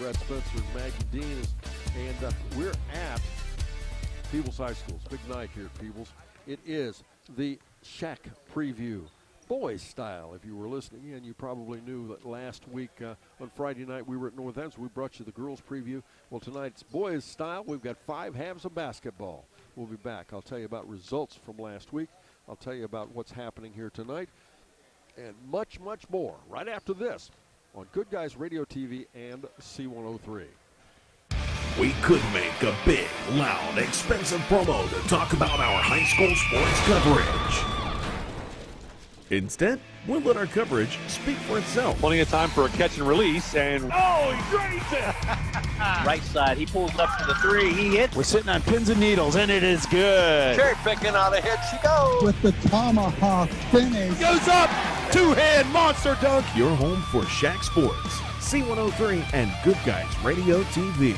Brad Spencer and Maggie Dean. And we're at Peebles High School. It's a big night here at Peebles. It is the SHAC preview, boys style. If you were listening in, you probably knew that last week on Friday night we were at North End, so we brought you the girls preview. Well, tonight's boys style. We've got 5 halves of basketball. We'll be back. I'll tell you about results from last week. I'll tell you about what's happening here tonight, and much, much more right after this on Good Guys Radio TV and C103. We could make a big, loud, expensive promo to talk about our high school sports coverage. Instead, we'll let our coverage speak for itself. Plenty of time for a catch and release, and oh, he drains it! Right side, he pulls up for the 3, he hits. We're sitting on pins and needles, and it is good. Cherry picking on a hit, she goes. With the tomahawk finish. Goes up, 2-hand monster dunk. Your home for SHAC Sports, C103 and Good Guys Radio TV.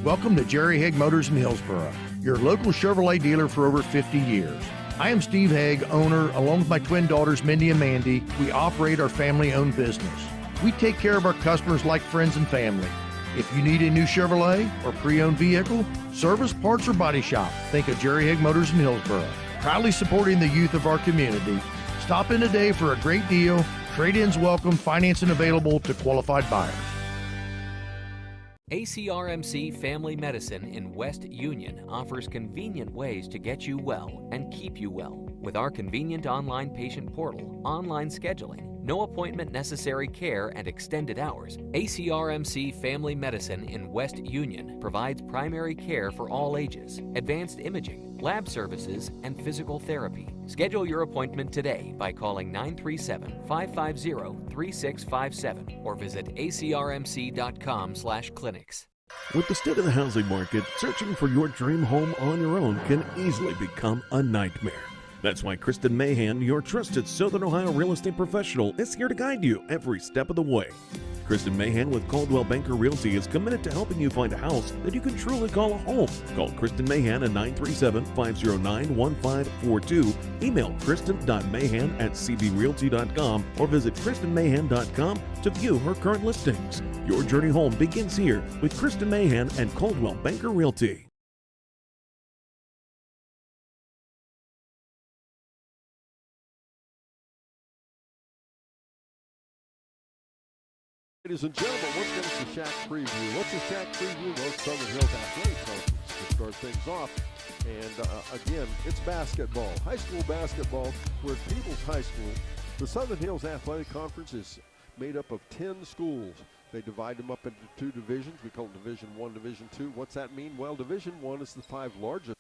Welcome to Jerry Haig Motors in Hillsboro, your local Chevrolet dealer for over 50 years. I am Steve Haig, owner, along with my twin daughters, Mindy and Mandy. We operate our family-owned business. We take care of our customers like friends and family. If you need a new Chevrolet or pre-owned vehicle, service, parts, or body shop, think of Jerry Haig Motors in Hillsboro. Proudly supporting the youth of our community. Stop in today for a great deal. Trade-ins welcome, financing available to qualified buyers. ACRMC Family Medicine in West Union offers convenient ways to get you well and keep you well. With our convenient online patient portal, online scheduling, no appointment necessary care, and extended hours, ACRMC Family Medicine in West Union provides primary care for all ages, advanced imaging, lab services, and physical therapy. Schedule your appointment today by calling 937-550-3657 or visit acrmc.com/clinics. With the state of the housing market, searching for your dream home on your own can easily become a nightmare. That's why Kristen Mahan, your trusted Southern Ohio real estate professional, is here to guide you every step of the way. Kristen Mahan with Coldwell Banker Realty is committed to helping you find a house that you can truly call a home. Call Kristen Mahan at 937-509-1542. Email kristen.mahan@cbrealty.com or visit kristenmahan.com to view her current listings. Your journey home begins here with Kristen Mahan and Coldwell Banker Realty. Ladies and gentlemen, what's the SHAC preview? What's the SHAC preview? Well, Southern Hills Athletics to start things off. And again, it's basketball, high school basketball. We're at Peebles High School. The Southern Hills Athletic Conference is made up of 10 schools. They divide them up into 2 divisions. We call them Division I, Division II. What's that mean? Well, Division I is the 5 largest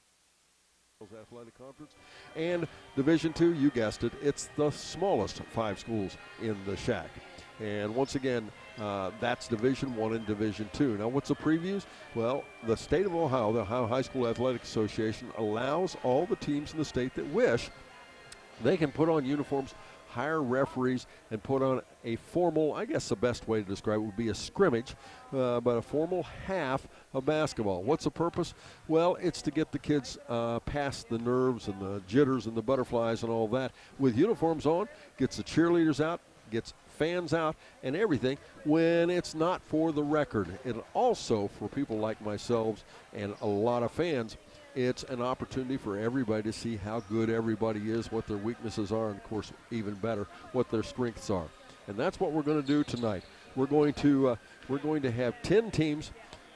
athletic conference, and Division II, you guessed it, it's the smallest 5 schools in the SHAC. And once again, that's Division I and Division II. Now, what's the previews? Well, the state of Ohio, the Ohio High School Athletic Association, allows all the teams in the state that wish, they can put on uniforms, hire referees, and put on a formal, I guess the best way to describe it would be a scrimmage, but a formal half of basketball. What's the purpose? Well, it's to get the kids past the nerves and the jitters and the butterflies and all that. With uniforms on, gets the cheerleaders out, gets fans out and everything when it's not for the record. And also for people like myself and a lot of fans, it's an opportunity for everybody to see how good everybody is, what their weaknesses are, and of course even better, what their strengths are. And that's what we're going to do tonight. We're going to have 10 teams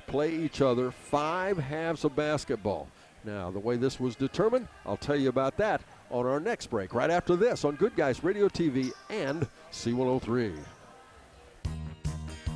play each other, 5 halves of basketball. Now, the way this was determined, I'll tell you about that on our next break, right after this on Good Guys Radio TV and C103.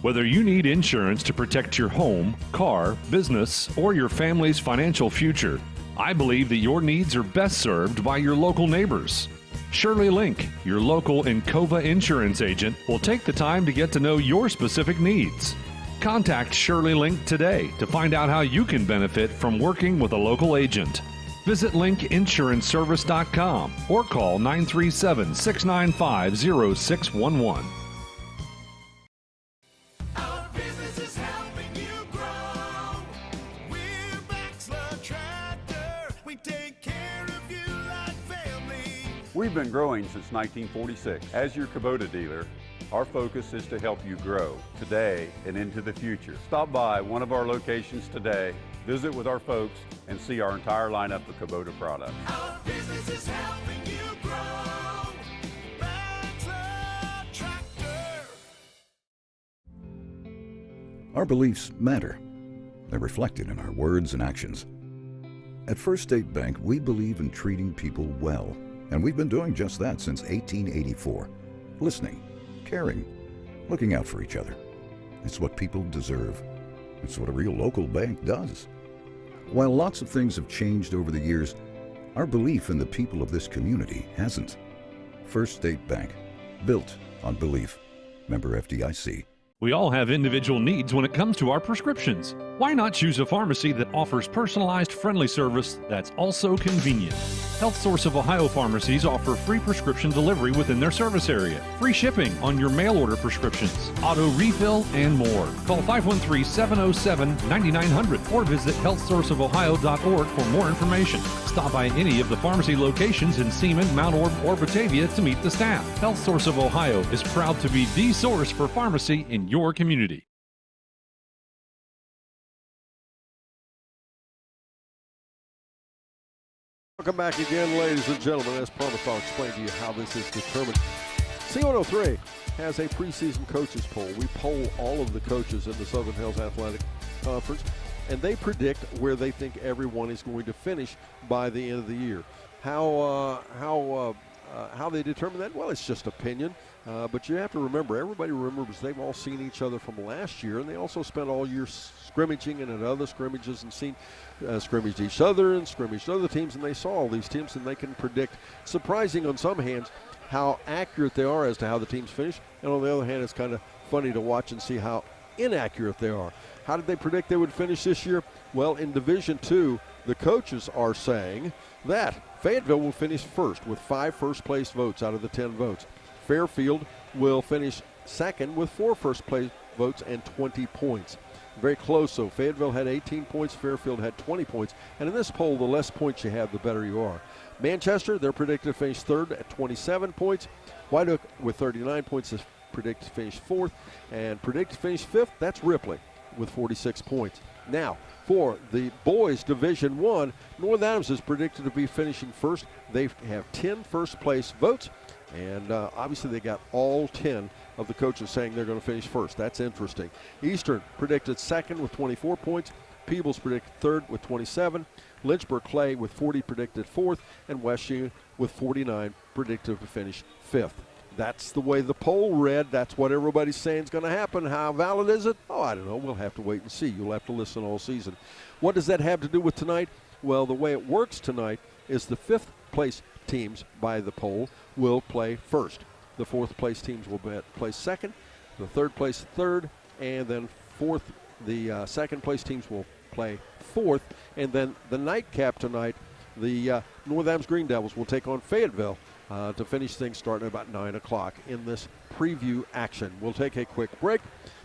Whether you need insurance to protect your home, car, business, or your family's financial future, I believe that your needs are best served by your local neighbors. Shirley Link, your local Encova insurance agent, will take the time to get to know your specific needs. Contact Shirley Link today to find out how you can benefit from working with a local agent. Visit linkinsuranceservice.com or call 937-695-0611. Our business is helping you grow. We're Baxter Tractor. We take care of you like family. We've been growing since 1946. As your Kubota dealer, Our focus is to help you grow today and into the future. Stop by one of our locations today, visit with our folks, and see our entire lineup of Kubota products. Our business is helping you grow. Bachelor Tractor. Our beliefs matter. They're reflected in our words and actions. At First State Bank, we believe in treating people well, and we've been doing just that since 1884. Listening, caring, looking out for each other. It's what people deserve. It's what a real local bank does. While lots of things have changed over the years, our belief in the people of this community hasn't. First State Bank, built on belief. Member FDIC. We all have individual needs when it comes to our prescriptions. Why not choose a pharmacy that offers personalized, friendly service that's also convenient? Health Source of Ohio pharmacies offer free prescription delivery within their service area, free shipping on your mail order prescriptions, auto refill, and more. Call 513-707-9900 or visit healthsourceofohio.org for more information. Stop by any of the pharmacy locations in Seaman, Mount Orb, or Batavia to meet the staff. Health Source of Ohio is proud to be the source for pharmacy in your community. Welcome back again, ladies and gentlemen. As promised, I'll explain to you how this is determined. C103 has a preseason coaches poll. We poll all of the coaches in the Southern Hills Athletic Conference, and they predict where they think everyone is going to finish by the end of the year. How they determine that? Well, it's just opinion. But you have to remember, everybody remembers they've all seen each other from last year, and they also spent all year scrimmaging and at other scrimmages and seen scrimmaged each other and scrimmaged other teams, and they saw all these teams, and they can predict, surprising on some hands, how accurate they are as to how the teams finish, and on the other hand, it's kind of funny to watch and see how inaccurate they are. How did they predict they would finish this year? Well, in Division II, the coaches are saying that Fayetteville will finish first with 5 first-place votes out of the 10 votes. Fairfield will finish second with 4 first-place votes and 20 points. Very close, so Fayetteville had 18 points, Fairfield had 20 points, and in this poll, the less points you have, the better you are. Manchester, they're predicted to finish third at 27 points. White Oak with 39 points is predicted to finish fourth, and predicted to finish fifth, that's Ripley with 46 points. Now, for the boys Division I, North Adams is predicted to be finishing first. They have 10 first-place votes, and obviously they got all 10 of the coaches saying they're going to finish first. That's interesting. Eastern predicted second with 24 points. Peebles predicted third with 27. Lynchburg Clay with 40 predicted fourth. And West Union with 49 predicted to finish fifth. That's the way the poll read. That's what everybody's saying is going to happen. How valid is it? Oh, I don't know. We'll have to wait and see. You'll have to listen all season. What does that have to do with tonight? Well, the way it works tonight is the fifth place teams by the poll will play first. The fourth place teams will play second, the third place third, and then fourth. The second place teams will play fourth, and then the nightcap tonight, the North Adams Green Devils will take on Fayetteville to finish things starting at about 9 o'clock in this preview action. We'll take a quick break.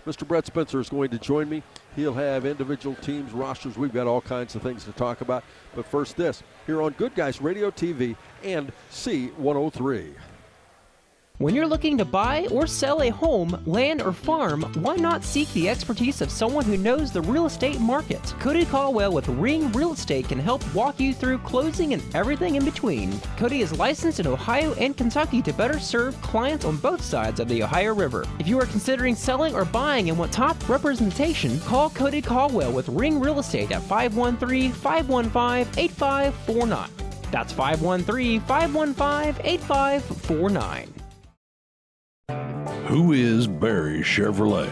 Mr. Brett Spencer is going to join me. He'll have individual teams, rosters. We've got all kinds of things to talk about. But first this, here on Good Guys Radio TV and C103. When you're looking to buy or sell a home, land, or farm, why not seek the expertise of someone who knows the real estate market? Cody Caldwell with Ring Real Estate can help walk you through closing and everything in between. Cody is licensed in Ohio and Kentucky to better serve clients on both sides of the Ohio River. If you are considering selling or buying and want top representation, call Cody Caldwell with Ring Real Estate at 513-515-8549. That's 513-515-8549. Who is Barry Chevrolet?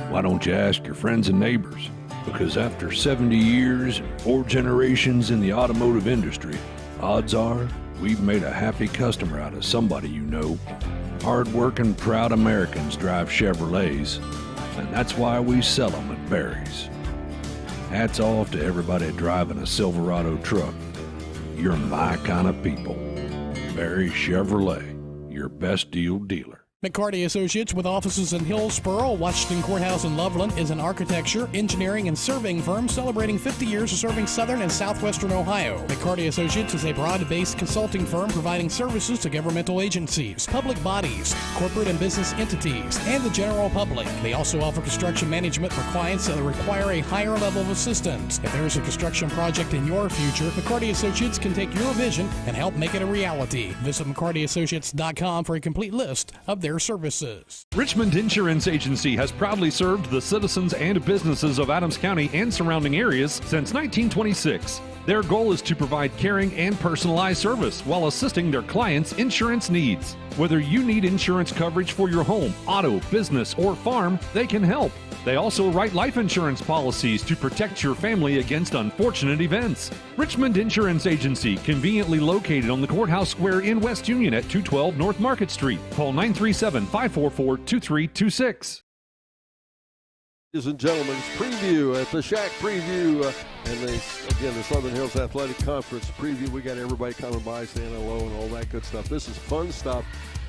Why don't you ask your friends and neighbors? Because after 70 years and 4 generations in the automotive industry, odds are we've made a happy customer out of somebody you know. Hard-working, proud Americans drive Chevrolets, and that's why we sell them at Barry's. Hats off to everybody driving a Silverado truck. You're my kind of people. Barry Chevrolet, your best deal dealer. McCarty Associates, with offices in Hillsboro, Washington Courthouse, and Loveland, is an architecture, engineering, and surveying firm celebrating 50 years of serving southern and southwestern Ohio. McCarty Associates is a broad-based consulting firm providing services to governmental agencies, public bodies, corporate and business entities, and the general public. They also offer construction management for clients that require a higher level of assistance. If there is a construction project in your future, McCarty Associates can take your vision and help make it a reality. Visit McCartyAssociates.com for a complete list of their services. Richmond Insurance Agency has proudly served the citizens and businesses of Adams County and surrounding areas since 1926. Their goal is to provide caring and personalized service while assisting their clients' insurance needs. Whether you need insurance coverage for your home, auto, business, or farm, they can help. They also write life insurance policies to protect your family against unfortunate events. Richmond Insurance Agency, conveniently located on the Courthouse Square in West Union at 212 North Market Street. Call 937-544-2326. Ladies and gentlemen, preview at the SHAC preview, and the Southern Hills Athletic Conference preview. We got everybody coming by saying hello and all that good stuff. This is fun stuff.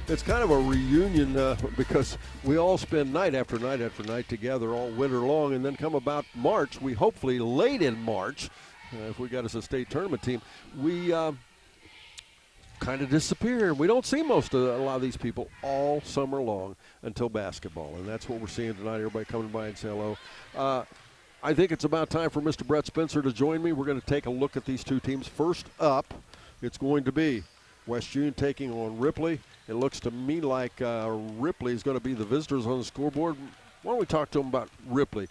It's kind of a reunion because we all spend night after night after night together all winter long, and then come about March, we hopefully late in March, if we got us a state tournament team, we kind of disappear. We don't see a lot of these people all summer long until basketball, and that's what we're seeing tonight. Everybody coming by and say hello. I think it's about time for Mr. Brett Spencer to join me. We're going to take a look at these two teams. First up, it's going to be West Union taking on Ripley. It looks to me like Ripley is going to be the visitors on the scoreboard. Why don't we talk to them about Ripley?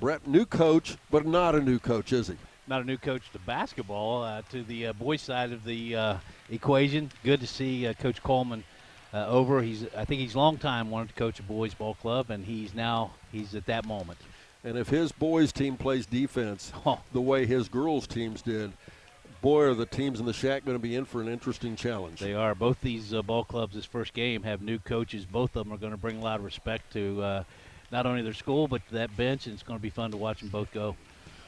Brett, new coach, but not a new coach, is he? Not a new coach to basketball, to the boys' side of the equation. Good to see Coach Coleman over. I think he's a long time wanted to coach a boys' ball club, and he's at that moment. And if his boys' team plays defense the way his girls' teams did, boy, are the teams in the SHAC going to be in for an interesting challenge. They are. Both these ball clubs, this first game, have new coaches. Both of them are going to bring a lot of respect to not only their school but to that bench, and it's going to be fun to watch them both go.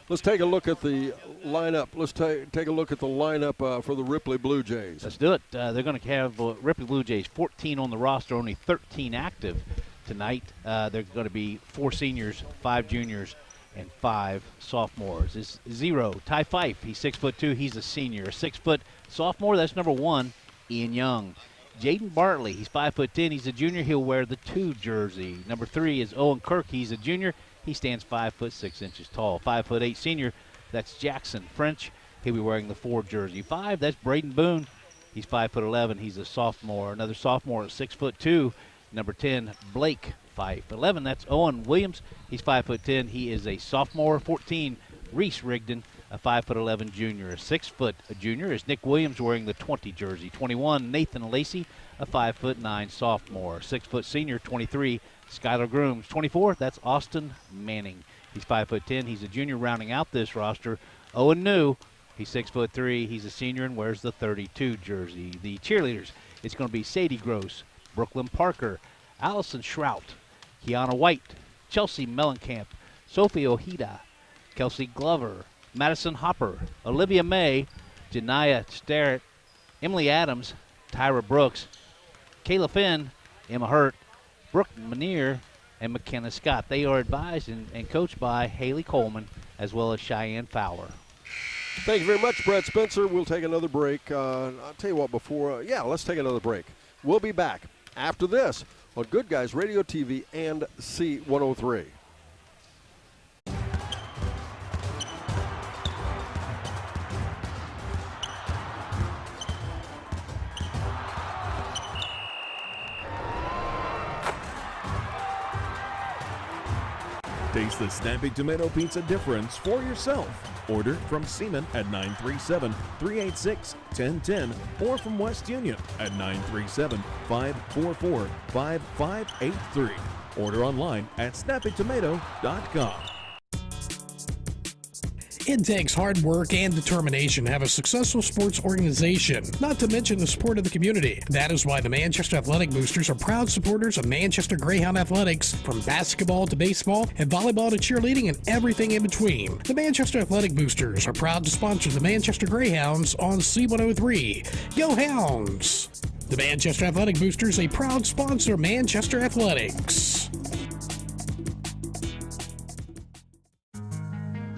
Let's take a look at the lineup. Let's take a look at the lineup for the Ripley Blue Jays. Let's do it. They're going to have Ripley Blue Jays 14 on the roster, only 13 active tonight. They're going to be 4 seniors, 5 juniors, and 5 sophomores. It's 0. Ty Fife, he's 6'2". He's a senior. A 6-foot sophomore, that's number 1, Ian Young. Jaden Bartley, he's 5'10". He's a junior. He'll wear the 2 jersey. Number 3 is Owen Kirk. He's a junior. He stands 5'6" tall. 5'8" senior, that's Jackson French. He'll be wearing the 4 jersey. 5, that's Braden Boone. He's 5'11". He's a sophomore. Another sophomore at 6'2". Number 10, Blake Fife. 11, that's Owen Williams. He's 5'10". He is a sophomore. 14, Reese Rigdon, a 5'11" junior. A 6-foot junior is Nick Williams wearing the 20 jersey. 21, Nathan Lacey, a 5'9" sophomore. 6-foot senior. 23, Skylar Grooms. 24, that's Austin Manning. He's 5'10". He's a junior. Rounding out this roster, Owen New. He's 6'3". He's a senior and wears the 32 jersey. The cheerleaders, it's going to be Sadie Gross, Brooklyn Parker, Allison Shrout, Kiana White, Chelsea Mellencamp, Sophie Ojeda, Kelsey Glover, Madison Hopper, Olivia May, Janiyah Starrett, Emily Adams, Tyra Brooks, Kayla Finn, Emma Hurt, Brooke Manier, and McKenna Scott. They are advised and coached by Haley Coleman as well as Cheyenne Fowler. Thank you very much, Brett Spencer. We'll take another break. I'll tell you what, let's take another break. We'll be back after this on Good Guys Radio TV and C103. Taste the snappy tomato pizza difference for yourself. Order from Seaman at 937-386-1010 or from West Union at 937-544-5583. Order online at snappytomato.com. It takes hard work and determination to have a successful sports organization, not to mention the support of the community. That is why the Manchester Athletic Boosters are proud supporters of Manchester Greyhound Athletics, from basketball to baseball and volleyball to cheerleading and everything in between. The Manchester Athletic Boosters are proud to sponsor the Manchester Greyhounds on C103. Go Hounds! The Manchester Athletic Boosters, a proud sponsor of Manchester Athletics.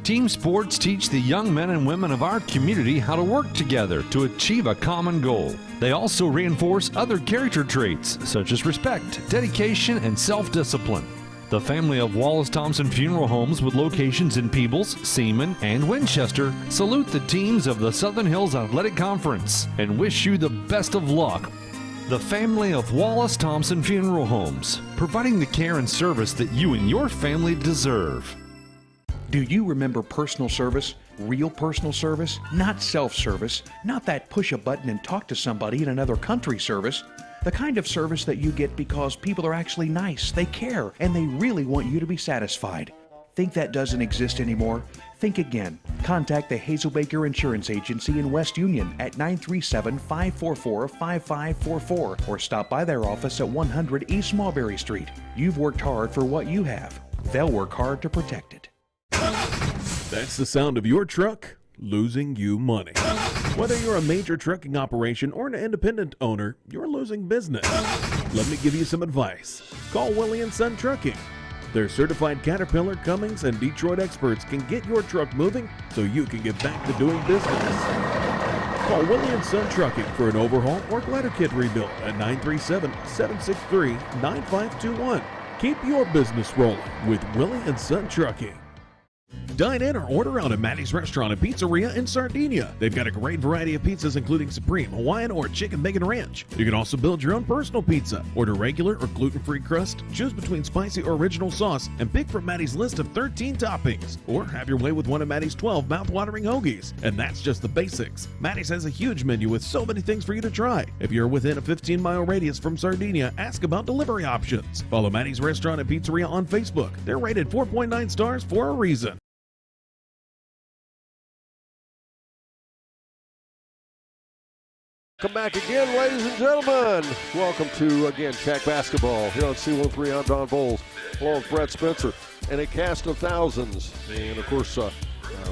Team sports teach the young men and women of our community how to work together to achieve a common goal. They also reinforce other character traits such as respect, dedication, and self-discipline. The family of Wallace Thompson Funeral Homes with locations in Peebles, Seaman, and Winchester salute the teams of the Southern Hills Athletic Conference and wish you the best of luck. The family of Wallace Thompson Funeral Homes, providing the care and service that you and your family deserve. Do you remember personal service? Real personal service? Not self-service. Not that push a button and talk to somebody in another country service. The kind of service that you get because people are actually nice, they care, and they really want you to be satisfied. Think that doesn't exist anymore? Think again. Contact the Hazelbaker Insurance Agency in West Union at 937-544-5544 or stop by their office at 100 East Mulberry Street. You've worked hard for what you have. They'll work hard to protect it. That's the sound of your truck losing you money. Whether you're a major trucking operation or an independent owner, you're losing business. Let me give you some advice. Call Willie & Son Trucking. Their certified Caterpillar, Cummins, and Detroit experts can get your truck moving so you can get back to doing business. Call Willie & Son Trucking for an overhaul or glider kit rebuild at 937-763-9521. Keep your business rolling with Willie & Son Trucking. Dine in or order out at Maddie's Restaurant and Pizzeria in Sardinia. They've got a great variety of pizzas including Supreme, Hawaiian, or Chicken Bacon Ranch. You can also build your own personal pizza. Order regular or gluten-free crust, choose between spicy or original sauce, and pick from Maddie's list of 13 toppings. Or have your way with one of Maddie's 12 mouth-watering hoagies. And that's just the basics. Maddie's has a huge menu with so many things for you to try. If you're within a 15-mile radius from Sardinia, ask about delivery options. Follow Maddie's Restaurant and Pizzeria on Facebook. They're rated 4.9 stars for a reason. Come back again, ladies and gentlemen. Welcome to, again, SHAC Basketball here on C103. I'm Don Bowles, along with Brett Spencer, and a cast of thousands. And, of course,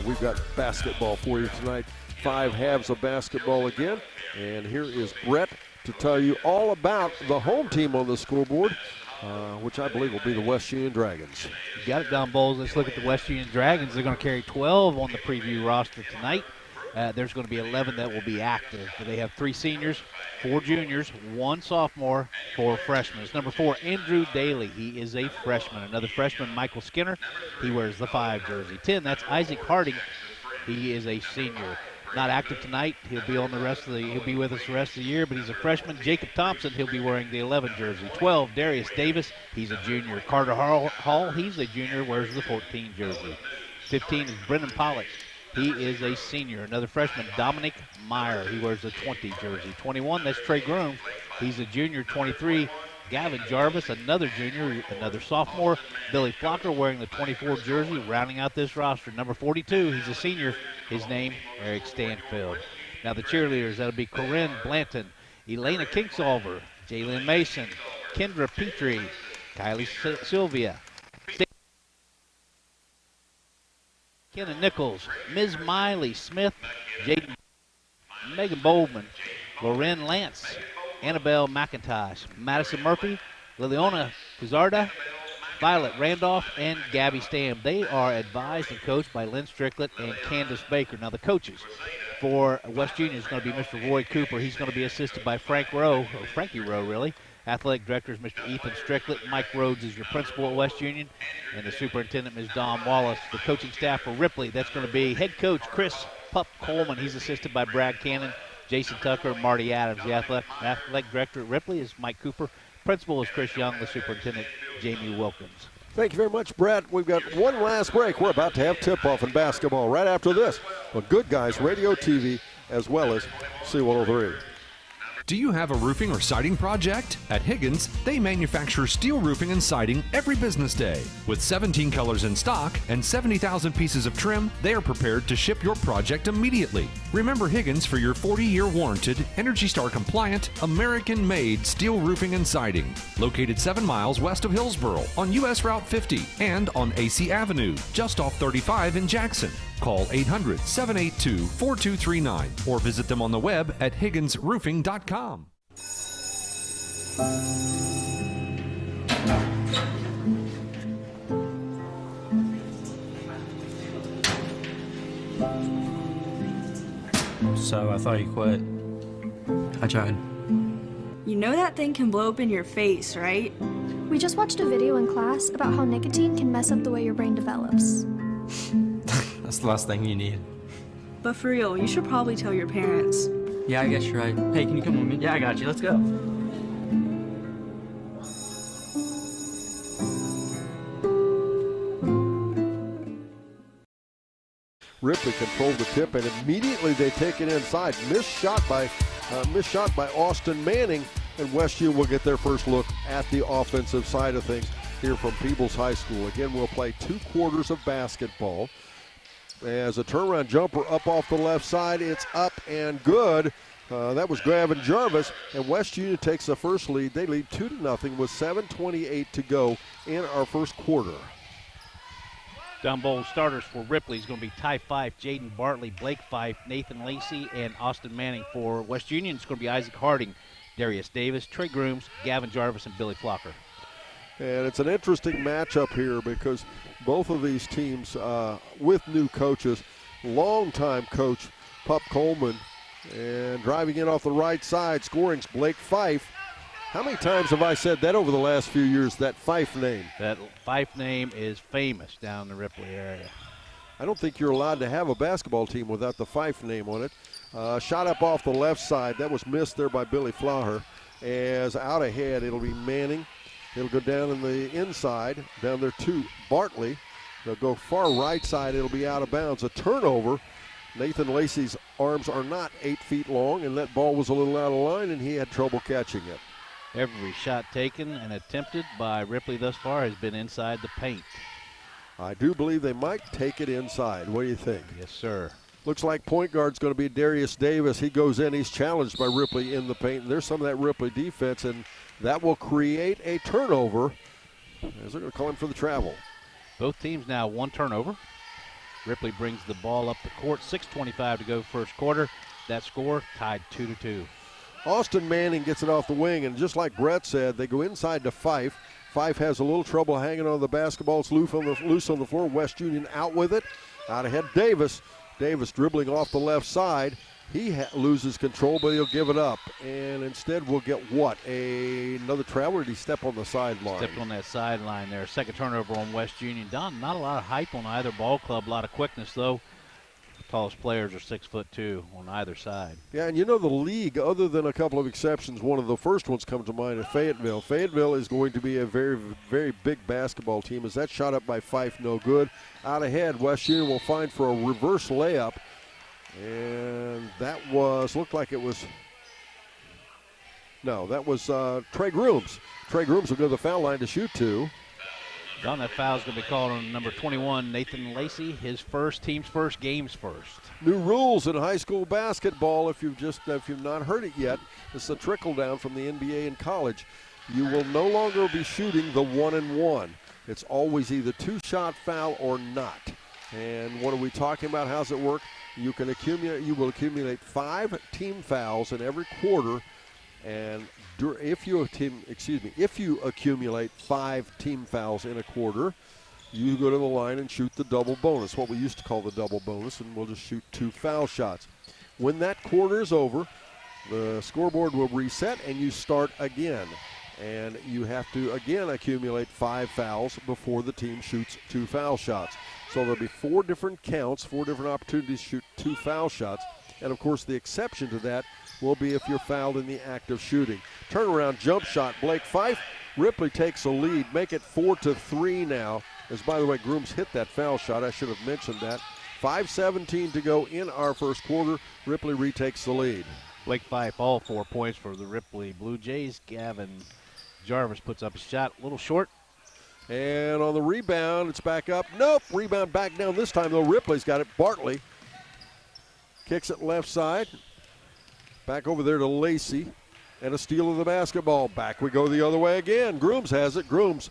we've got basketball for you tonight. 5 halves of basketball again. And here is Brett to tell you all about the home team on the scoreboard, which I believe will be the West Union Dragons. You got it, Don Bowles. Let's look at the West Union Dragons. They're going to carry 12 on the preview roster tonight. There's going to be 11 that will be active. They have 3 seniors, 4 juniors, 1 sophomore, 4 freshmen. It's number 4, Andrew Daly. He is a freshman. Another freshman, Michael Skinner. He wears the 5 jersey. 10, that's Isaac Harding. He is a senior. Not active tonight. He'll be on the rest of the. He'll be with us the rest of the year, but he's a freshman. Jacob Thompson. He'll be wearing the 11 jersey. 12, Darius Davis. He's a junior. Carter Hall. He's a junior. Wears the 14 jersey. 15 is Brendan Pollock. He is a senior. Another freshman, Dominic Meyer. He wears the 20 jersey. 21, that's Trey Groom. He's a junior. 23, Gavin Jarvis, another junior, another sophomore. Billy Flocker wearing the 24 jersey, rounding out this roster. Number 42, he's a senior. His name, Eric Stanfield. Now the cheerleaders, that'll be Corinne Blanton, Elena Kingsolver, Jalen Mason, Kendra Petrie, Kylie Sylvia, Kenna Nichols, Ms. Miley Smith, Jaden, Megan Boldman, Loren Lance, Annabelle McIntosh, Madison Murphy, Liliana Kuzarda, Violet Randolph, and Gabby Stam. They are advised and coached by Lynn Strickland and Candace Baker. Now the coaches for West Union is going to be Mr. Roy Cooper. He's going to be assisted by Frankie Rowe, really. Athletic director is Mr. Ethan Strickland. Mike Rhodes is your principal at West Union. And the superintendent, Ms. Dawn Wallace. The coaching staff for Ripley, that's going to be head coach Chris Pup Coleman. He's assisted by Brad Cannon, Jason Tucker, and Marty Adams. The athletic director at Ripley is Mike Cooper. Principal is Chris Young. The superintendent, Jamie Wilkins. Thank you very much, Brett. We've got one last break. We're about to have tip-off in basketball right after this on Good Guys Radio TV as well as C103. Do you have a roofing or siding project? At Higgins, they manufacture steel roofing and siding every business day. With 17 colors in stock and 70,000 pieces of trim, they are prepared to ship your project immediately. Remember Higgins for your 40-year warranted, Energy Star compliant, American-made steel roofing and siding. Located 7 miles west of Hillsboro on U.S. Route 50 and on AC Avenue, just off 35 in Jackson. Call 800-782-4239 or visit them on the web at higginsroofing.com. So I thought you quit. I tried. You know that thing can blow up in your face, right? We just watched a video in class about how nicotine can mess up the way your brain develops. That's the last thing you need. But for real, you should probably tell your parents. Yeah, I guess you're right. Hey, can you come with me? Yeah, I got you. Let's go. Ripley controlled the tip, and immediately they take it inside. Missed shot by Austin Manning, and Westview will get their first look at the offensive side of things here from Peebles High School. Again, we'll play 2 quarters of basketball. As a turnaround jumper up off the left side, it's up and good. That was Gavin Jarvis, and West Union takes the first lead. They lead 2-0 with 7:28 to go in our first quarter. Down bowl starters for Ripley is going to be Ty Fife, Jaden Bartley, Blake Fife, Nathan Lacey, and Austin Manning. For West Union, it's going to be Isaac Harding, Darius Davis, Trey Grooms, Gavin Jarvis, and Billy Flocker. And it's an interesting matchup here because both of these teams with new coaches, longtime coach Pup Coleman, and driving in off the right side, scoring's Blake Fife. How many times have I said that over the last few years, that Fife name? That Fife name is famous down in the Ripley area. I don't think you're allowed to have a basketball team without the Fife name on it. Shot up off the left side. That was missed there by Billy Flower. As out ahead, it'll be Manning. It'll go down in the inside, down there to Bartley. They'll go far right side. It'll be out of bounds. A turnover. Nathan Lacey's arms are not 8 feet long, and that ball was a little out of line, and he had trouble catching it. Every shot taken and attempted by Ripley thus far has been inside the paint. I do believe they might take it inside. What do you think? Yes, sir. Looks like point guard's going to be Darius Davis. He goes in. He's challenged by Ripley in the paint. And there's some of that Ripley defense, and that will create a turnover as they're going to call him for the travel. Both teams now 1 turnover. Ripley brings the ball up the court. 6:25 to go first quarter. That score tied 2-2. Austin Manning gets it off the wing, and just like Brett said, they go inside to Fife. Fife has a little trouble hanging on the basketball. It's loose on the floor. West Union out with it. Out ahead, Davis. Davis dribbling off the left side. He loses control, but he'll give it up. And instead we'll get what? Another travel, or did he step on the sideline? Stepped on that sideline there. Second turnover on West Union. Don, not a lot of hype on either ball club. A lot of quickness, though. The tallest players are 6'2" on either side. Yeah, and you know the league, other than a couple of exceptions, one of the first ones comes to mind is Fayetteville. Fayetteville is going to be a very, very big basketball team. As that shot up by Fife, no good. Out ahead, West Union will find for a reverse layup. And that looked like it was, no, that was Trey Grooms. Trey Grooms will go to the foul line to shoot 2. Don, that foul's going to be called on number 21, Nathan Lacey. His first, team's first, game's first. New rules in high school basketball, if you've not heard it yet. It's a trickle down from the NBA and college. You will no longer be shooting the 1-and-1. It's always either 2-shot foul or not. And what are we talking about? How's it work? You will accumulate 5 team fouls in every quarter, and if you accumulate 5 team fouls in a quarter, you go to the line and shoot the double bonus, what we used to call the double bonus, and we'll just shoot 2 foul shots. When that quarter is over, the scoreboard will reset and you start again. And you have to again accumulate 5 fouls before the team shoots 2 foul shots. So there'll be 4 different counts, 4 different opportunities to shoot 2 foul shots. And of course the exception to that will be if you're fouled in the act of shooting. Turnaround jump shot, Blake Fife. Ripley takes a lead, make it 4-3 now. As by the way, Grooms hit that foul shot, I should have mentioned that. 5:17 to go in our first quarter. Ripley retakes the lead. Blake Fife, all 4 points for the Ripley Blue Jays. Gavin Jarvis puts up a shot, a little short. And on the rebound, it's back up. Nope, rebound back down this time, though. Ripley's got it. Bartley kicks it left side. Back over there to Lacey. And a steal of the basketball. Back we go the other way again. Grooms has it. Grooms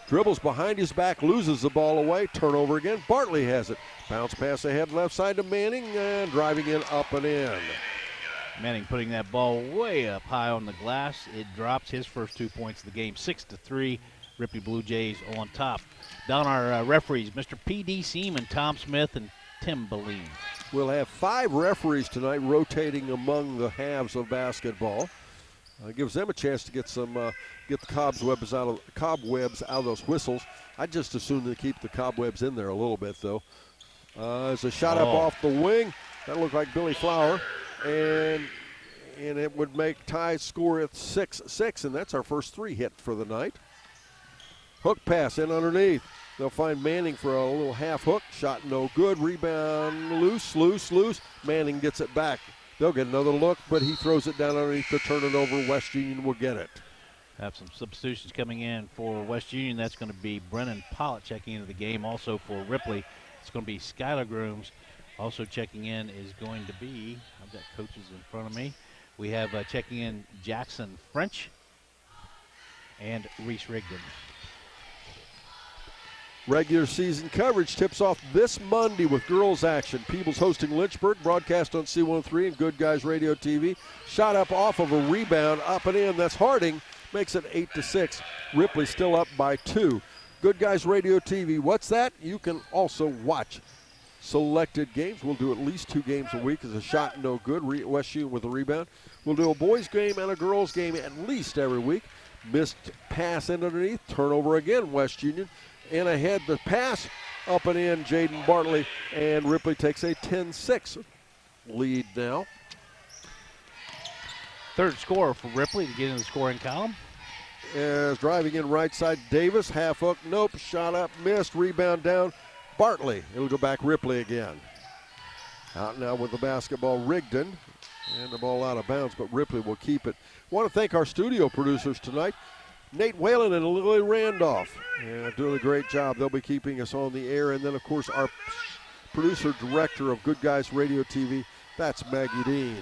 dribbles behind his back, loses the ball away. Turnover again. Bartley has it. Bounce pass ahead left side to Manning. And driving in, up and in. Manning putting that ball way up high on the glass. It drops his first 2 points of the game, 6-3. Ripley Blue Jays on top. Down our referees, Mr. P.D. Seaman, Tom Smith, and Tim Beline. We'll have 5 referees tonight rotating among the halves of basketball. Gives them a chance to get the cobwebs out of those whistles. I'd just as soon they keep the cobwebs in there a little bit, though. As a shot up off the wing, that looked like Billy Flower, and it would make Ty's score at 6-6, and that's our first 3 hit for the night. Hook pass in underneath. They'll find Manning for a little half hook. Shot no good. Rebound loose. Manning gets it back. They'll get another look, but he throws it down underneath to turn it over. West Union will get it. Have some substitutions coming in for West Union. That's going to be Brennan Pollitt checking into the game. Also for Ripley, it's going to be Skylar Grooms. Also checking in is going to be, I've got coaches in front of me. We have checking in Jackson French and Reese Rigdon. Regular season coverage tips off this Monday with girls action. Peebles hosting Lynchburg, broadcast on C103 and Good Guys Radio TV. Shot up off of a rebound, up and in. That's Harding, makes it 8-6. Ripley still up by 2. Good Guys Radio TV. What's that? You can also watch selected games. We'll do at least 2 games a week. As a shot no good. West Union with a rebound. We'll do a boys game and a girls game at least every week. Missed pass in underneath. Turnover again, West Union. In ahead, the pass up and in, Jaden Bartley, and Ripley takes a 10-6 lead now. Third scorer for Ripley to get in the scoring column. As driving in right side, Davis, half hook, nope, shot up, missed, rebound down, Bartley. It'll go back Ripley again. Out now with the basketball, Rigdon, and the ball out of bounds, but Ripley will keep it. Want to thank our studio producers tonight, Nate Whalen and Lily Randolph. Doing a great job. They'll be keeping us on the air. And then, of course, our producer, director of Good Guys Radio TV, that's Maggie Dean.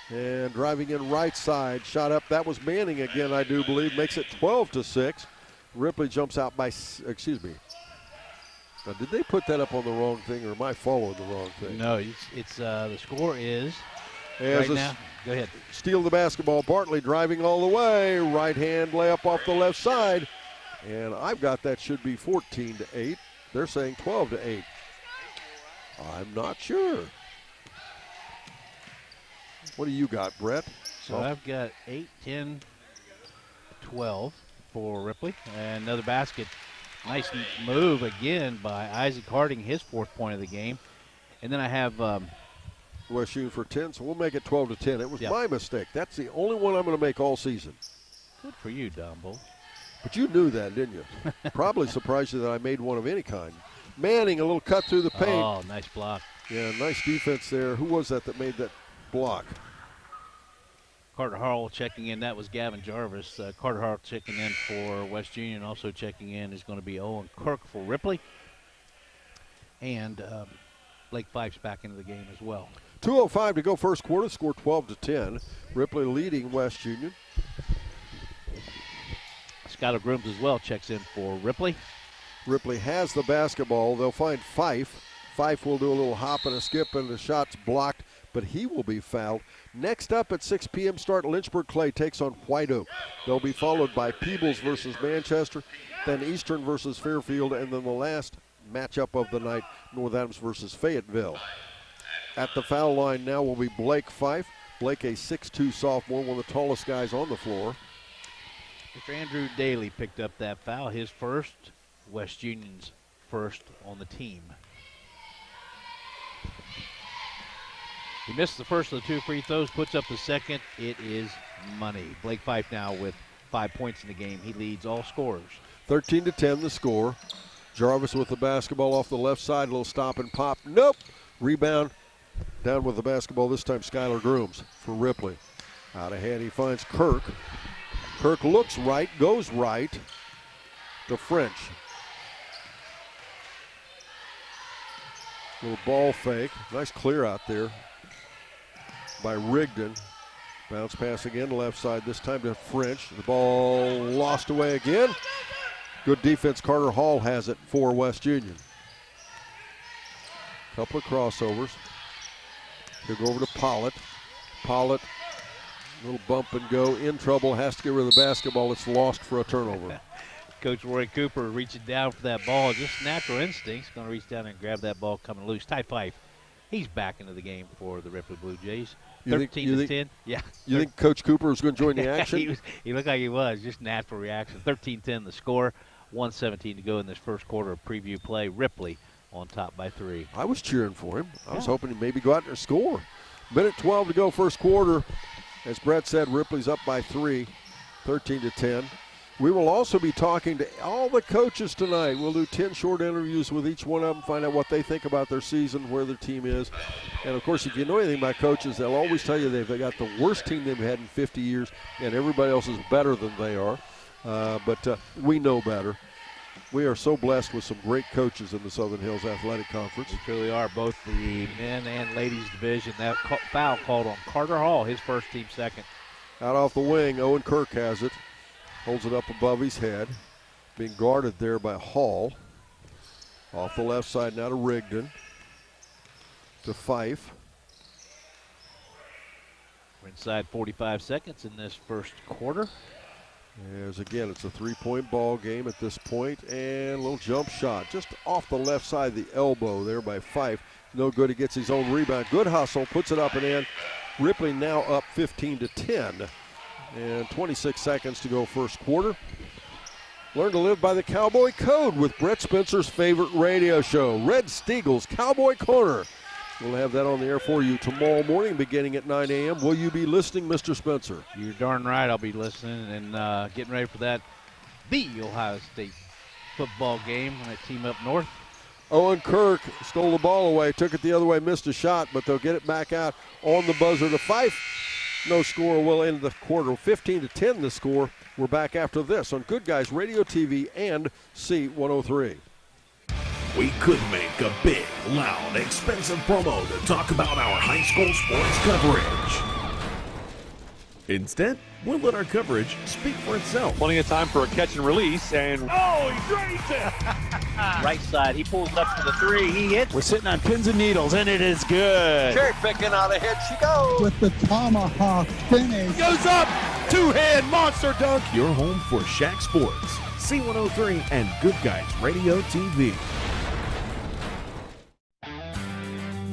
And driving in right side, shot up. That was Manning again, I do believe. Makes it 12-6. Ripley jumps out by, excuse me. Now, did they put that up on the wrong thing, or am I following the wrong thing? No, it's the score is As right now. Go ahead. Steal the basketball. Bartley driving all the way. Right hand layup off the left side. And I've got that should be 14-8. They're saying 12-8. I'm not sure. What do you got, Brett? So I've got 8, 10, 12 for Ripley. And another basket. Nice move again by Isaac Harding, his 4th point of the game. And then I have West Union for 10, so we'll make it 12-10. It was my mistake. That's the only one I'm going to make all season. Good for you, Dumbo. But you knew that, didn't you? Probably surprised you that I made one of any kind. Manning, a little cut through the paint. Oh, nice block. Yeah, nice defense there. Who was that made that block? Carter Harrell checking in. That was Gavin Jarvis. Carter Harrell checking in for West Union. Also checking in is going to be Owen Kirk for Ripley. And Blake Fife's back into the game as well. 2:05 to go first quarter. Score 12-10. Ripley leading West Union. Skylar Grooms as well checks in for Ripley. Ripley has the basketball. They'll find Fife. Fife will do a little hop and a skip, and the shot's blocked, but he will be fouled. Next up at 6 p.m. start, Lynchburg Clay takes on White Oak. They'll be followed by Peebles versus Manchester, then Eastern versus Fairfield, and then the last matchup of the night, North Adams versus Fayetteville. At the foul line now will be Blake Fife. Blake, a 6'2 sophomore, one of the tallest guys on the floor. Mr. Andrew Daly picked up that foul, his first, West Union's first on the team. He missed the first of the 2 free throws, puts up the second. It is money. Blake Fife now with 5 points in the game. He leads all scorers. 13-10 the score. Jarvis with the basketball off the left side, a little stop and pop. Nope. Rebound. Down with the basketball, this time Skylar Grooms for Ripley. Out ahead, he finds Kirk. Kirk looks right, goes right to French. Little ball fake. Nice clear out there by Rigdon. Bounce pass again, left side, this time to French. The ball lost away again. Good defense. Carter Hall has it for West Union. Couple of crossovers. He'll go over to Pollitt. Pollitt, little bump and go, in trouble, has to get rid of the basketball. It's lost for a turnover. Coach Roy Cooper reaching down for that ball. Just natural instincts. Going to reach down and grab that ball coming loose. Ty Fife, he's back into the game for the Ripley Blue Jays. 13-10. Yeah. You think Coach Cooper was going to join the action? he looked like he was. Just natural reaction. 13-10 the score. 1:17 to go in this first quarter of preview play. Ripley on top by 3. I was cheering for him. I was hoping he'd maybe go out there and score. Minute 12 to go first quarter. As Brett said, Ripley's up by 3, 13-10. We will also be talking to all the coaches tonight. We'll do 10 short interviews with each one of them, find out what they think about their season, where their team is. And, of course, if you know anything about coaches, they'll always tell you they've got the worst team they've had in 50 years, and everybody else is better than they are. But we know better. We are so blessed with some great coaches in the Southern Hills Athletic Conference. We truly are, both the men and ladies division. That foul called on Carter Hall, his first team second. Out off the wing, Owen Kirk has it. Holds it up above his head. Being guarded there by Hall. Off the left side now to Rigdon. To Fife. We're inside 45 seconds in this first quarter. As again, it's a 3-point ball game at this point, and a little jump shot just off the left side of the elbow there by Fife. No good. He gets his own rebound. Good hustle, puts it up and in. Ripley now up 15-10, and 26 seconds to go first quarter. Learn to live by the Cowboy Code with Brett Spencer's favorite radio show, Red Steagle's Cowboy Corner. We'll have that on the air for you tomorrow morning beginning at 9 a.m. Will you be listening, Mr. Spencer? You're darn right I'll be listening and getting ready for the Ohio State football game when they team up north. Owen Kirk stole the ball away, took it the other way, missed a shot, but they'll get it back out on the buzzer to Fife. No score will end the quarter. 15-10 the score. We're back after this on Good Guys Radio TV and C103. We could make a big, loud, expensive promo to talk about our high school sports coverage. Instead, we'll let our coverage speak for itself. Plenty of time for a catch and release, and oh, he drains it! Right side, he pulls up to the 3, he hits. We're sitting on pins and needles, and it is good. Cherry picking out a hit, she goes. With the tomahawk finish. Goes up, two-hand monster dunk. Your home for SHAC Sports, C103, and Good Guys Radio TV.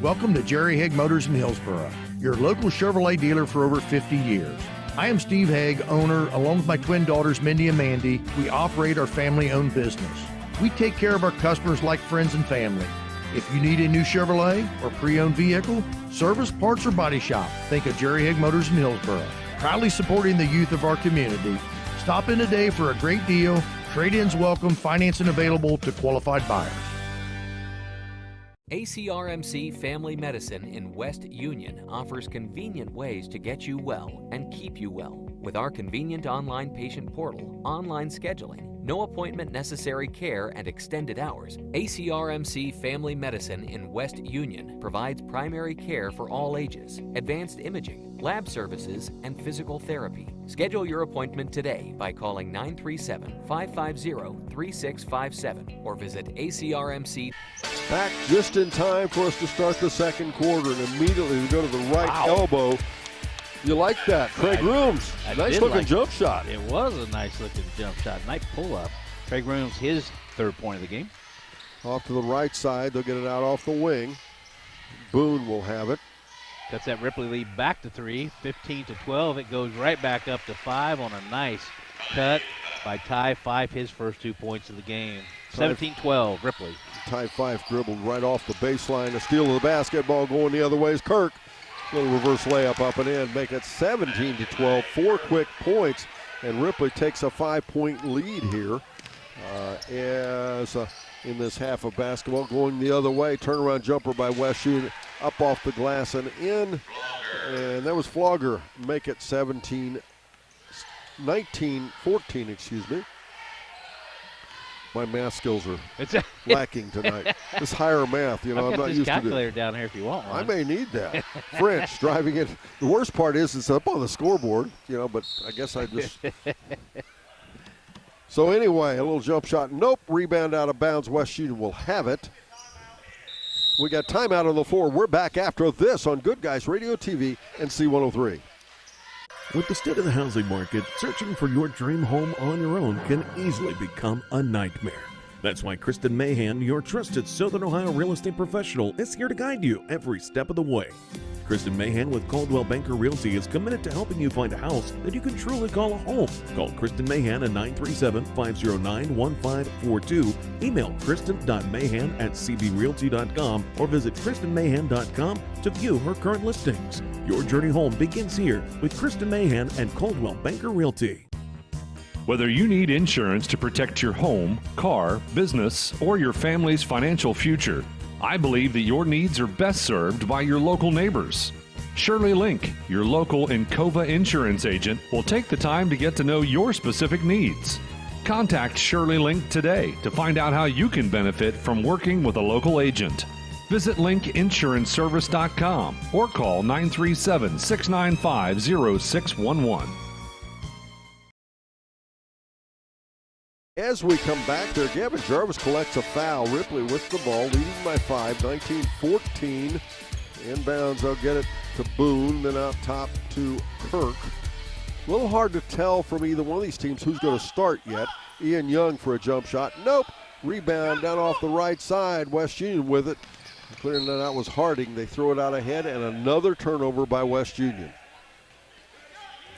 Welcome to Jerry Haig Motors in Hillsboro, your local Chevrolet dealer for over 50 years. I am Steve Haig, owner, along with my twin daughters, Mindy and Mandy. We operate our family-owned business. We take care of our customers like friends and family. If you need a new Chevrolet or pre-owned vehicle, service, parts, or body shop, think of Jerry Haig Motors in Hillsboro. Proudly supporting the youth of our community. Stop in today for a great deal. Trade-ins welcome, financing available to qualified buyers. ACRMC Family Medicine in West Union offers convenient ways to get you well and keep you well. With our convenient online patient portal, online scheduling, no appointment necessary care, and extended hours, ACRMC Family Medicine in West Union provides primary care for all ages, advanced imaging, lab services, and physical therapy. Schedule your appointment today by calling 937-550-3657 or visit ACRMC. Back just in time for us to start the second quarter, and immediately we go to the right elbow. You like that. Craig Rooms, nice looking jump shot. It was a nice looking jump shot. Nice pull up. Craig Rooms, his third point of the game. Off to the right side, they'll get it out off the wing. Boone will have it. Cuts that Ripley lead back to 3, 15-12. It goes right back up to 5 on a nice cut by Ty Fife, his first 2 points of the game. 17-12, Ripley. Ty Fife dribbled right off the baseline. A steal of the basketball going the other way is Kirk. Little reverse layup up and in, make it 17-12. 4 quick points, and Ripley takes a 5-point lead here in this half of basketball. Going the other way, turnaround jumper by West Union, up off the glass and in, and that was Flogger. Make it 19-14, excuse me. My math skills are lacking tonight. This higher math, I'm not used to it. Calculator down here if you want one. I may need that. French driving it. The worst part is it's up on the scoreboard, but I guess I just. So anyway, a little jump shot. Nope. Rebound out of bounds. West Union will have it. We got timeout on the floor. We're back after this on Good Guys Radio TV and C103. With the state of the housing market, searching for your dream home on your own can easily become a nightmare. That's why Kristen Mahan, your trusted Southern Ohio real estate professional, is here to guide you every step of the way. Kristen Mahan with Coldwell Banker Realty is committed to helping you find a house that you can truly call a home. Call Kristen Mahan at 937-509-1542. Email kristen.mahan@cbrealty.com or visit kristenmahan.com to view her current listings. Your journey home begins here with Kristen Mahan and Coldwell Banker Realty. Whether you need insurance to protect your home, car, business, or your family's financial future, I believe that your needs are best served by your local neighbors. Shirley Link, your local Encova insurance agent, will take the time to get to know your specific needs. Contact Shirley Link today to find out how you can benefit from working with a local agent. Visit linkinsuranceservice.com or call 937-695-0611. As we come back there, Gavin Jarvis collects a foul. Ripley with the ball, leading by 5, 19-14. Inbounds, they'll get it to Boone, then out top to Kirk. A little hard to tell from either one of these teams who's going to start yet. Ian Young for a jump shot. Nope. Rebound down off the right side. West Union with it. Clearing that out was Harding. They throw it out ahead, and another turnover by West Union.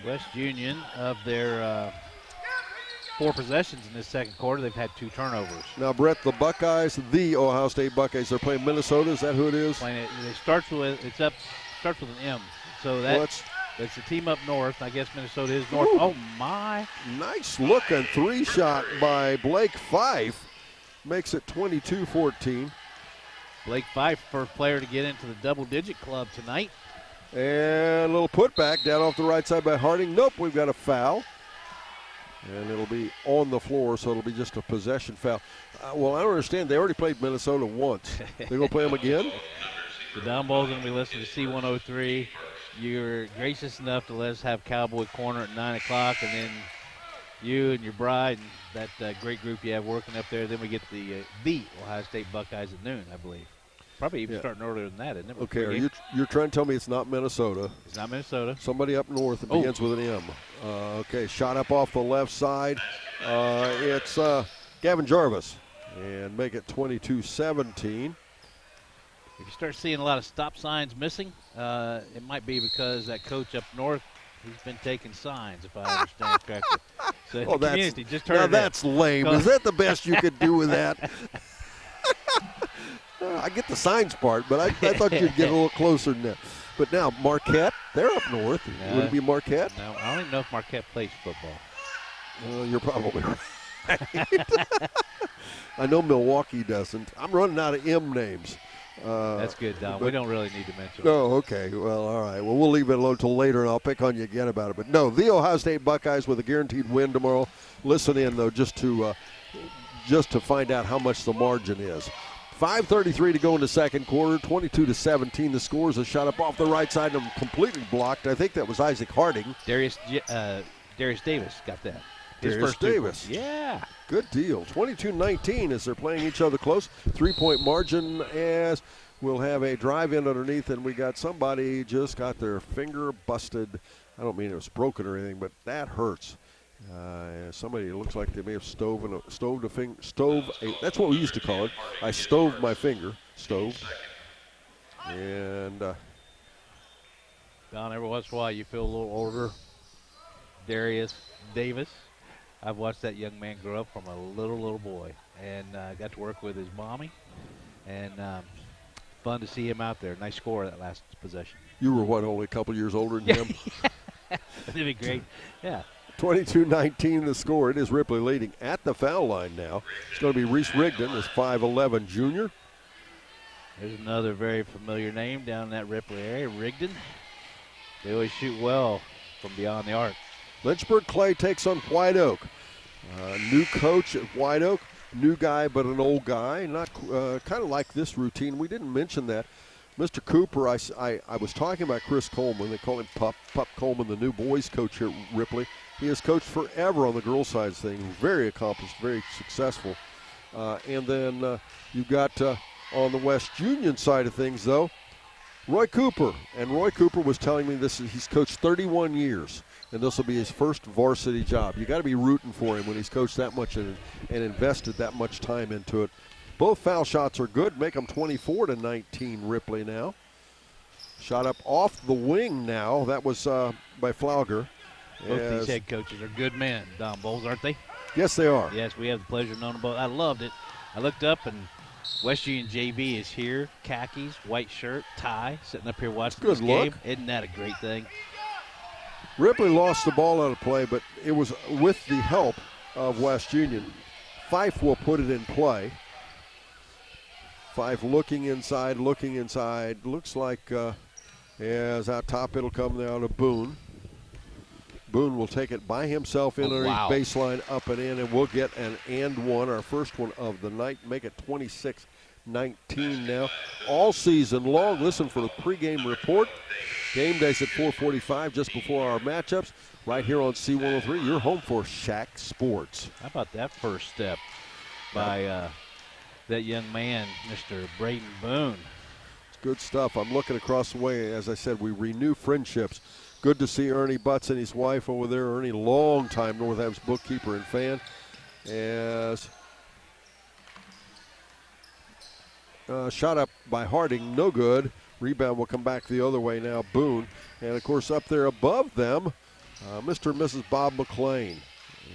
West Union, of their 4 possessions in this second quarter, they've had 2 turnovers. Now, Brett, the Buckeyes, the Ohio State Buckeyes, they're playing Minnesota. Is that who it is? It starts with an M. So that's the team up north. I guess Minnesota is north. Ooh. Oh my! Nice looking 3-shot by Blake Fife. Makes it 22-14. Blake Fife, first player to get into the double-digit club tonight. And a little putback down off the right side by Harding. Nope, we've got a foul. And it'll be on the floor, so it'll be just a possession foul. Well, I don't understand. They already played Minnesota once. They're going to play them again? The Down Bowl's going to be listening to C103. You're gracious enough to let us have Cowboy Corner at 9 o'clock, and then you and your bride and that great group you have working up there. Then we get the Ohio State Buckeyes at noon, I believe. Probably even starting earlier than that, isn't it? Okay, you're trying to tell me it's not Minnesota. It's not Minnesota. Somebody up north that begins with an M. Okay, shot up off the left side. It's Gavin Jarvis. And make it 22-17. If you start seeing a lot of stop signs missing, it might be because that coach up north, he's been taking signs, if I understand correctly. So the community just turned. Now that's lame. Is that the best you could do with that? I get the signs part, but I thought you'd get a little closer than that. But now Marquette, they're up north. Would it be Marquette? No, I don't even know if Marquette plays football. Well, you're probably right. I know Milwaukee doesn't. I'm running out of M names. That's good, Don. We don't really need to mention it. No, okay. Well, all right. Well, we'll leave it alone until later, and I'll pick on you again about it. But no, the Ohio State Buckeyes with a guaranteed win tomorrow. Listen in, though, just to find out how much the margin is. 5:33 to go in the second quarter, 22-17. The score is a shot up off the right side and completely blocked. I think that was Isaac Harding. Darius Davis got that. Darius Davis. Yeah. Good deal. 22-19 as they're playing each other close. 3-point margin as we'll have a drive in underneath, and we got somebody just got their finger busted. I don't mean it was broken or anything, but that hurts. Somebody looks like they may have stoved a finger. That's what we used to call it. I stoved my finger. Stoved. And Don, every once in a while you feel a little older. Darius Davis. I've watched that young man grow up from a little boy, and got to work with his mommy, and fun to see him out there. Nice score that last possession. You were what, only a couple years older than him? That'd be great. Yeah. 22-19 the score. It is Ripley leading at the foul line now. It's going to be Reese Rigdon, this 5'11 junior. There's another very familiar name down in that Ripley area, Rigdon. They always shoot well from beyond the arc. Lynchburg Clay takes on White Oak. New coach at White Oak. New guy, but an old guy. Not kind of like this routine. We didn't mention that. Mr. Cooper, I was talking about Chris Coleman. They call him Pup Coleman, the new boys coach here at Ripley. He has coached forever on the girls' side of things. Very accomplished, very successful. And then you've got On the West Union side of things, though, Roy Cooper. And Roy Cooper was telling me he's coached 31 years, and this will be his first varsity job. You got to be rooting for him when he's coached that much and invested that much time into it. Both foul shots are good, make them 24-19 Ripley now. Shot up off the wing now. That was by Flauger. Both these head coaches are good men, Don Bowles, aren't they? Yes, they are. Yes, we have the pleasure of knowing them both. I loved it. I looked up, and West Union JV is here, khakis, white shirt, tie, sitting up here watching this game. Isn't that a great thing? Ripley lost the ball out of play, but it was with the help of West Union. Fife will put it in play. Fife looking inside. Looks like as out top it'll come down to Boone. Boone will take it by himself in baseline, up and in, and we'll get an and one, our first one of the night, make it 26-19 now. All season long, listen for the pregame report. Game days at 4:45, just before our matchups, right here on C103, your home for SHAC Sports. How about that first step by that young man, Mr. Braden Boone? It's good stuff. I'm looking across the way. As I said, we renew friendships. Good to see Ernie Butts and his wife over there. Ernie, long-time Northam's bookkeeper and fan. As shot up by Harding, no good. Rebound will come back the other way now, Boone. And, of course, up there above them, Mr. and Mrs. Bob McLean.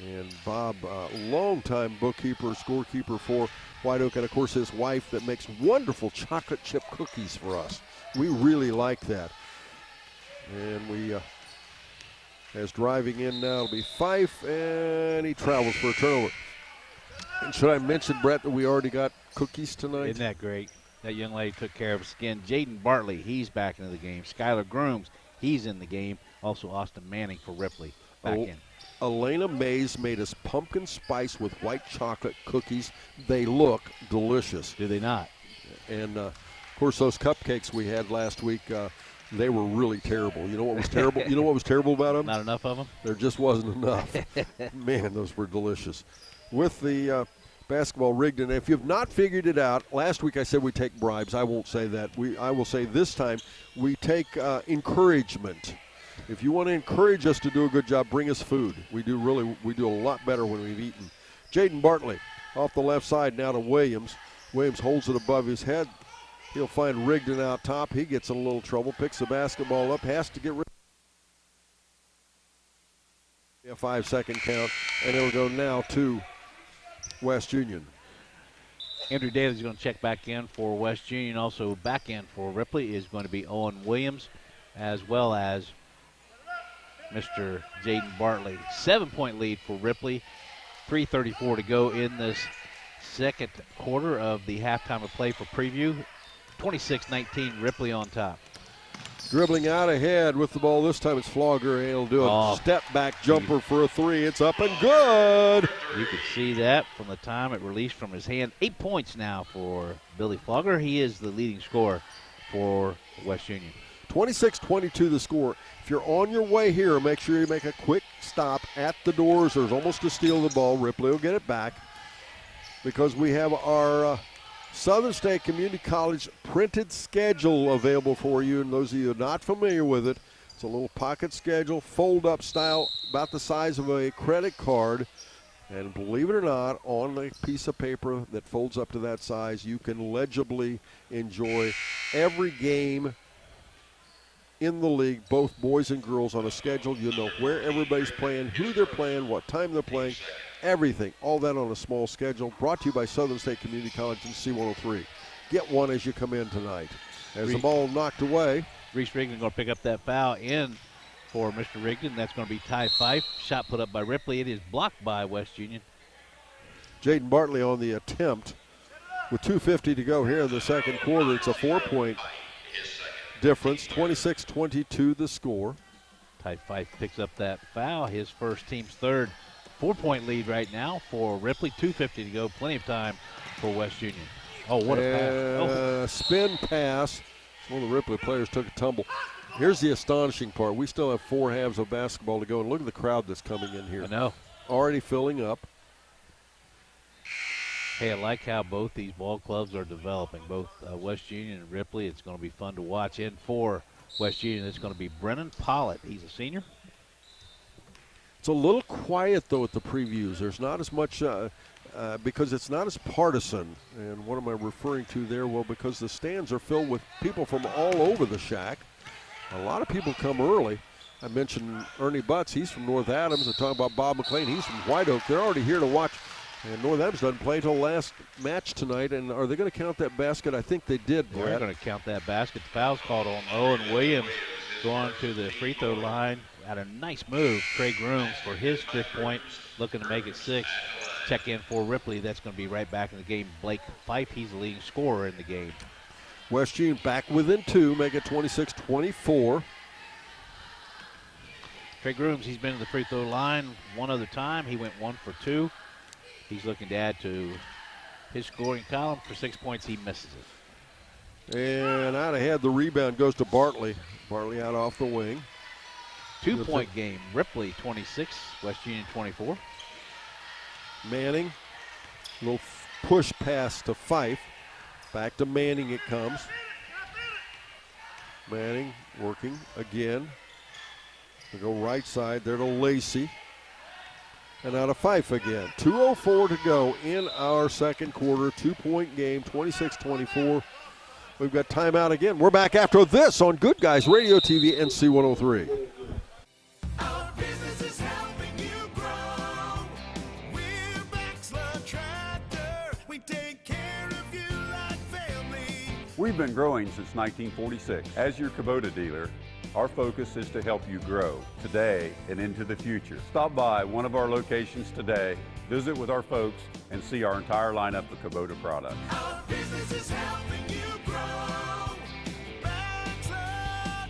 And Bob, long-time bookkeeper, scorekeeper for White Oak, and, of course, his wife that makes wonderful chocolate chip cookies for us. We really like that. And we, as driving in now, it'll be Fife, and he travels for a turnover. And should I mention, Brett, that we already got cookies tonight? Isn't that great? That young lady took care of us again. Jaden Bartley, he's back into the game. Skylar Grooms, he's in the game. Also Austin Manning for Ripley back in. Elena Mays made us pumpkin spice with white chocolate cookies. They look delicious. Do they not? And, of course, those cupcakes we had last week, they were really terrible. You know what was terrible? You know what was terrible about them? Not enough of them? There just wasn't enough. Man, those were delicious. With the basketball rigged in, if you've not figured it out, last week I said we take bribes. I won't say that. I will say this time we take encouragement. If you want to encourage us to do a good job, bring us food. We do a lot better when we've eaten. Jaden Bartley off the left side now to Williams. Williams holds it above his head. He'll find Rigdon out top. He gets in a little trouble, picks the basketball up, has to get rid of a 5-second count, and it'll go now to West Union. Andrew Daly's going to check back in for West Union. Also back in for Ripley is going to be Owen Williams, as well as Mr. Jaden Bartley. 7-point lead for Ripley. 3:34 to go in this second quarter of the halftime of play for preview. 26-19, Ripley on top. Dribbling out ahead with the ball. This time it's Flauger, and he'll do a step-back jumper for a three. It's up and good. You can see that from the time it released from his hand. 8 points now for Billy Flauger. He is the leading scorer for West Union. 26-22 the score. If you're on your way here, make sure you make a quick stop at the doors. There's almost a steal of the ball. Ripley will get it back because we have our Southern State Community College printed schedule available for you. And those of you not familiar with it, it's a little pocket schedule, fold-up style, about the size of a credit card. And believe it or not, on a piece of paper that folds up to that size, you can legibly enjoy every game in the league, both boys and girls, on a schedule. You'll know where everybody's playing, who they're playing, what time they're playing, everything. All that on a small schedule. Brought to you by Southern State Community College and C103. Get one as you come in tonight. As the ball knocked away. Reese Rigdon going to pick up that foul in for Mr. Rigdon. That's going to be Ty Fife. Shot put up by Ripley. It is blocked by West Union. Jaden Bartley on the attempt. With 2:50 to go here in the second quarter, it's a 4-point difference. 26-22 the score. Ty Fife picks up that foul. His first, team's third. 4-point lead right now for Ripley. 2:50 to go. Plenty of time for West Union. Oh, what a pass. Spin pass. One of the Ripley players took a tumble. Here's the astonishing part. We still have 4 halves of basketball to go. And look at the crowd that's coming in here. I know. Already filling up. Hey, I like how both these ball clubs are developing, both West Union and Ripley. It's going to be fun to watch. In for West Union, it's going to be Brennan Pollitt. He's a senior. It's a little quiet, though, at the previews. There's not as much because it's not as partisan. And what am I referring to there? Well, because the stands are filled with people from all over the SHAC. A lot of people come early. I mentioned Ernie Butts. He's from North Adams. I talk about Bob McLean. He's from White Oak. They're already here to watch. And North Adams doesn't play till last match tonight. And are they going to count that basket? I think they did, Brett. They're going to count that basket. The foul's called on Owen Williams going to the free throw line. Had a nice move. Trey Grooms for his 5th point, looking to make it 6. Check in for Ripley. That's going to be right back in the game. Blake Fife, he's the leading scorer in the game. West Union back within 2, make it 26-24. Trey Grooms, he's been to the free throw line one other time. He went 1 for 2. He's looking to add to his scoring column. For 6 points, he misses it. And out ahead, the rebound goes to Bartley. Bartley out off the wing. 2-point game. Ripley 26, West Union 24. Manning, little push pass to Fife. Back to Manning it comes. Manning working again. They go right side there to Lacey. And out of Fife again. 2:04 to go in our second quarter. 2-point game, 26-24. We've got timeout again. We're back after this on Good Guys Radio TV NC 103. Our business is helping you grow. We're Baxler Tractor. We take care of you like family. We've been growing since 1946. As your Kubota dealer, our focus is to help you grow today and into the future. Stop by one of our locations today, visit with our folks, and see our entire lineup of Kubota products. Our business is helping you grow. Baxter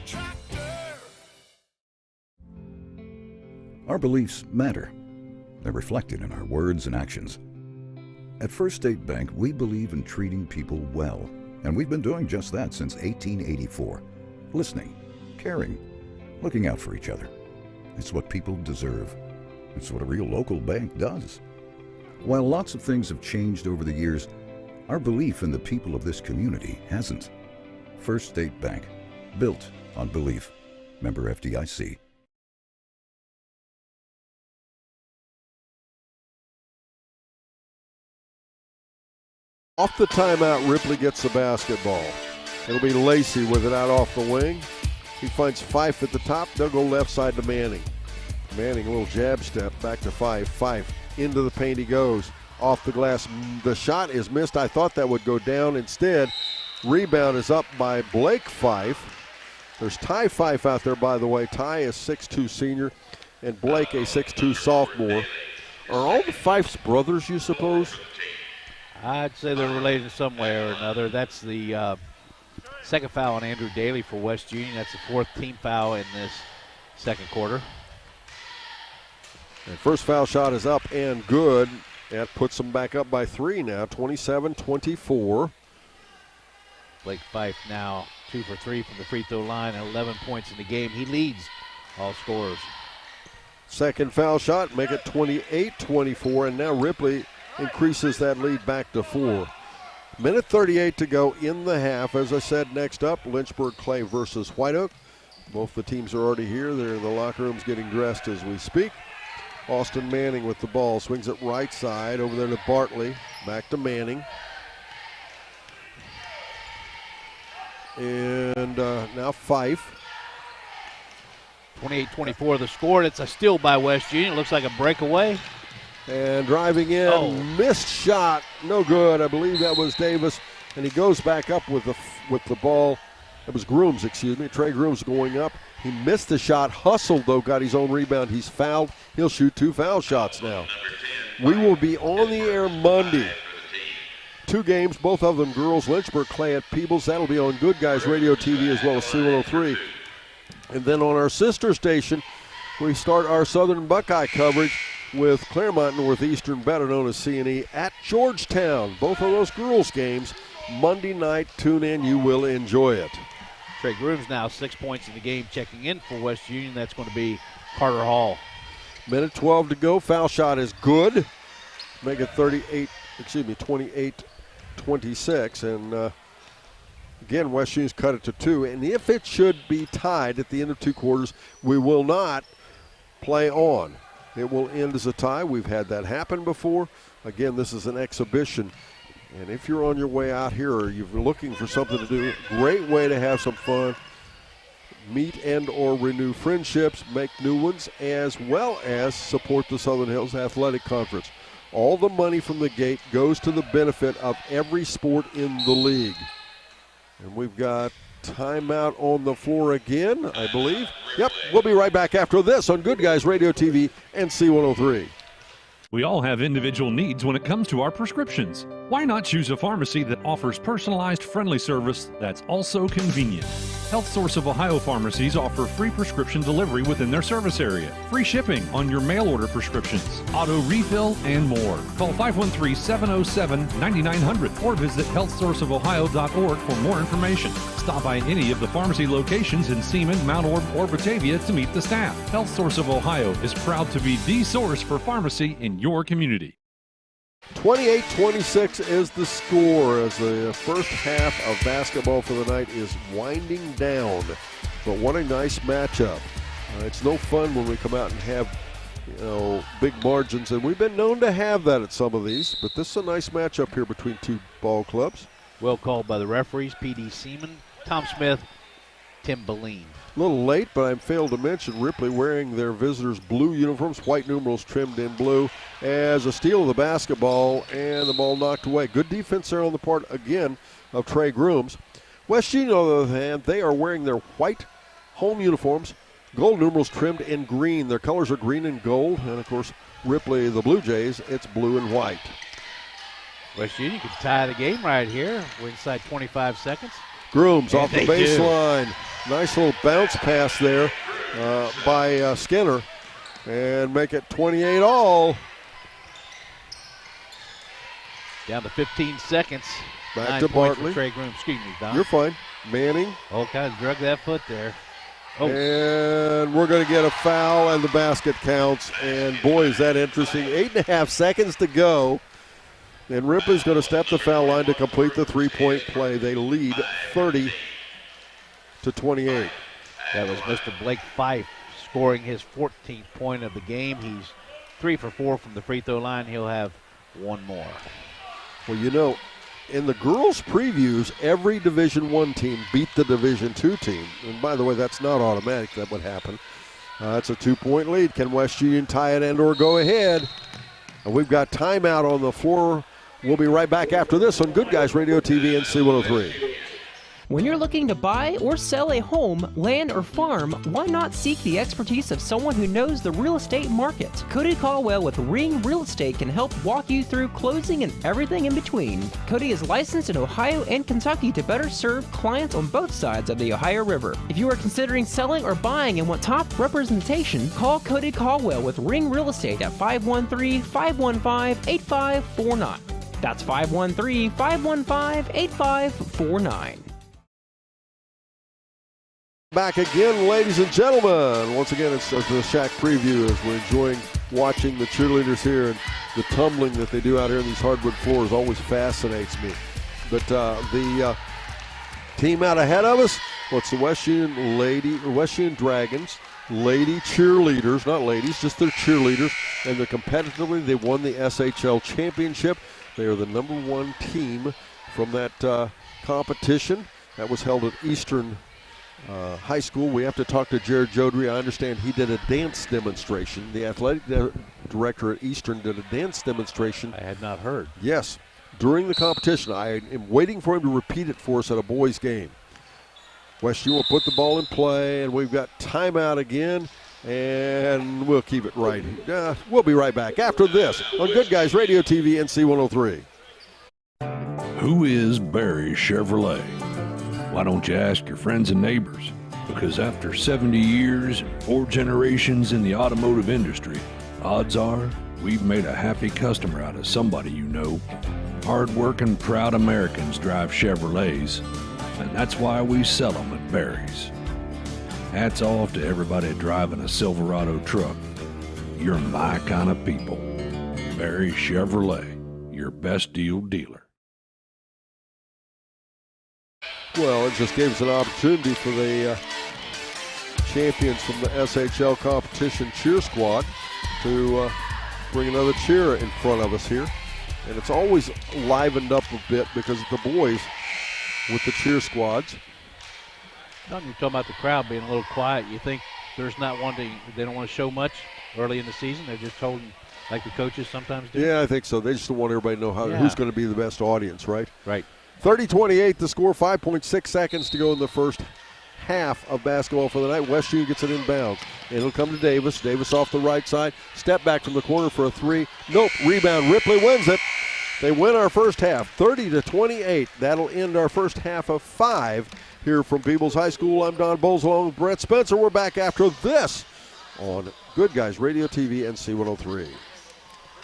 Tractor. Our beliefs matter. They're reflected in our words and actions. At First State Bank, we believe in treating people well, and we've been doing just that since 1884. Listening, caring, looking out for each other. It's what people deserve. It's what a real local bank does. While lots of things have changed over the years, our belief in the people of this community hasn't. First State Bank, built on belief. Member FDIC. Off the timeout, Ripley gets the basketball. It'll be Lacey with it out off the wing. He finds Fife at the top. They'll go left side to Manning. Manning, a little jab step back to Fife. Fife into the paint he goes. Off the glass. The shot is missed. I thought that would go down. Instead, rebound is up by Blake Fife. There's Ty Fife out there, by the way. Ty is 6'2 senior, and Blake a 6'2 sophomore. Are all the Fifes brothers, you suppose? I'd say they're related in some way or another. That's the second foul on Andrew Daly for West Union. That's the 4th team foul in this second quarter. And first foul shot is up and good. That puts them back up by 3 now, 27-24. Blake Fife now 2 for 3 from the free throw line, 11 points in the game. He leads all scorers. Second foul shot, make it 28-24, and now Ripley increases that lead back to 4. Minute 38 to go in the half. As I said, next up, Lynchburg Clay versus White Oak. Both the teams are already here. They're in the locker rooms getting dressed as we speak. Austin Manning with the ball, swings it right side, over there to Bartley, back to Manning. And now Fife. 28-24 the score. It's a steal by West Union. It looks like a breakaway. And driving in, missed shot, no good. I believe that was Davis, and he goes back up with the ball. It was Grooms, excuse me. Trey Grooms going up. He missed the shot, hustled though, got his own rebound. He's fouled. He'll shoot 2 foul shots now. We will be on the air Monday. 2 games, both of them girls. Lynchburg Clay at Peebles. That'll be on Good Guys Radio TV as well as C103. And then on our sister station, we start our Southern Buckeye coverage with Claremont Northeastern, better known as C&E, at Georgetown. Both of those girls' games, Monday night. Tune in. You will enjoy it. Trey Grooms now 6 points in the game, checking in for West Union. That's going to be Carter Hall. Minute 12 to go. Foul shot is good. Make it 28-26, and again, West Union's cut it to 2, and if it should be tied at the end of 2 quarters, we will not play on. It will end as a tie. We've had that happen before. Again, this is an exhibition, and if you're on your way out here or you're looking for something to do, great way to have some fun, meet and or renew friendships, make new ones, as well as support the Southern Hills Athletic Conference. All the money from the gate goes to the benefit of every sport in the league. And we've got timeout on the floor again, I believe. Yep, we'll be right back after this on Good Guys Radio TV and C103. We all have individual needs when it comes to our prescriptions. Why not choose a pharmacy that offers personalized, friendly service that's also convenient? Health Source of Ohio pharmacies offer free prescription delivery within their service area, free shipping on your mail order prescriptions, auto refill, and more. Call 513-707-9900 or visit healthsourceofohio.org for more information. Stop by any of the pharmacy locations in Seaman, Mount Orb, or Batavia to meet the staff. Health Source of Ohio is proud to be the source for pharmacy in your community. 28-26 is the score as the first half of basketball for the night is winding down. But what a nice matchup. It's no fun when we come out and have, big margins, and we've been known to have that at some of these, but this is a nice matchup here between 2 ball clubs. Well called by the referees, P.D. Seaman, Tom Smith, Tim Beline. A little late, but I failed to mention Ripley wearing their visitors' blue uniforms, white numerals trimmed in blue, as a steal of the basketball, and the ball knocked away. Good defense there on the part, again, of Trey Grooms. West Union, on the other hand, they are wearing their white home uniforms, gold numerals trimmed in green. Their colors are green and gold, and, of course, Ripley, the Blue Jays, it's blue and white. West Union can tie the game right here. We're inside 25 seconds. Grooms off the baseline. Nice little bounce pass there by Skinner, and make it 28 all. Down to 15 seconds. Back to Bartley. Trey Grooms. Excuse me, Don. You're fine. Manning. All kinds of drug that foot there. Oh. And we're going to get a foul, and the basket counts. And boy, is that interesting. 8.5 seconds to go. And Ripley's going to step the foul line to complete the three-point play. They lead 30-28. That was Mr. Blake Fife scoring his 14th point of the game. He's 3 for 4 from the free throw line. He'll have one more. Well, in the girls' previews, every Division I team beat the Division II team. And by the way, that's not automatic. That would happen. It's a 2-point lead. Can West Union tie it and or go ahead? And we've got timeout on the floor. We'll be right back after this on Good Guys Radio TV and C103. When you're looking to buy or sell a home, land, or farm, why not seek the expertise of someone who knows the real estate market? Cody Caldwell with Ring Real Estate can help walk you through closing and everything in between. Cody is licensed in Ohio and Kentucky to better serve clients on both sides of the Ohio River. If you are considering selling or buying and want top representation, call Cody Caldwell with Ring Real Estate at 513-515-8549. That's 513-515-8549. Back again, ladies and gentlemen. Once again, it's the SHAC preview as we're enjoying watching the cheerleaders here, and the tumbling that they do out here on these hardwood floors always fascinates me. But the team out ahead of us, what's the West Union Dragons, lady cheerleaders, not ladies, just their cheerleaders, and they're competitively, they won the SHL championship. They are the #1 team from that competition that was held at Eastern High School. We have to talk to Jared Jodry. I understand he did a dance demonstration. The athletic director at Eastern did a dance demonstration. I had not heard. Yes, during the competition. I am waiting for him to repeat it for us at a boys' game. West Union will put the ball in play, and we've got timeout again, and we'll keep it right. We'll be right back after this on Good Guys Radio TV and C103. Who is Barry Chevrolet? Why don't you ask your friends and neighbors? Because after 70 years and 4 generations in the automotive industry, odds are we've made a happy customer out of somebody you know. Hard-working, proud Americans drive Chevrolets, and that's why we sell them at Barry's. Hats off to everybody driving a Silverado truck. You're my kind of people. Barry Chevrolet, your best deal dealer. Well, it just gives an opportunity for the champions from the SHL competition cheer squad to bring another cheer in front of us here. And it's always livened up a bit because of the boys with the cheer squads. You're talking about the crowd being a little quiet. You think there's not they don't want to show much early in the season? They're just holding like the coaches sometimes do? Yeah, I think so. They just want everybody to know who's going to be the best audience, right? Right. 30-28 the score, 5.6 seconds to go in the first half of basketball for the night. West Union gets it inbounds. It'll come to Davis. Davis off the right side. Step back from the corner for a three. Nope. Rebound. Ripley wins it. They win our first half, 30-28. That'll end our first half of 5 here from Peebles High School. I'm Don Bowles along with Brett Spencer. We're back after this on Good Guys Radio TV and C103.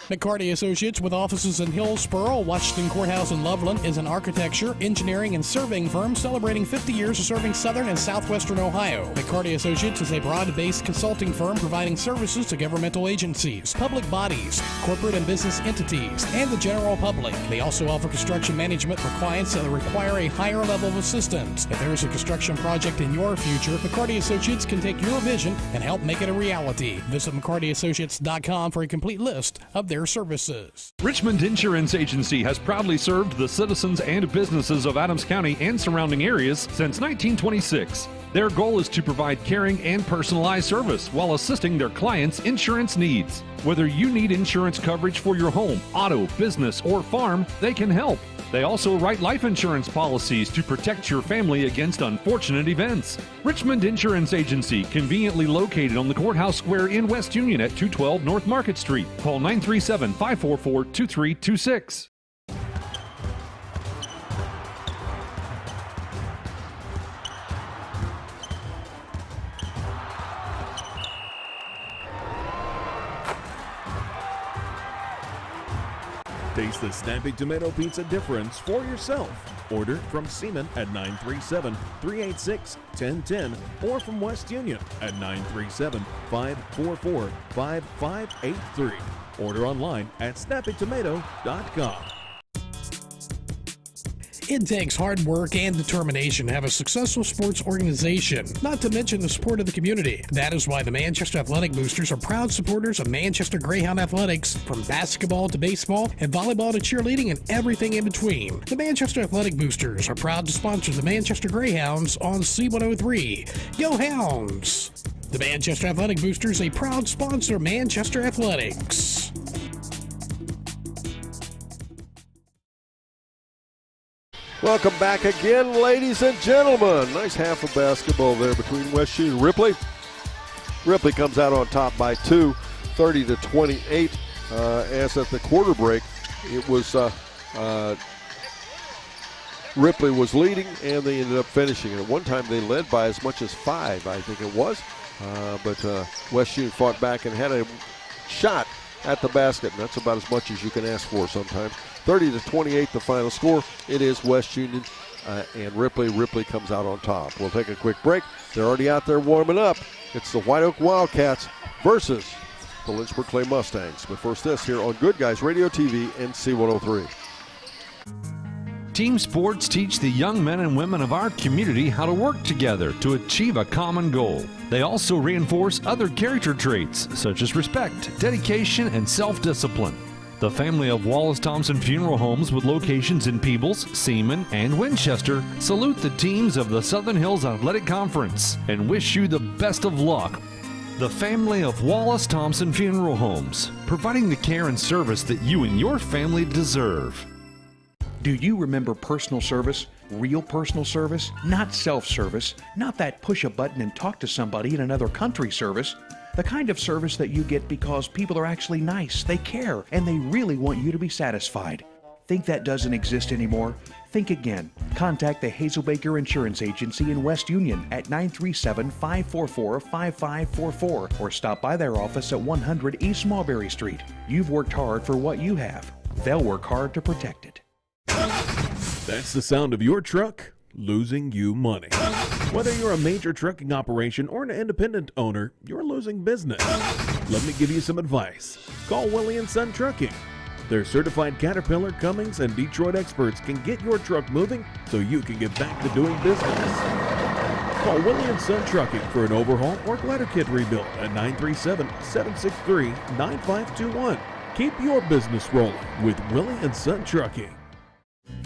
McCarty Associates, with offices in Hillsboro, Washington Courthouse, and Loveland, is an architecture, engineering, and surveying firm celebrating 50 years of serving southern and southwestern Ohio. McCarty Associates is a broad-based consulting firm providing services to governmental agencies, public bodies, corporate and business entities, and the general public. They also offer construction management for clients that require a higher level of assistance. If there is a construction project in your future, McCarty Associates can take your vision and help make it a reality. Visit McCartyAssociates.com for a complete list of their services. Richmond Insurance Agency has proudly served the citizens and businesses of Adams County and surrounding areas since 1926. Their goal is to provide caring and personalized service while assisting their clients' insurance needs. Whether you need insurance coverage for your home, auto, business, or farm, they can help. They also write life insurance policies to protect your family against unfortunate events. Richmond Insurance Agency, conveniently located on the Courthouse Square in West Union at 212 North Market Street. Call 937-544-2326. Taste the snappy tomato pizza difference for yourself. Order from Seaman at 937-386-1010 or from West Union at 937-544-5583. Order online at snappytomato.com. It takes hard work and determination to have a successful sports organization, not to mention the support of the community. That is why the Manchester Athletic Boosters are proud supporters of Manchester Greyhound Athletics, from basketball to baseball and volleyball to cheerleading and everything in between. The Manchester Athletic Boosters are proud to sponsor the Manchester Greyhounds on C103. Go Hounds! The Manchester Athletic Boosters, a proud sponsor of Manchester Athletics. Welcome back again, ladies and gentlemen. Nice half of basketball there between West Union and Ripley. Ripley comes out on top by 2, 30-28. As at the quarter break, it was Ripley was leading, and they ended up finishing. And at one time, they led by as much as 5, I think it was. But West Union fought back and had a shot at the basket, and that's about as much as you can ask for sometimes. 30-28 the final score. It is West Union and Ripley. Ripley comes out on top. We'll take a quick break. They're already out there warming up. It's the White Oak Wildcats versus the Lynchburg Clay Mustangs. But first this here on Good Guys Radio TV and C103. Team sports teach the young men and women of our community how to work together to achieve a common goal. They also reinforce other character traits such as respect, dedication, and self-discipline. The family of Wallace Thompson Funeral Homes, with locations in Peebles, Seaman, and Winchester, salute the teams of the Southern Hills Athletic Conference and wish you the best of luck. The family of Wallace Thompson Funeral Homes, providing the care and service that you and your family deserve. Do you remember personal service? Real personal service? Not self-service. Not that push a button and talk to somebody in another country service. The kind of service that you get because people are actually nice, they care, and they really want you to be satisfied. Think that doesn't exist anymore? Think again. Contact the Hazelbaker Insurance Agency in West Union at 937-544-5544 or stop by their office at 100 East Mulberry Street. You've worked hard for what you have. They'll work hard to protect it. That's the sound of your truck losing you money. Whether you're a major trucking operation or an independent owner, you're losing business. Let me give you some advice. Call Willie & Son Trucking. Their certified Caterpillar, Cummins, and Detroit experts can get your truck moving so you can get back to doing business. Call Willie & Son Trucking for an overhaul or glider kit rebuild at 937-763-9521. Keep your business rolling with Willie & Son Trucking.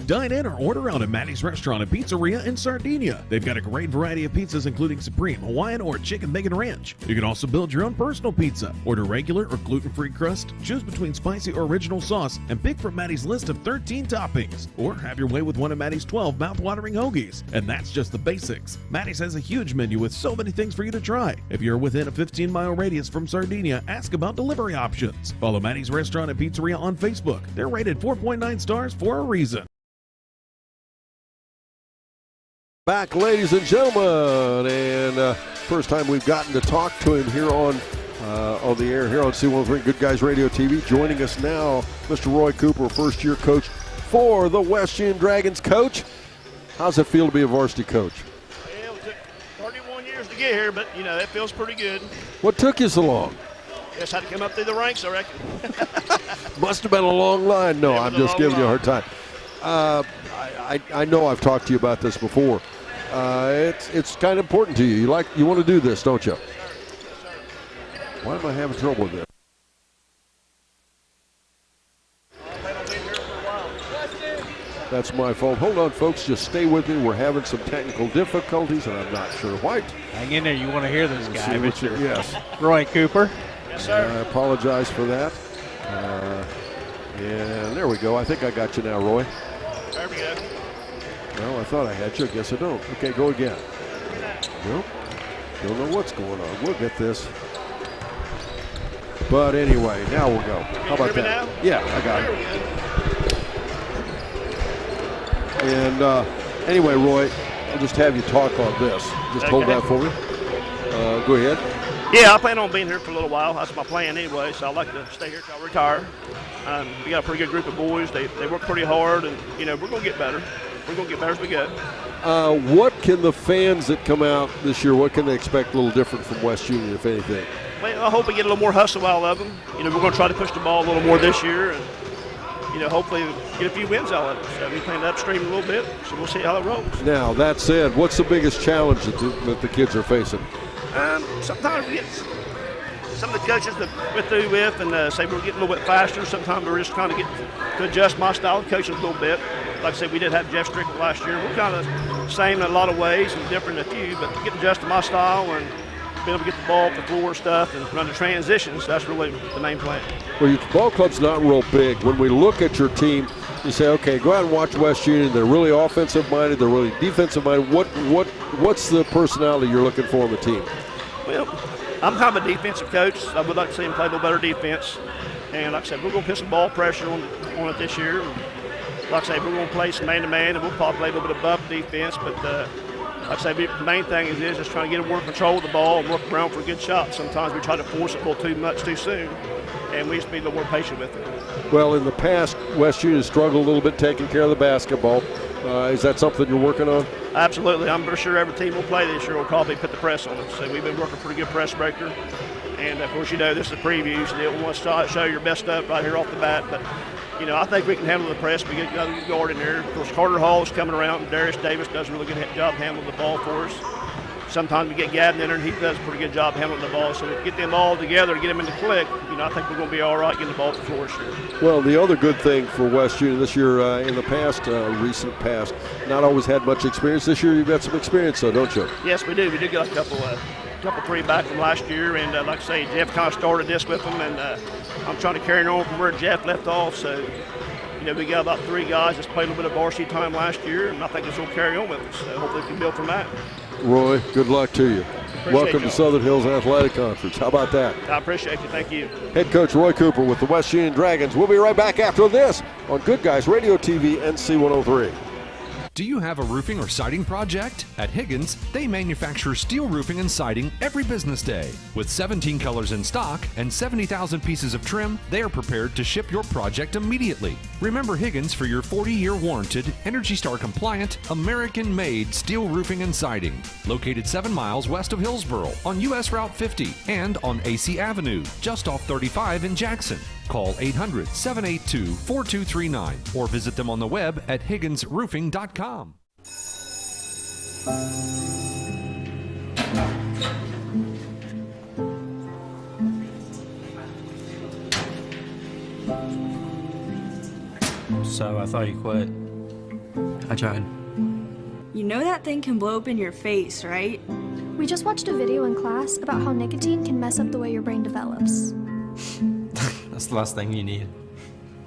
Dine in or order out at Maddie's Restaurant and Pizzeria in Sardinia. They've got a great variety of pizzas including Supreme, Hawaiian, or Chicken Bacon Ranch. You can also build your own personal pizza. Order regular or gluten-free crust, choose between spicy or original sauce, and pick from Maddie's list of 13 toppings. Or have your way with one of Maddie's 12 mouth-watering hoagies. And that's just the basics. Maddie's has a huge menu with so many things for you to try. If you're within a 15-mile radius from Sardinia, ask about delivery options. Follow Maddie's Restaurant and Pizzeria on Facebook. They're rated 4.9 stars for a reason. Back, ladies and gentlemen, and first time we've gotten to talk to him here on the air here on C103 Good Guys Radio TV. Joining us now, Mr. Roy Cooper, first-year coach for the West Union Dragons. Coach, how's it feel to be a varsity coach? Well, it took 31 years to get here, but, you know, it feels pretty good. What took you so long? Just had to come up through the ranks, I reckon. Must have been a long line. No, I'm just giving you a hard time. I know I've talked to you about this before. It's kind of important to you. You want to do this, don't you? Why am I having trouble with this? That's my fault. Hold on, folks. Just stay with me. We're having some technical difficulties, and I'm not sure why. Hang in there. You want to hear this guy, Mr. Yes. Roy Cooper. Yes, sir. I apologize for that. And there we go. I think I got you now, Roy. There we go. Well, I thought I had you. I guess I don't. Okay, go again. Nope. Don't know what's going on. We'll get this. But anyway, now we'll go. How about that? Now? Yeah, I got it. And anyway, Roy, I'll just have you talk on this. Just hold that for me. Go ahead. Yeah, I plan on being here for a little while. That's my plan anyway, so I'd like to stay here till I retire. We got a pretty good group of boys. They work pretty hard, and, you know, we're going to get better. We're going to get better as we go. What can the fans that come out this year, what can they expect a little different from West Union, if anything? Well, I hope we get a little more hustle out of them. You know, we're going to try to push the ball a little more this year, and, you know, hopefully get a few wins out of it. So we playing upstream a little bit, so we'll see how it rolls. Now, that said, what's the biggest challenge that the kids are facing? Sometimes we get some of the coaches that we're through with and say we're getting a little bit faster. Sometimes we're just trying to get to adjust my style of coaching a little bit. Like I said, we did have Jeff Strickland last year. We're kind of same in a lot of ways and different in a few, but getting adjusted to my style and being able to get the ball off the floor stuff and run the transitions, that's really the main plan. Well, your ball club's not real big. When we look at your team, you say, okay, go out and watch West Union. They're really offensive-minded. They're really defensive-minded. What's the personality you're looking for in the team? Well, I'm kind of a defensive coach. I would like to see him play a little better defense. And like I said, we're going to put some ball pressure on it this year. And like I say, we're going to play some man-to-man, and we'll probably play a little bit above defense. But like I say, the main thing is just trying to get him more control of the ball and work around for a good shot. Sometimes we try to force it a little too much too soon, and we just be a little more patient with it. Well, in the past, West Union has struggled a little bit taking care of the basketball. Is that something you're working on? Absolutely. I'm pretty sure every team will play this year will probably put the press on us. So we've been working pretty good press breaker. And, of course, you know, this is a preview, so they don't want to show your best stuff right here off the bat. But, you know, I think we can handle the press. We get another good guard in there. Of course, Carter Hall's coming around, and Darius Davis does a really good job handling the ball for us. Sometimes we get Gavin in there, and he does a pretty good job handling the ball. So to get them all together, get them in the click, you know, I think we're going to be all right getting the ball to the floor this year. Well, the other good thing for West Union this year, in the past, recent past, not always had much experience. This year you've got some experience, though, don't you? Yes, we do. We did get a couple three back from last year, and like I say, Jeff kind of started this with them, and I'm trying to carry on from where Jeff left off. So, you know, we got about 3 guys that's played a little bit of varsity time last year, and I think it's going to carry on with us. So hopefully we can build from that. Roy, good luck to you. Welcome to Southern Hills Athletic Conference. How about that? I appreciate you. Thank you. Head coach Roy Cooper with the West Union Dragons. We'll be right back after this on Good Guys Radio TV and C103. Do you have a roofing or siding project? At Higgins, they manufacture steel roofing and siding every business day. With 17 colors in stock and 70,000 pieces of trim, they are prepared to ship your project immediately. Remember Higgins for your 40-year warranted, Energy Star compliant, American-made steel roofing and siding. Located 7 miles west of Hillsboro on US Route 50 and on AC Avenue, just off 35 in Jackson. Call 800-782-4239 or visit them on the web at higginsroofing.com. So I thought you quit. I tried. You know that thing can blow up in your face, right? We just watched a video in class about how nicotine can mess up the way your brain develops. That's the last thing you need.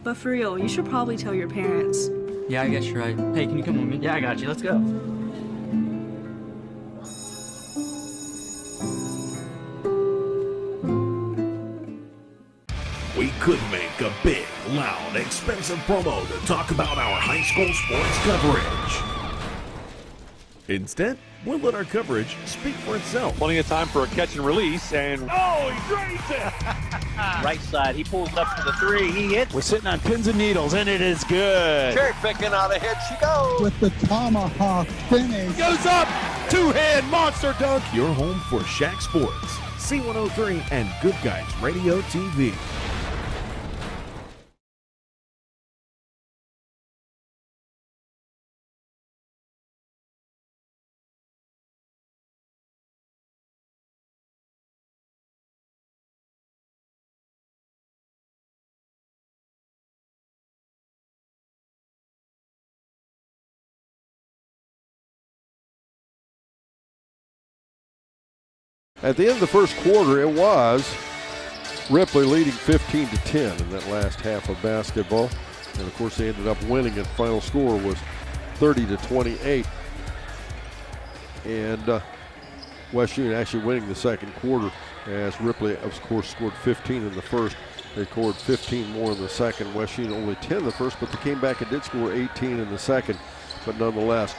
But for real, you should probably tell your parents. Yeah, I guess you're right. Hey, can you come with me? Yeah, I got you. Let's go. We could make a big, loud, expensive promo to talk about our high school sports coverage. Instead, we'll let our coverage speak for itself. Plenty of time for a catch and release, and oh, he drains it! Right side, he pulls up for the three, he hits. We're sitting on pins and needles, and it is good. Cherry picking out ahead she goes. With the tomahawk finish. Goes up, two-hand monster dunk. Your home for SHAC Sports, C103, and Good Guys Radio TV. At the end of the first quarter, it was Ripley leading 15-10 in that last half of basketball. And of course, they ended up winning, and the final score was 30-28. And West Union actually winning the second quarter, as Ripley, of course, scored 15 in the first. They scored 15 more in the second. West Union only 10 in the first, but they came back and did score 18 in the second. But nonetheless,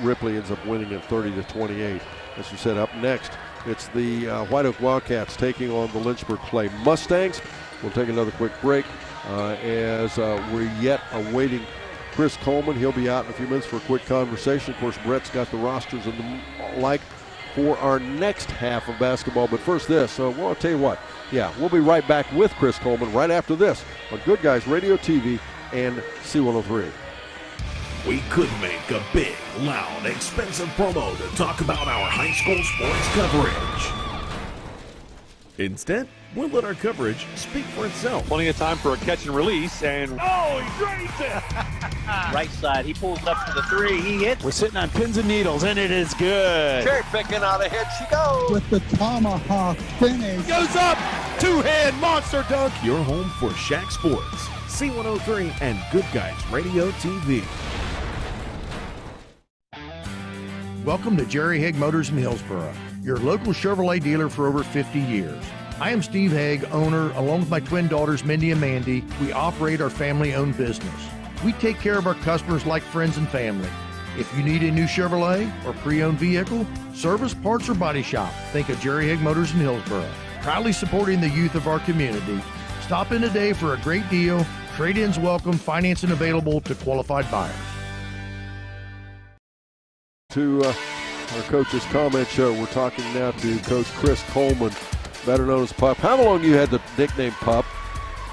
Ripley ends up winning at 30-28. As you said, up next, it's the White Oak Wildcats taking on the Lynchburg Clay Mustangs. We'll take another quick break as we're yet awaiting Chris Coleman. He'll be out in a few minutes for a quick conversation. Of course, Brett's got the rosters and the like for our next half of basketball. But first this, well, I'll tell you what. Yeah, we'll be right back with Chris Coleman right after this on Good Guys Radio TV and C103. We could make a big, loud, expensive promo to talk about our high school sports coverage. Instead, we'll let our coverage speak for itself. Plenty of time for a catch and release, and oh, he drains it! Right side, he pulls up for the three, he hits. We're sitting on pins and needles, and it is good. Cherry picking out ahead she goes. With the tomahawk finish. Goes up, two-hand monster dunk. Your home for SHAC Sports, C103, and Good Guys Radio TV. Welcome to Jerry Haig Motors in Hillsboro, your local Chevrolet dealer for over 50 years. I am Steve Haig, owner, along with my twin daughters, Mindy and Mandy. We operate our family-owned business. We take care of our customers like friends and family. If you need a new Chevrolet or pre-owned vehicle, service, parts, or body shop, think of Jerry Haig Motors in Hillsboro. Proudly supporting the youth of our community. Stop in today for a great deal. Trade-ins welcome, financing available to qualified buyers. To our coach's comment show, we're talking now to Coach Chris Coleman, better known as Pup. How long you had the nickname Pup?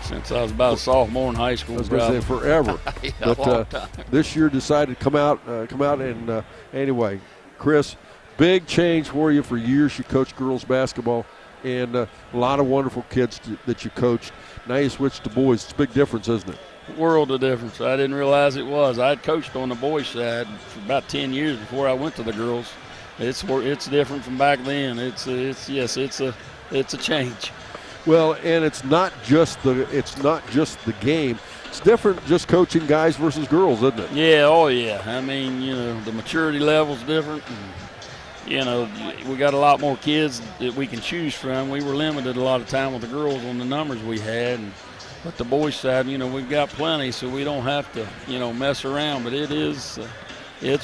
Since I was about a sophomore in high school. I was going to say forever. Yeah, but long time. This year decided to come out and anyway, Chris, big change for you. For years you coached girls basketball, and a lot of wonderful kids that you coached. Now you switched to boys. It's a big difference, isn't it? World of difference. I didn't realize it was. I had coached on the boys' side for about 10 years before I went to the girls. It's different from back then. It's a change. Well, and it's not just the game. It's different just coaching guys versus girls, isn't it? Yeah, oh yeah. I mean, the maturity level's different. And, we got a lot more kids that we can choose from. We were limited a lot of time with the girls on the numbers we had. But the boys' side, we've got plenty, so we don't have to, mess around. But it's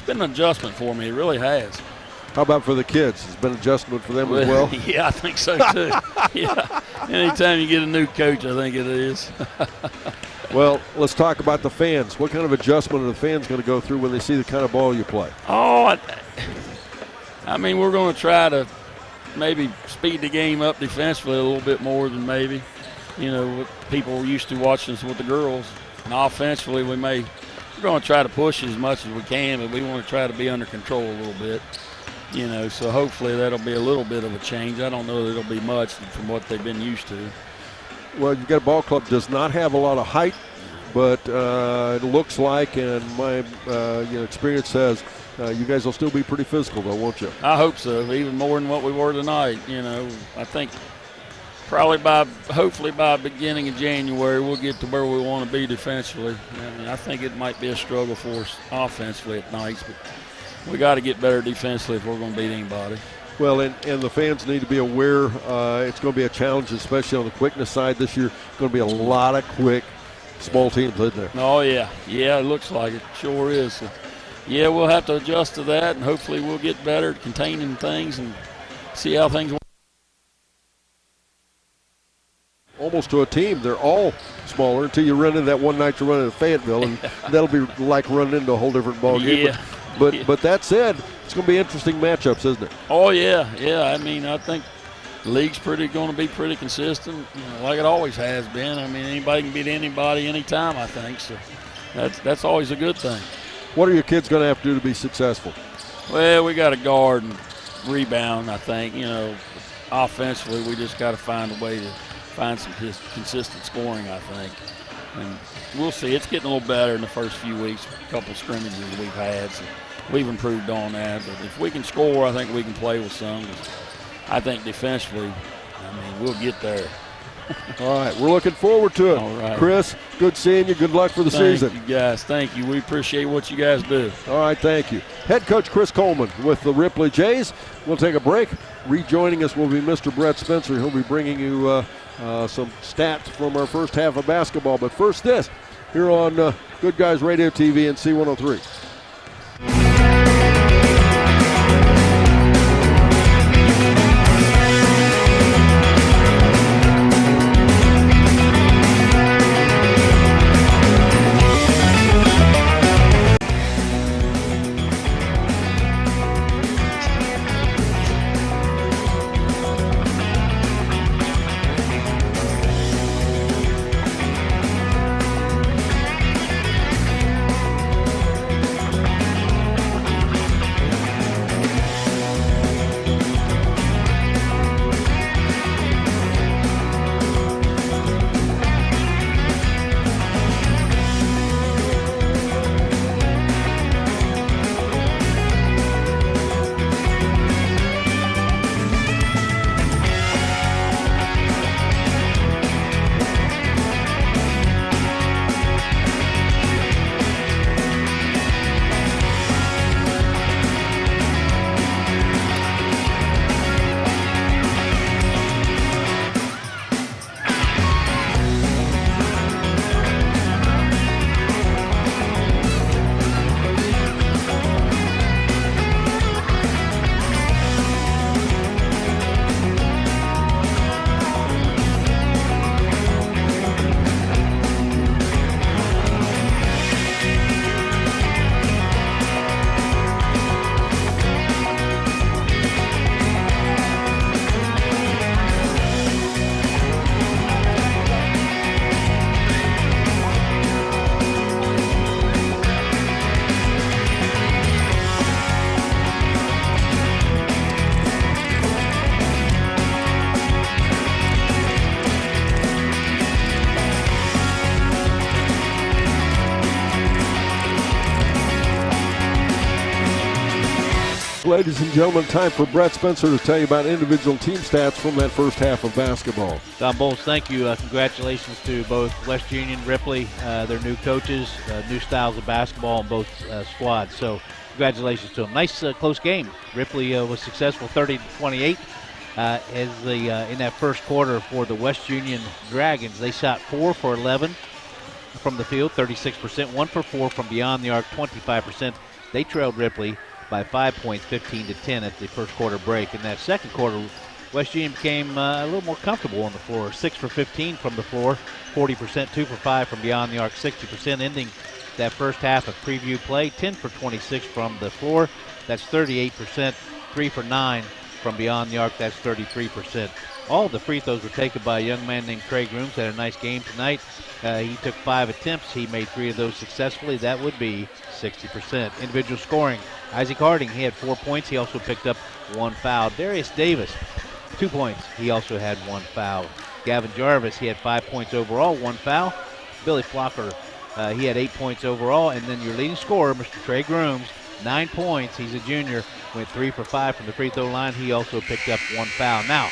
been an adjustment for me. It really has. How about for the kids? It's been an adjustment for them as well? Yeah, I think so, too. Yeah. Anytime you get a new coach, I think it is. Well, let's talk about the fans. What kind of adjustment are the fans going to go through when they see the kind of ball you play? Oh, I mean, we're going to try to maybe speed the game up defensively a little bit more than maybe. what people were used to watching us with the girls. And offensively, we're going to try to push as much as we can, but we want to try to be under control a little bit. So hopefully that'll be a little bit of a change. I don't know that it'll be much from what they've been used to. Well, you've got a ball club does not have a lot of height, but it looks like, and my experience says, you guys will still be pretty physical, though, won't you? I hope so, even more than what we were tonight. I think hopefully by beginning of January, we'll get to where we want to be defensively. I think it might be a struggle for us offensively at nights, but we got to get better defensively if we're going to beat anybody. Well, and the fans need to be aware it's going to be a challenge, especially on the quickness side this year. Going to be a lot of quick, small teams in there. Oh, yeah. Yeah, it looks like it. Sure is. So, yeah, we'll have to adjust to that, and hopefully we'll get better at containing things and see how things work. Almost to a team. They're all smaller until you run into that one night you run into Fayetteville, and that'll be like running into a whole different ball game. Yeah. But that said, it's going to be interesting matchups, isn't it? Oh, yeah. I think the league's going to be pretty consistent, like it always has been. Anybody can beat anybody anytime, I think. So that's always a good thing. What are your kids going to have to do to be successful? Well, we got to guard and rebound, I think. Offensively, we just got to find a way to find some consistent scoring, I think. And we'll see. It's getting a little better in the first few weeks, a couple of scrimmages we've had. So we've improved on that. But if we can score, I think we can play with some. I think defensively, we'll get there. All right, we're looking forward to it. All right. Chris, good seeing you. Good luck for the season. Thank you, guys. Thank you. We appreciate what you guys do. All right, thank you. Head coach Chris Coleman with the Ripley Jays. We'll take a break. Rejoining us will be Mr. Brett Spencer. He'll be bringing you some stats from our first half of basketball. But first this, here on Good Guys Radio TV and C103. Ladies and gentlemen, time for Brett Spencer to tell you about individual team stats from that first half of basketball. Don Bowles, thank you. Congratulations to both West Union, Ripley, their new coaches, new styles of basketball in both squads. So congratulations to them. Nice close game. Ripley was successful 30-28 in that first quarter for the West Union Dragons. They shot 4 for 11 from the field, 36%, 1 for 4 from beyond the arc, 25%. They trailed Ripley by 5 points, 15-10 at the first quarter break. In that second quarter, West Union became a little more comfortable on the floor. 6 for 15 from the floor, 40%, 2 for 5 from beyond the arc, 60%, ending that first half of preview play. 10 for 26 from the floor, that's 38%, 3 for 9 from beyond the arc, that's 33%. All the free throws were taken by a young man named Trey Grooms. Had a nice game tonight. He took 5 attempts. He made 3 of those successfully. That would be 60%. Individual scoring. Isaac Harding, he had 4 points. He also picked up 1 foul. Darius Davis, 2 points. He also had 1 foul. Gavin Jarvis, he had 5 points overall, 1 foul. Billy Flocker, he had 8 points overall. And then your leading scorer, Mr. Trey Grooms, 9 points. He's a junior. Went 3 for 5 from the free throw line. He also picked up 1 foul. Now,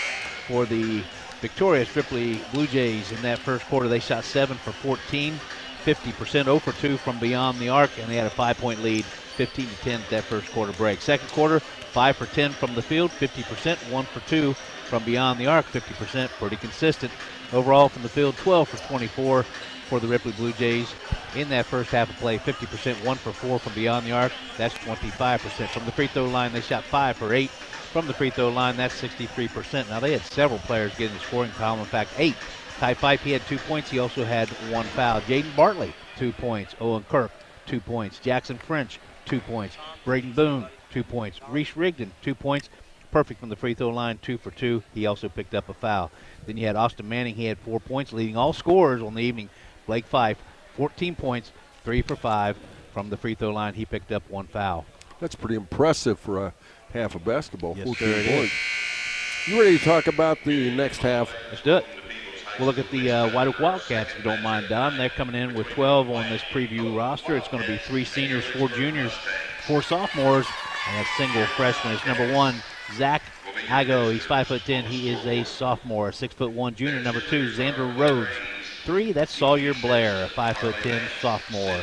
for the victorious Ripley Blue Jays in that first quarter, they shot 7 for 14, 50%, 0 for 2 from beyond the arc, and they had a 5-point lead, 15-10 at that first quarter break. Second quarter, 5 for 10 from the field, 50%, 1 for 2 from beyond the arc, 50%, pretty consistent. Overall from the field, 12 for 24 for the Ripley Blue Jays in that first half of play, 50%, 1 for 4 from beyond the arc, that's 25%. From the free throw line, they shot 5 for 8. From the free throw line, that's 63%. Now, they had several players get in the scoring column. In fact, 8. Ty Fife, he had 2 points. He also had 1 foul. Jaden Bartley, 2 points. Owen Kirk, 2 points. Jackson French, 2 points. Braden Boone, 2 points. Reese Rigdon, 2 points. Perfect from the free throw line, 2 for 2. He also picked up a foul. Then you had Austin Manning. He had 4 points, leading all scorers on the evening. Blake Fife, 14 points, 3 for 5. From the free throw line, he picked up 1 foul. That's pretty impressive for a half of basketball. Yes, 14 sir, it points. You ready to talk about the next half? Let's do it. We'll look at the White Oak Wildcats, if you don't mind, Don. They're coming in with 12 on this preview roster. It's going to be 3 seniors, 4 juniors, 4 sophomores, and a single freshman. It's number 1, Zach Igo. He's 5'10". He is a sophomore. 6'1" junior. Number 2, Xander Rhodes. 3, that's Sawyer Blair, a 5'10" sophomore.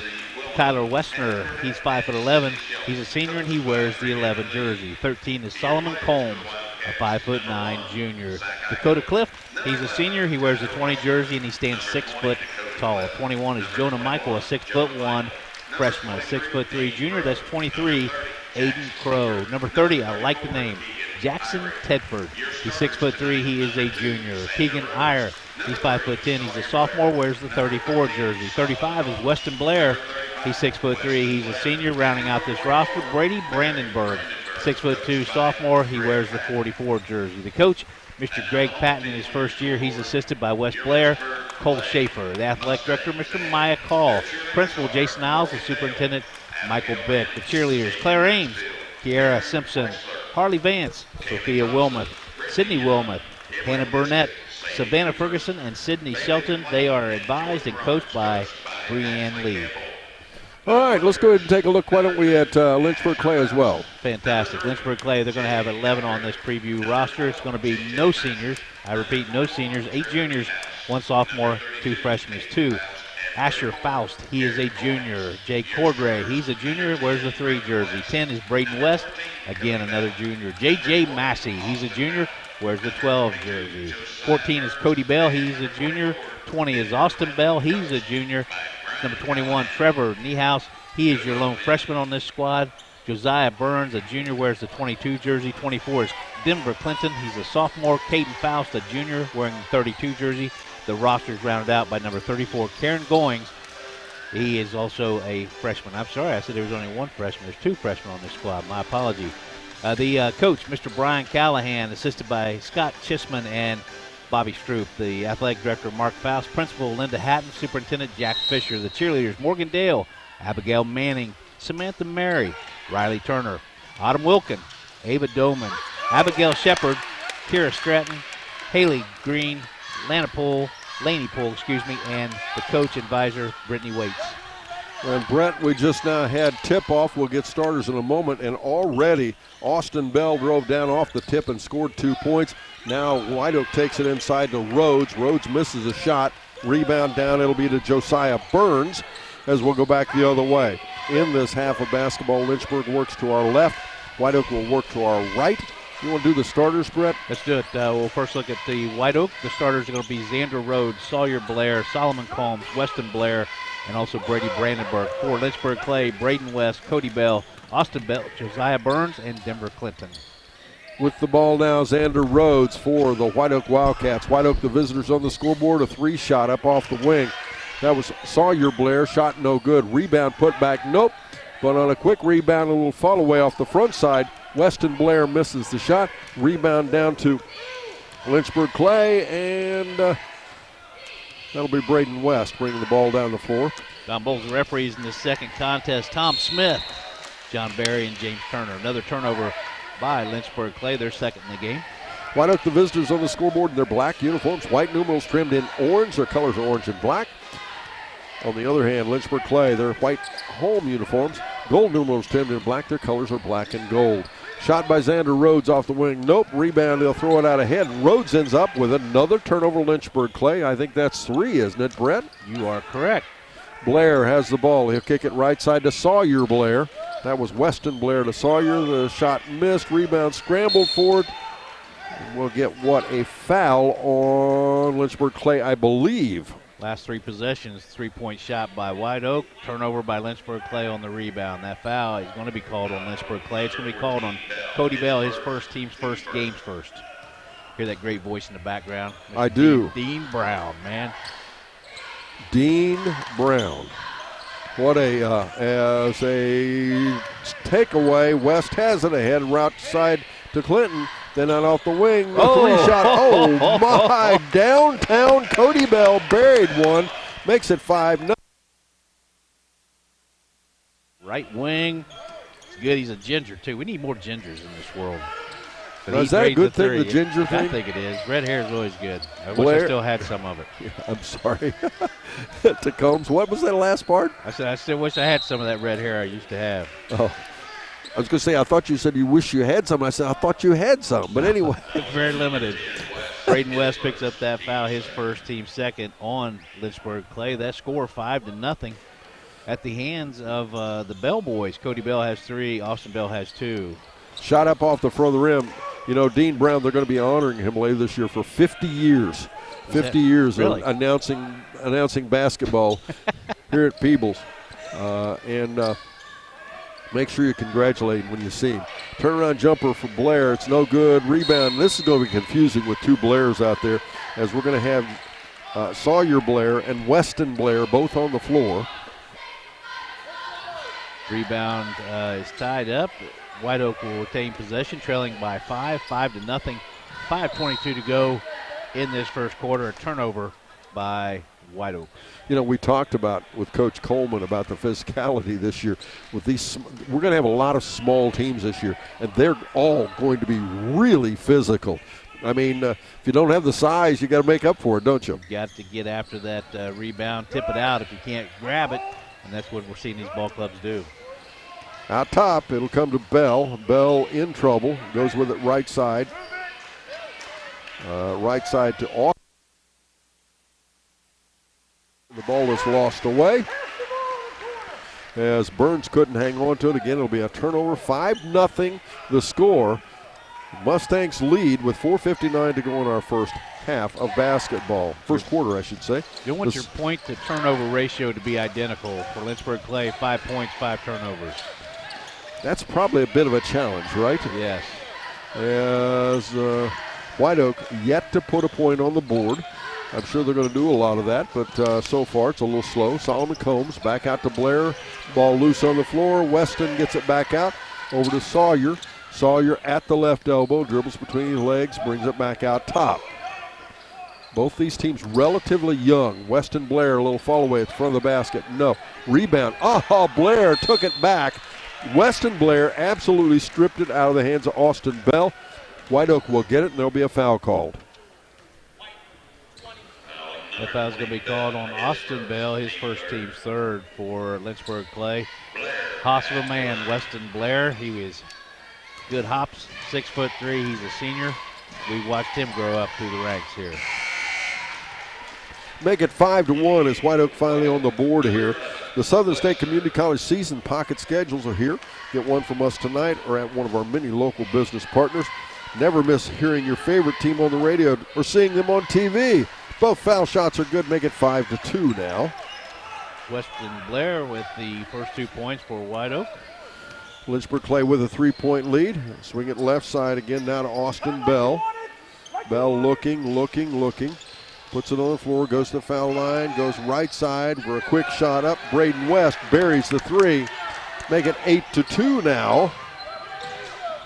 Tyler Westner, he's 5'11". He's a senior and he wears the 11 jersey. 13 is Solomon Combs, a 5'9" junior. Dakota Clift, he's a senior. He wears the 20 jersey and he stands 6 foot tall. 21 is Jonah Michael, a 6'1" freshman. A 6'3" junior. That's 23, Aiden Crow. Number 30, I like the name, Jackson Tedford. He's 6'3". He is a junior. Keegan Iyer, he's 5'10". He's a sophomore, wears the 34 jersey. 35 is Weston Blair. He's 6'3". He's a senior, rounding out this roster. Brady Brandenburg, 6'2", sophomore. He wears the 44 jersey. The coach, Mr. Greg Patton, in his first year, he's assisted by Wes Blair, Cole Schaefer. The athletic director, Mr. Maya Call. Principal, Jason Niles. The superintendent, Michael Bick. The cheerleaders, Claire Ames, Kiara Simpson, Harley Vance, Sophia Wilmoth, Sydney Wilmoth, Hannah Burnett, Savannah Ferguson, and Sydney Shelton. They are advised and coached by Breanne Lee. All right, let's go ahead and take a look. Why don't we at Lynchburg Clay as well? Fantastic. Lynchburg Clay, they're going to have 11 on this preview roster. It's going to be no seniors. I repeat, no seniors. 8 juniors, 1 sophomore, 2 freshmen. 2, Asher Faust. He is a junior. Jake Cordray, he's a junior, wears the 3 jersey. 10 is Braden West, again another junior. J.J. Massey, he's a junior, wears the 12 jersey. 14 is Cody Bell, he's a junior. 20 is Austin Bell, he's a junior. Number 21, Trevor Niehaus, he is your lone freshman on this squad. Josiah Burns, a junior, wears the 22 jersey. 24 is Denver Clinton, he's a sophomore. Caden Faust, a junior, wearing the 32 jersey. The roster is rounded out by number 34, Karen Goings. He is also a freshman. I'm sorry, I said there was only 1 freshman. There's 2 freshmen on this squad. My apology. The coach, Mr. Brian Callahan, assisted by Scott Chisman and Bobby Stroop. The athletic director, Mark Faust. Principal, Linda Hatton. Superintendent, Jack Fisher. The cheerleaders, Morgan Dale, Abigail Manning, Samantha Mary, Riley Turner, Autumn Wilkin, Ava Doman, Abigail Shepard, Kira Stratton, Haley Green, Laney Poole, and the coach advisor, Brittany Waits. And Brett, we just now had tip-off. We'll get starters in a moment, and already Austin Bell drove down off the tip and scored 2 points. Now White Oak takes it inside to Rhodes. Rhodes misses a shot. Rebound down, it'll be to Josiah Burns as we'll go back the other way. In this half of basketball, Lynchburg works to our left. White Oak will work to our right. You want to do the starters, Brett? Let's do it. We'll first look at the White Oak. The starters are going to be Xander Rhodes, Sawyer Blair, Solomon Combs, Weston Blair, and also Brady Brandenburg. For Lynchburg Clay, Braden West, Cody Bell, Austin Bell, Josiah Burns, and Denver Clinton. With the ball now, Xander Rhodes for the White Oak Wildcats. White Oak, the visitors on the scoreboard, a 3 shot up off the wing. That was Sawyer Blair, shot no good. Rebound put back, nope. But on a quick rebound, a little fall away off the front side, Weston Blair misses the shot. Rebound down to Lynchburg Clay, and that'll be Braden West bringing the ball down the floor. Don Bowles referees in the second contest. Tom Smith, John Barry, and James Turner. Another turnover by Lynchburg Clay, their second in the game. White Oak, the visitors on the scoreboard in their black uniforms. White numerals trimmed in orange. Their colors are orange and black. On the other hand, Lynchburg Clay, their white home uniforms. Gold numerals trimmed in black. Their colors are black and gold. Shot by Xander Rhodes off the wing. Nope. Rebound. They'll throw it out ahead. Rhodes ends up with another turnover. Lynchburg Clay. I think that's 3, isn't it, Brett? You are correct. Blair has the ball. He'll kick it right side to Sawyer Blair. That was Weston Blair to Sawyer. The shot missed. Rebound scrambled forward. We'll get a foul on Lynchburg Clay, I believe. Last 3 possessions, 3-point shot by White Oak. Turnover by Lynchburg Clay on the rebound. That foul is going to be called on Lynchburg Clay. It's going to be called on Cody Bell, his team's first, game's first. Hear that great voice in the background? I do. Dean Brown, man. Dean Brown. What as a takeaway, West has it ahead, route side to Clinton. Then on off the wing, the 3-shot. Oh, my. Downtown Cody Bell buried one. Makes it 5-0. Right wing. It's good. He's a ginger, too. We need more gingers in this world. Now, is that a good thing, the ginger thing? I think it is. Red hair is always good. I wish I still had some of it. Yeah, I'm sorry. Tacombe's, what was that last part? I said I still wish I had some of that red hair I used to have. Oh. I was going to say, I thought you said you wish you had some. I said, I thought you had some. But anyway. Very limited. Braden West picks up that foul, his first, team second on Lynchburg Clay. That score 5-0 at the hands of the Bell boys. Cody Bell has 3. Austin Bell has 2. Shot up off the front of the rim. You know, Dean Brown, they're going to be honoring him later this year for 50 years. 50 years really? Of announcing basketball here at Peebles. Make sure you congratulate him when you see him. Turnaround jumper for Blair. It's no good. Rebound. This is going to be confusing with 2 Blairs out there, as we're going to have Sawyer Blair and Weston Blair both on the floor. Rebound is tied up. White Oak will retain possession, trailing by 5, 5-0. 5:22 to go in this first quarter. A turnover by White Oak. You know, we talked about with Coach Coleman about the physicality this year. With these, we're going to have a lot of small teams this year, and they're all going to be really physical. I mean, if you don't have the size, you got to make up for it, don't you? Got to get after that rebound, tip it out if you can't grab it, and that's what we're seeing these ball clubs do. Out top, it'll come to Bell. Bell in trouble, goes with it right side. Right side to Austin. The ball is lost away as Burns couldn't hang on to it. Again, it'll be a turnover. 5-0 the score. Mustangs lead with 4:59 to go in our first half of basketball. First quarter, I should say. You want your point to turnover ratio to be identical for Lynchburg Clay. 5 points, 5 turnovers. That's probably a bit of a challenge, right? Yes. As White Oak yet to put a point on the board. I'm sure they're going to do a lot of that, but so far it's a little slow. Solomon Combs back out to Blair. Ball loose on the floor. Weston gets it back out over to Sawyer. Sawyer at the left elbow, dribbles between his legs, brings it back out top. Both these teams relatively young. Weston Blair, a little fall away at the front of the basket. No. Rebound. Oh, Blair took it back. Weston Blair absolutely stripped it out of the hands of Austin Bell. White Oak will get it, and there'll be a foul called. That foul's going to be called on Austin Bell, his first, team's third for Lynchburg Clay. Hoss of a man, Weston Blair. He was good hops, 6'3". He's a senior. We watched him grow up through the ranks here. Make it 5-1 as White Oak finally on the board here. The Southern State Community College season pocket schedules are here. Get one from us tonight or at one of our many local business partners. Never miss hearing your favorite team on the radio or seeing them on TV. Both foul shots are good. Make it 5-2 now. Weston Blair with the first 2 points for White Oak. Lynchburg Clay with a 3-point lead. Swing it left side again now to Austin Bell. Bell looking. Puts it on the floor, goes to the foul line, goes right side for a quick shot up. Braden West buries the 3. Make it 8-2 now.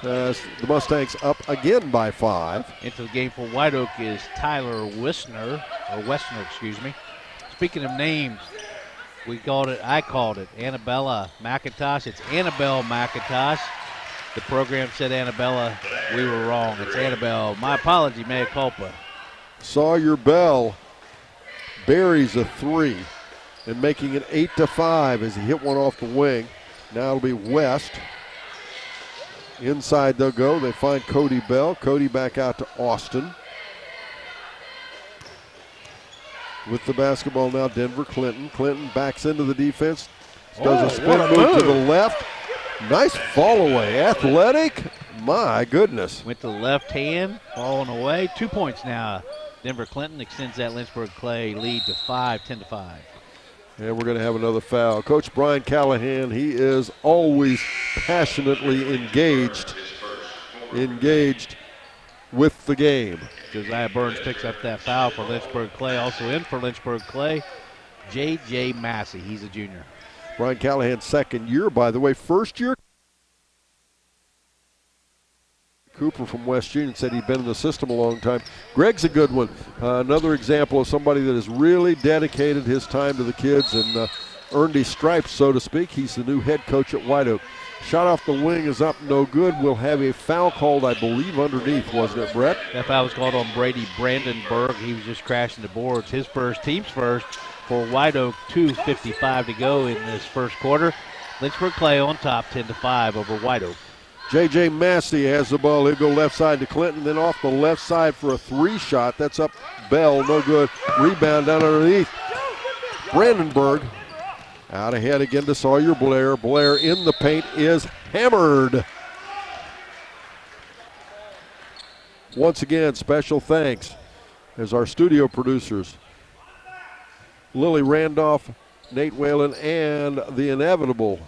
The Mustangs up again by 5. Into the game for White Oak is Tyler Westner, excuse me. Speaking of names, I called it Annabella McIntosh. It's Annabelle McIntosh. The program said Annabella. We were wrong. It's Annabelle. My apology, mea culpa. Sawyer Bell buries a 3 and making it 8-5 as he hit one off the wing. Now it'll be West. Inside they'll go. They find Cody Bell. Cody back out to Austin. With the basketball now, Denver Clinton. Clinton backs into the defense. Does a spin move to the left. Nice fall away. Athletic. My goodness. Went to the left hand, falling away. 2 points now. Denver Clinton extends that Lynchburg Clay lead to 5, 10-5. And we're going to have another foul. Coach Brian Callahan, he is always passionately engaged with the game. Josiah Burns picks up that foul for Lynchburg Clay. Also in for Lynchburg Clay, J.J. Massey. He's a junior. Brian Callahan's second year, by the way. First year, Cooper from West Union said he'd been in the system a long time. Greg's a good one. Another example of somebody that has really dedicated his time to the kids and earned his stripes, so to speak. He's the new head coach at White Oak. Shot off the wing is up, no good. We'll have a foul called, I believe, underneath, wasn't it, Brett? That foul was called on Brady Brandenburg. He was just crashing the boards. His first, team's first for White Oak. 2:55 to go in this first quarter. Lynchburg Clay on top, 10-5 over White Oak. J.J. Massey has the ball. He'll go left side to Clinton, then off the left side for a 3 shot. That's up Bell, no good. Rebound down underneath. Brandenburg out ahead again to Sawyer Blair. Blair in the paint is hammered. Once again, special thanks as our studio producers, Lily Randolph, Nate Whalen, and the inimitable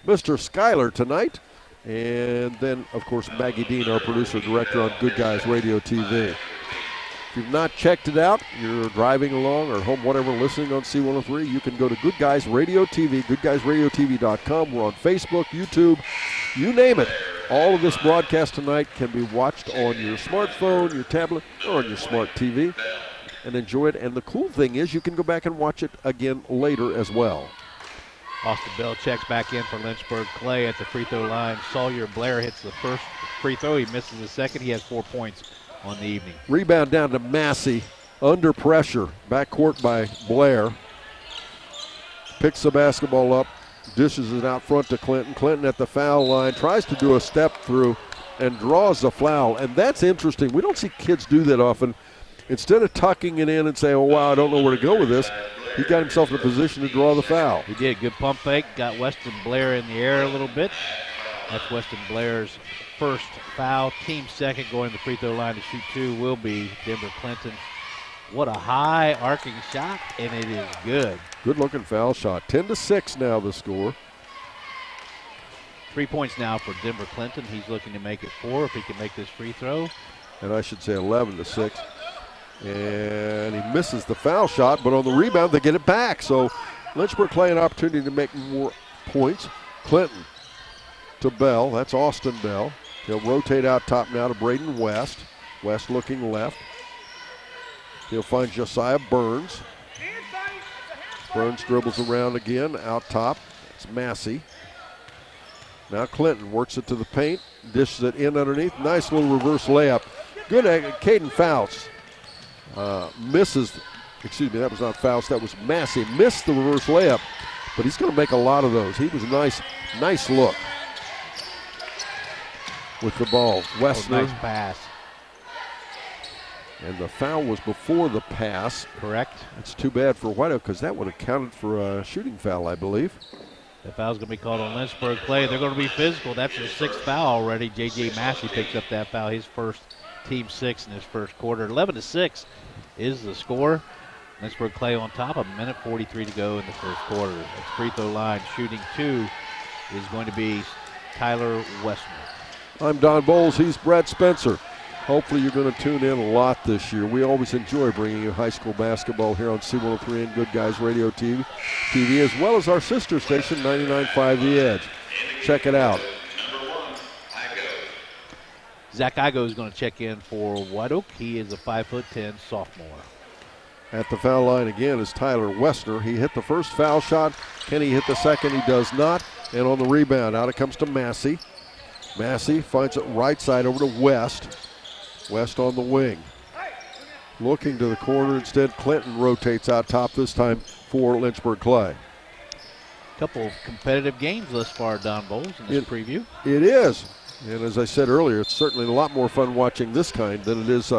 Mr. Schuyler tonight. And then, of course, Maggie Dean, our producer director on Good Guys Radio TV. If you've not checked it out, you're driving along or home, whatever, listening on C103, you can go to Good Guys Radio TV, goodguysradiotv.com. We're on Facebook, YouTube, you name it. All of this broadcast tonight can be watched on your smartphone, your tablet, or on your smart TV and enjoy it. And the cool thing is you can go back and watch it again later as well. Austin Bell checks back in for Lynchburg Clay at the free throw line. Sawyer Blair hits the first free throw. He misses the second. He has 4 points on the evening. Rebound down to Massey. Under pressure. Backcourt by Blair. Picks the basketball up. Dishes it out front to Clinton. Clinton at the foul line. Tries to do a step through and draws the foul. And that's interesting. We don't see kids do that often. Instead of tucking it in and saying, oh, wow, I don't know where to go with this, he got himself in a position to draw the foul. He did. Good pump fake. Got Weston Blair in the air a little bit. That's Weston Blair's first foul. Team second going to the free throw line to shoot 2 will be Denver Clinton. What a high arcing shot, and it is good. Good looking foul shot. 10-6 now the score. 3 points now for Denver Clinton. He's looking to make it 4 if he can make this free throw. And I should say 11-6. And he misses the foul shot, but on the rebound, they get it back. So Lynchburg Clay an opportunity to make more points. Clinton to Bell. That's Austin Bell. He'll rotate out top now to Braden West. West looking left. He'll find Josiah Burns. Burns dribbles around again, out top. It's Massey. Now Clinton works it to the paint, dishes it in underneath. Nice little reverse layup. Good, Caden Faust. That was not Faust, that was Massey. Missed the reverse layup, but he's going to make a lot of those. He was a nice look with the ball. Westner. Nice pass. And the foul was before the pass. Correct. It's too bad for White Oak because that would have counted for a shooting foul, I believe. The foul's going to be called on Lynchburg Clay. They're going to be physical. That's his 6th foul already. J.J. Massey picks up that foul, his first, team 6 in his first quarter. 11-6 is the score. Lynchburg Clay on top, 1:43 to go in the first quarter. At the free throw line, shooting 2 is going to be Tyler Westner. I'm Don Bowles. He's Brad Spencer. Hopefully you're going to tune in a lot this year. We always enjoy bringing you high school basketball here on C103 and Good Guys Radio TV, as well as our sister station, 99.5 The Edge. Check it out. Zach Igo is going to check in for White Oak. He is a 5'10" sophomore. At the foul line again is Tyler Westner. He hit the first foul shot. Can he hit the second? He does not. And on the rebound, out it comes to Massey. Massey finds it right side over to West. West on the wing. Looking to the corner instead. Clinton rotates out top this time for Lynchburg Clay. Couple of competitive games thus far, Don Bowles, in this preview. It is. And as I said earlier, it's certainly a lot more fun watching this kind than it is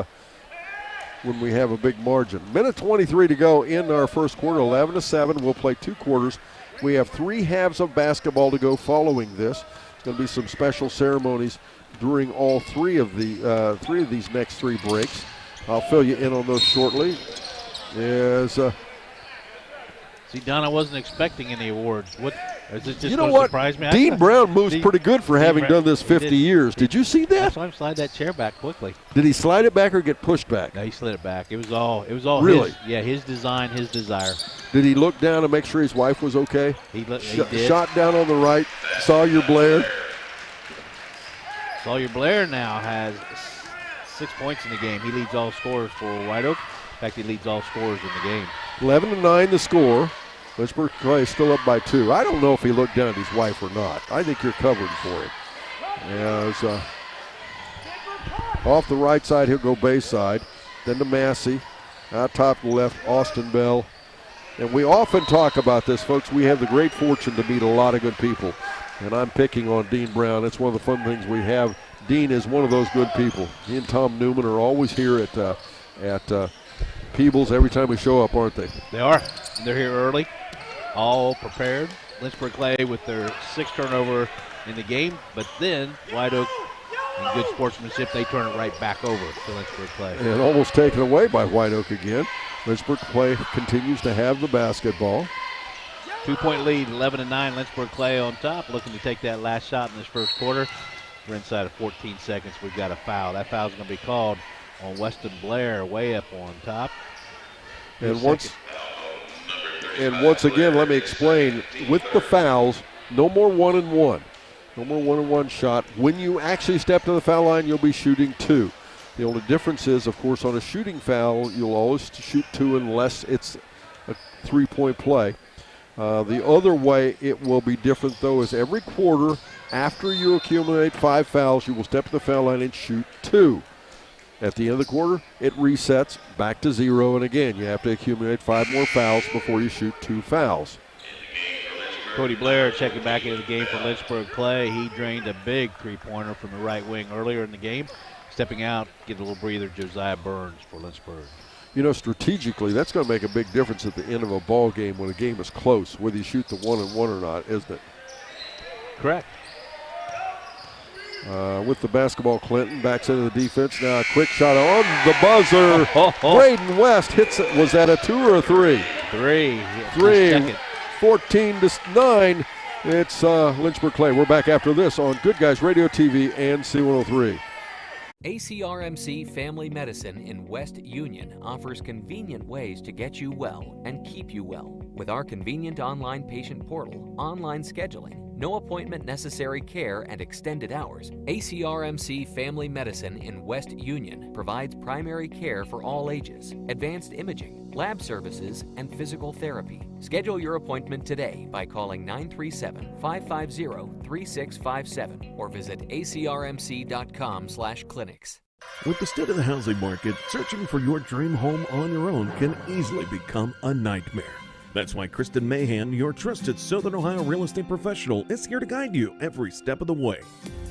when we have a big margin. Minute 23 to go in our first quarter, 11-7. We'll play 2 quarters. We have 3 halves of basketball to go following this. There's going to be some special ceremonies during all 3 of these next 3 breaks. I'll fill you in on those shortly. See, Don, I wasn't expecting any awards. What is it? Just you know what? Surprise me? Dean Brown moves pretty good for having done this 50 years. Did you see that? That's why I slide that chair back quickly. Did he slide it back or get pushed back? No, he slid it back. It was all really? His design, his desire. Did he look down and make sure his wife was okay? He did. Shot down on the right. Sawyer Blair. Sawyer Blair now has 6 points in the game. He leads all scorers for White Oak. In fact, he leads all scorers in the game. 11-9 the score. Lynchburg Clay is still up by 2. I don't know if he looked down at his wife or not. I think you're covering for him. As off the right side, he'll go Bayside. Then to Massey. Out top to the left, Austin Bell. And we often talk about this, folks. We have the great fortune to meet a lot of good people. And I'm picking on Dean Brown. It's one of the fun things we have. Dean is one of those good people. He and Tom Newman are always here at Peebles every time we show up, aren't they? They are. They're here early, all prepared. Lynchburg Clay with their 6th turnover in the game, but then White Oak, in good sportsmanship, they turn it right back over to Lynchburg Clay. And almost taken away by White Oak again. Lynchburg Clay continues to have the basketball. 2-point lead, 11-9. Lynchburg Clay on top, looking to take that last shot in this first quarter. We're inside of 14 seconds. We've got a foul. That foul's going to be called on Weston Blair, way up on top. And once again, let me explain, with the fouls, no more 1-and-1. No more 1-and-1 shot. When you actually step to the foul line, you'll be shooting 2. The only difference is, of course, on a shooting foul, you'll always shoot 2 unless it's a 3-point play. The other way it will be different, though, is every quarter, after you accumulate 5 fouls, you will step to the foul line and shoot 2. At the end of the quarter, it resets back to 0, and again, you have to accumulate 5 more fouls before you shoot 2 fouls. Cody Blair checking back into the game for Lynchburg Clay. He drained a big 3-pointer from the right wing earlier in the game. Stepping out, get a little breather, Josiah Burns for Lynchburg. You know, strategically, that's going to make a big difference at the end of a ball game when a game is close, whether you shoot the 1-and-1 or not, isn't it? Correct. With the basketball, Clinton backs into the defense. Now a quick shot on the buzzer. Braden West hits it. Was that a 2 or a 3? 3. 3. 14-9. It's Lynchburg Clay. We're back after this on Good Guys Radio TV and C103. ACRMC Family Medicine in West Union offers convenient ways to get you well and keep you well. With our convenient online patient portal, online scheduling, no appointment necessary care, and extended hours, ACRMC Family Medicine in West Union provides primary care for all ages, advanced imaging, lab services, and physical therapy. Schedule your appointment today by calling 937-550-3657 or visit acrmc.com/clinics. With the state of the housing market, searching for your dream home on your own can easily become a nightmare. That's why Kristen Mahan, your trusted Southern Ohio real estate professional, is here to guide you every step of the way.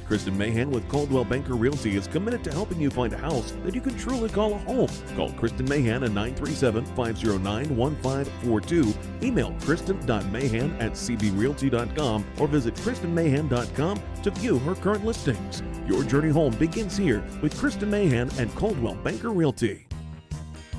Kristen Mahan with Coldwell Banker Realty is committed to helping you find a house that you can truly call a home. Call Kristen Mahan at 937-509-1542. Email kristen.mahan@cbrealty.com or visit kristenmahan.com to view her current listings. Your journey home begins here with Kristen Mahan and Coldwell Banker Realty.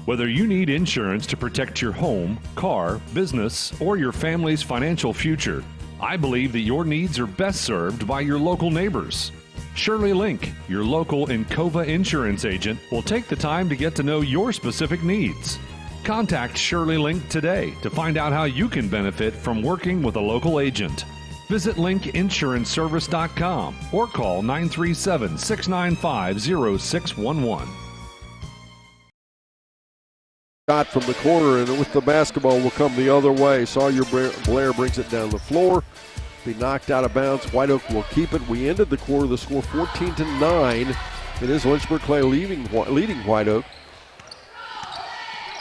Whether you need insurance to protect your home, car, business, or your family's financial future, I believe that your needs are best served by your local neighbors. Shirley Link, your local Encova insurance agent, will take the time to get to know your specific needs. Contact Shirley Link today to find out how you can benefit from working with a local agent. Visit linkinsuranceservice.com or call 937-695-0611. Shot from the corner, and with the basketball will come the other way. Sawyer Blair brings it down the floor. Be knocked out of bounds. White Oak will keep it. We ended the quarter, the score 14-9. It is Lynchburg Clay leading White Oak.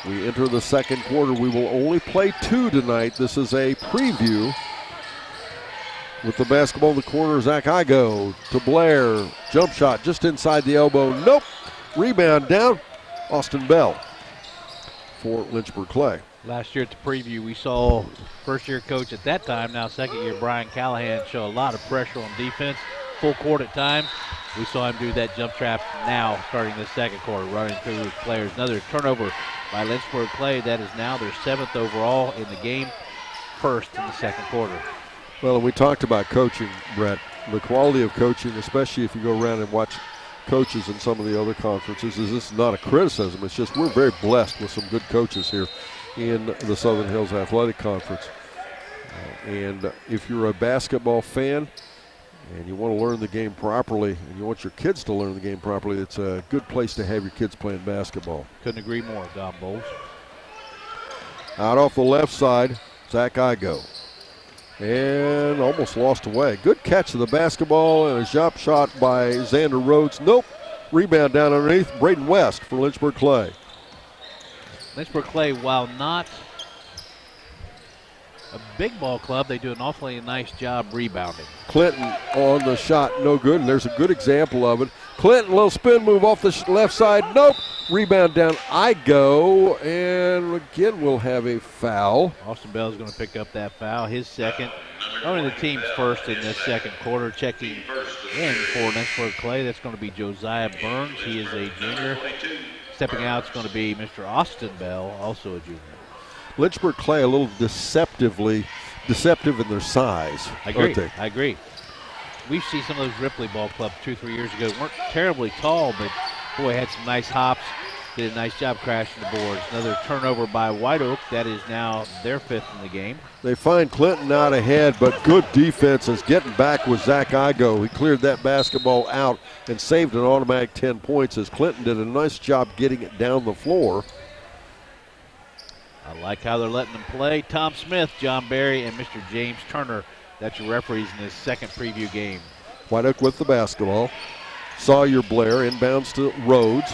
We enter the second quarter. We will only play 2 tonight. This is a preview. With the basketball in the corner, Zach Igo to Blair. Jump shot just inside the elbow. Nope. Rebound down. Austin Bell for Lynchburg Clay. Last year at the preview, we saw first-year coach at that time, now second-year Brian Callahan, show a lot of pressure on defense, full court at times. We saw him do that jump trap now starting the second quarter, running through his players. Another turnover by Lynchburg Clay. That is now their 7th overall in the game, first in the second quarter. Well, and we talked about coaching, Brett. The quality of coaching, especially if you go around and watch coaches in some of the other conferences, is this not a criticism. It's just we're very blessed with some good coaches here in the Southern Hills Athletic Conference. And if you're a basketball fan and you want to learn the game properly and you want your kids to learn the game properly, it's a good place to have your kids playing basketball. Couldn't agree more, Don Bowles. Out off the left side, Zach Igo. And almost lost away. Good catch of the basketball and a jump shot by Xander Rhodes. Nope. Rebound down underneath. Braden West for Lynchburg Clay. Lynchburg Clay, while not a big ball club, they do an awfully nice job rebounding. Clinton on the shot, no good, and there's a good example of it. Clinton, little spin move off the left side. Nope. Rebound down. Igo, and again we'll have a foul. Austin Bell is going to pick up that foul, his second. Only the team's first in this second quarter. Checking in for Lynchburg Clay, that's going to be Josiah Burns. He is a junior. Stepping out is going to be Mr. Austin Bell, also a junior. Lynchburg Clay a little deceptive in their size. I agree. We've seen some of those Ripley ball clubs 2-3 years ago. Weren't terribly tall, but boy, had some nice hops. Did a nice job crashing the boards. Another turnover by White Oak. That is now their 5th in the game. They find Clinton out ahead, but good defense is getting back with Zach Igo. He cleared that basketball out and saved an automatic 10 points as Clinton did a nice job getting it down the floor. I like how they're letting them play. Tom Smith, John Berry, and Mr. James Turner. That's your referees in this second preview game. White Oak with the basketball. Sawyer Blair inbounds to Rhodes.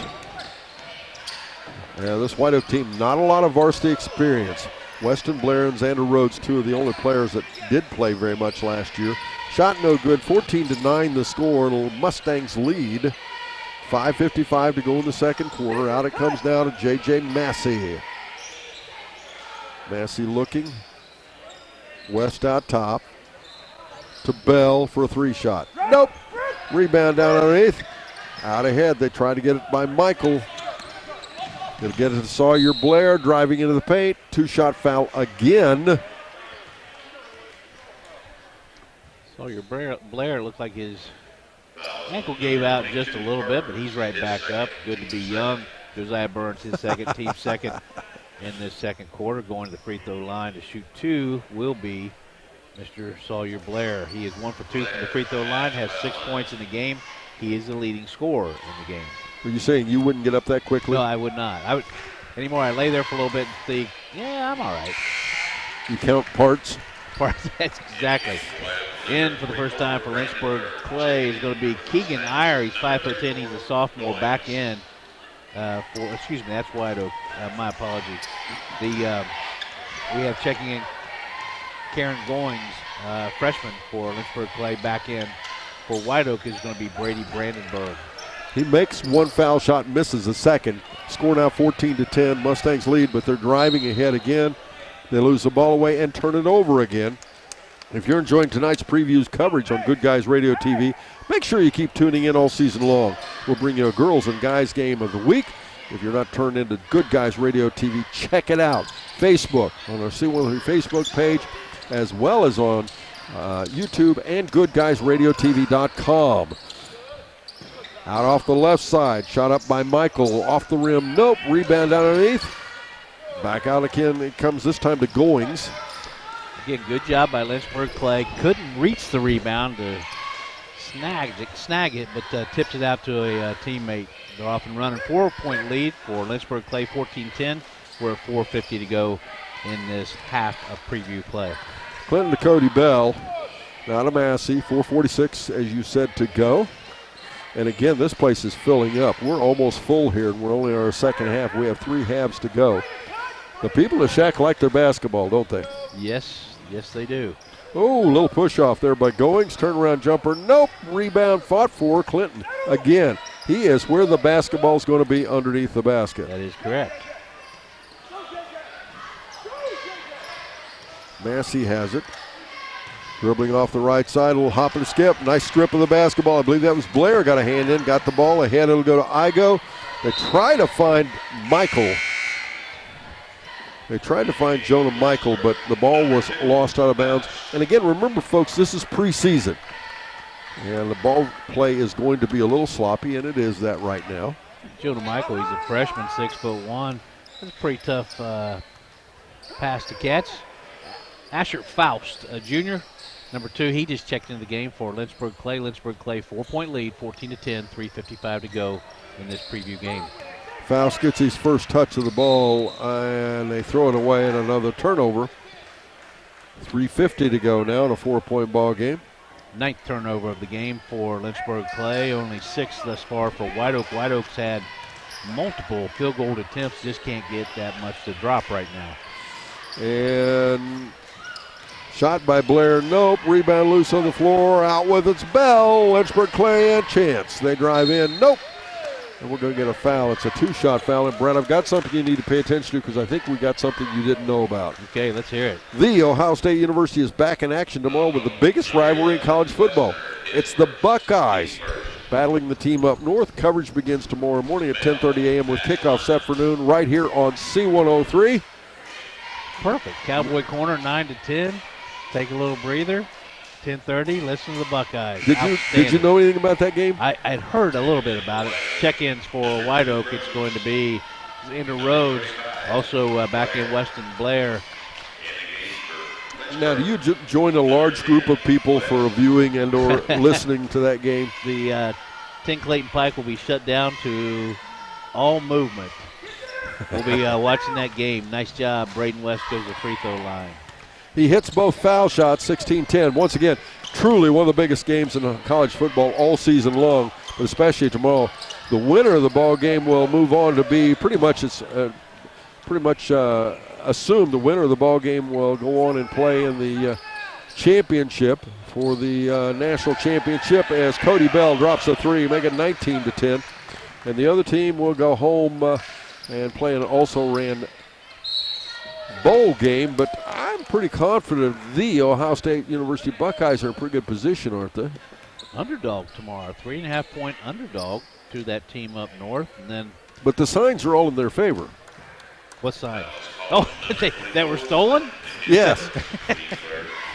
Yeah, this White Oak team, not a lot of varsity experience. Weston Blair and Xander Rhodes, 2 of the only players that did play very much last year. Shot no good, 14-9 the score. Mustangs lead. 5:55 to go in the second quarter. Out it comes now to J.J. Massey. Massey looking. West out top. To Bell for a 3-shot. Nope. Rebound down underneath. Out ahead. They try to get it by Michael. Going to get it to Sawyer Blair. Driving into the paint. 2-shot foul again. Sawyer Blair looked like his ankle gave out just a little bit, but he's right back up. Good to be young. Josiah Burns, his second, team second in this second quarter. Going to the free throw line to shoot 2 will be Mr. Sawyer Blair. He is 1 for 2 from the free throw line, has 6 points in the game. He is the leading scorer in the game. Are you saying you wouldn't get up that quickly? No, I would not. Anymore, I lay there for a little bit and think, yeah, I'm all right. You count parts? Parts, that's exactly. In for the first time for Lynchburg Clay is going to be Keegan Iyer. He's 5'10". He's a sophomore. Back in that's White Oak. My apologies. We have checking in Karen Goings, freshman for Lynchburg Clay. Back in for White Oak is going to be Brady Brandenburg. He makes 1 foul shot, misses a second. Score now 14-10. Mustangs lead, but they're driving ahead again. They lose the ball away and turn it over again. If you're enjoying tonight's previews coverage on Good Guys Radio TV, make sure you keep tuning in all season long. We'll bring you a girls and guys game of the week. If you're not turned into Good Guys Radio TV, check it out. Facebook, on our C103 Facebook page, as well as on YouTube and GoodGuysRadioTV.com. Out off the left side, shot up by Michael, off the rim, nope, rebound down underneath. Back out again, it comes this time to Goings. Again, good job by Lynchburg Clay. Couldn't reach the rebound to snag it, but tips it out to a teammate. They're off and running. 4-point lead for Lynchburg Clay, 14-10. We're at 4:50 to go in this half of preview play. Clinton to Cody Bell. Now to Massey. 4:46, as you said, to go. And again, this place is filling up. We're almost full here, and we're only in our second half. We have 3 halves to go. The people at SHAC like their basketball, don't they? Yes, they do. Oh, little push off there by Goings. Turnaround jumper. Nope. Rebound fought for Clinton. Again, he is where the basketball's going to be, underneath the basket. That is correct. Massey has it. Dribbling off the right side, a little hop and skip. Nice strip of the basketball. I believe that was Blair. Got a hand in, got the ball ahead. It'll go to Igo. They try to find Michael. They tried to find Jonah Michael, but the ball was lost out of bounds. And again, remember, folks, this is preseason. And the ball play is going to be a little sloppy, and it is that right now. Jonah Michael, he's a freshman, 6'1". That's a pretty tough pass to catch. Asher Faust, a junior, number 2, he just checked into the game for Lynchburg Clay. Lynchburg Clay, 4-point lead, 14-10, 3:55 to go in this preview game. Faust gets his first touch of the ball, and they throw it away, and another turnover. 3:50 to go now in a 4-point ball game. 9th turnover of the game for Lynchburg Clay, only 6 thus far for White Oak. White Oak's had multiple field goal attempts, just can't get that much to drop right now. And shot by Blair, nope. Rebound loose on the floor, out with its Bell. Lynchburg Clay and chance. They drive in, nope. And we're going to get a foul. It's a 2-shot foul. And Brett, I've got something you need to pay attention to because I think we got something you didn't know about. Okay, let's hear it. The Ohio State University is back in action tomorrow with the biggest rivalry in college football. It's the Buckeyes battling the team up north. Coverage begins tomorrow morning at 10:30 a.m. with kickoff set for noon right here on C103. Perfect. Cowboy Corner, 9-10. Take a little breather. 10:30. Listen to the Buckeyes. Did you know anything about that game? I'd heard a little bit about it. Check-ins for White Oak. It's going to be Andrew Rhodes, also back in Weston Blair. Now, do you join a large group of people for viewing and or listening to that game? The 10 Clayton Pike will be shut down to all movement. We'll be watching that game. Nice job. Braden West goes to the free throw line. He hits both foul shots, 16-10. Once again, truly one of the biggest games in college football all season long, but especially tomorrow. The winner of the ball game will move on to be pretty much assumed. The winner of the ball game will go on and play in the championship for the national championship as Cody Bell drops a 3, make it 19-10. And the other team will go home and play an also-ran bowl game, but I'm pretty confident the Ohio State University Buckeyes are in a pretty good position, aren't they? Underdog tomorrow, 3.5-point underdog to that team up north, and then. But the signs are all in their favor. What signs? Oh, that were stolen? Yes.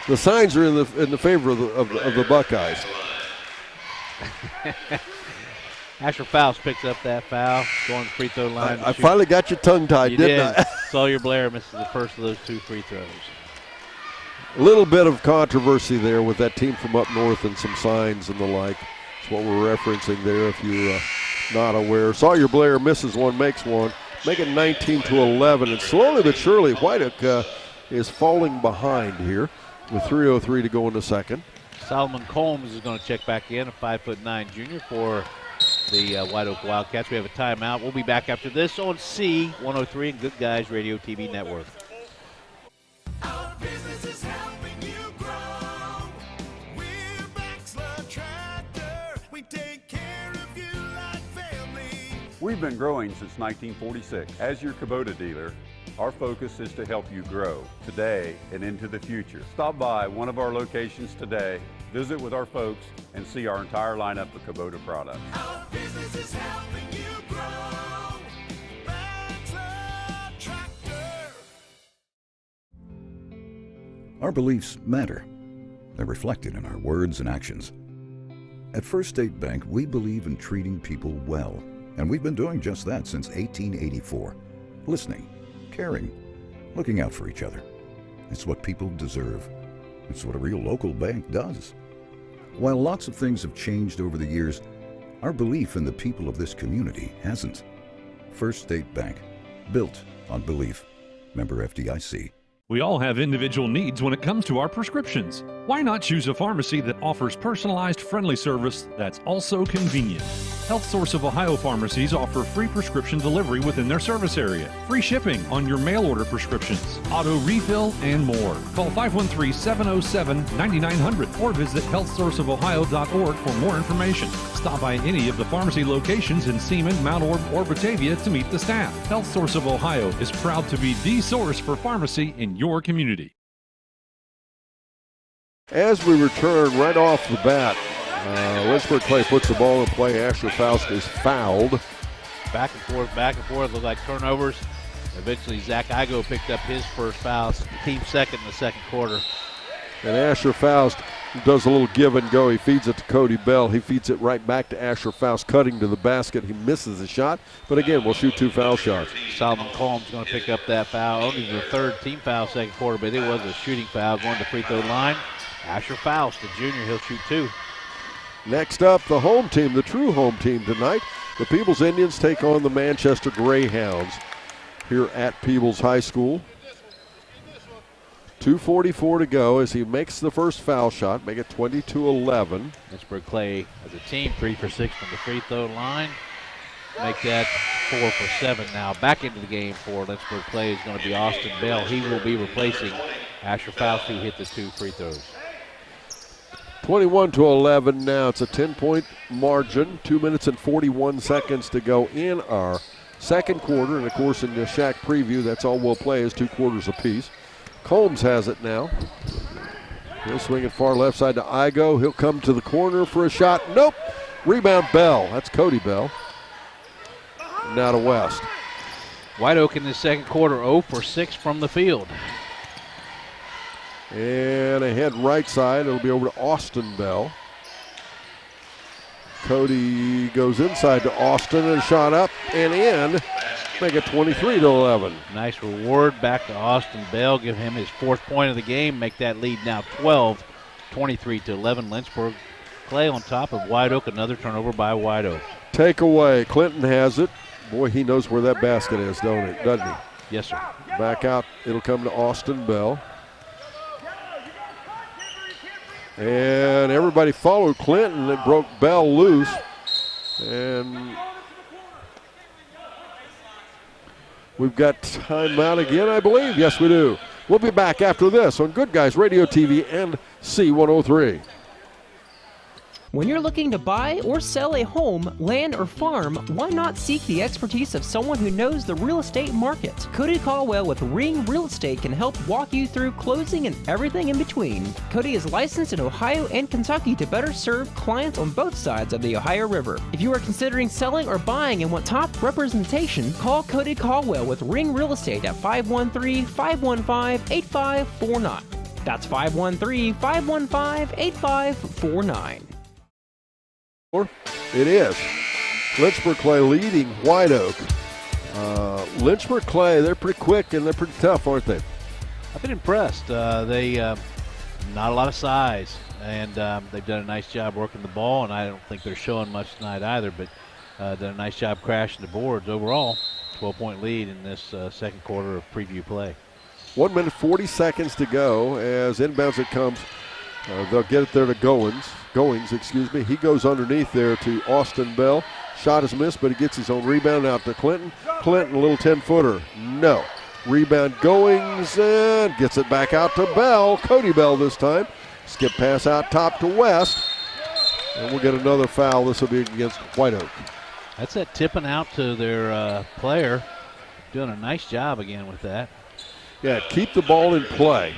The signs are in the favor of the Buckeyes. Asher Faust picks up that foul, going to the free throw line. I finally got you tongue-tied, didn't I? Sawyer Blair misses the first of those 2 free throws. A little bit of controversy there with that team from up north and some signs and the like. That's what we're referencing there if you're not aware. Sawyer Blair misses one, makes one. Make it 19-11. And slowly but surely, White Oak is falling behind here with 3:03 to go in the second. Solomon Combs is going to check back in, a 5'9" junior for the White Oak Wildcats. We have a timeout. We'll be back after this on C103 and Good Guys Radio TV Network. Our business is helping you grow. We're Baxler Tractor. We take care of you like family. We've been growing since 1946. As your Kubota dealer, our focus is to help you grow today and into the future. Stop by one of our locations today, visit with our folks, and see our entire lineup of Kubota products. Our business is helping you grow. Baxler Tractor. Our beliefs matter. They're reflected in our words and actions. At First State Bank, we believe in treating people well, and we've been doing just that since 1884. Listening, caring, looking out for each other. It's what people deserve. It's what a real local bank does. While lots of things have changed over the years, our belief in the people of this community hasn't. First State Bank, built on belief. Member FDIC. We all have individual needs when it comes to our prescriptions. Why not choose a pharmacy that offers personalized, friendly service that's also convenient? Health Source of Ohio pharmacies offer free prescription delivery within their service area, free shipping on your mail order prescriptions, auto refill, and more. Call 513-707-9900 or visit healthsourceofohio.org for more information. Stop by any of the pharmacy locations in Seaman, Mount Orb, or Batavia to meet the staff. Health Source of Ohio is proud to be the source for pharmacy in your community. As we return right off the bat, Lynchburg Clay puts the ball in play. Asher Faust is fouled. Back and forth. Look like turnovers. Eventually, Zach Igo picked up his first foul. Team second in the second quarter. And Asher Faust does a little give and go. He feeds it to Cody Bell. He feeds it right back to Asher Faust, cutting to the basket. He misses the shot, but again, we'll shoot 2 foul shots. Solomon Combs going to pick up that foul. Only the third team foul second quarter, but it was a shooting foul going to free throw line. Asher Faust, the junior, he'll shoot 2. Next up, the home team, the true home team tonight. The Peebles Indians take on the Manchester Greyhounds here at Peebles High School. 2:44 to go as he makes the first foul shot, make it 20-11. Lynchburg Clay as a team 3 for 6 from the free throw line. Make that 4 for 7 now. Back into the game for Lynchburg Clay is going to be Austin Bell. He will be replacing Asher Faust, who hit the 2 free throws. 21-11 now. It's a 10-point margin. 2 minutes and 41 seconds to go in our second quarter. And, of course, in the SHAC preview, that's all we'll play is 2 quarters apiece. Combs has it now. He'll swing it far left side to Igo. He'll come to the corner for a shot. Nope. Rebound Bell. That's Cody Bell. Now to West. White Oak in the second quarter, 0 for 6 from the field. And ahead right side, it'll be over to Austin Bell. Cody goes inside to Austin and shot up and in. Make it 23-11. Nice reward back to Austin Bell. Give him his 4th point of the game. Make that lead now 12, 23-11. Lynchburg Clay on top of White Oak. Another turnover by White Oak. Takeaway. Clinton has it. Boy, he knows where that basket is, doesn't he? Yes, sir. Back out. It'll come to Austin Bell. And everybody followed Clinton. It broke Bell loose. And we've got timeout again, I believe. Yes, we do. We'll be back after this on Good Guys Radio TV and C103. When you're looking to buy or sell a home, land, or farm, why not seek the expertise of someone who knows the real estate market? Cody Caldwell with Ring Real Estate can help walk you through closing and everything in between. Cody is licensed in Ohio and Kentucky to better serve clients on both sides of the Ohio River. If you are considering selling or buying and want top representation, call Cody Caldwell with Ring Real Estate at 513-515-8549. That's 513-515-8549. It is. Lynchburg Clay leading White Oak. Lynchburg Clay, they're pretty quick and they're pretty tough, aren't they? I've been impressed. They not a lot of size, and they've done a nice job working the ball, and I don't think they're showing much tonight either, but done a nice job crashing the boards. Overall, 12-point lead in this second quarter of preview play. 1 minute, 40 seconds to go as inbounds it comes. They'll get it there to Goings. He goes underneath there to Austin Bell. Shot is missed, but he gets his own rebound out to Clinton. Clinton, a little 10-footer. No. Rebound Goings and gets it back out to Bell. Cody Bell this time. Skip pass out top to West. And we'll get another foul. This will be against White Oak. That's that tipping out to their player. Doing a nice job again with that. Yeah, keep the ball in play.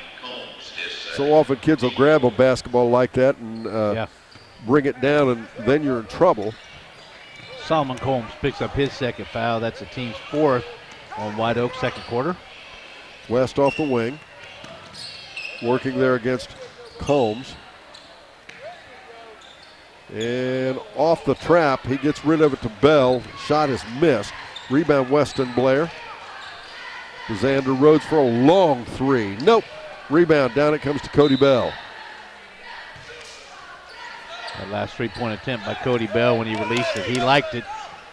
So often kids will grab a basketball like that and bring it down, and then you're in trouble. Solomon Combs picks up his second foul. That's the team's 4th on White Oak second quarter. West off the wing. Working there against Combs. And off the trap, he gets rid of it to Bell. Shot is missed. Rebound Weston Blair. Xander Rhodes for a long 3. Nope. Rebound, down it comes to Cody Bell. That last three-point attempt by Cody Bell, when he released it, he liked it.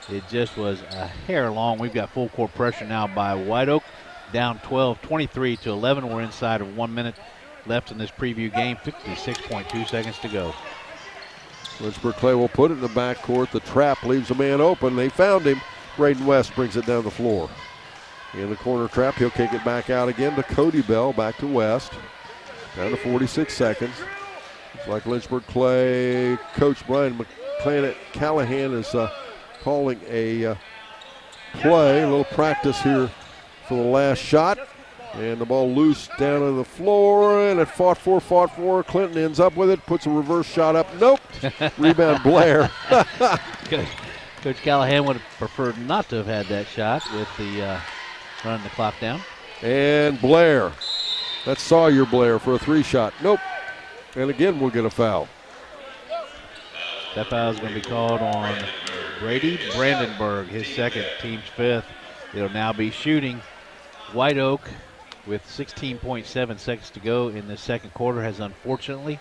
It just was a hair long. We've got full court pressure now by White Oak. Down 12, 23-11. We're inside of 1 minute left in this preview game. 56.2 seconds to go. Lynchburg Clay will put it in the backcourt. The trap leaves a man open. They found him. Braden West brings it down the floor. In the corner trap, he'll kick it back out again to Cody Bell. Back to West. Down to 46 seconds. Looks like Lynchburg Clay coach Brian McClain Callahan is calling a play, a little practice here for the last shot. And the ball loose down on the floor, and it fought for. Clinton ends up with it, puts a reverse shot up. Nope. Rebound Blair. Coach Callahan would have preferred not to have had that shot with the running the clock down. And Blair. That's Sawyer Blair for a three-shot. Nope. And again, we'll get a foul. That foul is going to be called on Brady Brandenburg, his second, team's fifth. It'll now be shooting. White Oak, with 16.7 seconds to go in the second quarter, has unfortunately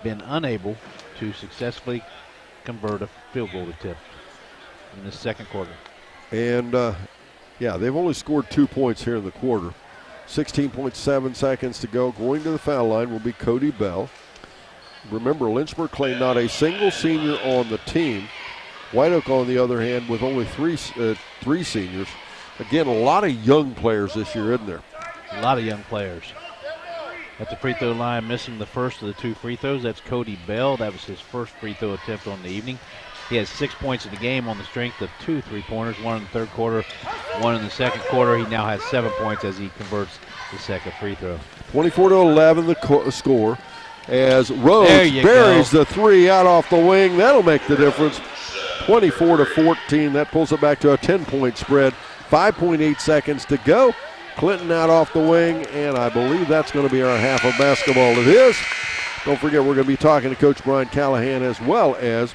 been unable to successfully convert a field goal attempt in the second quarter. And, yeah, they've only scored 2 points here in the quarter. 16.7 seconds to go. Going to the foul line will be Cody Bell. Remember, Lynchburg Clay not a single senior on the team. White Oak, on the other hand, with only three seniors. Again, a lot of young players this year, isn't there? A lot of young players. At the free throw line, missing the first of the two free throws. That's Cody Bell. That was his first free throw attempt on the evening. He has 6 points in the game on the strength of 2 3-pointers, one in the third quarter, one in the second quarter. He now has 7 points as he converts the second free throw. 24-11 the score as Rose buries the three out off the wing. That'll make the difference. 24-14. That pulls it back to a 10-point spread. 5.8 seconds to go. Clinton out off the wing, and I believe that's going to be our half of basketball. It is. Don't forget, we're going to be talking to Coach Brian Callahan as well as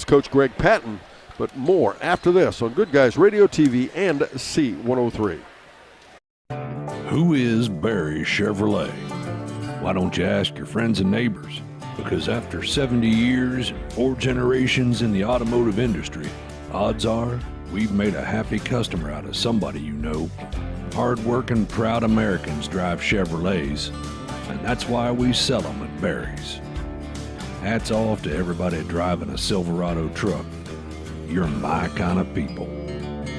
Coach Greg Patton, but more after this on Good Guys Radio TV and C103. Who is Barry Chevrolet? Why don't you ask your friends and neighbors? Because after 70 years and 4 generations in the automotive industry, odds are we've made a happy customer out of somebody you know. Hard-working, proud Americans drive Chevrolets, and that's why we sell them at Barry's. Hats off to everybody driving a Silverado truck. You're my kind of people.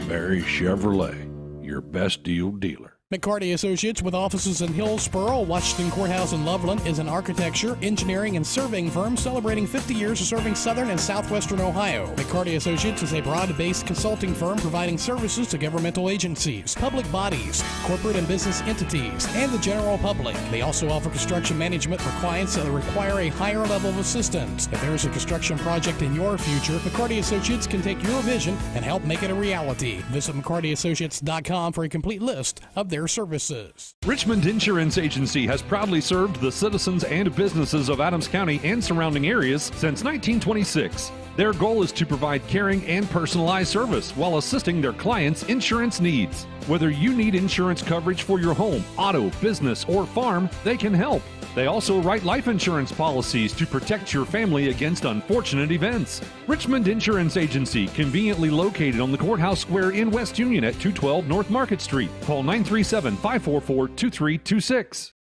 Barry Chevrolet, your best deal dealer. McCarty Associates, with offices in Hillsboro, Washington Courthouse, and Loveland, is an architecture, engineering, and surveying firm celebrating 50 years of serving southern and southwestern Ohio. McCarty Associates is a broad-based consulting firm providing services to governmental agencies, public bodies, corporate and business entities, and the general public. They also offer construction management for clients that require a higher level of assistance. If there is a construction project in your future, McCarty Associates can take your vision and help make it a reality. Visit McCartyAssociates.com for a complete list of their services. Richmond Insurance Agency has proudly served the citizens and businesses of Adams County and surrounding areas since 1926. Their goal is to provide caring and personalized service while assisting their clients' insurance needs. Whether you need insurance coverage for your home, auto, business, or farm, they can help. They also write life insurance policies to protect your family against unfortunate events. Richmond Insurance Agency, conveniently located on the Courthouse Square in West Union at 212 North Market Street. Call 937-544-2326.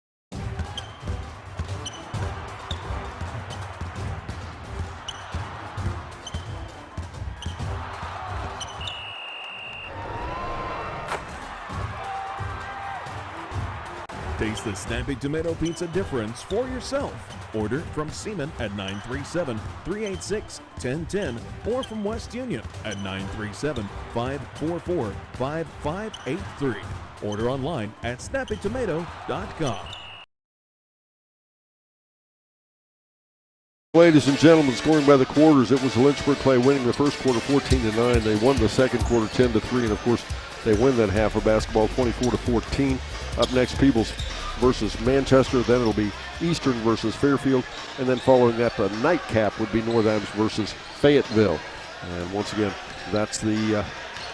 Taste the snappy tomato pizza difference for yourself. Order from Seaman at 937-386-1010 or from West Union at 937-544-5583. Order online at snappytomato.com. Ladies and gentlemen, scoring by the quarters, it was Lynchburg Clay winning the first quarter 14-9. They won the second quarter 10-3, and of course they win that half of basketball 24-14. Up next, Peebles versus Manchester. Then it'll be Eastern versus Fairfield. And then following that, the nightcap would be North Adams versus Fayetteville. And once again, that's the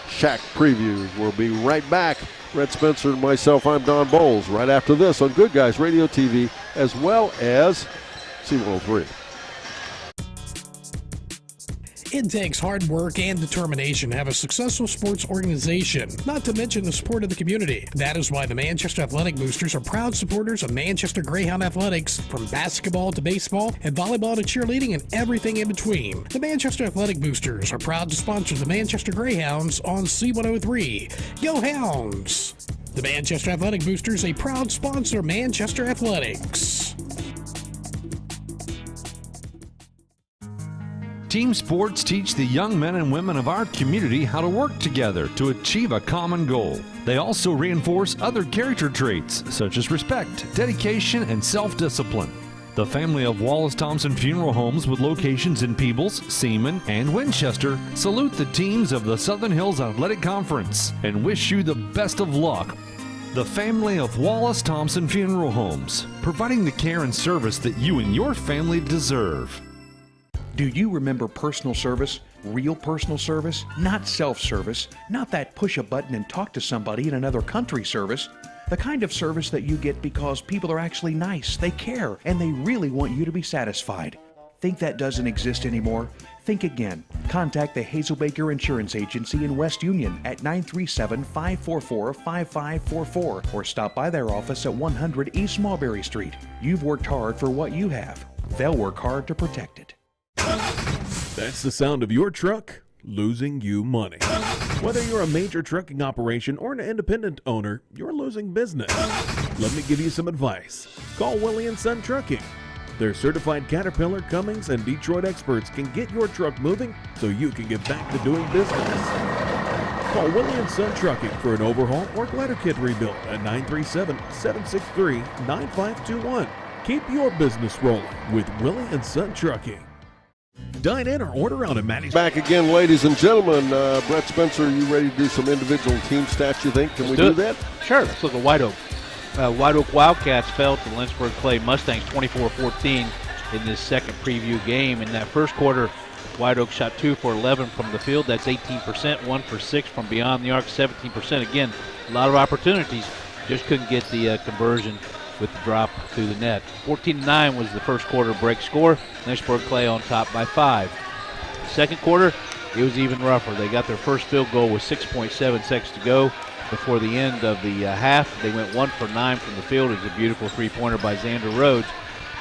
SHAC previews. We'll be right back. Brett Spencer and myself, I'm Don Bowles, right after this on Good Guys Radio TV, as well as C103. It takes hard work and determination to have a successful sports organization, not to mention the support of the community. That is why the Manchester Athletic Boosters are proud supporters of Manchester Greyhound Athletics, from basketball to baseball and volleyball to cheerleading and everything in between. The Manchester Athletic Boosters are proud to sponsor the Manchester Greyhounds on C103. Go Hounds! The Manchester Athletic Boosters, a proud sponsor of Manchester Athletics. Team sports teach the young men and women of our community how to work together to achieve a common goal. They also reinforce other character traits such as respect, dedication, and self-discipline. The family of Wallace Thompson Funeral Homes, with locations in Peebles, Seaman, and Winchester, salute the teams of the Southern Hills Athletic Conference and wish you the best of luck. The family of Wallace Thompson Funeral Homes, providing the care and service that you and your family deserve. Do you remember personal service? Real personal service? Not self-service. Not that push a button and talk to somebody in another country service. The kind of service that you get because people are actually nice, they care, and they really want you to be satisfied. Think that doesn't exist anymore? Think again. Contact the Hazelbaker Insurance Agency in West Union at 937-544-5544 or stop by their office at 100 East Mulberry Street. You've worked hard for what you have. They'll work hard to protect it. That's the sound of your truck losing you money. Whether you're a major trucking operation or an independent owner, you're losing business. Let me give you some advice. Call Willie & Son Trucking. Their certified Caterpillar, Cummins, and Detroit experts can get your truck moving so you can get back to doing business. Call Willie & Son Trucking for an overhaul or glider kit rebuild at 937-763-9521. Keep your business rolling with Willie & Son Trucking. Dine in or order out at Maddie's. Back again, ladies and gentlemen. Brett Spencer, are you ready to do some individual team stats, you think? Can we do that? Sure. Let's look at White Oak. White Oak Wildcats fell to the Lynchburg Clay Mustangs 24-14 in this second preview game. In that first quarter, White Oak shot 2 for 11 from the field. That's 18%, 1 for 6 from beyond the arc, 17%. Again, a lot of opportunities. Just couldn't get the conversion with the drop through the net. 14-9 was the first quarter break score. Lynchburg Clay on top by 5. Second quarter, it was even rougher. They got their first field goal with 6.7 seconds to go before the end of the half. They went 1 for 9 from the field. It was a beautiful three-pointer by Xander Rhodes.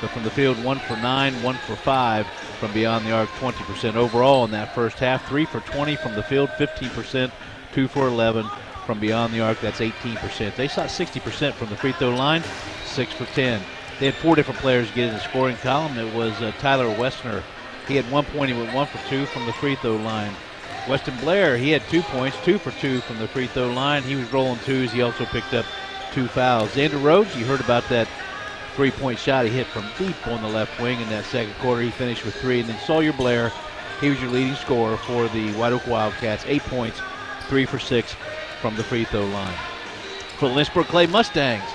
But from the field, 1 for 9, 1 for 5 from beyond the arc, 20% overall in that first half. 3 for 20 from the field, 15%, 2 for 11 from beyond the arc. That's 18%. They shot 60% from the free throw line, 6 for 10. They had 4 different players get in the scoring column. It was Tyler Westner. He had 1 point. He went 1 for 2 from the free throw line. Weston Blair, he had 2 points, 2 for 2 from the free throw line. He was rolling twos. He also picked up 2 fouls. Xander Rhodes, you heard about that three-point shot he hit from deep on the left wing in that second quarter. He finished with 3. And then Sawyer Blair, he was your leading scorer for the White Oak Wildcats. 8 points, 3 for 6 from the free throw line. For the Lynchburg Clay Mustangs,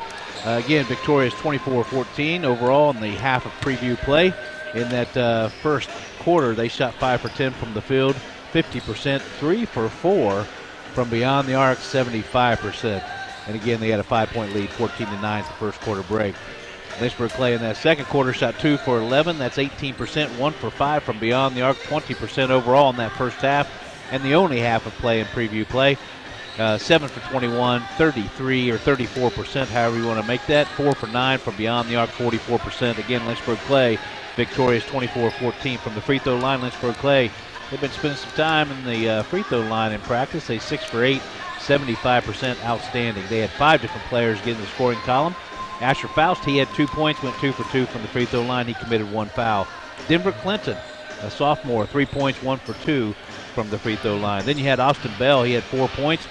again, victorious 24-14 overall in the half of preview play. In that first quarter, they shot 5 for 10 from the field, 50%, 3 for 4 from beyond the arc, 75%. And again, they had a 5-point lead, 14-9 at the first quarter break. Lynchburg Clay in that second quarter shot 2 for 11. That's 18%, 1 for 5 from beyond the arc, 20% overall in that first half. And the only half of play in preview play. 7 for 21, 33 or 34%, however you want to make that. 4 for 9 from beyond the arc, 44%. Again, Lynchburg Clay victorious 24-14 from the free throw line. Lynchburg Clay, they've been spending some time in the free throw line in practice. They 6 for 8, 75% outstanding. They had 5 different players get in the scoring column. Asher Faust, he had 2 points, went 2 for 2 from the free throw line. He committed 1 foul. Denver Clinton, a sophomore, 3 points, 1 for 2 from the free throw line. Then you had Austin Bell. He had 4 points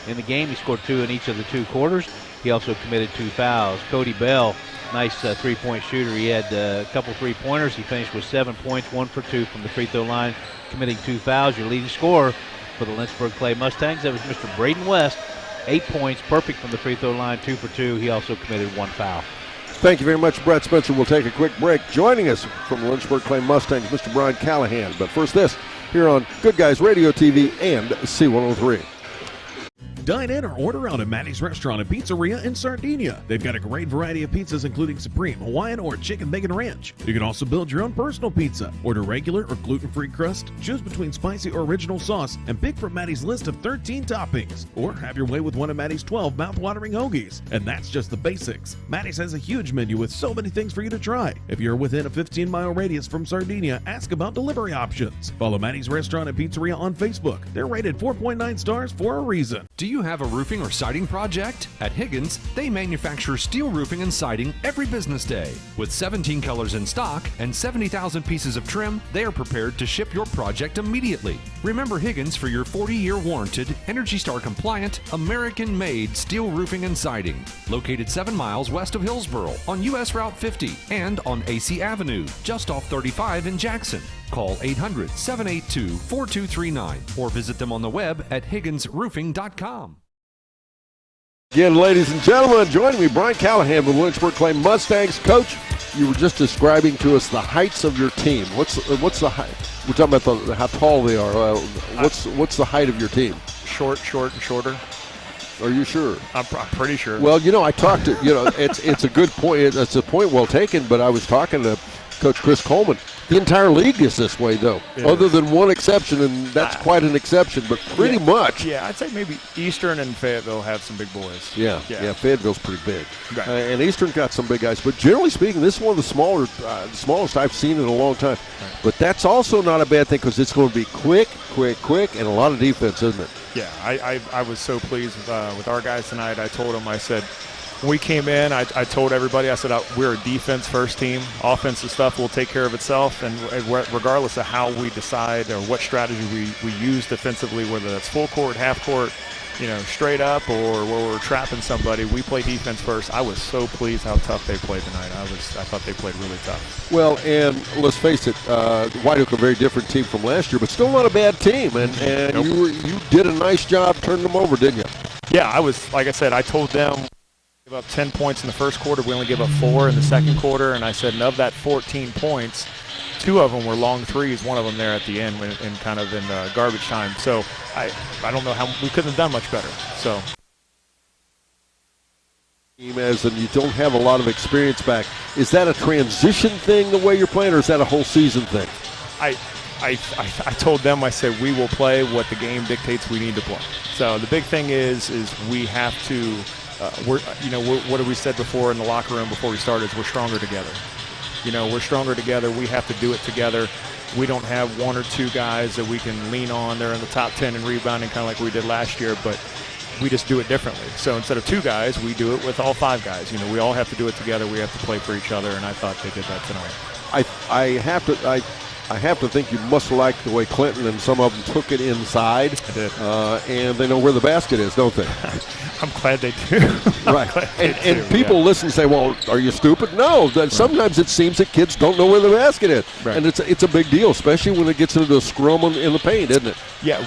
in the game. He scored 2 in each of the 2 quarters. He also committed 2 fouls. Cody Bell, nice three-point shooter. He had a couple three-pointers. He finished with 7 points, 1 for 2 from the free throw line, committing 2 fouls. Your leading scorer for the Lynchburg Clay Mustangs, that was Mr. Braden West. 8 points, perfect from the free throw line, 2 for 2. He also committed 1 foul. Thank you very much, Brett Spencer. We'll take a quick break. Joining us from the Lynchburg Clay Mustangs, Mr. Brian Callahan. But first this, here on Good Guys Radio TV and C103. Dine in or order out at Maddie's Restaurant and Pizzeria in Sardinia. They've got a great variety of pizzas including Supreme, Hawaiian, or Chicken Bacon Ranch. You can also build your own personal pizza. Order regular or gluten-free crust, choose between spicy or original sauce, and pick from Maddie's list of 13 toppings. Or have your way with one of Maddie's 12 mouth-watering hoagies. And that's just the basics. Maddie's has a huge menu with so many things for you to try. If you're within a 15-mile radius from Sardinia, ask about delivery options. Follow Maddie's Restaurant and Pizzeria on Facebook. They're rated 4.9 stars for a reason. Do you have a roofing or siding project? At Higgins, they manufacture steel roofing and siding every business day. With 17 colors in stock and 70,000 pieces of trim, they are prepared to ship your project immediately. Remember Higgins for your 40-year warranted, Energy Star compliant, American-made steel roofing and siding. Located 7 miles west of Hillsboro on US Route 50 and on AC Avenue, just off 35 in Jackson. Call 800-782-4239 or visit them on the web at higginsroofing.com. Again, ladies and gentlemen, joining me, Brian Callahan with Lynchburg Clay Mustangs. Coach, you were just describing to us the heights of your team. What's the height? We're talking about how tall they are. What's the height of your team? Short, and shorter. Are you sure? I'm pretty sure. Well, I talked to, it's a good point. It's a point well taken, but I was talking to Coach Chris Coleman. The entire league is this way, though, other than one exception, and that's quite an exception, but pretty much. Yeah, I'd say maybe Eastern and Fayetteville have some big boys. Yeah, Fayetteville's pretty big. Right. And Eastern's got some big guys. But generally speaking, this is one of the smallest I've seen in a long time. Right. But that's also not a bad thing because it's going to be quick, and a lot of defense, isn't it? Yeah, I was so pleased with our guys tonight. I told them, I said, when we came in, I told everybody, I said, we're a defense-first team. Offensive stuff will take care of itself, and regardless of how we decide or what strategy we use defensively, whether that's full court, half court, straight up, or where we're trapping somebody, we play defense first. I was so pleased how tough they played tonight. I thought they played really tough. Well, and let's face it, White Oak a very different team from last year, but still not a bad team, and nope. you did a nice job turning them over, didn't you? Yeah, like I said, I told them, give up 10 points in the first quarter. We only gave up 4 in the second quarter, and I said, and of that 14 points, 2 of them were long threes, one of them there at the end in kind of in garbage time. So I don't know how we couldn't have done much better. So. As and you don't have a lot of experience back. Is that a transition thing the way you're playing, or is that a whole season thing? I told them, I said, we will play what the game dictates we need to play. So the big thing is we have to. What have we said before in the locker room before we started is we're stronger together. We're stronger together. We have to do it together. We don't have 1 or 2 guys that we can lean on. They're in the top 10 in rebounding, kind of like we did last year, but we just do it differently. So instead of 2 guys, we do it with all 5 guys. We all have to do it together. We have to play for each other, and I thought they did that tonight. I have to think you must like the way Clinton and some of them took it inside. I did. And they know where the basket is, don't they? I'm glad they do. Right. And people listen and say, well, are you stupid? No. Sometimes it seems that kids don't know where the basket is. Right. And it's a big deal, especially when it gets into a scrum in the paint, isn't it? Yeah.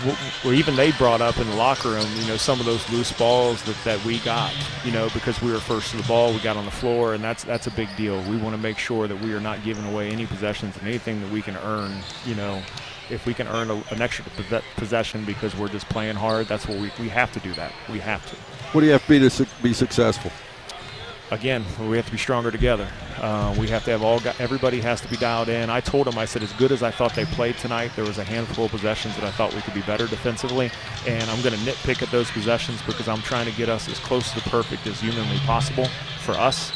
Well, even they brought up in the locker room, some of those loose balls that we got, because we were first to the ball, we got on the floor, and that's a big deal. We want to make sure that we are not giving away any possessions and anything that we can earn, if we can earn an extra possession because we're just playing hard, that's what we have to do that. We have to. What do you have to be successful? Again, we have to be stronger together. We have to have everybody has to be dialed in. I told them, I said, as good as I thought they played tonight, there was a handful of possessions that I thought we could be better defensively, and I'm going to nitpick at those possessions because I'm trying to get us as close to the perfect as humanly possible for us,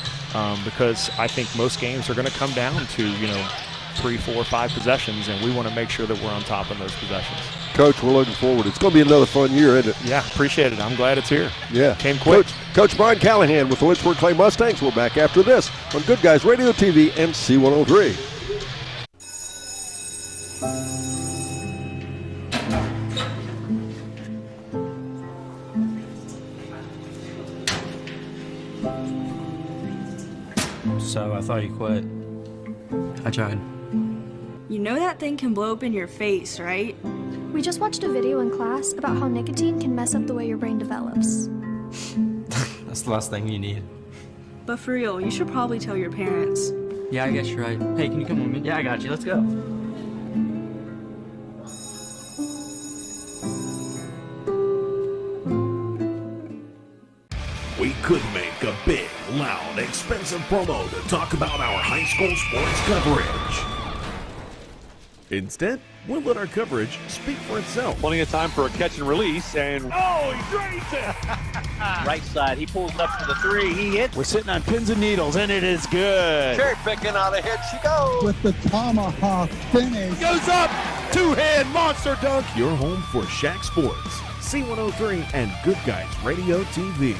because I think most games are going to come down to, 3, 4, 5 possessions, and we want to make sure that we're on top of those possessions. Coach, we're looking forward. It's going to be another fun year, isn't it? Yeah, appreciate it. I'm glad it's here. Yeah. Came quick. Coach Brian Callahan with the Lynchburg Clay Mustangs. We're back after this on Good Guys Radio TV and C103. So I thought you quit. I tried. You know that thing can blow up in your face, right? We just watched a video in class about how nicotine can mess up the way your brain develops. That's the last thing you need. But for real, you should probably tell your parents. Yeah, I guess you're right. Hey, can you come with me? Yeah, I got you. Let's go. could make a big, loud, expensive promo to talk about our high school sports coverage. Instead, we'll let our coverage speak for itself. Plenty of time for a catch and release, and oh, he drains it! Right side, he pulls up for the three, he hits. We're sitting on pins and needles, and it is good. Cherry picking on a hit, she goes. With the tomahawk finish. Goes up, two-hand monster dunk. Your home for SHAC Sports, C103 and Good Guys Radio TV.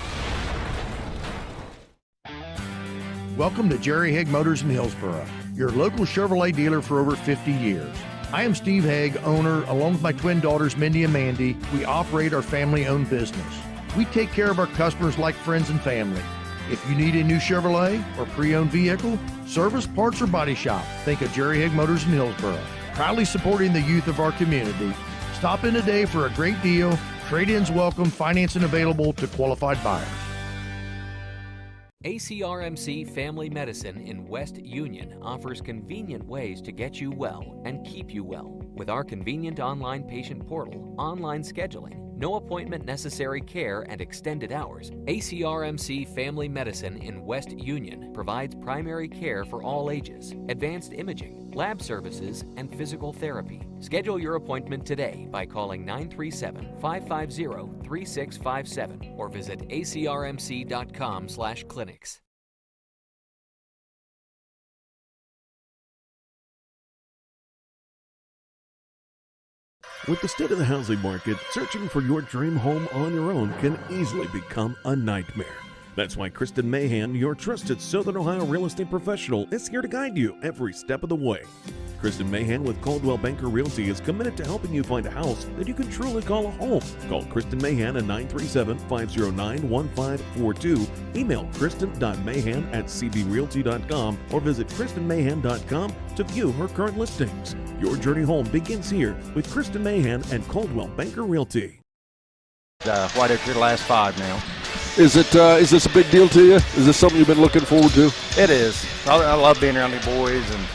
Welcome to Jerry Haig Motors in Hillsboro, your local Chevrolet dealer for over 50 years. I am Steve Haig, owner, along with my twin daughters, Mindy and Mandy. We operate our family-owned business. We take care of our customers like friends and family. If you need a new Chevrolet or pre-owned vehicle, service, parts, or body shop, think of Jerry Haig Motors in Hillsboro. Proudly supporting the youth of our community. Stop in today for a great deal. Trade-ins welcome, financing available to qualified buyers. ACRMC Family Medicine in West Union offers convenient ways to get you well and keep you well. With our convenient online patient portal, online scheduling, no appointment necessary care, and extended hours, ACRMC Family Medicine in West Union provides primary care for all ages, advanced imaging, lab services, and physical therapy. Schedule your appointment today by calling 937-550-3657 or visit acrmc.com/clinics. With the state of the housing market, searching for your dream home on your own can easily become a nightmare. That's why Kristen Mahan, your trusted Southern Ohio real estate professional, is here to guide you every step of the way. Kristen Mahan with Coldwell Banker Realty is committed to helping you find a house that you can truly call a home. Call Kristen Mahan at 937-509-1542. Email kristen.mahan@cbrealty.com or visit kristenmahan.com to view her current listings. Your journey home begins here with Kristen Mahan and Coldwell Banker Realty. White Oak your last 5 now. Is this a big deal to you? Is this something you've been looking forward to? It is. I love being around the boys and,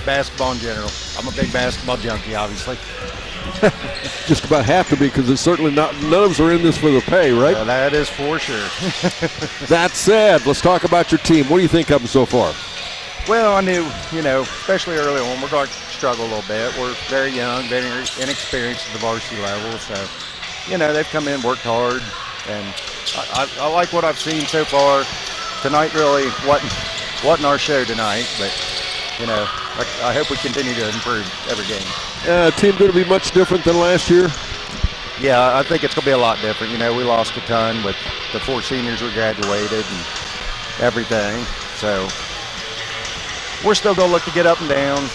basketball in general. I'm a big basketball junkie, obviously. Just about have to be, because it's certainly not, none of us are in this for the pay, right? That is for sure. That said, let's talk about your team. What do you think of them so far? Well, I knew, especially early on, we're going to struggle a little bit. We're very young, very inexperienced at the varsity level. So, they've come in, worked hard, and I like what I've seen so far. Tonight really wasn't our show tonight, but, I hope we continue to improve every game. Team going to be much different than last year? Yeah, I think it's going to be a lot different. We lost a ton with the 4 seniors who graduated and everything. So we're still going to look to get up and down.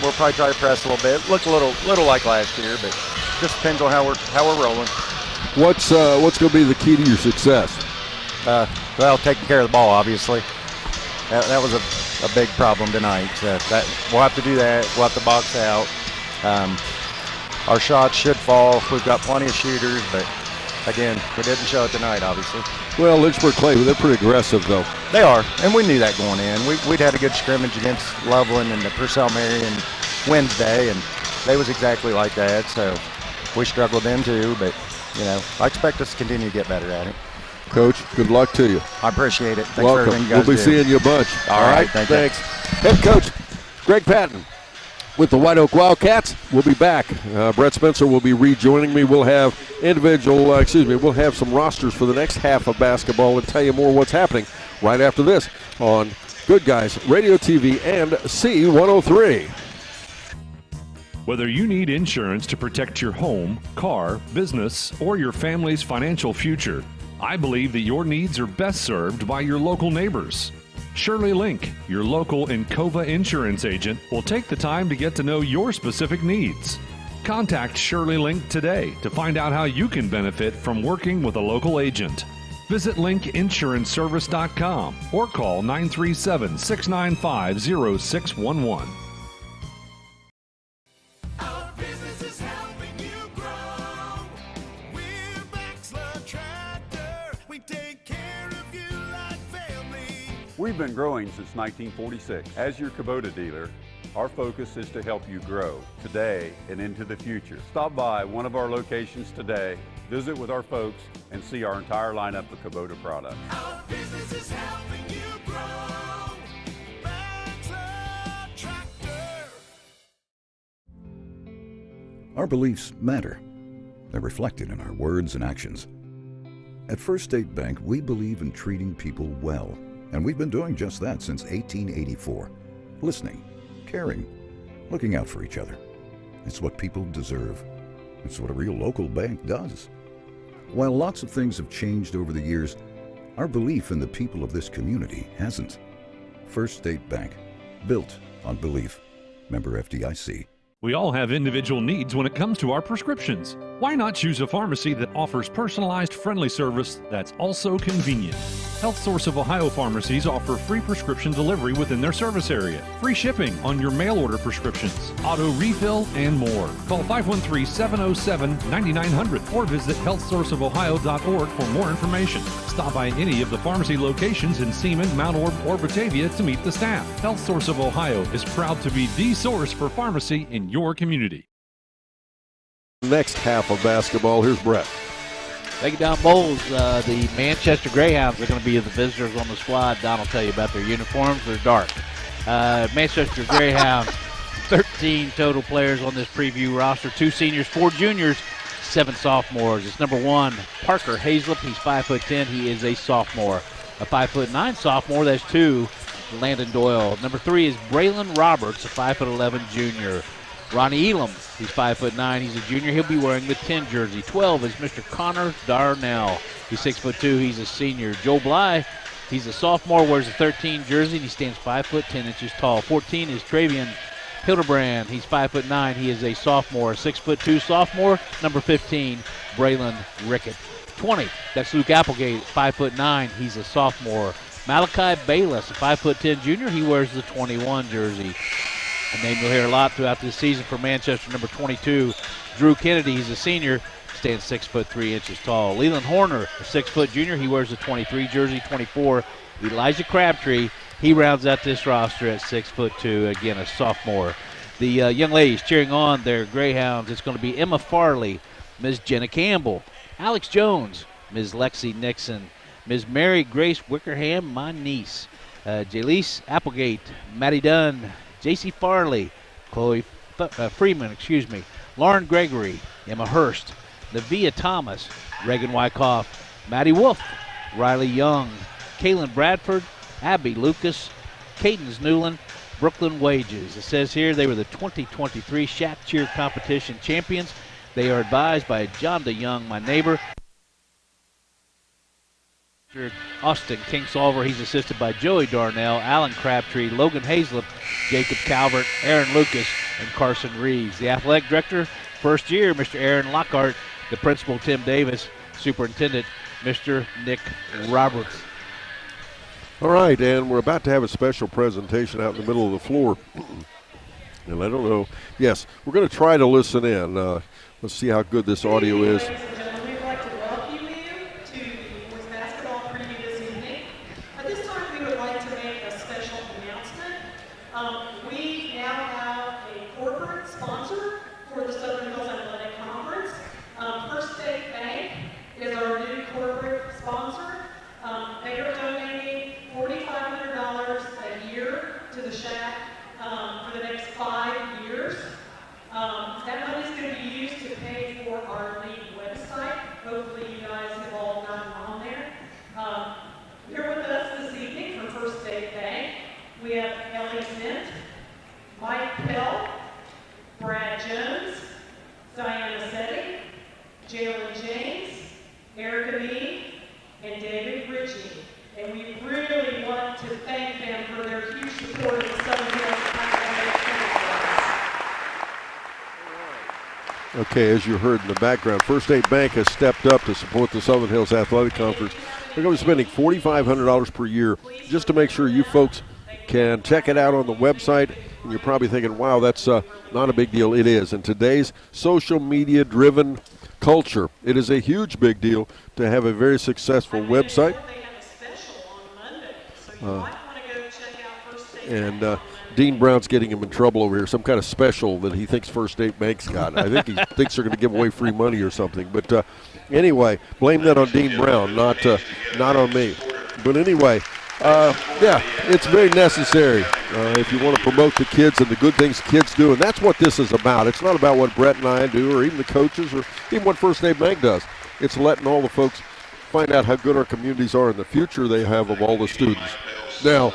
We'll probably try to press a little bit. Look a little like last year, but just depends on how we're rolling. What's going to be the key to your success? Well, taking care of the ball, obviously. That was a big problem tonight. So we'll have to do that. We'll have to box out. Our shots should fall. We've got plenty of shooters, but again, we didn't show it tonight, obviously. Well, Lynchburg Clay, they're pretty aggressive, though. They are, and we knew that going in. We'd had a good scrimmage against Loveland and the Purcell Marion Wednesday, and they was exactly like that. So we struggled then too, but I expect us to continue to get better at it. Coach, good luck to you. I appreciate it. Thanks Welcome. for everything you guys We'll be seeing you a bunch. All right, thanks. Head coach Greg Patton with the White Oak Wildcats. We'll be back. Brett Spencer will be rejoining me. We'll have we'll have some rosters for the next half of basketball and tell you more what's happening right after this on Good Guys Radio TV and C103. Whether you need insurance to protect your home, car, business, or your family's financial future, I believe that your needs are best served by your local neighbors. Shirley Link, your local Encova insurance agent, will take the time to get to know your specific needs. Contact Shirley Link today to find out how you can benefit from working with a local agent. Visit linkinsuranceservice.com or call 937-695-0611. We've been growing since 1946. As your Kubota dealer, Our focus is to help you grow today and into the future. Stop by one of our locations today, visit with our folks, and see our entire lineup of Kubota products. Our business is helping you grow. Bachelor Tractor. Our beliefs matter. They're reflected in our words and actions. At First State Bank, we believe in treating people well, and we've been doing just that since 1884. Listening, caring, looking out for each other. It's what people deserve. It's what a real local bank does. While lots of things have changed over the years, our belief in the people of this community hasn't. First State Bank, built on belief. Member FDIC. We all have individual needs when it comes to our prescriptions. Why not choose a pharmacy that offers personalized, friendly service that's also convenient? Health Source of Ohio pharmacies offer free prescription delivery within their service area, free shipping on your mail order prescriptions, auto refill, and more. Call 513-707-9900 or visit healthsourceofohio.org for more information. Stop by any of the pharmacy locations in Seaman, Mount Orb, or Batavia to meet the staff. Health Source of Ohio is proud to be the source for pharmacy in your community. Next half of basketball, here's Brett. Thank you, Don Bowles. The Manchester Greyhounds are going to be the visitors on the squad. Don will tell you about their uniforms. They're dark. Manchester Greyhounds, 13 total players on this preview roster. 2 seniors, 4 juniors, 7 sophomores. It's number 1, Parker Hazlip. He's 5'10". He is a sophomore. A 5'9" sophomore. That's 2, Landon Doyle. Number 3 is Braylon Roberts, a 5'11" junior. Ronnie Elam, he's 5'9". He's a junior. He'll be wearing the 10 jersey. 12 is Mr. Connor Darnell. He's 6'2". He's a senior. Joe Bly, he's a sophomore, wears a 13 jersey, and he stands 5'10" tall. 14 is Travian Hildebrand. He's 5'9". He is a sophomore. 6'2" sophomore. Number 15, Braylon Rickett. 20, that's Luke Applegate, 5'9". He's a sophomore. Malachi Bayless, a 5'10" junior. He wears the 21 jersey. A name you'll hear a lot throughout this season for Manchester, number 22, Drew Kennedy. He's a senior, stands 6'3" tall. Leland Horner, a 6' junior. He wears the 23 jersey. 24, Elijah Crabtree. He rounds out this roster at 6'2", again, a sophomore. The young ladies cheering on their Greyhounds, it's going to be Emma Farley, Ms. Jenna Campbell, Alex Jones, Ms. Lexi Nixon, Ms. Mary Grace Wickerham, my niece, Jaleese Applegate, Maddie Dunn, J.C. Farley, Chloe Freeman, Lauren Gregory, Emma Hurst, Nevia Thomas, Reagan Wyckoff, Maddie Wolf, Riley Young, Kaylin Bradford, Abby Lucas, Cadence Newland, Brooklyn Wages. It says here they were the 2023 SHAC Cheer Competition champions. They are advised by John DeYoung, my neighbor. Austin Kingsolver, he's assisted by Joey Darnell, Alan Crabtree, Logan Hazlip, Jacob Calvert, Aaron Lucas, and Carson Reeves. The athletic director, first year, Mr. Aaron Lockhart. The principal, Tim Davis. Superintendent, Mr. Nick Roberts. All right, and we're about to have a special presentation out in the middle of the floor. And I don't know. Yes, we're going to try to listen in. Let's see how good this audio is. Okay, as you heard in the background, First State Bank has stepped up to support the Southern Hills Athletic Conference. They're going to be spending $4,500 per year just to make sure you folks can check it out on the website. And you're probably thinking, wow, that's not a big deal. It is. In today's social media-driven culture, it is a huge big deal to have a very successful website. Dean Brown's getting him in trouble over here, some kind of special that he thinks First State Bank's got. I think he thinks they're going to give away free money or something. But anyway, blame that on Dean Brown, not on me. But anyway, yeah, it's very necessary if you want to promote the kids and the good things kids do, and that's what this is about. It's not about what Brett and I do or even the coaches or even what First State Bank does. It's letting all the folks find out how good our communities are and the future they have of all the students. Now,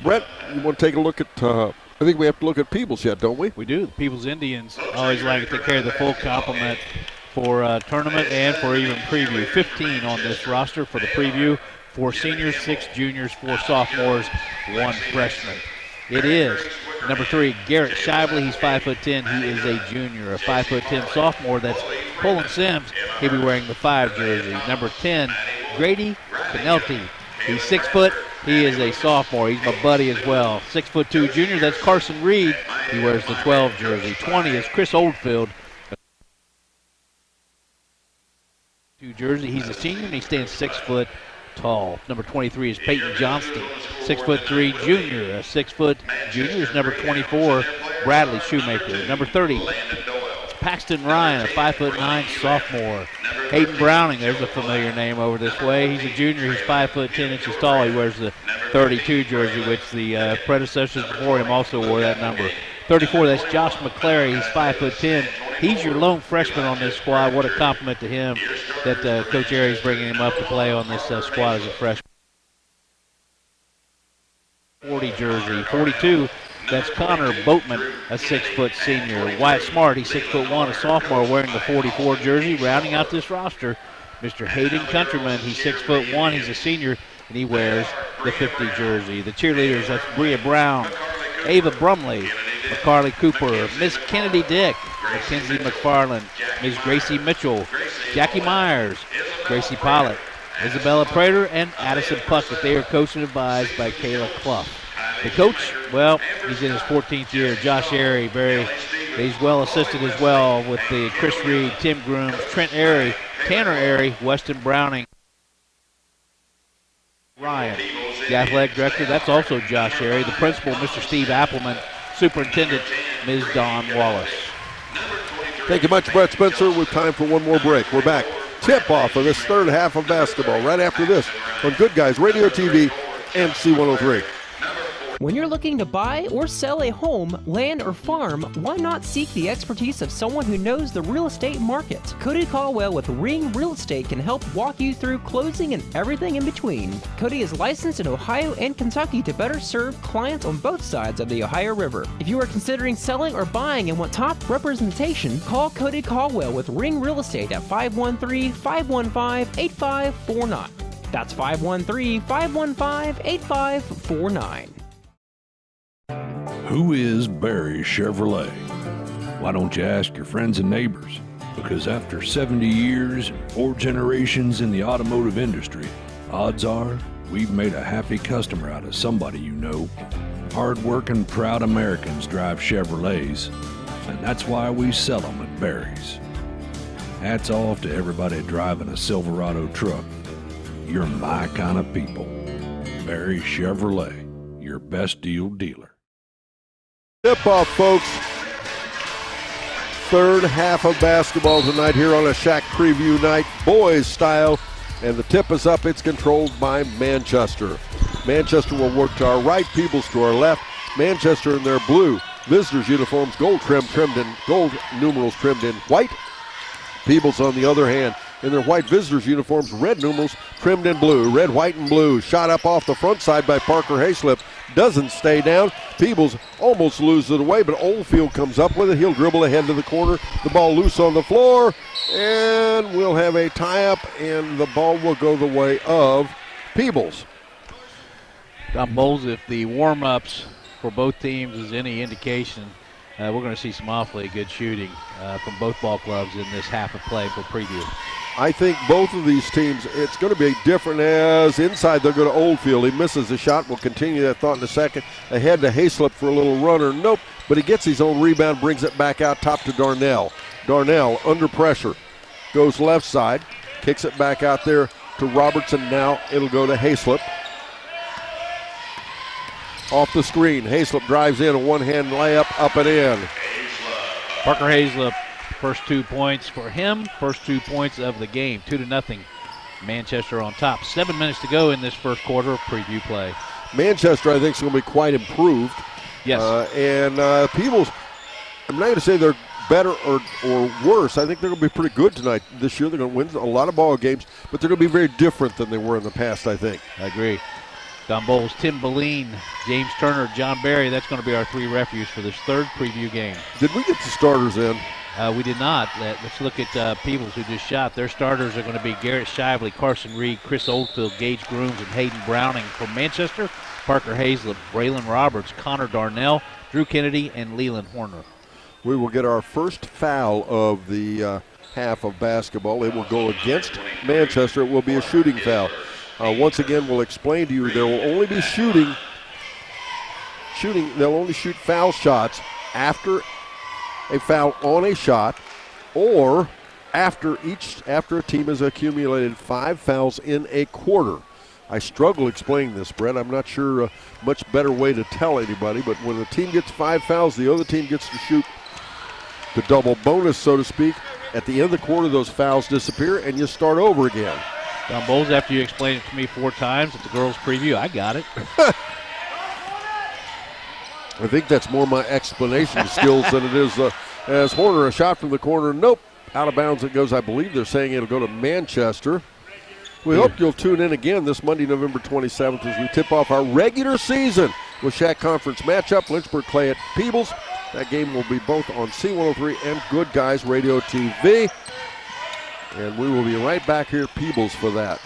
Brett, you want to take a look at, I think we have to look at Peebles yet, don't we? We do. The Peebles Indians always like to take care of the full complement for tournament and for even preview. 15 on this roster for the preview. 4 seniors, 6 juniors, 4 sophomores, 1 freshman. It is number 3, Garrett Shively. He's 5'10". He is a junior. A 5'10" sophomore. That's Colin Sims. He'll be wearing the 5 jersey. Number 10, Grady Penalty. He's 6 foot. He is a sophomore. He's my buddy as well. 6'2" junior. That's Carson Reed. He wears the 12 jersey. 20 is Chris Oldfield. 2 jersey. He's a senior and he stands 6 foot tall. Number 23 is Peyton Johnston, 6'3" junior. A 6 foot junior is number 24, Bradley Shoemaker. Number 30, Paxton Ryan, a 5'9" sophomore. Hayden Browning, there's a familiar name over this way. He's a junior. He's 5'10" tall. He wears the 32 jersey, which the predecessors before him also wore that number. 34, that's Josh McClary. He's 5'10". He's your lone freshman on this squad. What a compliment to him that Coach Aries bringing him up to play on this squad as a freshman. 40 jersey. 42, that's Connor Boatman, a 6 foot senior. Wyatt Smart, he's 6'1", a sophomore, wearing the 44 jersey. Rounding out this roster, Mr. Hayden Countryman, he's 6'1", he's a senior, and he wears the 50 jersey. The cheerleaders, that's Bria Brown, Ava Brumley, McCarley Cooper, Miss Kennedy Dick, Mackenzie McFarland, Ms. Gracie Mitchell, Jackie Myers, Gracie Pollitt, Isabella Prater, and Addison Puckett. They are coached and advised by Kayla Clough. The coach, well, he's in his 14th year. Josh Airy, he's well assisted as well with the Chris Reed, Tim Grooms, Trent Airy, Tanner Airy, Weston Browning, Ryan. The athletic director, that's also Josh Airy. The principal, Mr. Steve Appleman. Superintendent, Ms. Dawn Wallace. Thank you much, Brett Spencer. With time for one more break. We're back. Tip-off of this third half of basketball right after this on Good Guys Radio TV and C103. When you're looking to buy or sell a home, land, or farm, why not seek the expertise of someone who knows the real estate market? Cody Caldwell with Ring Real Estate can help walk you through closing and everything in between. Cody is licensed in Ohio and Kentucky to better serve clients on both sides of the Ohio River. If you are considering selling or buying and want top representation, call Cody Caldwell with Ring Real Estate at 513-515-8549. That's 513-515-8549. Who is Barry Chevrolet? Why don't you ask your friends and neighbors? Because after 70 years and 4 generations in the automotive industry, odds are we've made a happy customer out of somebody you know. Hard-working, proud Americans drive Chevrolets, and that's why we sell them at Barry's. Hats off to everybody driving a Silverado truck. You're my kind of people. Barry Chevrolet, your best deal dealer. Tip-off, folks. Third half of basketball tonight here on a SHAC preview night, boys style. And the tip is up. It's controlled by Manchester. Manchester will work to our right, Peebles to our left. Manchester in their blue visitors uniforms, gold numerals trimmed in white. Peebles, on the other hand, in their white visitors uniforms, red numerals trimmed in blue. Red, white, and blue. Shot up off the front side by Parker Hayslip. Doesn't stay down. Peebles almost loses it away, but Oldfield comes up with it. He'll dribble ahead to the corner. The ball loose on the floor, and we'll have a tie-up, and the ball will go the way of Peebles. Don Bowles, if the warm-ups for both teams is any indication, we're going to see some awfully good shooting from both ball clubs in this half of play for preview. I think both of these teams, it's going to be different as inside they'll go to Oldfield. He misses the shot. We'll continue that thought in a second. Ahead to Hayslip for a little runner. Nope, but he gets his own rebound, brings it back out top to Darnell. Darnell under pressure. Goes left side, kicks it back out there to Robertson. Now it'll go to Hayslip. Off the screen, Hayslip drives in, a one-hand layup, up and in. Parker Hayslip, first 2 points for him, first 2 points of the game, 2-0. Manchester on top. 7 minutes to go in this first quarter of preview play. Manchester, I think, is going to be quite improved. Yes. And Peebles, I'm not going to say they're better or worse. I think they're going to be pretty good tonight. This year they're going to win a lot of ball games, but they're going to be very different than they were in the past, I think. I agree. Don Bowles, Tim Beline, James Turner, John Barry. That's going to be our 3 refues for this third preview game. Did we get the starters in? We did not. Let's look at Peebles, who just shot. Their starters are going to be Garrett Shively, Carson Reed, Chris Oldfield, Gage Grooms, and Hayden Browning. From Manchester, Parker Hayslip, Braylon Roberts, Connor Darnell, Drew Kennedy, and Leland Horner. We will get our first foul of the half of basketball. It will go against Manchester. It will be a shooting foul. Once again, we'll explain to you there will only be shooting. They'll only shoot foul shots after a foul on a shot, or after a team has accumulated 5 fouls in a quarter. I struggle explaining this, Brett. I'm not sure a much better way to tell anybody, but when the team gets 5 fouls, the other team gets to shoot the double bonus, so to speak. At the end of the quarter, those fouls disappear, and you start over again. Don Bowles, after you explained it to me 4 times at the girls' preview, I got it. I think that's more my explanation skills than it is as Horner, a shot from the corner. Nope. Out of bounds it goes. I believe they're saying it'll go to Manchester. We hope you'll tune in again this Monday, November 27th, as we tip off our regular season with SHAC Conference matchup, Lynchburg Clay at Peebles. That game will be both on C103 and Good Guys Radio TV. And we will be right back here at Peebles for that.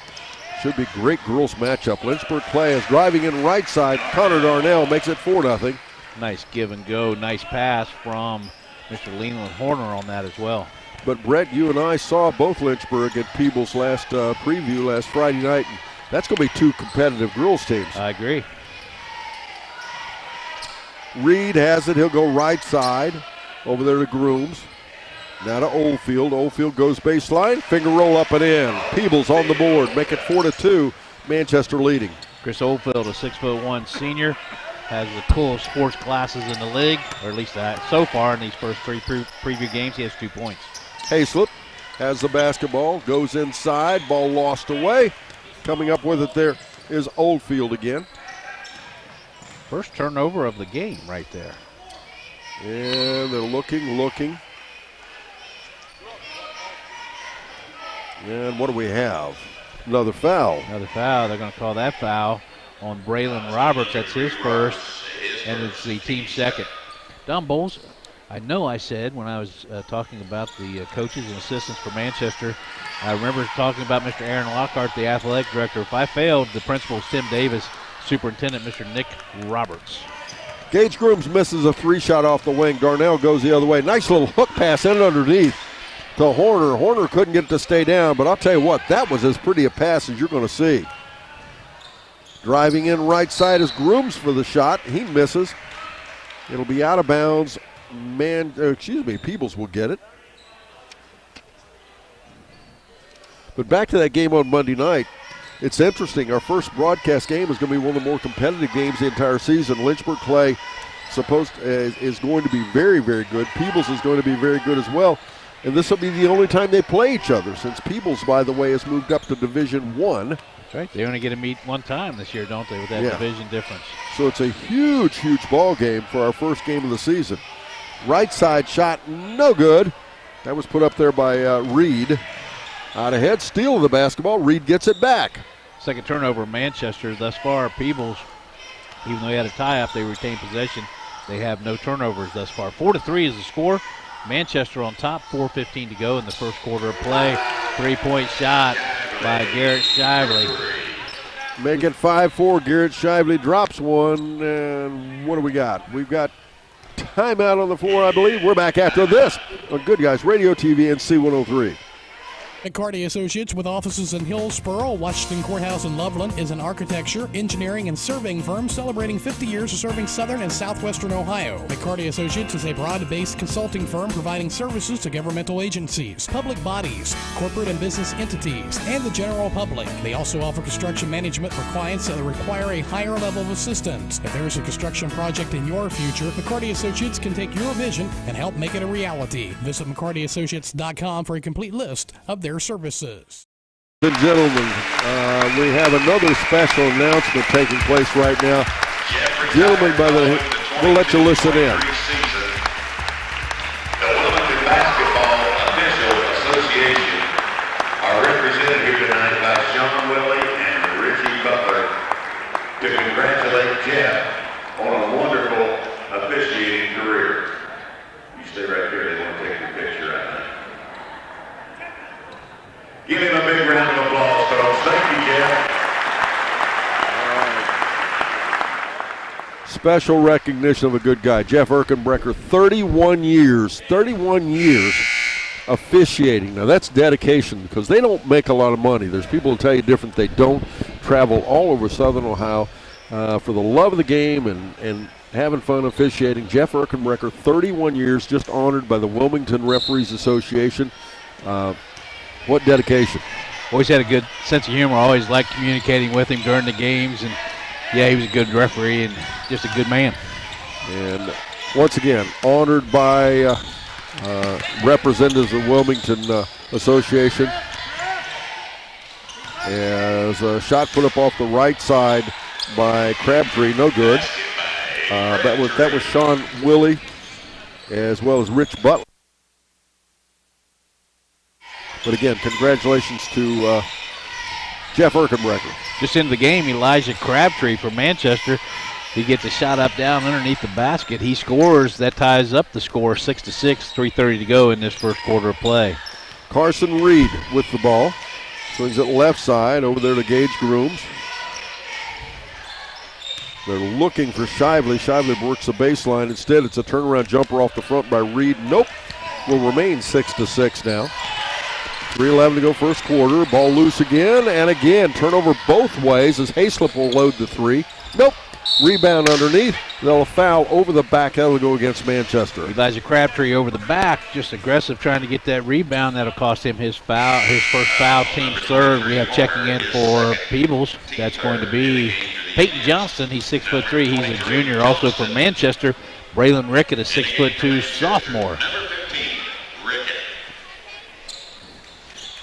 Should be great girls matchup. Lynchburg Clay is driving in right side. Connor Darnell makes it 4-0. Nice give and go. Nice pass from Mr. Leland Horner on that as well. But Brett, you and I saw both Lynchburg at Peebles last preview last Friday night. And that's going to be 2 competitive girls teams. I agree. Reed has it. He'll go right side over there to Grooms. Now to Oldfield. Oldfield goes baseline. Finger roll up and in. Peebles on the board. Make it 4-2. Manchester leading. Chris Oldfield, a 6'1" senior, has the coolest sports classes in the league, or at least so far in these first 3 preview games. He has 2 points. Hayslip has the basketball. Goes inside. Ball lost away. Coming up with it there is Oldfield again. First turnover of the game right there. And they're looking. And what do we have? Another foul. Another foul. They're going to call that foul on Braylon Roberts. That's his first, and it's the team's second. Don Bowles, I know I said when I was talking about the coaches and assistants for Manchester, I remember talking about Mr. Aaron Lockhart, the athletic director. If I failed, the principal is Tim Davis, superintendent Mr. Nick Roberts. Gage Grooms misses a 3-shot off the wing. Darnell goes the other way. Nice little hook pass in underneath to Horner. Horner couldn't get it to stay down, but I'll tell you what, that was as pretty a pass as you're going to see. Driving in right side is Grooms for the shot. He misses. It'll be out of bounds. Peebles will get it. But back to that game on Monday night. It's interesting. Our first broadcast game is going to be one of the more competitive games the entire season. Lynchburg Clay is going to be very, very good. Peebles is going to be very good as well. And this will be the only time they play each other, since Peebles, by the way, has moved up to Division I. That's right. They only get to meet one time this year, don't they, with that division difference. So it's a huge, huge ball game for our first game of the season. Right side shot, no good. That was put up there by Reed. Out ahead, steal of the basketball. Reed gets it back. Second turnover, Manchester. Thus far, Peebles, even though they had a tie-up, they retained possession. They have no turnovers thus far. 4-3 is the score. Manchester on top, 4:15 to go in the first quarter of play. 3-point shot by Garrett Shively. Make it 5-4. Garrett Shively drops one. And what do we got? We've got timeout on the floor, I believe. We're back after this on Good Guys Radio TV and C103. McCarty Associates, with offices in Hillsboro, Washington Courthouse, and Loveland, is an architecture, engineering, and surveying firm celebrating 50 years of serving southern and southwestern Ohio. McCarty Associates is a broad-based consulting firm providing services to governmental agencies, public bodies, corporate and business entities, and the general public. They also offer construction management for clients that require a higher level of assistance. If there is a construction project in your future, McCarty Associates can take your vision and help make it a reality. Visit McCartyAssociates.com for a complete list of their services. Ladies and gentlemen, we have another special announcement taking place right now. Gentlemen, we'll let you listen in. The Wilmington Basketball Official Association are represented here tonight by Sean Willie and Richie Butler to congratulate Jeff on a wonderful officiating career. You stay right here, they want to take your picture right now. Give him a big round of applause, folks. Thank you, Jeff. Special recognition of a good guy, Jeff Erkenbrecher, 31 years officiating. Now that's dedication, because they don't make a lot of money. There's people who tell you different. They don't travel all over Southern Ohio for the love of the game and having fun officiating. Jeff Erkenbrecher, 31 years, just honored by the Wilmington Referees Association. What dedication. Always had a good sense of humor. Always liked communicating with him during the games. And, yeah, he was a good referee and just a good man. And once again, honored by representatives of the Wilmington Association. As a shot put up off the right side by Crabtree, no good. That was Sean Willie as well as Rich Butler. But again, congratulations to Jeff Erkenbrecher. Just into the game, Elijah Crabtree from Manchester. He gets a shot up down underneath the basket. He scores. That ties up the score, 6-6, 3:30 to go in this first quarter of play. Carson Reed with the ball. Swings it left side over there to Gage Grooms. They're looking for Shively. Shively works the baseline. Instead, it's a turnaround jumper off the front by Reed. Nope. Will remain 6-6 now. 3:11 to go first quarter. Ball loose again, and again. Turnover both ways as Hayslip will load the three. Nope. Rebound underneath. They'll foul over the back. That'll go against Manchester. Elijah Crabtree over the back, just aggressive trying to get that rebound. That'll cost him his foul, his first foul, team's third. We have checking in for Peebles. That's going to be Peyton Johnston. He's 6'3". He's a junior, also from Manchester. Braylon Rickett, a 6'2" sophomore.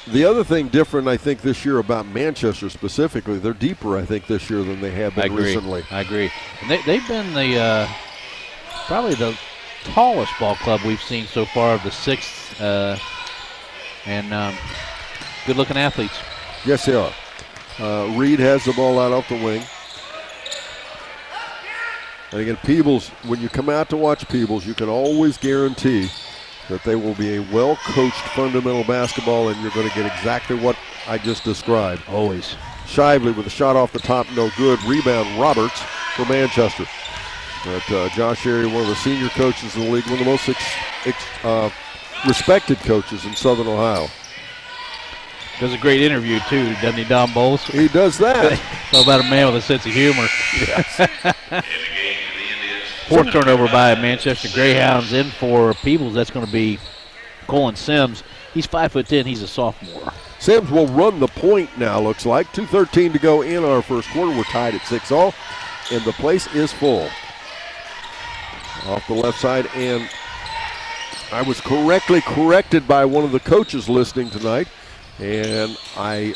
The other thing different, I think, this year about Manchester specifically, they're deeper, I think, this year than they have been recently. I agree. And they've been the probably the tallest ball club we've seen so far of the sixth, and good-looking athletes. Yes, they are. Reed has the ball out off the wing. And again, Peebles, when you come out to watch Peebles, you can always guarantee that they will be a well-coached fundamental basketball, and you're going to get exactly what I just described. Always. Shively with a shot off the top, no good. Rebound, Roberts for Manchester. But Josh Airy, one of the senior coaches in the league, one of the most respected coaches in Southern Ohio. Does a great interview, too, doesn't he, Don Bowles? He does that. Talk about a man with a sense of humor. Yes. Fourth turnover by Manchester Greyhounds. In for Peebles, that's going to be Colin Sims. He's 5'10". He's a sophomore. Sims will run the point now, looks like. 2:13 to go in our first quarter. We're tied at 6-all, and the place is full. Off the left side, and I was correctly corrected by one of the coaches listening tonight, and I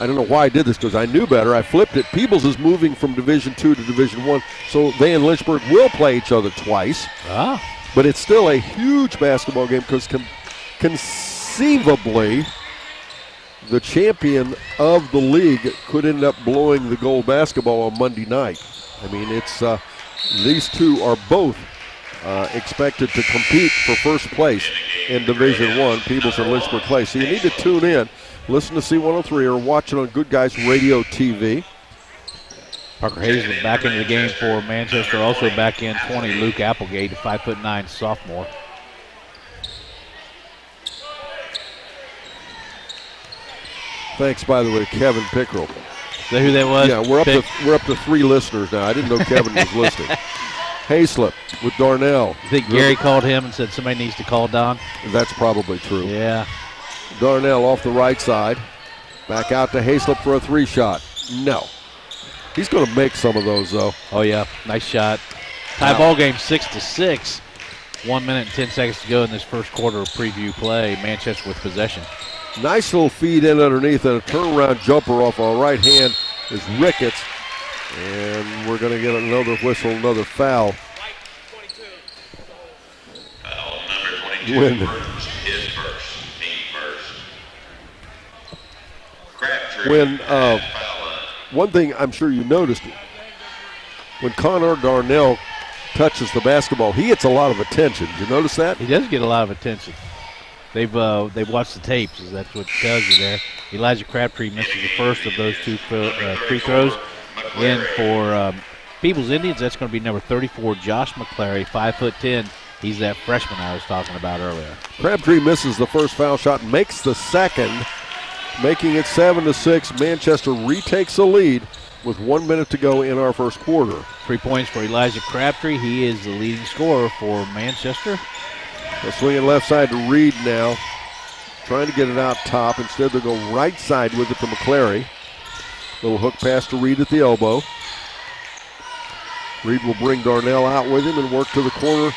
don't know why I did this, because I knew better. I flipped it. Peebles is moving from Division II to Division I, so they and Lynchburg will play each other twice. But it's still a huge basketball game, because conceivably the champion of the league could end up blowing the gold basketball on Monday night. I mean, it's these two are both expected to compete for first place in Division I, Peebles and Lynchburg play. So you need to tune in. Listen to C103 or watch it on Good Guys Radio TV. Parker Hazelton back into the game for Manchester. Also back in 20, Luke Applegate, a 5'9" sophomore. Thanks, by the way, to Kevin Pickrell. Is that who that was? Yeah, we're up to 3 listeners now. I didn't know Kevin was listening. Hayslip with Darnell. I think Gary called him and said somebody needs to call Don. That's probably true. Yeah. Darnell off the right side. Back out to Hayslip for a 3-shot. No. He's going to make some of those, though. Oh, yeah. Nice shot. Tie ball game 6-6. 1 minute and 10 seconds to go in this first quarter of preview play. Manchester with possession. Nice little feed in underneath and a turnaround jumper off our right hand is Ricketts. And we're going to get another whistle, another foul. Foul number 22. His first. Team first. Crabtree. One thing I'm sure you noticed, when Connor Darnell touches the basketball, he gets a lot of attention. Did you notice that? He does get a lot of attention. They've watched the tapes. That's what it tells you there. Elijah Crabtree misses the first of those 2 free throws. In for Peebles Indians, that's going to be number 34, Josh McClary, 5'10". He's that freshman I was talking about earlier. Crabtree misses the first foul shot, makes the second, making it 7-6. Manchester retakes the lead with 1 minute to go in our first quarter. 3 points for Elijah Crabtree. He is the leading scorer for Manchester. They'll swing it left side to Reed now. Trying to get it out top. Instead, they'll go right side with it to McClary. Little hook pass to Reed at the elbow. Reed will bring Darnell out with him and work to the corner.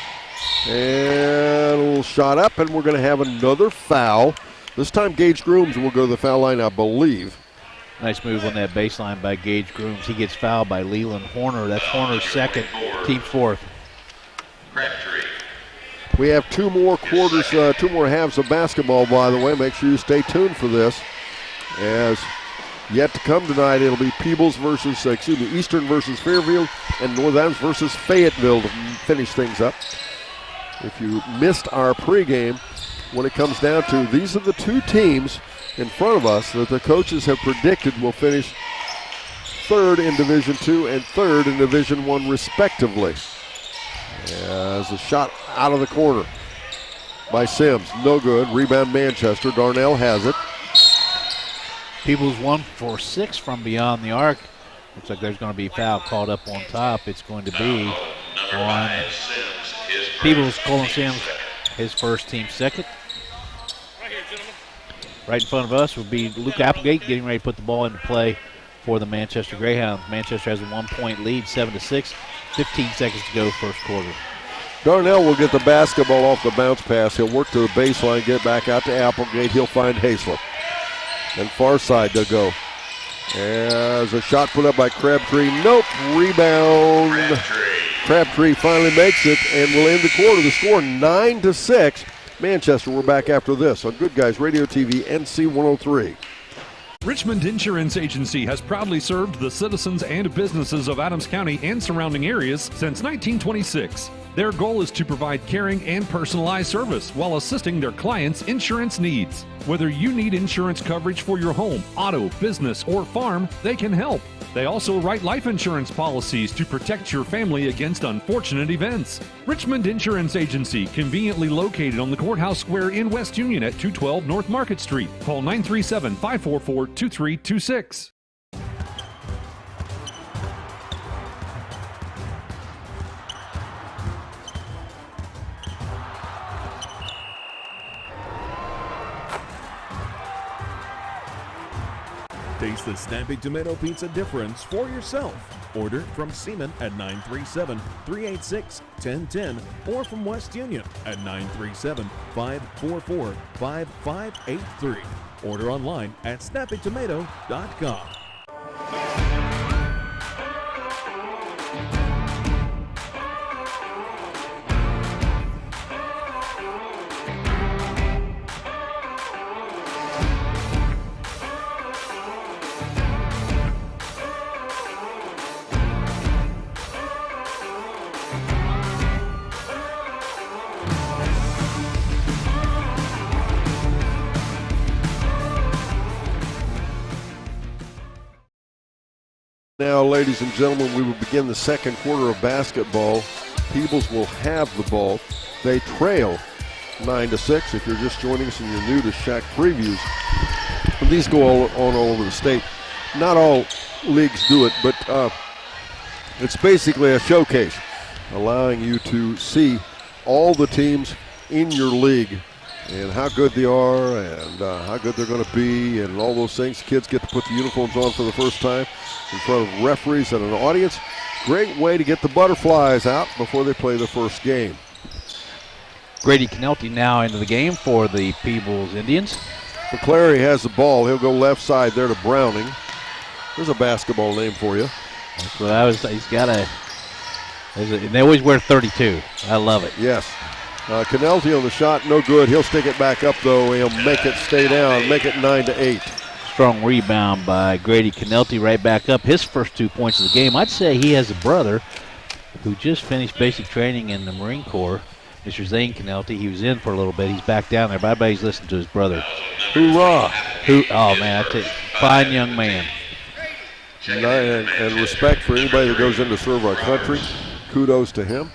And a little shot up, and we're going to have another foul. This time Gage Grooms will go to the foul line, I believe. Nice move on that baseline by Gage Grooms. He gets fouled by Leland Horner. That's Horner's second, team's fourth. We have 2 more quarters, 2 more halves of basketball, by the way. Make sure you stay tuned for this. As yet to come tonight, it'll be Eastern versus Fairfield and North Adams versus Fayetteville to finish things up. If you missed our pregame, when it comes down to these are the 2 teams in front of us that the coaches have predicted will finish 3rd in Division II and 3rd in Division I respectively. As a shot out of the corner by Sims. No good. Rebound Manchester. Darnell has it. Peebles 1 for 6 from beyond the arc. Looks like there's going to be a foul called up on top. It's going to be on Peebles, Colin Sims, his first, team second. Right in front of us would be Luke Applegate getting ready to put the ball into play for the Manchester Greyhounds. Manchester has a 1-point lead, 7-6. 15 seconds to go first quarter. Darnell will get the basketball off the bounce pass. He'll work to the baseline, get back out to Applegate. He'll find Hayslip. And far side to go. As a shot put up by Crabtree. Nope. Rebound. Crabtree finally makes it and will end the quarter. The score 9-6. Manchester, we're back after this on Good Guys Radio TV, NC 103. Richmond Insurance Agency has proudly served the citizens and businesses of Adams County and surrounding areas since 1926. Their goal is to provide caring and personalized service while assisting their clients' insurance needs. Whether you need insurance coverage for your home, auto, business, or farm, they can help. They also write life insurance policies to protect your family against unfortunate events. Richmond Insurance Agency, conveniently located on the Courthouse Square in West Union at 212 North Market Street. Call 937-544-2326. Taste the Snappy Tomato Pizza difference for yourself. Order from Seaman at 937-386-1010 or from West Union at 937-544-5583. Order online at snappytomato.com. Now, ladies and gentlemen, we will begin the second quarter of basketball. Peebles will have the ball. They trail 9-6. If you're just joining us and you're new to SHAC Previews, These go on all over the state. Not all leagues do it, but it's basically a showcase, allowing you to see all the teams in your league and how good they are and how good they're going to be and all those things. Kids get to put the uniforms on for the first time in front of referees and an audience. Great way to get the butterflies out before they play the first game. Grady Canelti now into the game for the Peebles Indians. McClary has the ball. He'll go left side there to Browning. There's a basketball name for you. That's what I was. He's got a. They always wear 32. I love it. Yes. Canelti on the shot, no good. He'll stick it back up though. He'll make it stay down. Make it 9-8. Strong rebound by Grady Canelti, right back up. His first 2 points of the game. I'd say he has a brother who just finished basic training in the Marine Corps. Mr. Zane Canelti, he was in for a little bit. He's back down there, but I bet he's listening to his brother. Hoorah! Oh, man, I tell you, fine young man. And respect for anybody that goes in to serve our country. Kudos to him.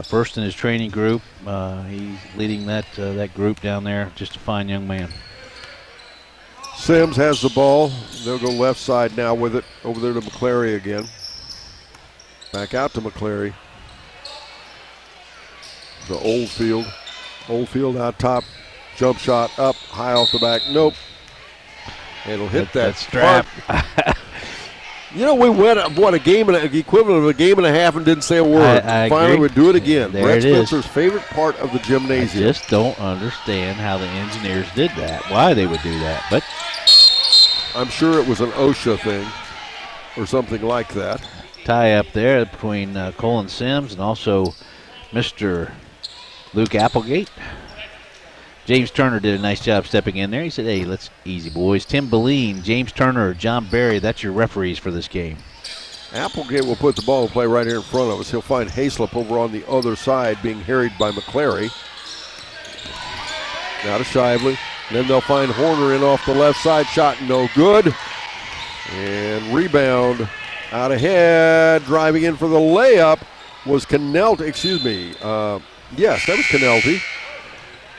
First in his training group. He's leading that group down there. Just a fine young man. Sims has the ball. They'll go left side now with it. Over there to McClary again. Back out to McClary. The Oldfield. Oldfield out top. Jump shot up, high off the back. Nope. It'll hit that strap. You know, we went a game and the equivalent of a game and a half and didn't say a word. I Finally, agree. would do it again. There Brett it is. Spencer's favorite part of the gymnasium. I just don't understand how the engineers did that. Why they would do that, but I'm sure it was an OSHA thing or something like that. Tie up there between Colin Sims and also Mr. Luke Applegate. James Turner did a nice job stepping in there. He said, hey, let's easy, boys. Tim Beline, James Turner, John Berry, that's your referees for this game. Applegate will put the ball in play right here in front of us. He'll find Hayslip over on the other side being harried by McClary. Now to Shively. Then they'll find Horner in off the left side. Shot no good. And rebound out ahead. Driving in for the layup was Canelti. Excuse me. Yes, that was Canelti.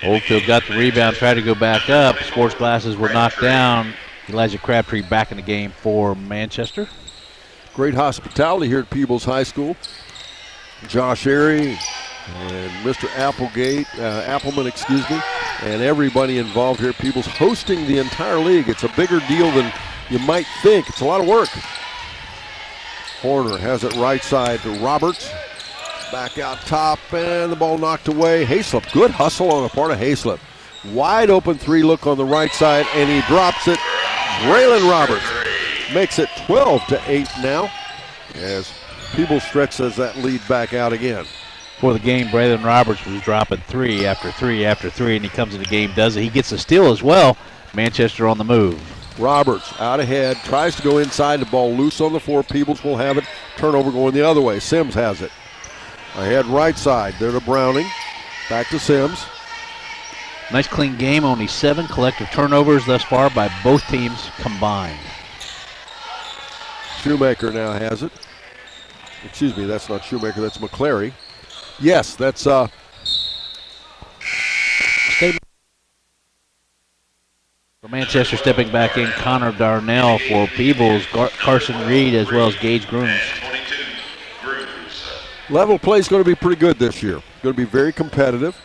Oldfield got the rebound, tried to go back up. Sports glasses were knocked down. Elijah Crabtree back in the game for Manchester. Great hospitality here at Peebles High School. Josh Airy and Mr. Appleman, and everybody involved here at Peebles hosting the entire league. It's a bigger deal than you might think. It's a lot of work. Horner has it right side to Roberts. Back out top, and the ball knocked away. Hayslip, good hustle on the part of Hayslip. Wide open three look on the right side, and he drops it. Braylon Roberts makes it 12-8 now as Peebles stretches that lead back out again. For the game, Braylon Roberts was dropping three after three after three, and he comes in the game, does it. He gets a steal as well. Manchester on the move. Roberts out ahead, tries to go inside, the ball loose on the floor. Peebles will have it. Turnover going the other way. Sims has it. Ahead right side, there to Browning. Back to Sims. Nice clean game, only 7 collective turnovers thus far by both teams combined. Shoemaker now has it. Excuse me, that's not Shoemaker, that's McClary. Yes, that's Statement. For Manchester stepping back in, Connor Darnell for Peebles, Carson Reed as well as Gage Grooms. Level play is going to be pretty good this year. Going to be very competitive.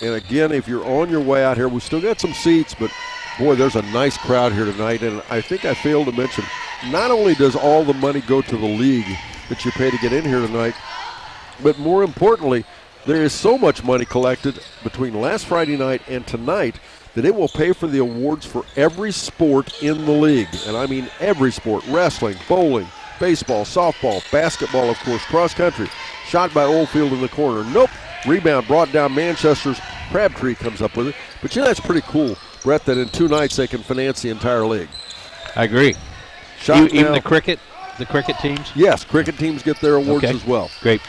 And again, if you're on your way out here, we still got some seats, but boy, there's a nice crowd here tonight. And I think I failed to mention, not only does all the money go to the league that you pay to get in here tonight, but more importantly, there is so much money collected between last Friday night and tonight that it will pay for the awards for every sport in the league. And I mean every sport: wrestling, bowling, baseball, softball, basketball, of course, cross country. Shot by Oldfield in the corner. Nope. Rebound brought down Manchester's. Crabtree comes up with it. But you know, that's pretty cool, Brett, that in 2 nights they can finance the entire league. I agree. Even the cricket teams? Yes, cricket teams get their awards as well. Great.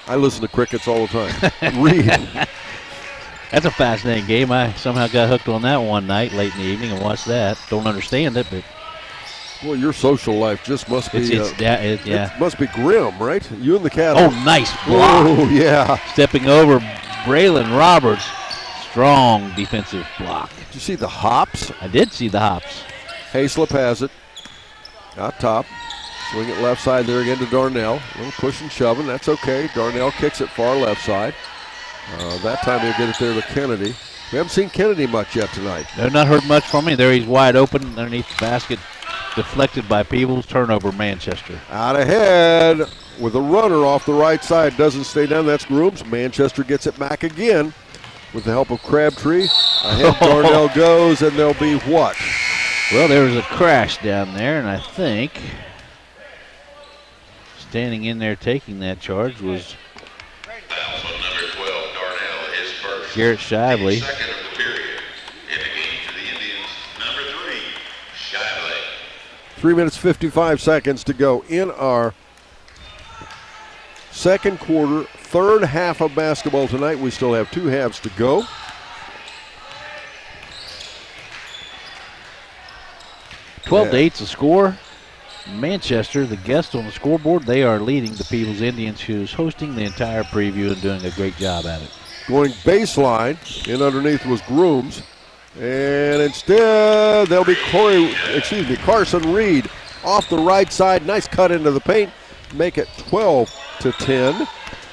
I listen to crickets all the time. Reed. That's a fascinating game. I somehow got hooked on that one night late in the evening and watched that. Don't understand it, but well, your social life just must be it must be grim, right? You and the cattle. Oh, nice block. Oh, yeah. Stepping over Braylon Roberts. Strong defensive block. Did you see the hops? I did see the hops. Hayslip has it. Out top. Swing it left side there again to Darnell. A little push and shoving. That's okay. Darnell kicks it far left side. That time he'll get it there to Kennedy. We haven't seen Kennedy much yet tonight. They've not heard much from him. There he's wide open underneath the basket. Deflected by Peebles. Turnover, Manchester. Out ahead with a runner off the right side. Doesn't stay down. That's Grooms. Manchester gets it back again with the help of Crabtree. Ahead Darnell goes, and there'll be what? Well, there was a crash down there, and I think standing in there taking that charge was number 12, Darnell, his first. Garrett Shively. Second of the period. In the game for the Indians, number 3, Shively. 3 minutes, 55 seconds to go in our second quarter, third half of basketball tonight. We still have 2 halves to go. Yeah. 12-8's the score. Manchester, the guest on the scoreboard, they are leading the Peebles Indians, who's hosting the entire preview and doing a great job at it. Going baseline, in underneath was Grooms. And instead, there'll be Carson Reed off the right side. Nice cut into the paint. Make it 12-10.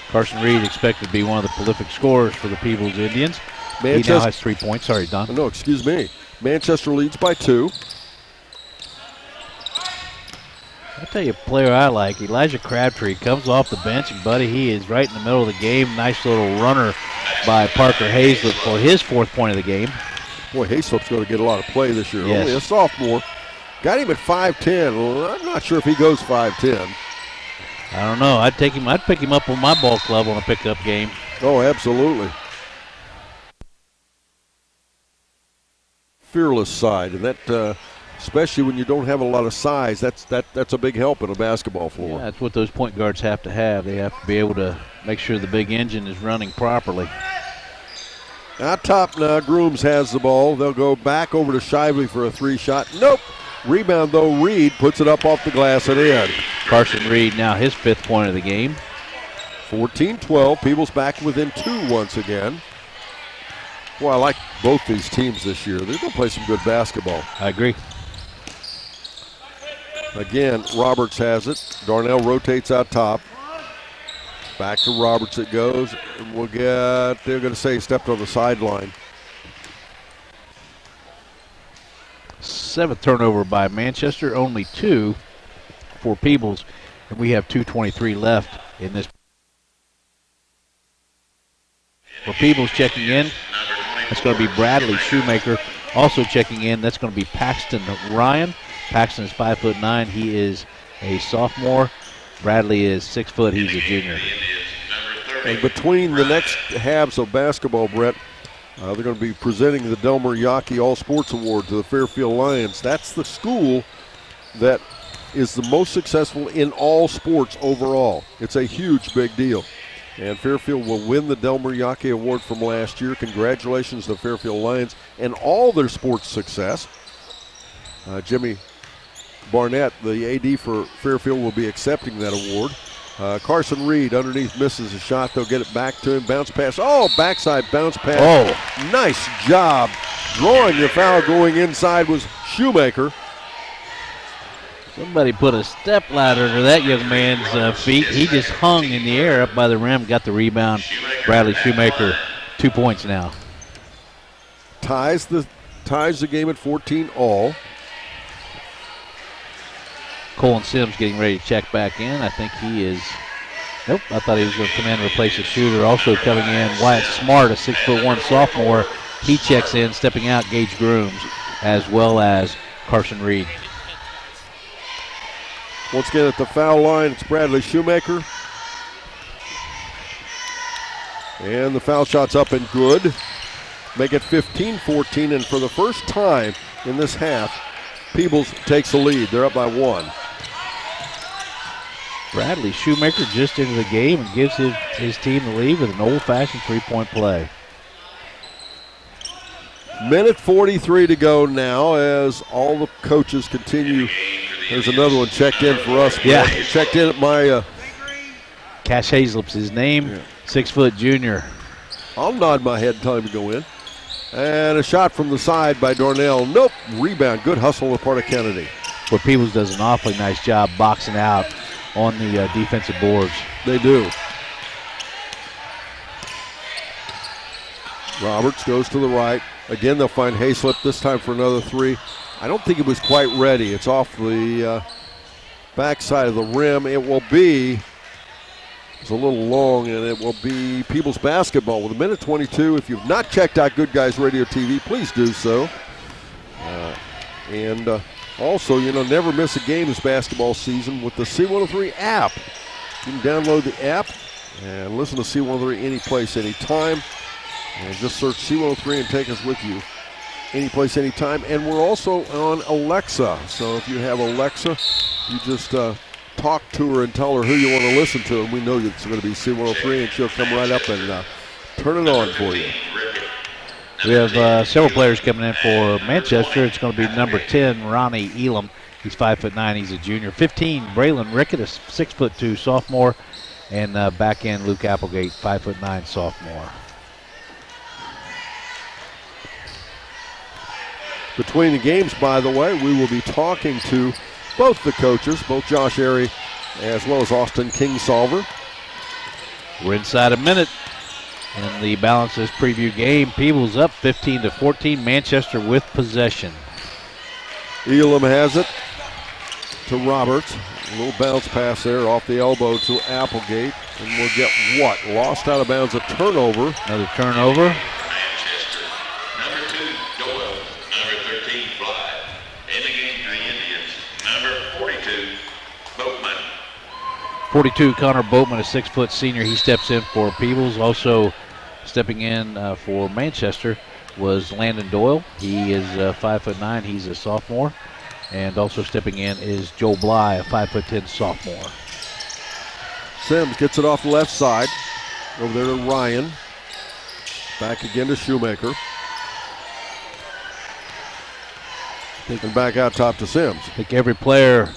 Carson Reed expected to be one of the prolific scorers for the Peebles Indians. He now has 3 points. Sorry, Don. No, excuse me. Manchester leads by 2. I'll tell you a player I like, Elijah Crabtree, comes off the bench, and buddy, he is right in the middle of the game. Nice little runner by Parker Hayslip for his 4th point of the game. Boy, Hayslip's going to get a lot of play this year. Yes. Only a sophomore. Got him at 5'10". Well, I'm not sure if he goes 5'10". I don't know. I'd pick him up on my ball club on a pickup game. Oh, absolutely. Fearless side, and that especially when you don't have a lot of size, that's a big help in a basketball floor. Yeah, that's what those point guards have to have. They have to be able to make sure the big engine is running properly. Out top now, Grooms has the ball. They'll go back over to Shively for a 3-shot. Nope. Rebound, though, Reed puts it up off the glass and in. Carson Reed now his 5th point of the game. 14-12. Peebles back within 2 once again. Well, I like both these teams this year. They're going to play some good basketball. I agree. Again, Roberts has it. Darnell rotates out top. Back to Roberts it goes. And we'll get, they're going to say he stepped on the sideline. 7th turnover by Manchester, only 2 for Peebles, and we have 2:23 left in this. For Peebles checking in, that's going to be Bradley Shoemaker. Also checking in, that's going to be Paxton Ryan. Paxton is 5'9". He is a sophomore. Bradley is 6 foot. He's a junior. And between the next halves of basketball, Brett, they're going to be presenting the Delmer Yockey All Sports Award to the Fairfield Lions. That's the school that is the most successful in all sports overall. It's a huge, big deal. And Fairfield will win the Delmer Yockey Award from last year. Congratulations to the Fairfield Lions and all their sports success. Jimmy Barnett, the AD for Fairfield, will be accepting that award. Carson Reed underneath misses a shot. They'll get it back to him. Bounce pass. Oh, backside bounce pass. Oh. Nice job. Drawing the foul going inside was Shoemaker. Somebody put a step ladder to that young man's feet. He just hung in the air up by the rim, got the rebound. Bradley Shoemaker, 2 points now. Ties the game at 14 all. Colin Sims getting ready to check back in. I think he is. Nope, I thought he was going to come in and replace a shooter. Also coming in, Wyatt Smart, a 6'1" sophomore. He checks in, stepping out, Gage Grooms, as well as Carson Reed. Once again at the foul line, it's Bradley Shoemaker. And the foul shot's up and good. Make it 15-14, and for the first time in this half, Peebles takes the lead. They're up by 1. Bradley Shoemaker just into the game and gives his team the lead with an old-fashioned three-point play. Minute 43 to go now as all the coaches continue. There's another one checked in for us. Yeah. Checked in at my... Cash Hazlip's his name, 6 foot junior. I'll nod my head and tell him to go in. And a shot from the side by Darnell. Nope. Rebound. Good hustle on the part of Kennedy. Where Peebles does an awfully nice job boxing out on the defensive boards. They do. Roberts goes to the right. Again, they'll find Hayslip this time for another three. I don't think it was quite ready. It's off the backside of the rim. It will be, it's a little long, and it will be Peebles basketball with 1:22. If you've not checked out Good Guys Radio TV, please do so. Also, never miss a game this basketball season with the C103 app. You can download the app and listen to C103 any place, anytime. And just search C103 and take us with you any place, anytime. And we're also on Alexa. So if you have Alexa, you just talk to her and tell her who you want to listen to. And we know it's going to be C103, and she'll come right up and turn it on for you. We have several players coming in for Manchester. It's going to be number 10, Ronnie Elam. He's 5'9". He's a junior. 15, Braylon Rickett, a 6'2" sophomore. And back end, Luke Applegate, 5'9", sophomore. Between the games, by the way, we will be talking to both the coaches, both Josh Airy as well as Austin Kingsolver. We're inside a minute in the Balances preview game. Peebles up 15-14. Manchester with possession. Elam has it to Roberts. A little bounce pass there off the elbow to Applegate. And we'll get what? Lost out of bounds, a turnover. Another turnover. 42, Connor Boatman, a 6-foot senior. He steps in for Peebles. Also stepping in for Manchester was Landon Doyle. He is 5'9". He's a sophomore. And also stepping in is Joe Bly, a 5'10" sophomore. Sims gets it off the left side. Over there to Ryan. Back again to Shoemaker. And back out top to Sims. I think every player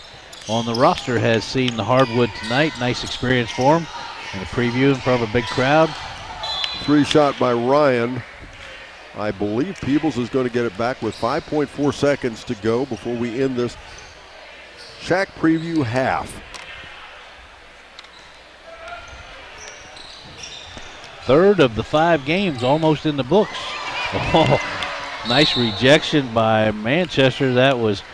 on the roster has seen the hardwood tonight. Nice experience for him. And a preview in front of a big crowd. Three shot by Ryan. I believe Peebles is going to get it back with 5.4 seconds to go before we end this SHAC preview half. Third of the 5 games almost in the books. Oh, nice rejection by Manchester. That was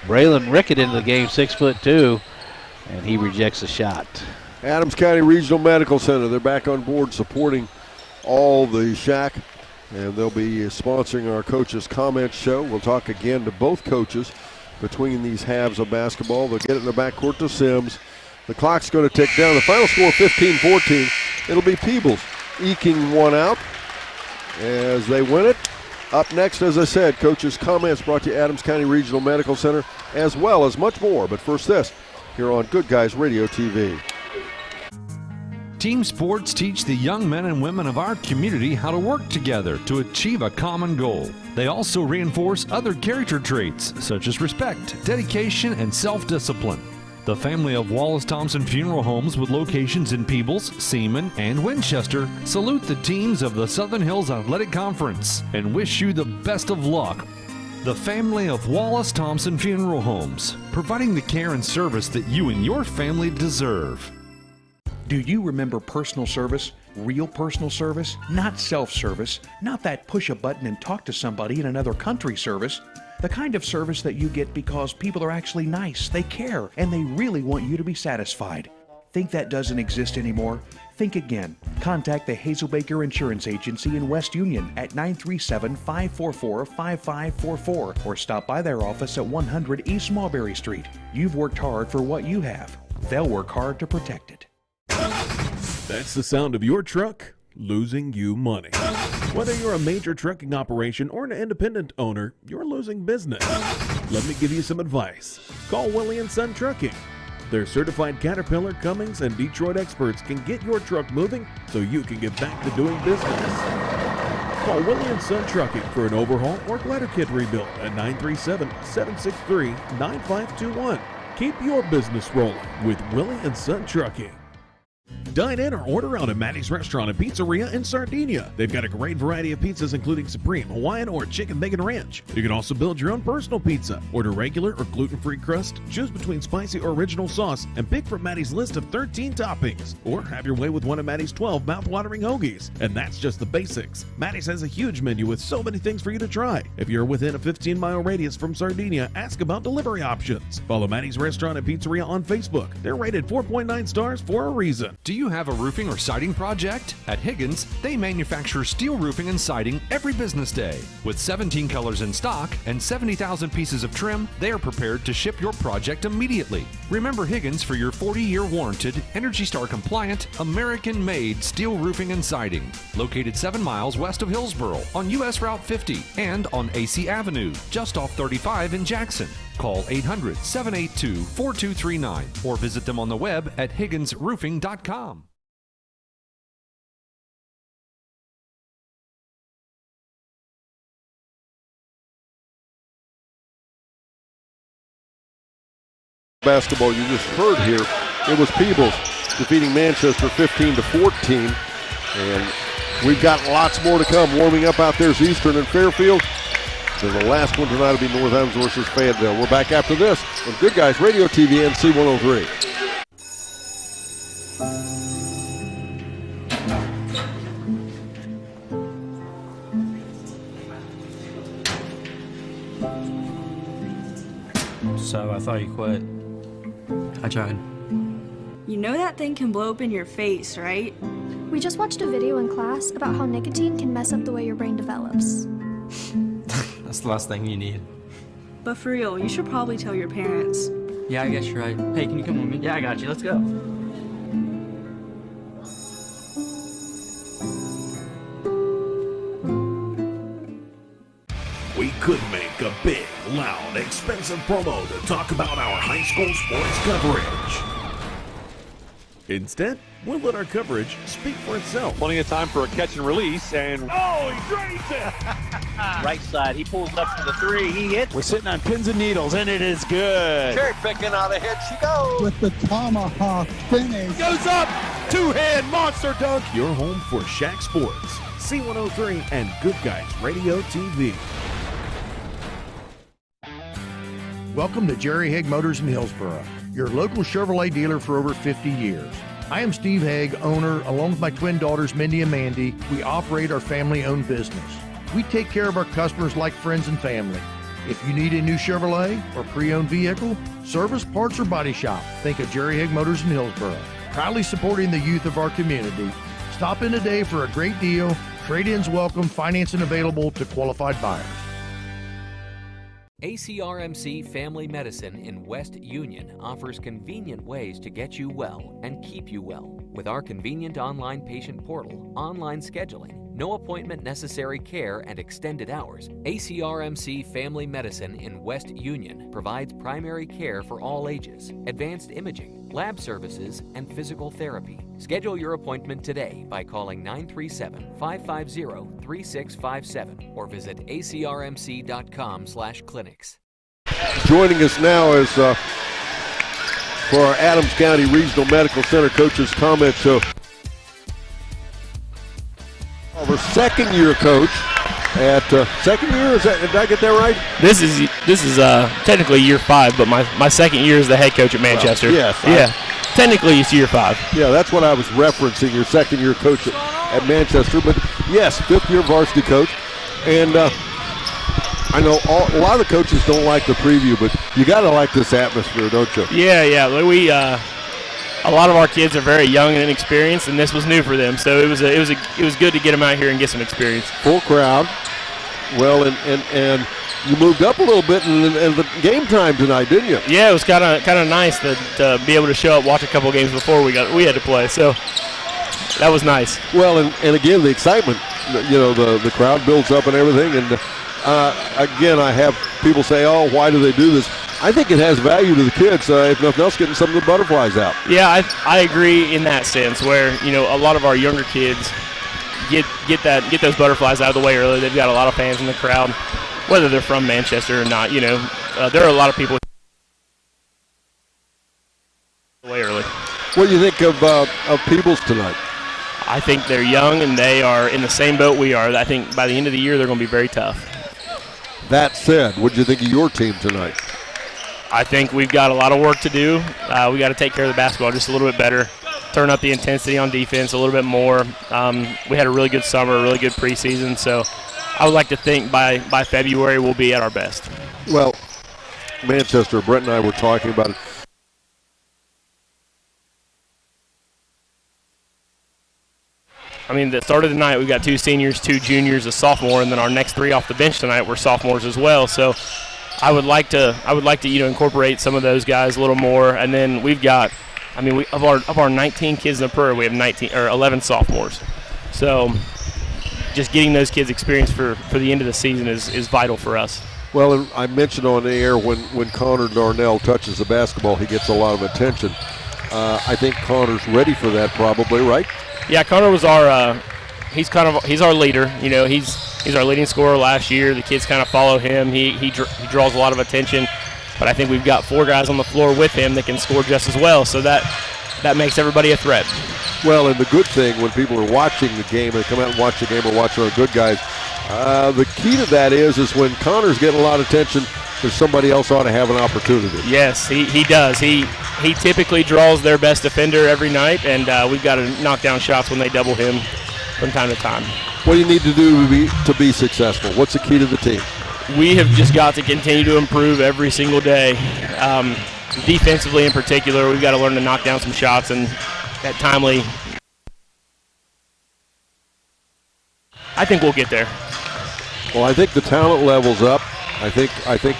Braylon Rickett into the game, 6'2", and he rejects the shot. Adams County Regional Medical Center, they're back on board supporting all the SHAC, and they'll be sponsoring our Coaches Comments show. We'll talk again to both coaches between these halves of basketball. They'll get it in the backcourt to Sims. The clock's going to tick down. The final score 15-14. It'll be Peebles eking one out as they win it. Up next, as I said, Coaches Comments brought to you Adams County Regional Medical Center, as well as much more. But first this, here on Good Guys Radio TV. Team sports teach the young men and women of our community how to work together to achieve a common goal. They also reinforce other character traits, such as respect, dedication, and self-discipline. The family of Wallace Thompson Funeral Homes with locations in Peebles, Seaman, and Winchester salute the teams of the Southern Hills Athletic Conference and wish you the best of luck. The family of Wallace Thompson Funeral Homes, providing the care and service that you and your family deserve. Do you remember personal service? Real personal service? Not self-service, not that push a button and talk to somebody in another country service. The kind of service that you get because people are actually nice, they care, and they really want you to be satisfied. Think that doesn't exist anymore? Think again. Contact the Hazelbaker Insurance Agency in West Union at 937-544-5544 or stop by their office at 100 East Mulberry Street. You've worked hard for what you have. They'll work hard to protect it. That's the sound of your truck losing you money. Whether you're a major trucking operation or an independent owner, you're losing business. Let me give you some advice. Call Willie & Son Trucking. Their certified Caterpillar, Cummins, and Detroit experts can get your truck moving so you can get back to doing business. Call Willie & Son Trucking for an overhaul or glider kit rebuild at 937-763-9521. Keep your business rolling with Willie & Son Trucking. Dine in or order out at Maddie's Restaurant and Pizzeria in Sardinia. They've got a great variety of pizzas including Supreme, Hawaiian, or Chicken Bacon Ranch. You can also build your own personal pizza. Order regular or gluten-free crust, choose between spicy or original sauce, and pick from Maddie's list of 13 toppings. Or have your way with one of Maddie's 12 mouth-watering hoagies. And that's just the basics. Maddie's has a huge menu with so many things for you to try. If you're within a 15-mile radius from Sardinia, ask about delivery options. Follow Maddie's Restaurant and Pizzeria on Facebook. They're rated 4.9 stars for a reason. Do you have a roofing or siding project? At Higgins, they manufacture steel roofing and siding every business day. With 17 colors in stock and 70,000 pieces of trim, they are prepared to ship your project immediately. Remember Higgins for your 40-year warranted, Energy Star compliant, American-made steel roofing and siding. Located 7 miles west of Hillsboro on US Route 50 and on AC Avenue, just off 35 in Jackson. Call 800-782-4239 or visit them on the web at higginsroofing.com. Basketball you just heard here, it was Peebles defeating Manchester 15-14, and we've got lots more to come. Warming up out there's Eastern and Fairfield. So the last one tonight will be North Adams versus Fayetteville. We're back after this with Good Guys Radio TV and C103. So I thought you quit. I tried. You know that thing can blow up in your face, right? We just watched a video in class about how nicotine can mess up the way your brain develops. That's the last thing you need. But for real, you should probably tell your parents. Yeah, I guess you're right. Hey, can you come with me? Yeah, I got you. Let's go. We could make a big, loud, expensive promo to talk about our high school sports coverage. Instead, we'll let our coverage speak for itself. Plenty of time for a catch and release, and oh, he drains it! Right side, he pulls up for the three, he hits. We're sitting on pins and needles, and it is good. Cherry picking out a hit, she goes. With the tomahawk finish. Goes up, two-hand monster dunk. Your home for SHAC Sports, C103, and Good Guys Radio TV. Welcome to Jerry Haig Motors in Hillsboro, your local Chevrolet dealer for over 50 years. I am Steve Haig, owner, along with my twin daughters, Mindy and Mandy. We operate our family-owned business. We take care of our customers like friends and family. If you need a new Chevrolet or pre-owned vehicle, service, parts, or body shop, think of Jerry Haig Motors in Hillsboro. Proudly supporting the youth of our community. Stop in today for a great deal. Trade-ins welcome, financing available to qualified buyers. ACRMC Family Medicine in West Union offers convenient ways to get you well and keep you well. With our convenient online patient portal, online scheduling, no appointment necessary care, and extended hours, ACRMC Family Medicine in West Union provides primary care for all ages, advanced imaging, lab services, and physical therapy. Schedule your appointment today by calling 937-550-3657 or visit acrmc.com/clinics. Joining us now is for our Adams County Regional Medical Center coaches comment show. Our second-year coach at second year, did I get that right? This is technically year 5, but my second year as the head coach at Manchester. Well, yes. Yeah. Technically it's year 5. Yeah, that's what I was referencing, your second-year coach at Manchester. But yes, fifth-year varsity coach. And I know a lot of the coaches don't like the preview, but you got to like this atmosphere, don't you? Yeah. We a lot of our kids are very young and inexperienced, and this was new for them. So it was good to get them out here and get some experience. Full crowd. Well, and you moved up a little bit in the game time tonight, didn't you? Yeah, it was kind of nice to be able to show up, watch a couple games before we had to play. So that was nice. Well, and again, the excitement, the crowd builds up and everything. And again, I have people say, "Oh, why do they do this?" I think it has value to the kids, if nothing else, getting some of the butterflies out. Yeah, I agree in that sense where, a lot of our younger kids get those butterflies out of the way early. They've got a lot of fans in the crowd, whether they're from Manchester or not. There are a lot of people way early. What do you think of Peebles tonight? I think they're young and they are in the same boat we are. I think by the end of the year they're going to be very tough. That said, what do you think of your team tonight? I think we've got a lot of work to do. We got to take care of the basketball just a little bit better, turn up the intensity on defense a little bit more. We had a really good summer, a really good preseason, so I would like to think by February we'll be at our best. Well, Manchester, Brett and I were talking about it. I mean, the start of the night, we've got 2 seniors, 2 juniors, a sophomore, and then our next 3 off the bench tonight were sophomores as well. So I would like to incorporate some of those guys a little more. And then we've got, of our 19 kids in the program, we have 11 sophomores. So just getting those kids experience for the end of the season is vital for us. Well, I mentioned on the air when Connor Darnell touches the basketball, he gets a lot of attention. I think Connor's ready for that, probably, right? Yeah, Connor was he's our leader. He's our leading scorer last year. The kids kind of follow him. He draws a lot of attention, but I think we've got 4 guys on the floor with him that can score just as well. So that makes everybody a threat. Well, and the good thing when people are watching the game, they come out and watch the game or watch our good guys. The key to that is when Connor's getting a lot of attention, there's somebody else ought to have an opportunity. Yes, he does. He typically draws their best defender every night, and we've got to knock down shots when they double him from time to time. What do you need to do to be successful? What's the key to the team? We have just got to continue to improve every single day. Defensively in particular, we've got to learn to knock down some shots and that timely. I think we'll get there. Well, I think the talent level's up. I think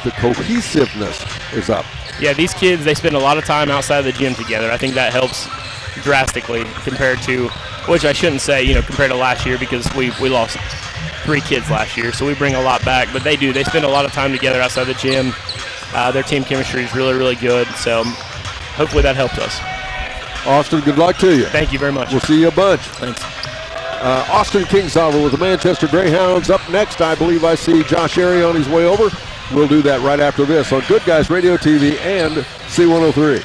the cohesiveness is up. Yeah, these kids, they spend a lot of time outside of the gym together. I think that helps drastically compared to, which I shouldn't say, compared to last year because we lost 3 kids last year, so we bring a lot back. But they do. They spend a lot of time together outside the gym. Their team chemistry is really, really good, so hopefully that helps us. Austin, good luck to you. Thank you very much. We'll see you a bunch. Thanks. Austin Kingsolver with the Manchester Greyhounds. Up next, I believe I see Josh Airy on his way over. We'll do that right after this on Good Guys Radio TV and C103.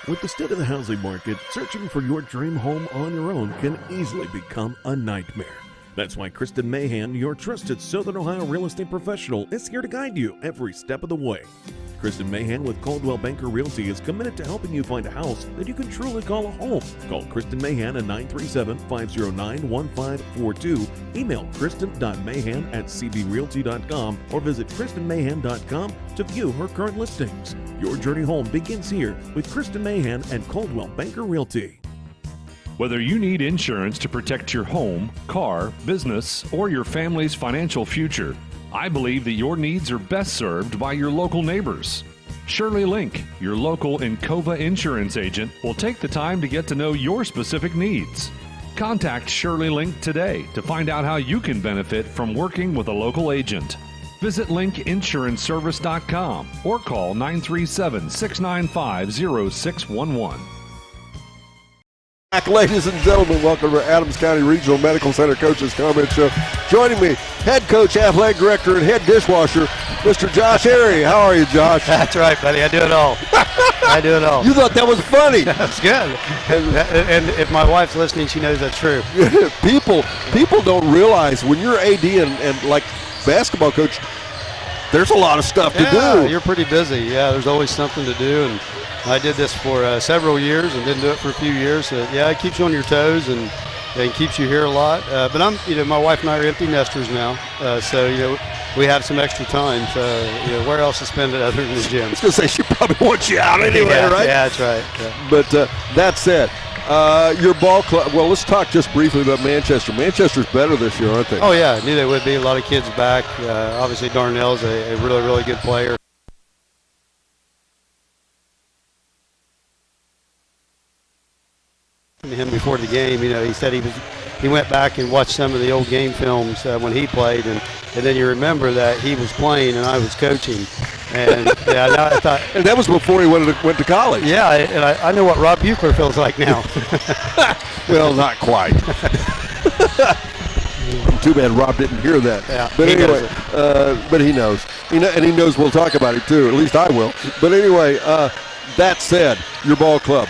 With the state of the housing market, searching for your dream home on your own can easily become a nightmare. That's why Kristen Mahan, your trusted Southern Ohio real estate professional, is here to guide you every step of the way. Kristen Mahan with Coldwell Banker Realty is committed to helping you find a house that you can truly call a home. Call Kristen Mahan at 937-509-1542. Email kristen.mahan@cbrealty.com or visit kristenmahan.com to view her current listings. Your journey home begins here with Kristen Mahan and Coldwell Banker Realty. Whether you need insurance to protect your home, car, business, or your family's financial future, I believe that your needs are best served by your local neighbors. Shirley Link, your local Encova insurance agent, will take the time to get to know your specific needs. Contact Shirley Link today to find out how you can benefit from working with a local agent. Visit linkinsuranceservice.com or call 937-695-0611. Ladies and gentlemen, welcome to Adams County Regional Medical Center Coaches Comment Show. Joining me, head coach, athletic director, and head dishwasher, Mr. Josh Airy. How are you, Josh? That's right, buddy. I do it all. I do it all. You thought that was funny. That's good. And if my wife's listening, she knows that's true. People don't realize when you're AD and like basketball coach, there's a lot of stuff to do. You're pretty busy. Yeah, there's always something to do. And I did this for several years and didn't do it for a few years. So, yeah, it keeps you on your toes and keeps you here a lot. But my wife and I are empty nesters now. So, we have some extra time. So, where else to spend it other than the gym? I was going to say, she probably wants you out anyway, right? Yeah, that's right. Yeah. But that said, your ball club, well, let's talk just briefly about Manchester. Manchester's better this year, aren't they? Oh, yeah, I knew they would be. A lot of kids back. Obviously, Darnell's a really, really good player. Him before the game, he said he went back and watched some of the old game films when he played, and then you remember that he was playing and I was coaching, and I thought, and that was before he went to college. Yeah, and I know what Rob Buechler feels like now. Well, not quite. Too bad Rob didn't hear that. Yeah, but anyway, but he knows. And he knows we'll talk about it too. At least I will. But anyway, that said, your ball club.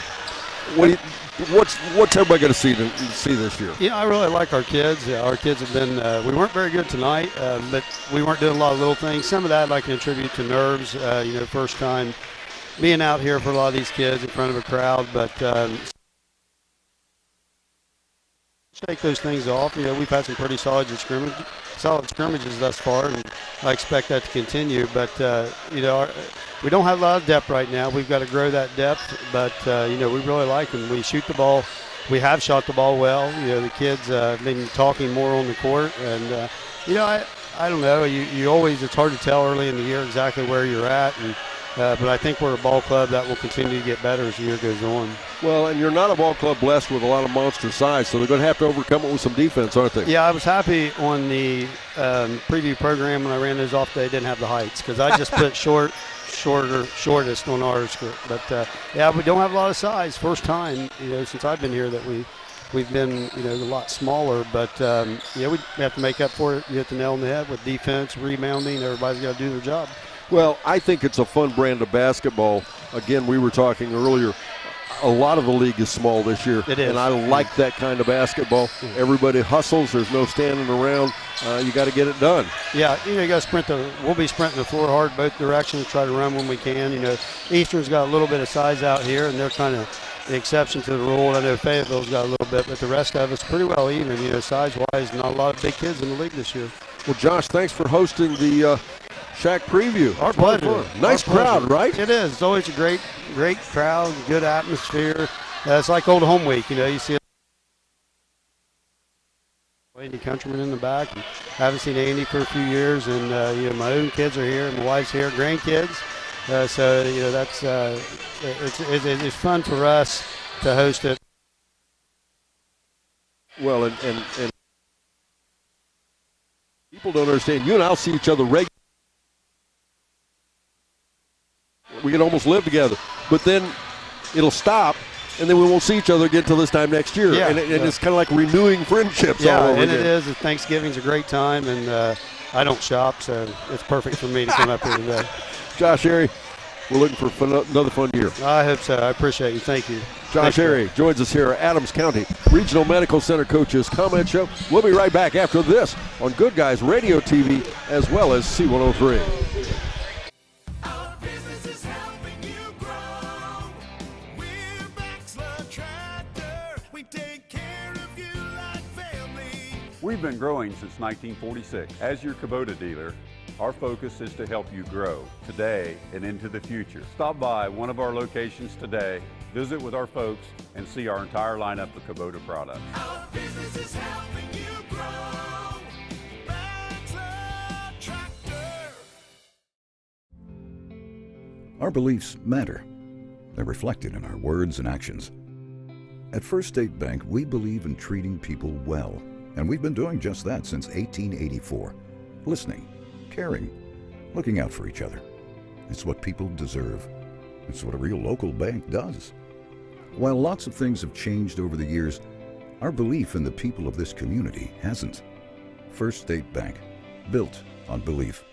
What's everybody going to see this year? Yeah, I really like our kids. Yeah, our kids have been, we weren't very good tonight, but we weren't doing a lot of little things. Some of that I can attribute to nerves, first time being out here for a lot of these kids in front of a crowd, but shake those things off. We've had some pretty solid scrimmages thus far, and I expect that to continue, but, we don't have a lot of depth right now. We've got to grow that depth, but, we really like them. We shoot the ball. We have shot the ball well. The kids have been talking more on the court, and, I don't know. You always, it's hard to tell early in the year exactly where you're at, and but I think we're a ball club that will continue to get better as the year goes on. Well, and you're not a ball club blessed with a lot of monster size, so they're going to have to overcome it with some defense, aren't they? Yeah, I was happy on the preview program when I ran those off. They didn't have the heights because I just put shortest on ours. But we don't have a lot of size. First time, since I've been here that we've been, a lot smaller. But we have to make up for it. You hit the nail on the head with defense, rebounding. Everybody's got to do their job. Well, I think it's a fun brand of basketball. Again, we were talking earlier. A lot of the league is small this year. It is. And I like that kind of basketball. Everybody hustles. There's no standing around. You got to get it done. Yeah, you got to sprint. We'll be sprinting the floor hard both directions, try to run when we can. Eastern's got a little bit of size out here, and they're kind of the exception to the rule. I know Fayetteville's got a little bit, but the rest of us pretty well even. Size-wise, not a lot of big kids in the league this year. Well, Josh, thanks for hosting the SHAC preview. Our pleasure. Nice crowd, right? It is. It's always a great crowd, good atmosphere. It's like old home week. You see Andy Countryman in the back. And haven't seen Andy for a few years, and my own kids are here, my wife's here, grandkids. So that's it's fun for us to host it. Well, and people don't understand. You and I'll see each other regularly. We can almost live together, but then it'll stop, and then we won't see each other again until this time next year. Yeah, and it's kind of like renewing friendships. Yeah, all over and again. it is. Thanksgiving's a great time, and I don't shop, so it's perfect for me to come up here today. Josh Airy, we're looking for another fun year. I hope so. I appreciate you. Thank you. Josh Airy joins us here at Adams County Regional Medical Center Coaches Comment Show. We'll be right back after this on Good Guys Radio TV as well as C103. We've been growing since 1946. As your Kubota dealer, our focus is to help you grow today and into the future. Stop by one of our locations today, visit with our folks, and see our entire lineup of Kubota products. Our business is helping you grow. Bachelor Tractor. Our beliefs matter. They're reflected in our words and actions. At First State Bank, we believe in treating people well. And we've been doing just that since 1884. Listening, caring, looking out for each other. It's what people deserve. It's what a real local bank does. While lots of things have changed over the years, our belief in the people of this community hasn't. First State Bank, built on belief.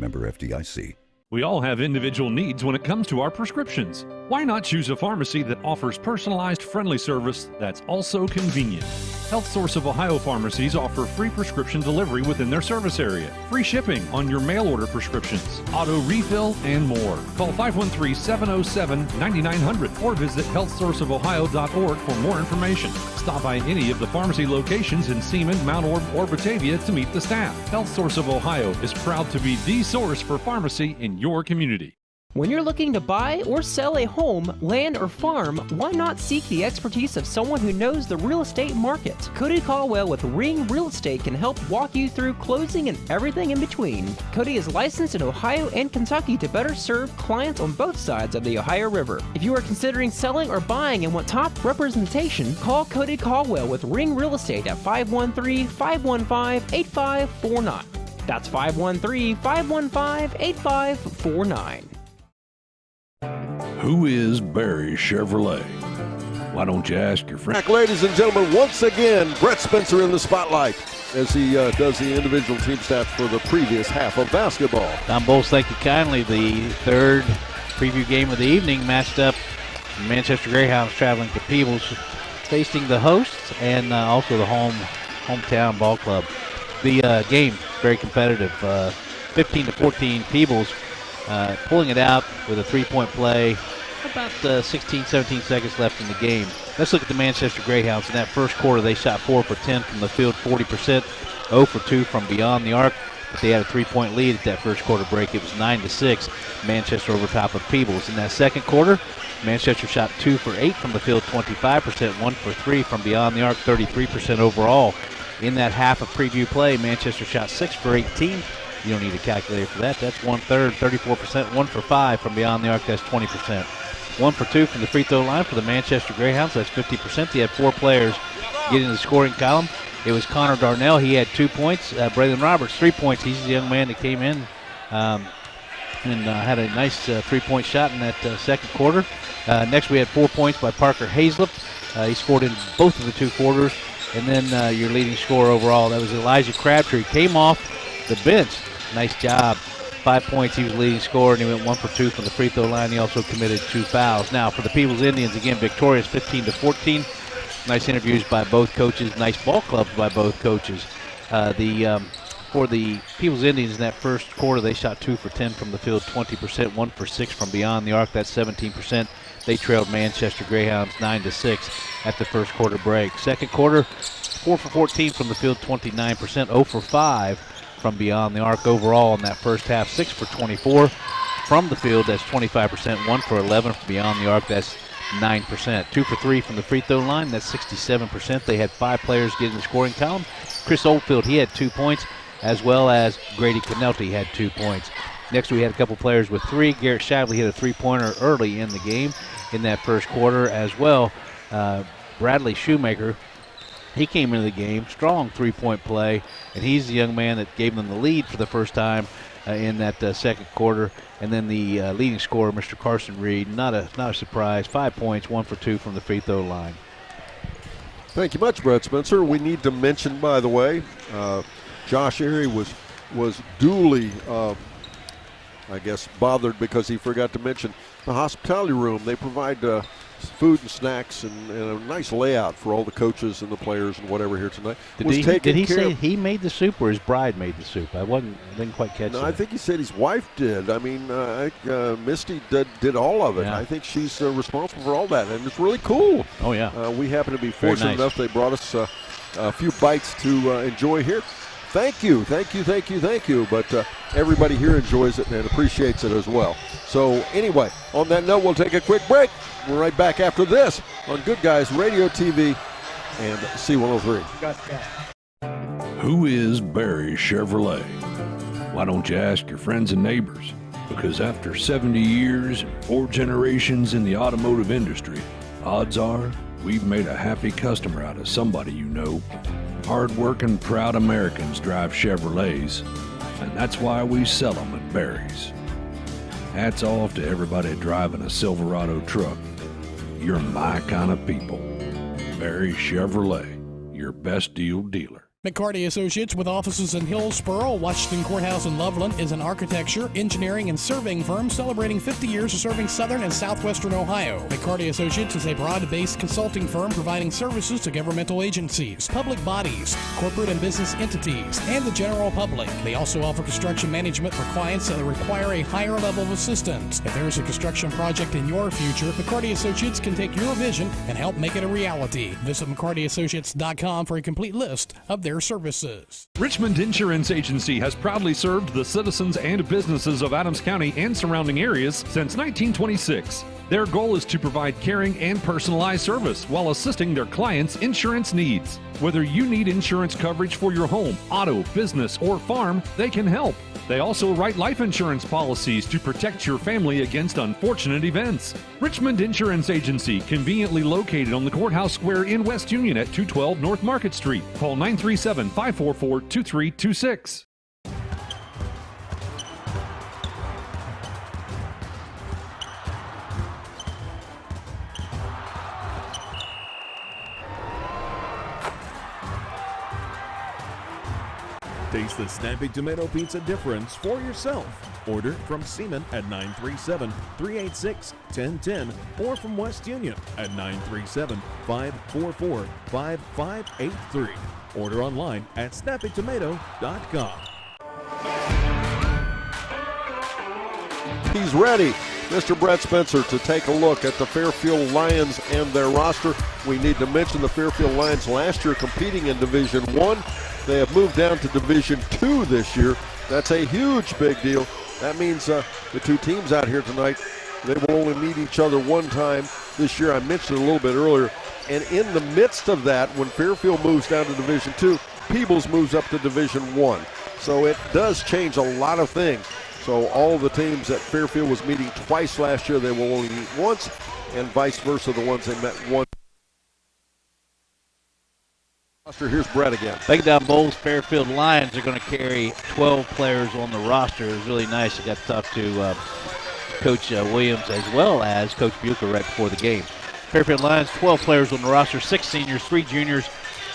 Member FDIC. We all have individual needs when it comes to our prescriptions. Why not choose a pharmacy that offers personalized, friendly service that's also convenient? Health Source of Ohio pharmacies offer free prescription delivery within their service area, free shipping on your mail order prescriptions, auto refill, and more. Call 513-707-9900 or visit healthsourceofohio.org for more information. Stop by any of the pharmacy locations in Seaman, Mount Orb, or Batavia to meet the staff. Health Source of Ohio is proud to be the source for pharmacy in your community. When you're looking to buy or sell a home, land, or farm, why not seek the expertise of someone who knows the real estate market? Cody Caldwell with Ring Real Estate can help walk you through closing and everything in between. Cody is licensed in Ohio and Kentucky to better serve clients on both sides of the Ohio River. If you are considering selling or buying and want top representation, call Cody Caldwell with Ring Real Estate at 513-515-8549. That's 513-515-8549. Who is Barry Chevrolet? Why don't you ask your friend? Ladies and gentlemen, once again, Brett Spencer in the spotlight as he does the individual team stats for the previous half of basketball. Tom Bowles, thank you kindly. The third preview game of the evening matched up Manchester Greyhounds traveling to Peebles, facing the hosts and also the hometown ball club. The game very competitive, 15-14 Peebles, pulling it out with a 3-point play. About 16, 17 seconds left in the game. Let's look at the Manchester Greyhounds. In that first quarter, they shot 4 for 10 from the field, 40%, 0 for 2 from beyond the arc. But they had a 3-point lead at that first quarter break. It was 9-6, Manchester over top of Peebles. In that second quarter, Manchester shot 2 for 8 from the field, 25%, 1 for 3 from beyond the arc, 33% overall. In that half of preview play, Manchester shot 6 for 18. You don't need a calculator for that. That's 1/3, 34%, 1 for 5 from beyond the arc. That's 20%. 1 for 2 from the free throw line for the Manchester Greyhounds. That's 50%. They had 4 players get in the scoring column. It was Connor Darnell. He had 2 points. Braylon Roberts, 3 points. He's the young man that came in and had a nice 3-point shot in that second quarter. Next, we had 4 points by Parker Hazlip. He scored in both of the 2 quarters. And then your leading scorer overall, that was Elijah Crabtree. Came off the bench. Nice job. 5 points, he was the leading scorer, and he went 1 for 2 from the free throw line. He also committed 2 fouls. Now, for the Peebles Indians, again, victorious 15-14. Nice interviews by both coaches. Nice ball clubs by both coaches. For the Peebles Indians in that first quarter, they shot 2 for 10 from the field, 20%, 1 for 6 from beyond the arc. That's 17%. They trailed Manchester Greyhounds 9-6 at the first quarter break. Second quarter, 4 for 14 from the field, 29%, 0 for 5 from beyond the arc overall in that first half. 6 for 24 from the field, that's 25%. 1 for 11 from beyond the arc, that's 9%. 2 for 3 from the free throw line, that's 67%. They had 5 players get in the scoring column. Chris Oldfield, he had 2 points, as well as Grady Canelty had 2 points. Next, we had a couple players with 3. Garrett Shively hit a 3-pointer early in the game in that first quarter as well. Bradley Shoemaker, he came into the game, strong 3-point play, and he's the young man that gave them the lead for the first time in that second quarter. And then the leading scorer, Mr. Carson Reed, not a surprise, 5 points, 1 for 2 from the free throw line. Thank you much, Brett Spencer. We need to mention, by the way, Josh Erie was duly, I guess, bothered because he forgot to mention the hospitality room. They provide food and snacks and a nice layout for all the coaches and the players and whatever here tonight. Did he say he made the soup or his bride made the soup? I didn't quite catch that. I think he said his wife did. I mean, Misty did all of it. Yeah. I think she's responsible for all that, and it's really cool. Oh, yeah. We happen to be fortunate enough they brought us a few bites to enjoy here. Thank you. But everybody here enjoys it and appreciates it as well. So anyway, on that note, we'll take a quick break. We're right back after this on Good Guys Radio TV and C103. Who is Barry Chevrolet? Why don't you ask your friends and neighbors? Because after 70 years and 4 generations in the automotive industry, odds are we've made a happy customer out of somebody you know. Hard-working, proud Americans drive Chevrolets, and that's why we sell them at Barry's. Hats off to everybody driving a Silverado truck. You're my kind of people. Barry Chevrolet, your best deal dealer. McCarty Associates, with offices in Hillsboro, Washington Courthouse, and Loveland, is an architecture, engineering, and surveying firm celebrating 50 years of serving southern and southwestern Ohio. McCarty Associates is a broad-based consulting firm providing services to governmental agencies, public bodies, corporate and business entities, and the general public. They also offer construction management for clients that require a higher level of assistance. If there is a construction project in your future, McCarty Associates can take your vision and help make it a reality. Visit McCartyAssociates.com for a complete list of their services. Richmond Insurance Agency has proudly served the citizens and businesses of Adams County and surrounding areas since 1926. Their goal is to provide caring and personalized service while assisting their clients' insurance needs. Whether you need insurance coverage for your home, auto, business, or farm, they can help. They also write life insurance policies to protect your family against unfortunate events. Richmond Insurance Agency, conveniently located on the Courthouse Square in West Union at 212 North Market Street. Call 937-544-2326. Taste the snappy tomato pizza difference for yourself. Order from Seaman at 937-386-1010 or from West Union at 937-544-5583. Order online at snappytomato.com. He's ready, Mr. Brett Spencer, to take a look at the Fairfield Lions and their roster. We need to mention the Fairfield Lions last year competing in Division I. They have moved down to Division II this year. That's a huge big deal. That means the two teams out here tonight, they will only meet each other one time this year. I mentioned it a little bit earlier. And in the midst of that, when Fairfield moves down to Division II, Peebles moves up to Division I. So it does change a lot of things. So all the teams that Fairfield was meeting twice last year, they will only meet once, and vice versa, the ones they met once. Here's Brett again. Breaking down Bowles, Fairfield Lions are going to carry 12 players on the roster. It was really nice. I got to talk to Coach Williams as well as Coach Bucher right before the game. Fairfield Lions, 12 players on the roster, 6 seniors, 3 juniors,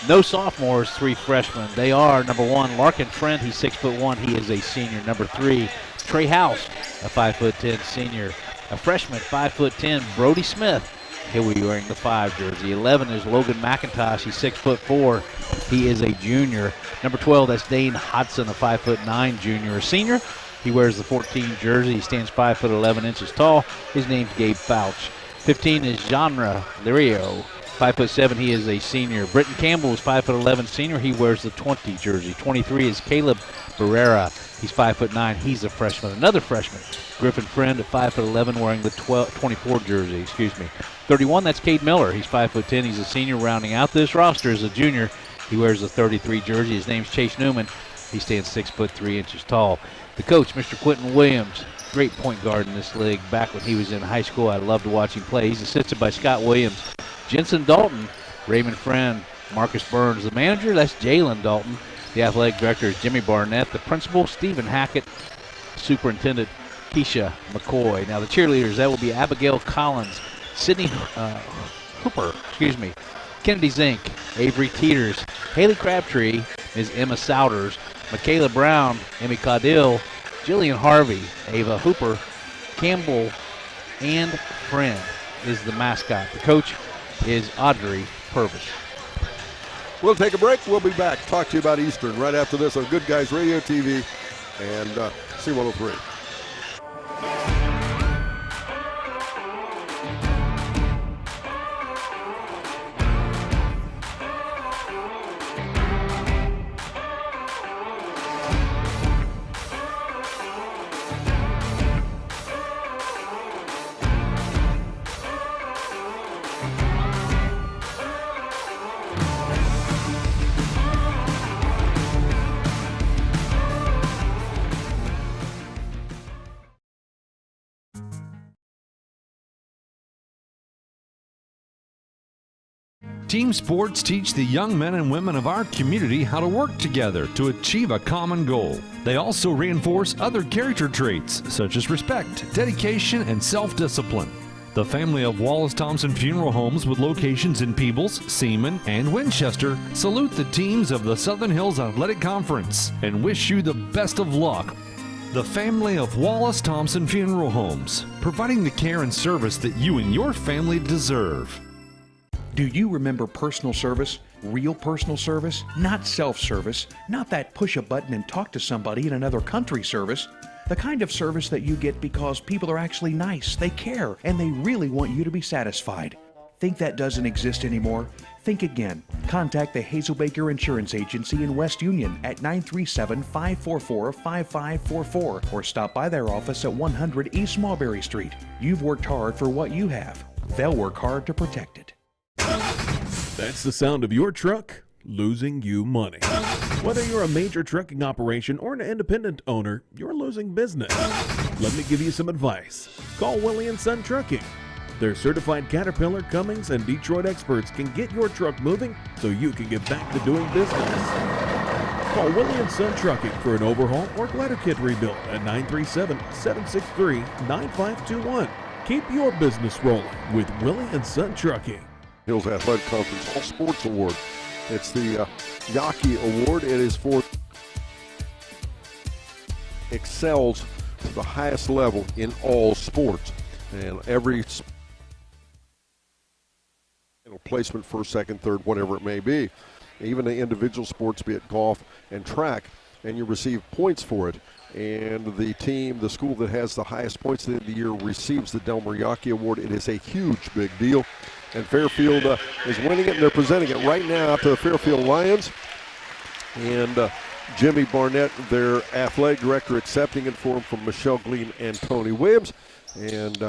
no sophomores, 3 freshmen. They are number 1, Larkin Friend. He's 6'1". He is a senior. Number 3, Trey House, a 5'10" senior. A freshman, 5'10", Brody Smith. He'll be wearing the 5 jersey. 11 is Logan McIntosh. He's 6'4". He is a junior. Number 12, that's Dane Hodson, a 5'9" junior. A senior. He wears the 14 jersey. He stands 5'11" tall. His name's Gabe Fouch. 15 is Genre Lirio, 5'7". He is a senior. Britton Campbell is 5'11" senior. He wears the 20 jersey. 23 is Caleb Barrera. He's 5'9". He's a freshman. Another freshman, Griffin Friend at 5'11", wearing the 24 jersey. 31, that's Cade Miller. He's 5'10". He's a senior. Rounding out this roster is a junior. He wears the 33 jersey. His name's Chase Newman. He stands 6'3" tall. The coach, Mr. Quentin Williams, great point guard in this league. Back when he was in high school, I loved to watch him play. He's assisted by Scott Williams, Jensen Dalton, Raymond Friend, Marcus Burns. The manager, that's Jalen Dalton. The athletic director is Jimmy Barnett. The principal, Stephen Hackett. Superintendent, Keisha McCoy. Now the cheerleaders, that will be Abigail Collins, Sydney Hooper, Kennedy Zink, Avery Teeters, Haley Crabtree is Emma Souders, Michaela Brown, Emmy Caudill, Jillian Harvey, Ava Hooper, Campbell, and Friend is the mascot. The coach is Audrey Purvis. We'll take a break. We'll be back. Talk to you about Eastern right after this on Good Guys Radio TV and C103. Team sports teach the young men and women of our community how to work together to achieve a common goal. They also reinforce other character traits such as respect, dedication, and self-discipline. The family of Wallace Thompson Funeral Homes with locations in Peebles, Seaman, and Winchester salute the teams of the Southern Hills Athletic Conference and wish you the best of luck. The family of Wallace Thompson Funeral Homes, providing the care and service that you and your family deserve. Do you remember personal service? Real personal service? Not self-service. Not that push a button and talk to somebody in another country service. The kind of service that you get because people are actually nice, they care, and they really want you to be satisfied. Think that doesn't exist anymore? Think again. Contact the Hazelbaker Insurance Agency in West Union at 937-544-5544 or stop by their office at 100 East Mulberry Street. You've worked hard for what you have. They'll work hard to protect it. That's the sound of your truck losing you money. Whether you're a major trucking operation or an independent owner, you're losing business. Let me give you some advice. Call Willie & Son Trucking. Their certified Caterpillar, Cummins, and Detroit experts can get your truck moving so you can get back to doing business. Call Willie & Son Trucking for an overhaul or glider kit rebuild at 937-763-9521. Keep your business rolling with Willie & Son Trucking. Hills Athletic Conference All Sports Award. It's the Yaki Award. It is for excels to the highest level in all sports. And every placement, first, second, third, whatever it may be, even the individual sports, be it golf and track, and you receive points for it. And the school that has the highest points at the end of the year receives the Del Mariachi Award. It is a huge, big deal. And Fairfield is winning it, and they're presenting it right now to the Fairfield Lions. And Jimmy Barnett, their athletic director, accepting it for him from Michelle Glean and Tony Williams. And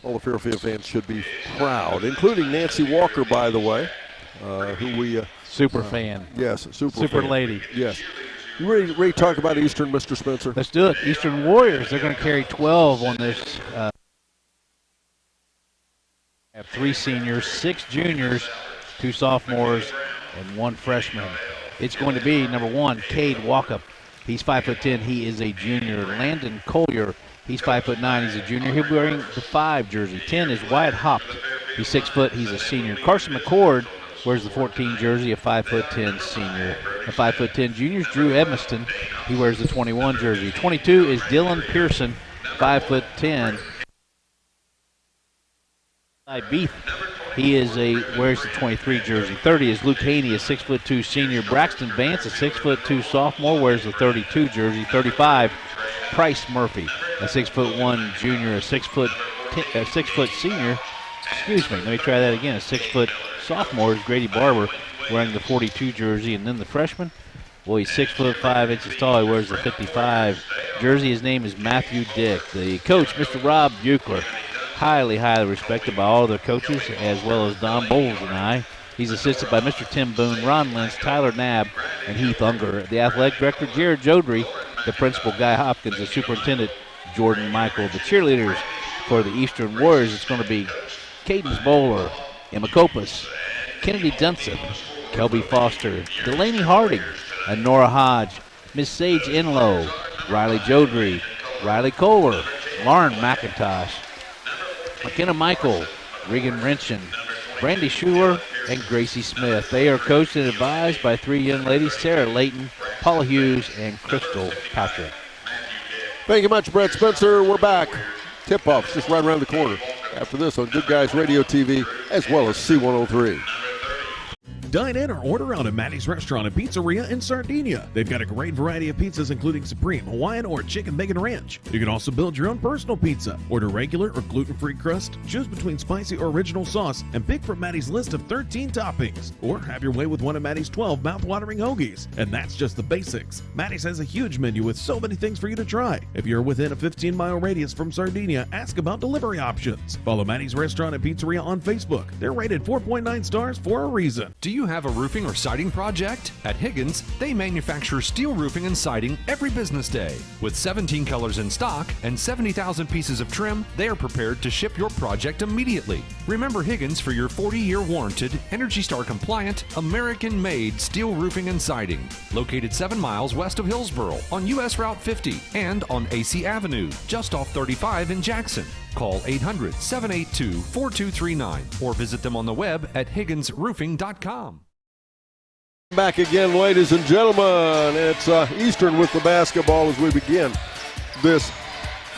all the Fairfield fans should be proud, including Nancy Walker, by the way, who we super fan. Yes, super fan. lady. Yes. You ready to talk about Eastern, Mr. Spencer? Let's do it. Eastern Warriors, they're going to carry 12 on this. Have 3 seniors, 6 juniors, 2 sophomores, and 1 freshman. It's going to be, number 1, Cade Walkup. He's 5'10". He is a junior. Landon Collier, he's 5'9". He's a junior. He'll be wearing the 5 jersey. 10 is Wyatt Hopt. He's 6 foot. He's a senior. Carson McCord wears the 14 jersey, a 5'10" senior. The 5'10" juniors, Drew Edmiston, he wears the 21 jersey. 22 is Dylan Pearson, 5'10". Beef, he wears the 23 jersey. 30 is Luke Haney, a 6'2" senior. Braxton Vance, a 6'2" sophomore, wears the 32 jersey. 35, Price Murphy, a 6'1" junior, a 6 foot senior. Excuse me, let me try that again. A 6 foot sophomore is Grady Barber, wearing the 42 jersey. And then the freshman, well, he's 6'5" tall. He wears the 55 jersey. His name is Matthew Dick. The coach, Mr. Rob Buechler, highly, highly respected by all the coaches, as well as Don Bowles and I. He's assisted by Mr. Tim Boone, Ron Lentz, Tyler Knabb, and Heath Unger. The athletic director, Jared Jodry. The principal, Guy Hopkins. The superintendent, Jordan Michael. The cheerleaders for the Eastern Warriors, it's going to be Cadence Bowler, Emma Copas, Kennedy Dunson, Kelby Foster, Delaney Harding, and Nora Hodge, Miss Sage Enlow, Riley Jodry, Riley Kohler, Lauren McIntosh, McKenna Michael, Regan Wrenchen, Brandy Schuler, and Gracie Smith. They are coached and advised by 3 young ladies, Sarah Layton, Paula Hughes, and Crystal Patrick. Thank you much, Brett Spencer. We're back. Tip-off's just right around the corner. After this on Good Guys Radio TV, as well as C103. Dine in or order out at Maddie's Restaurant and Pizzeria in Sardinia. They've got a great variety of pizzas, including Supreme, Hawaiian, or Chicken Bacon Ranch. You can also build your own personal pizza. Order regular or gluten-free crust, choose between spicy or original sauce, and pick from Maddie's list of 13 toppings. Or have your way with one of Maddie's 12 mouth-watering hoagies. And that's just the basics. Maddie's has a huge menu with so many things for you to try. If you're within a 15-mile radius from Sardinia, ask about delivery options. Follow Maddie's Restaurant and Pizzeria on Facebook. They're rated 4.9 stars for a reason. Do you have a roofing or siding project? At Higgins, they manufacture steel roofing and siding every business day. With 17 colors in stock and 70,000 pieces of trim, they are prepared to ship your project immediately. Remember Higgins for your 40-year warranted, Energy Star compliant, American-made steel roofing and siding. Located 7 miles west of Hillsboro on US Route 50 and on AC Avenue, just off 35 in Jackson. Call 800-782-4239 or visit them on the web at higginsroofing.com. Back again, ladies and gentlemen. It's Eastern with the basketball as we begin this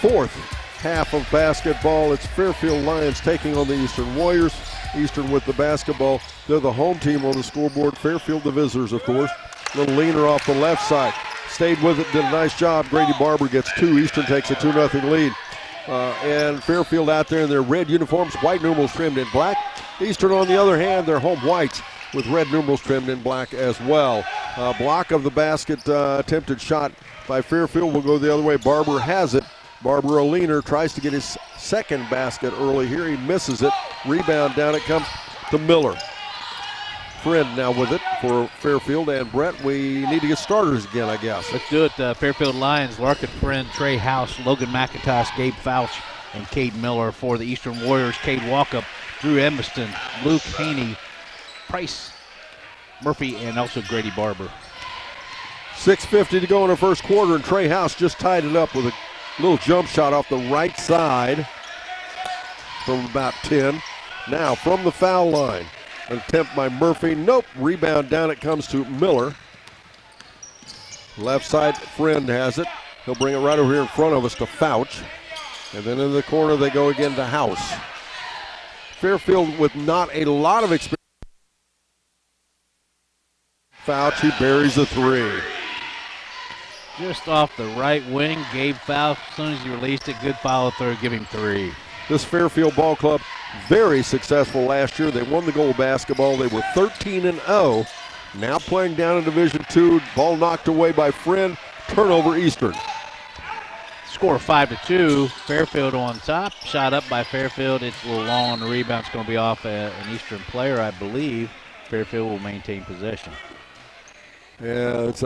4th half of basketball. It's Fairfield Lions taking on the Eastern Warriors. Eastern with the basketball. They're the home team on the scoreboard. Fairfield the visitors, of course. A little leaner off the left side. Stayed with it, did a nice job. Grady Barber gets 2. Eastern takes a 2-0 lead. And Fairfield out there in their red uniforms, white numerals trimmed in black. Eastern, on the other hand, their home whites with red numerals trimmed in black as well. Block of the basket, attempted shot by Fairfield will go the other way. Barber has it. Barber, a leaner, tries to get his second basket early here. He misses it. Rebound down it comes to Miller. Friend now with it for Fairfield. And Brett, we need to get starters again, I guess. Let's do it. Fairfield Lions, Larkin Friend, Trey House, Logan McIntosh, Gabe Fouch, and Cade Miller. For the Eastern Warriors, Cade Walkup, Drew Edmiston, Luke Haney, Price Murphy, and also Grady Barber. 6:50 to go in the first quarter, and Trey House just tied it up with a little jump shot off the right side from about 10. Now from the foul line, an attempt by Murphy. Nope. Rebound down it comes to Miller. Left side, Friend has it. He'll bring it right over here in front of us to Fouch. And then in the corner they go again to House. Fairfield with not a lot of experience. Fouch, he buries the three. Just off the right wing, Gabe Fouch, as soon as he released it, good follow through, give him three. This Fairfield ball club, very successful last year. They won the gold basketball. They were 13-0. Now playing down in Division II. Ball knocked away by Friend. Turnover Eastern. Score 5-2. Fairfield on top. Shot up by Fairfield. It's a little long on the rebound. It's going to be off an Eastern player, I believe. Fairfield will maintain possession. Yeah, it's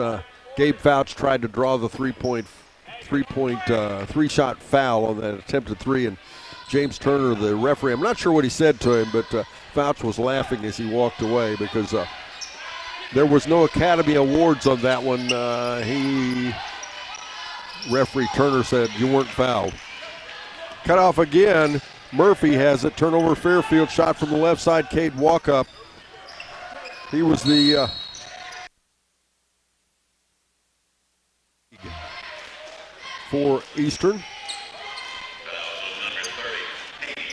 Gabe Fouch tried to draw the three-shot foul on that attempted three, and James Turner, the referee, I'm not sure what he said to him, but Fouch was laughing as he walked away because there was no Academy Awards on that one. Referee Turner said you weren't fouled. Cut off again. Murphy has it. Turnover Fairfield. Shot from the left side. Cade walk up. He was the for Eastern.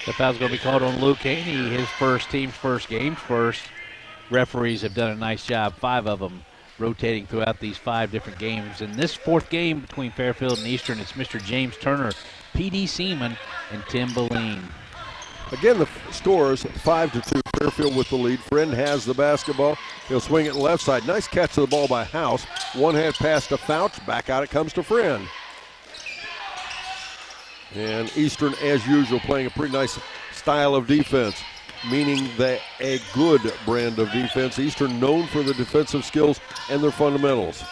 The foul's going to be called on Luke Haney, his team's first game first. Referees have done a nice job, 5 of them, rotating throughout these 5 different games. In this 4th game between Fairfield and Eastern, it's Mr. James Turner, P.D. Seaman, and Tim Beline. Again, the scores 5-2. Fairfield with the lead. Friend has the basketball. He'll swing it left side. Nice catch of the ball by House. One-hand pass to Fouch. Back out it comes to Friend. And Eastern, as usual, playing a pretty nice style of defense, meaning that a good brand of defense. Eastern known for the defensive skills and their fundamentals.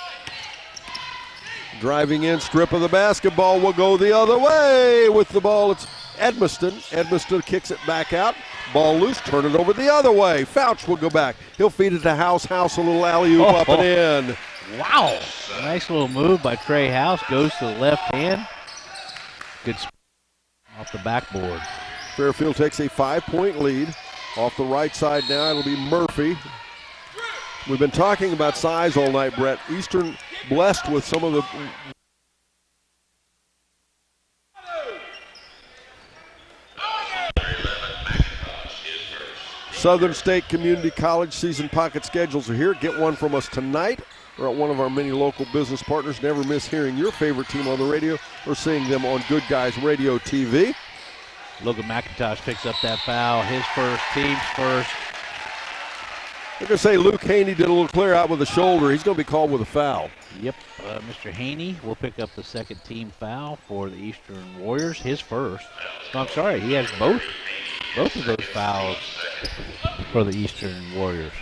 Driving in, strip of the basketball will go the other way. With the ball, it's Edmiston. Edmiston kicks it back out. Ball loose, turn it over the other way. Fouch will go back. He'll feed it to House. House a little alley-oop up and in. Wow. Nice little move by Trey House. Goes to the left hand. Good off the backboard. Fairfield takes a 5-point lead. Off the right side now, it'll be Murphy. We've been talking about size all night, Brett. Eastern blessed with some of the... Southern State Community College season pocket schedules are here. Get one from us tonight or at one of our many local business partners. Never miss hearing your favorite team on the radio or seeing them on Good Guys Radio TV. Logan McIntosh picks up that foul. His first, team's first. They're going to say Luke Haney did a little clear out with the shoulder. He's going to be called with a foul. Yep, Mr. Haney will pick up the second team foul for the Eastern Warriors. His first. No, I'm sorry, he has both of those fouls for the Eastern Warriors.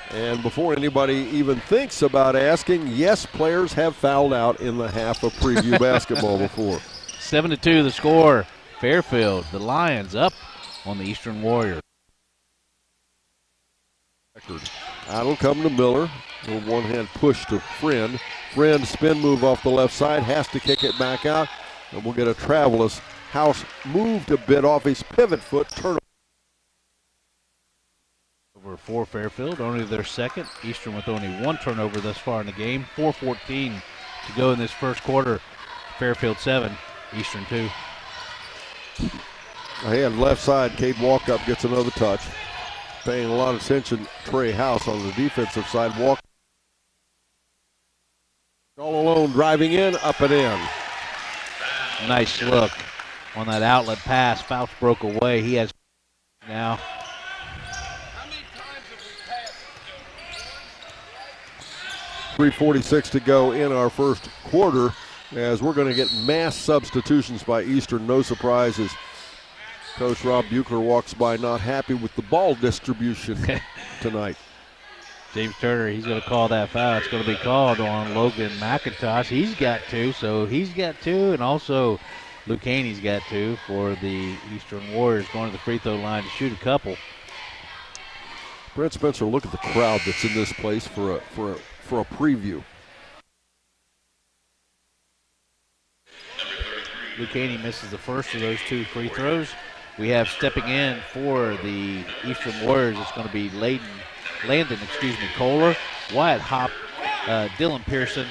And before anybody even thinks about asking, yes, players have fouled out in the half of preview basketball before. 7-2 the score. Fairfield, the Lions up on the Eastern Warriors. That'll come to Miller. A little one-hand push to Friend. Friend spin move off the left side. Has to kick it back out. And we'll get a travel-less. House moved a bit off his pivot foot. Turnover. Over for Fairfield, only their second. Eastern with only 1 turnover thus far in the game. 4:14 to go in this first quarter. Fairfield 7, Eastern 2. Hand left side, Cade Walkup gets another touch. Paying a lot of attention, Trey House on the defensive side. Walk all alone, driving in, up and in. Nice look on that outlet pass. Fouch broke away. He has now. .346 to go in our first quarter, as we're going to get mass substitutions by Eastern. No surprises. Coach Rob Buechler walks by not happy with the ball distribution tonight. James Turner, he's going to call that foul. It's going to be called on Logan McIntosh. He's got 2, so he's got 2, and also Luke Haney's got 2 for the Eastern Warriors, going to the free throw line to shoot a couple. Brett Spencer, look at the crowd that's in this place for a preview. Luke Haney misses the first of those 2 free throws. We have stepping in for the Eastern Warriors. It's going to be Landon, Kohler, Wyatt Hop, Dylan Pearson,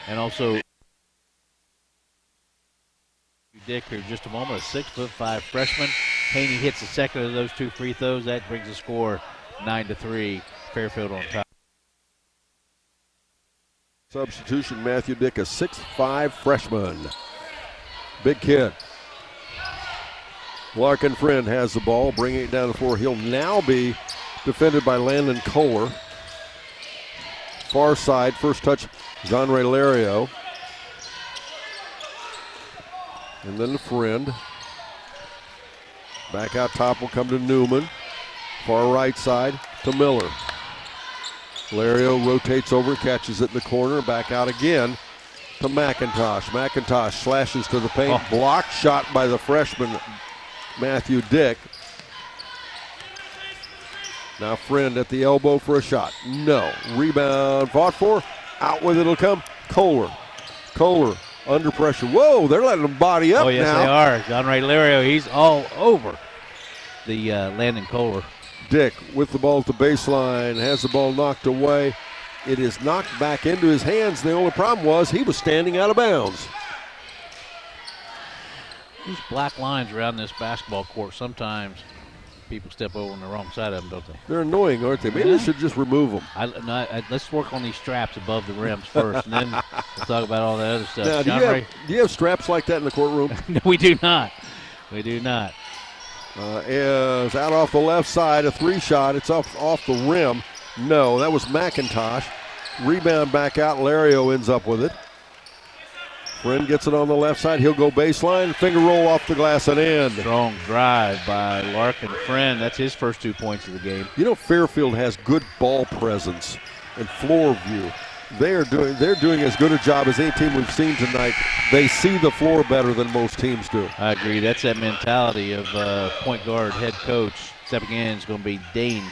and also Dick here in just a moment, a 6'5" freshman. Haney hits the second of those 2 free throws. That brings the score 9-3. Fairfield on top. Substitution, Matthew Dick, a 6'5" freshman. Big kid. Larkin Friend has the ball, bringing it down the floor. He'll now be defended by Landon Kohler. Far side, first touch, Jean-Ray Lario. And then the Friend. Back out top will come to Newman. Far right side to Miller. Lario rotates over, catches it in the corner, back out again to McIntosh. McIntosh slashes to the paint, blocked shot by the freshman Matthew Dick. Now Friend at the elbow for a shot. No. Rebound fought for. Out with it'll come. Kohler. Kohler under pressure. Whoa, they're letting him body up now. Oh, yes, they are. Jean-Ray Lario, he's all over the Landon Kohler. Dick with the ball at the baseline, has the ball knocked away. It is knocked back into his hands. The only problem was he was standing out of bounds. These black lines around this basketball court, sometimes people step over on the wrong side of them, don't they? They're annoying, aren't they? Maybe we should just remove them. Let's work on these straps above the rims first, and then we'll talk about all the other stuff. Now, do you have straps like that in the courtroom? No, we do not. We do not. Is out off the left side, a 3 shot. It's off the rim. No, that was McIntosh. Rebound back out. Lario ends up with it. Friend gets it on the left side. He'll go baseline. Finger roll off the glass and in. Strong drive by Larkin Friend. That's his first 2 points of the game. You know, Fairfield has good ball presence and floor view. They're doing as good a job as any team we've seen tonight. They see the floor better than most teams do. I agree. That's that mentality of point guard head coach. Stepping in is going to be Dane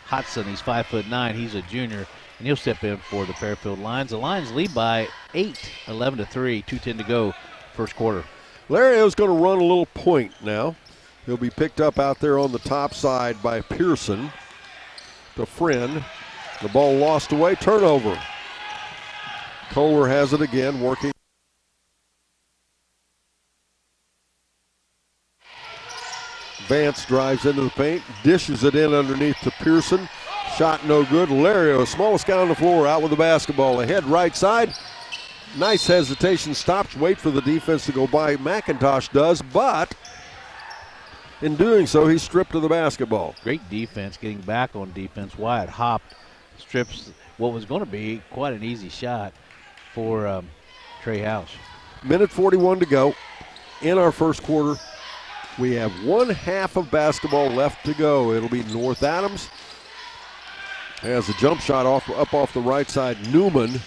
Hodson. He's 5'9". He's a junior, and he'll step in for the Fairfield Lions. The Lions lead by 8, 11-3, 2:10 to go, first quarter. Lario's going to run a little point now. He'll be picked up out there on the top side by Pearson. To Friend. The ball lost away. Turnover. Kohler has it again, working. Vance drives into the paint, dishes it in underneath to Pearson. Shot no good. Lario, smallest guy on the floor, out with the basketball. Ahead right side. Nice hesitation, stops, wait for the defense to go by. McIntosh does, but in doing so, he's stripped of the basketball. Great defense, getting back on defense. Wyatt hopped, strips what was going to be quite an easy shot for Trey House. Minute 41 to go in our first quarter. We have 1/2 of basketball left to go. It'll be North Adams. Has a jump shot up off the right side. Newman.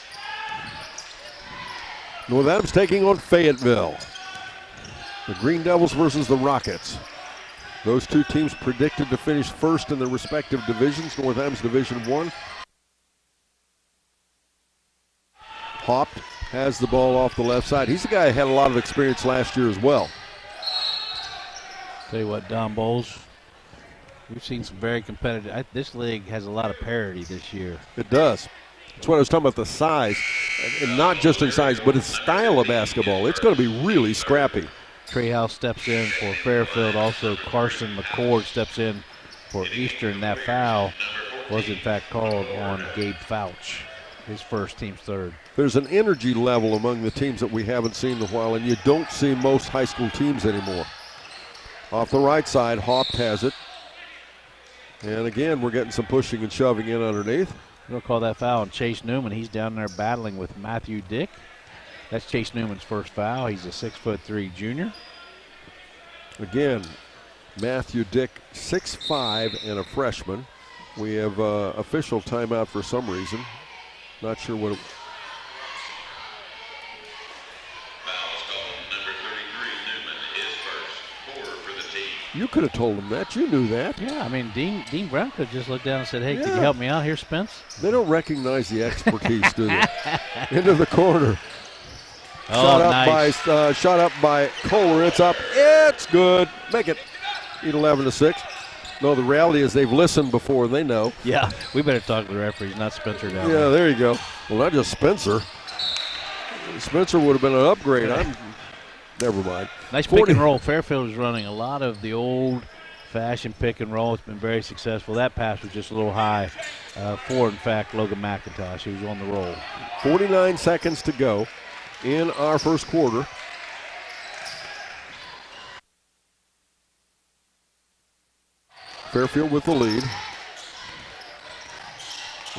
North Adams taking on Fayetteville. The Green Devils versus the Rockets. Those two teams predicted to finish first in their respective divisions. North Adams Division 1. Hopped has the ball off the left side. He's a guy who had a lot of experience last year as well. Tell you what, Don Bowles, we've seen some very competitive. This league has a lot of parity this year. It does. That's what I was talking about, the size, and not just in size, but its style of basketball. It's going to be really scrappy. Trey House steps in for Fairfield. Also, Carson McCord steps in for Eastern. That foul was, in fact, called on Gabe Fouch, his first, team's third. There's an energy level among the teams that we haven't seen in a while, and you don't see most high school teams anymore. Off the right side, Hopt has it. And again, we're getting some pushing and shoving in underneath. We'll call that foul on Chase Newman. He's down there battling with Matthew Dick. That's Chase Newman's first foul. He's a 6'3" junior. Again, Matthew Dick, 6'5" and a freshman. We have official timeout for some reason. Not sure what it. You could have told him that. You knew that. Yeah, I mean, Dean Brown could have just looked down and said, hey, Can you help me out here, Spence? They don't recognize the expertise, do they? Into the corner. Oh, nice. Shot up by Kohler. It's up. It's good. Make it 11-6. No, the reality is they've listened before. They know. Yeah, we better talk to the referees, not Spencer down there. Yeah, there you go. Well, not just Spencer. Spencer would have been an upgrade. never mind. Nice 40. pick and roll. Fairfield is running a lot of the old-fashioned pick and roll. It's been very successful. That pass was just a little high for, in fact, Logan McIntosh. He was on the roll. 49 seconds to go in our first quarter. Fairfield with the lead.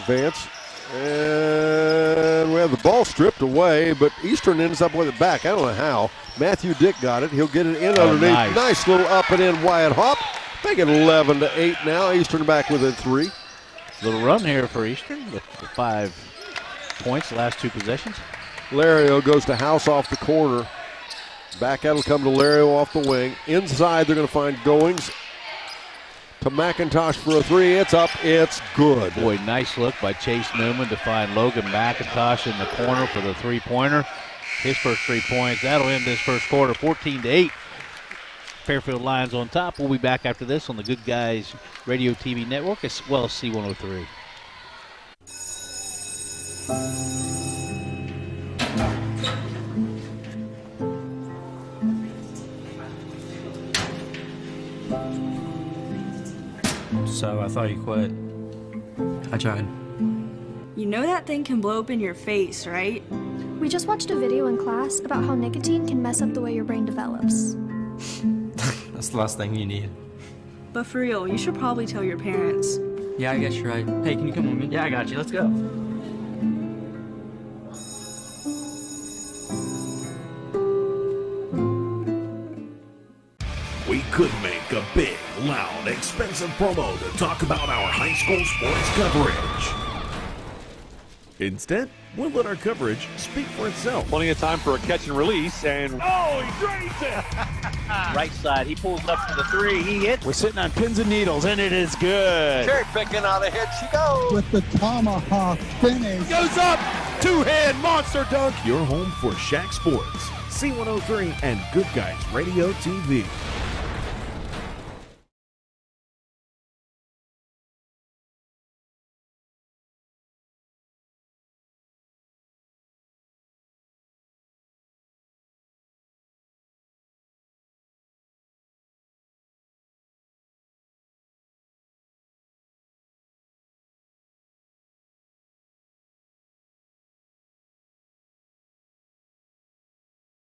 Vance, and we have the ball stripped away, but Eastern ends up with it back. I don't know how. Matthew Dick got it. He'll get it in underneath. Nice little up and in Wyatt Hop. Make it 11-8 now. Eastern back within 3. Little run here for Eastern with the 5 points the last 2 possessions. Lario goes to House off the corner. Back out will come to Lario off the wing. Inside they're going to find Goings. To McIntosh for a 3. It's up. It's good. Boy, nice look by Chase Newman to find Logan McIntosh in the corner for the 3-pointer. His first 3 points. That'll end this first quarter, 14-8. Fairfield Lions on top. We'll be back after this on the Good Guys Radio TV network as well as C103. So I thought you quit. I tried. You know that thing can blow up in your face, right? We just watched a video in class about how nicotine can mess up the way your brain develops. That's the last thing you need. But for real, you should probably tell your parents. Yeah, I guess you're right. Hey, can you come with me? Yeah, I got you. Let's go. We could make a big, loud, expensive promo to talk about our high school sports coverage. Instead, we'll let our coverage speak for itself. Plenty of time for a catch and release, and oh, he drains it! Right side, he pulls up for the 3. He hits. We're sitting on pins and needles, and it is good. Cherry picking on the hit she goes. With the tomahawk finish. Goes up, 2-hand monster dunk. Your home for SHAC Sports, C103, and Good Guys Radio TV.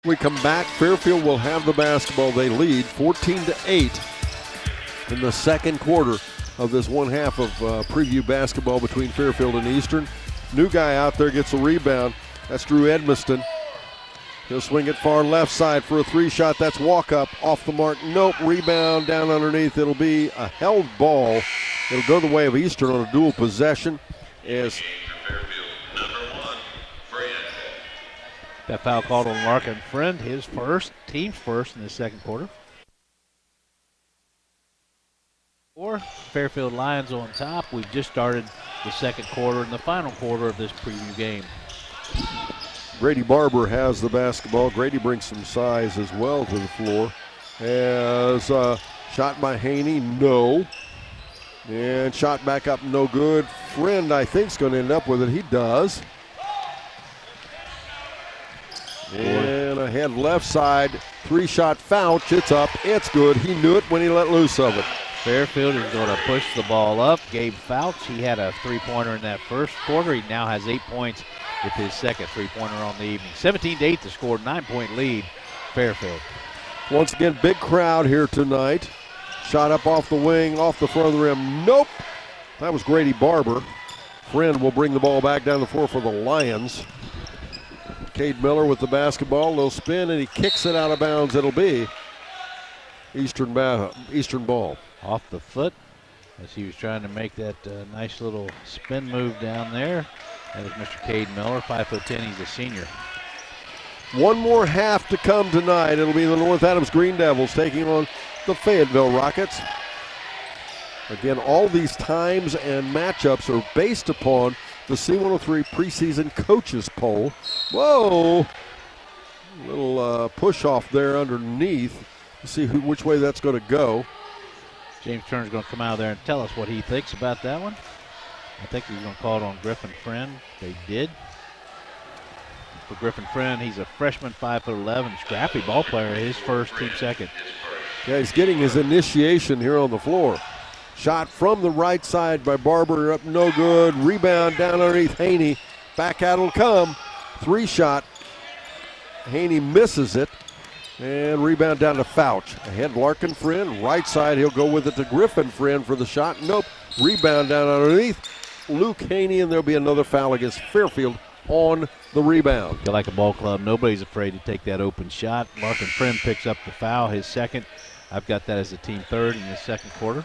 We come back. Fairfield will have the basketball. They lead 14-8 in the second quarter of this one half of preview basketball between Fairfield and Eastern. New guy out there gets a rebound. That's Drew Edmiston. He'll swing it far left side for a 3-shot. That's walk up off the mark. Nope. Rebound down underneath. It'll be a held ball. It'll go the way of Eastern on a dual possession. As that foul called on Larkin Friend, his first, team's first in the second quarter. Fairfield Lions on top. We've just started the second quarter and the final quarter of this preview game. Grady Barber has the basketball. Grady brings some size as well to the floor. As shot by Haney, no. And shot back up, no good. Friend, I think, is going to end up with it. He does. And ahead left side, 3-shot Fouch. It's up. It's good. He knew it when he let loose of it. Fairfield is going to push the ball up. Gabe Fouch, he had a 3-pointer in that first quarter. He now has 8 points with his second 3-pointer on the evening. 17-8 to score, 9-point lead, Fairfield. Once again, big crowd here tonight. Shot up off the wing, off the front of the rim. Nope. That was Grady Barber. Friend will bring the ball back down the floor for the Lions. Cade Miller with the basketball, little spin, and he kicks it out of bounds. It'll be Eastern ball. Off the foot as he was trying to make that nice little spin move down there. That was Mr. Cade Miller, 5'10". He's a senior. One more half to come tonight. It'll be the North Adams Green Devils taking on the Fayetteville Rockets. Again, all these times and matchups are based upon the C103 preseason coaches poll. Whoa! Little push off there underneath. Let's see which way that's going to go. James Turner's going to come out there and tell us what he thinks about that one. I think he's going to call it on Griffin Friend. They did. for Griffin Friend. He's a freshman, 5'11", scrappy ball player, his first, team second. Yeah, he's getting his initiation here on the floor. Shot from the right side by Barber, up no good. Rebound down underneath Haney. Back out will come. 3-shot. Haney misses it. And rebound down to Fouch. Ahead Larkin Friend, right side, he'll go with it to Griffin Friend for the shot. Nope. Rebound down underneath Luke Haney, and there'll be another foul against Fairfield on the rebound. You like a ball club, nobody's afraid to take that open shot. Larkin Friend picks up the foul, his second. I've got that as a team third in the second quarter.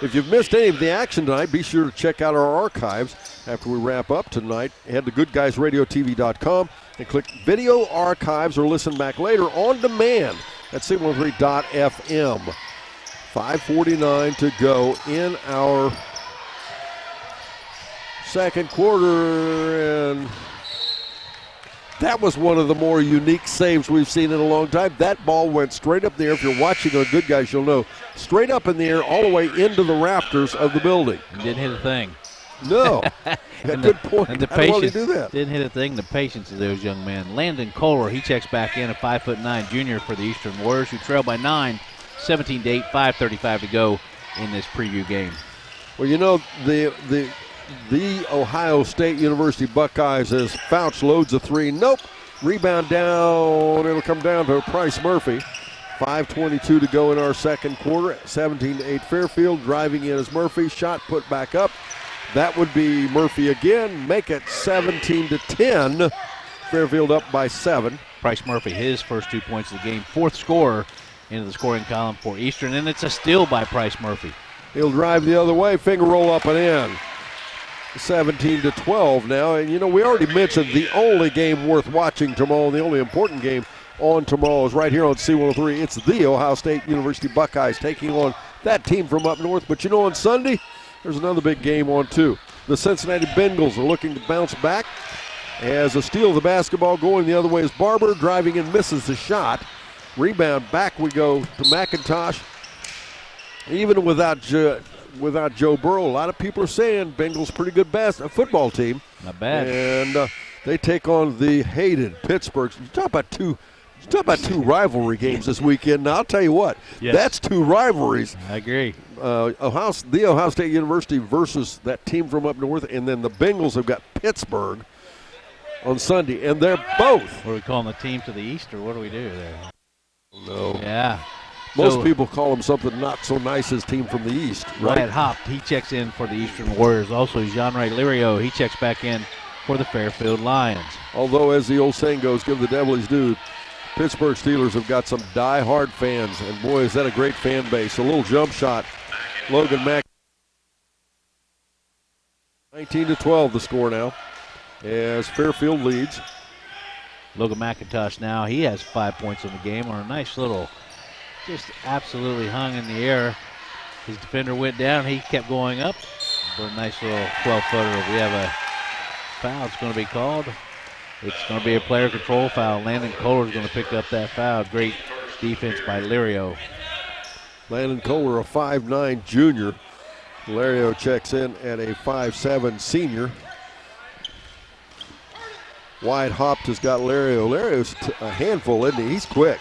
If you've missed any of the action tonight, be sure to check out our archives after we wrap up tonight. Head to goodguysradiotv.com and click Video Archives or listen back later on demand at 613.fm. 5:49 to go in our second quarter, and that was one of the more unique saves we've seen in a long time. That ball went straight up there. If you're watching on Good Guys, you'll know. Straight up in the air, all the way into the rafters of the building. Didn't hit a thing. No. Good point. And the How well patience, did he do that? didn't hit a thing. The patience of those young men. Landon Kohler, he checks back in, a 5'9" junior for the Eastern Warriors, who trail by 9, 17-8, 5:35 to go in this preview game. Well, you know, the Ohio State University Buckeyes, as Fouch loads a three. Nope. Rebound down. It'll come down to Price Murphy. 5:22 to go in our second quarter. 17-8 Fairfield. Driving in as Murphy. Shot put back up. That would be Murphy again. Make it 17-10. Fairfield up by 7. Price Murphy, his first 2 points of the game. Fourth scorer into the scoring column for Eastern, and it's a steal by Price Murphy. He'll drive the other way. Finger roll up and in. 17-12 now. And, you know, we already mentioned the only game worth watching tomorrow, the only important game on tomorrow is right here on C103. It's the Ohio State University Buckeyes taking on that team from up north. But, you know, on Sunday, there's another big game on, too. The Cincinnati Bengals are looking to bounce back as a steal of the basketball. Going the other way is Barber. Driving in, misses the shot. Rebound, back we go to McIntosh. Even without Joe Burrow, a lot of people are saying Bengals pretty good football team. Not bad. And they take on the hated Pittsburgh. You talk about two rivalry games this weekend. Now I'll tell you what, yes, that's two rivalries. I agree. The Ohio State University versus that team from up north, and then the Bengals have got Pittsburgh on Sunday, and they're both. What are we calling the team to the east, or what do we do there? No. Yeah. Most people call them something not so nice as team from the east, right? Wyatt Hopp, he checks in for the Eastern Warriors. Also, Jean-Ray Lirio, he checks back in for the Fairfield Lions. Although, as the old saying goes, give the devil his due, Pittsburgh Steelers have got some die-hard fans, and boy, is that a great fan base. A little jump shot. Logan Mack. 19-12 the score now as Fairfield leads. Logan McIntosh now, he has 5 points in the game on a nice little, just absolutely hung in the air. His defender went down, he kept going up for a nice little 12-footer. We have a foul, it's going to be called. It's going to be a player control foul. Landon Kohler is going to pick up that foul. Great defense by Lirio. Landon Kohler, a 5'9 junior. Lirio checks in at a 5'7 senior. Wyatt Hopp has got Lirio. Lario's a handful, isn't he? He's quick.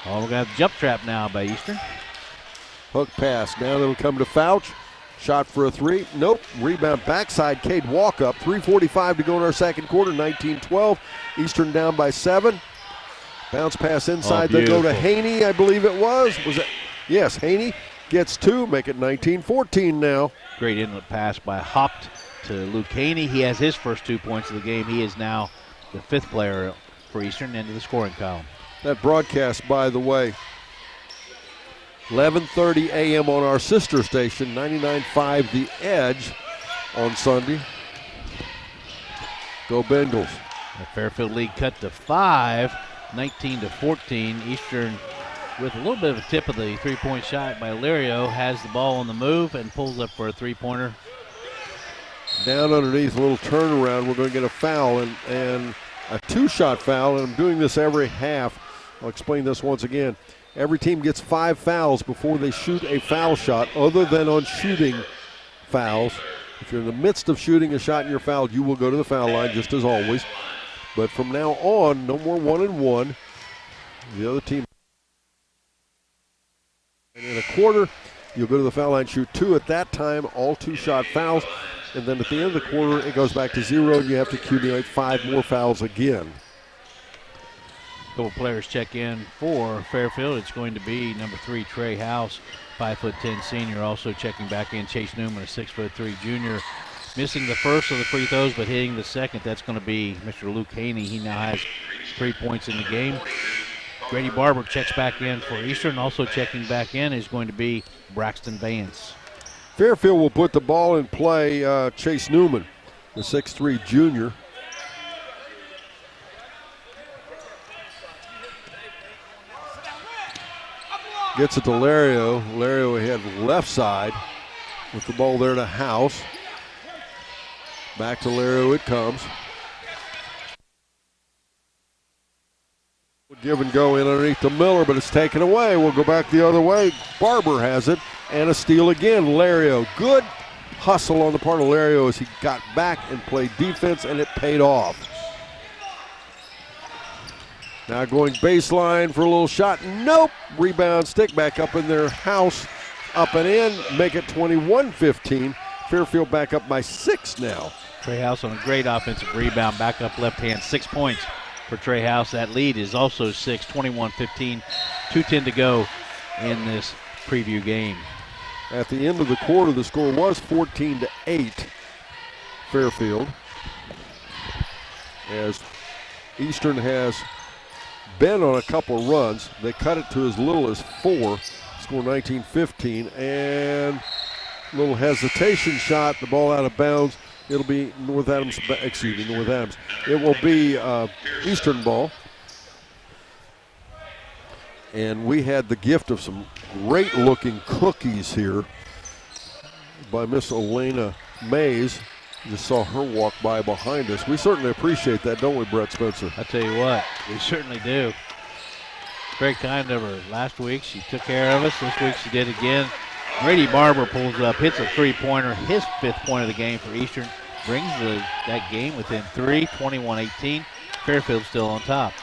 Oh, we're going to have a jump trap now by Eastern. Hook pass. Now it'll come to Fouch. Shot for a three. Nope. Rebound backside. Cade walk up. 3:45 to go in our second quarter. 19-12. Eastern down by 7. Bounce pass inside. They go to Haney, I believe it was. Was it? Yes, Haney gets 2. Make it 19-14 now. Great inlet pass by Hopt to Luke Haney. He has his first 2 points of the game. He is now the 5th player for Eastern into the scoring column. That broadcast, by the way, 11:30 a.m. on our sister station, 99.5 The Edge on Sunday. Go Bengals. The Fairfield lead cut to 5, 19-14. Eastern with a little bit of a tip of the three-point shot by Lirio, has the ball on the move and pulls up for a three-pointer. Down underneath, a little turnaround. We're going to get a foul and a 2-shot foul, and I'm doing this every half. I'll explain this once again. Every team gets 5 fouls before they shoot a foul shot, other than on shooting fouls. If you're in the midst of shooting a shot and you're fouled, you will go to the foul line just as always. But from now on, no more 1-and-1. The other team. And in a quarter, you'll go to the foul line, shoot 2 at that time, all 2-shot fouls. And then at the end of the quarter, it goes back to 0, and you have to accumulate 5 more fouls again. A couple players check in for Fairfield. It's going to be number 3, Trey House, 5'10" senior. Also checking back in, Chase Newman, a 6'3" junior. Missing the first of the free throws, but hitting the second. That's going to be Mr. Luke Haney. He now has 3 points in the game. Grady Barber checks back in for Eastern. Also checking back in is going to be Braxton Vance. Fairfield will put the ball in play. Chase Newman, the 6'3" junior. Gets it to Lario. Lario ahead left side with the ball there to House. Back to Lario it comes. Give and go in underneath to Miller, but it's taken away. We'll go back the other way. Barber has it, and a steal again. Lario, good hustle on the part of Lario as he got back and played defense, and it paid off. Now going baseline for a little shot. Nope. Rebound, stick back up in their House. Up and in, make it 21-15. Fairfield back up by 6 now. Trey House on a great offensive rebound, back up left hand, 6 points for Trey House. That lead is also 6, 21-15, 2:10 to go in this preview game. At the end of the quarter, the score was 14-8 Fairfield. As Eastern has been on a couple runs, they cut it to as little as 4, score 19-15, and a little hesitation shot, the ball out of bounds. It'll be North Adams. It will be Eastern ball. And we had the gift of some great-looking cookies here by Miss Elena Mays. Just saw her walk by behind us. We certainly appreciate that, don't we, Brett Spencer? I tell you what, we certainly do. Very kind of her. Last week she took care of us. This week she did again. Grady Barber pulls up, hits a 3-pointer, his 5th point of the game for Eastern. Brings that game within 3, 21-18. Fairfield still on top.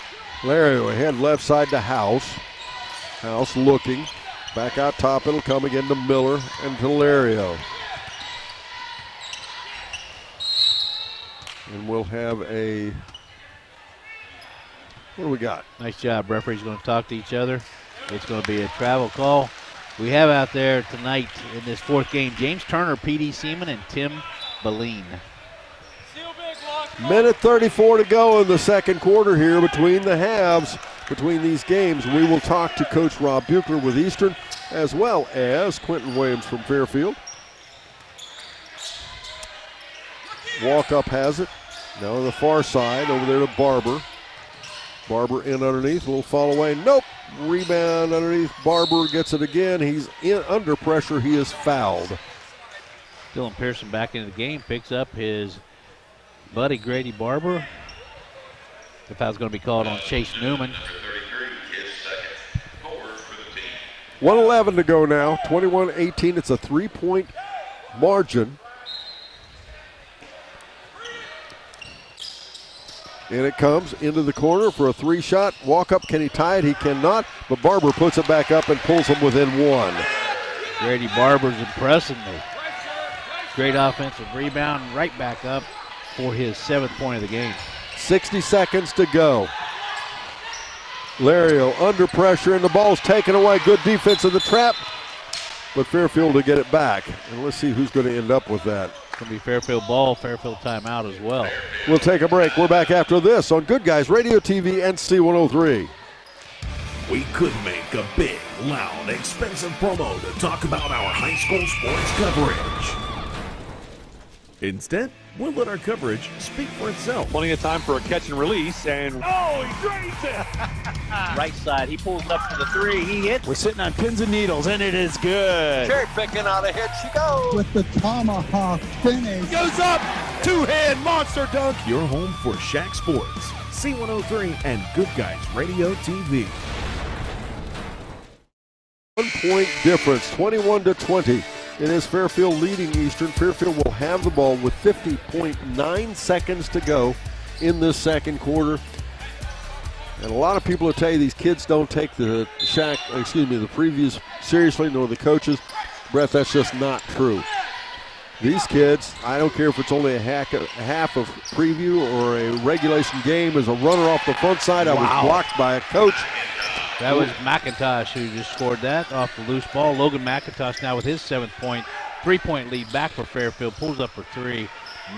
Lario ahead left side to House. House looking. Back out top, it'll come again to Miller and to Lario. And we'll have a, what do we got? Nice job. Referee's going to talk to each other. It's going to be a travel call. We have out there tonight in this 4th game, James Turner, P.D. Seaman, and Tim Beline. Minute 34 to go in the second quarter here between the halves, between these games. We will talk to Coach Rob Buechler with Eastern, as well as Quentin Williams from Fairfield. Walk up has it. Now on the far side, over there to Barber. Barber in underneath, a little fall away. Nope. Rebound underneath. Barber gets it again. He's in under pressure. He is fouled. Dylan Pearson back into the game, picks up his buddy Grady Barber. The foul's going to be called on Chase Newman. 1:11 to go now. 21-18. It's a 3-point margin. And it comes into the corner for a 3-shot. Walk up, can he tie it? He cannot, but Barber puts it back up and pulls him within 1. Grady Barber's impressing me. Great offensive rebound, right back up for his 7th point of the game. 60 seconds to go. Lario under pressure, and the ball's taken away. Good defense in the trap, but Fairfield to get it back. And let's see who's going to end up with that. It's going to be Fairfield ball, Fairfield timeout as well. We'll take a break. We're back after this on Good Guys Radio TV and C103. We could make a big, loud, expensive promo to talk about our high school sports coverage. Instead, we'll let our coverage speak for itself. Plenty of time for a catch and release, and oh, he drains it! Right side, he pulls up for the 3, he hits. We're sitting on pins and needles, and it is good. Cherry picking out ahead she goes. With the tomahawk finish. Goes up, 2-hand monster dunk. Your home for SHAC Sports, C103 and Good Guys Radio TV. 1 point difference, 21-20. It is Fairfield leading Eastern. Fairfield will have the ball with 50.9 seconds to go in this second quarter. And a lot of people will tell you these kids don't take the previews seriously, nor the coaches. Brett, that's just not true. These kids, I don't care if it's only a half of preview or a regulation game, as a runner off the front side. I was blocked by a coach. That was McIntosh who just scored that off the loose ball. Logan McIntosh now with his 7th point. 3-point lead back for Fairfield. Pulls up for 3.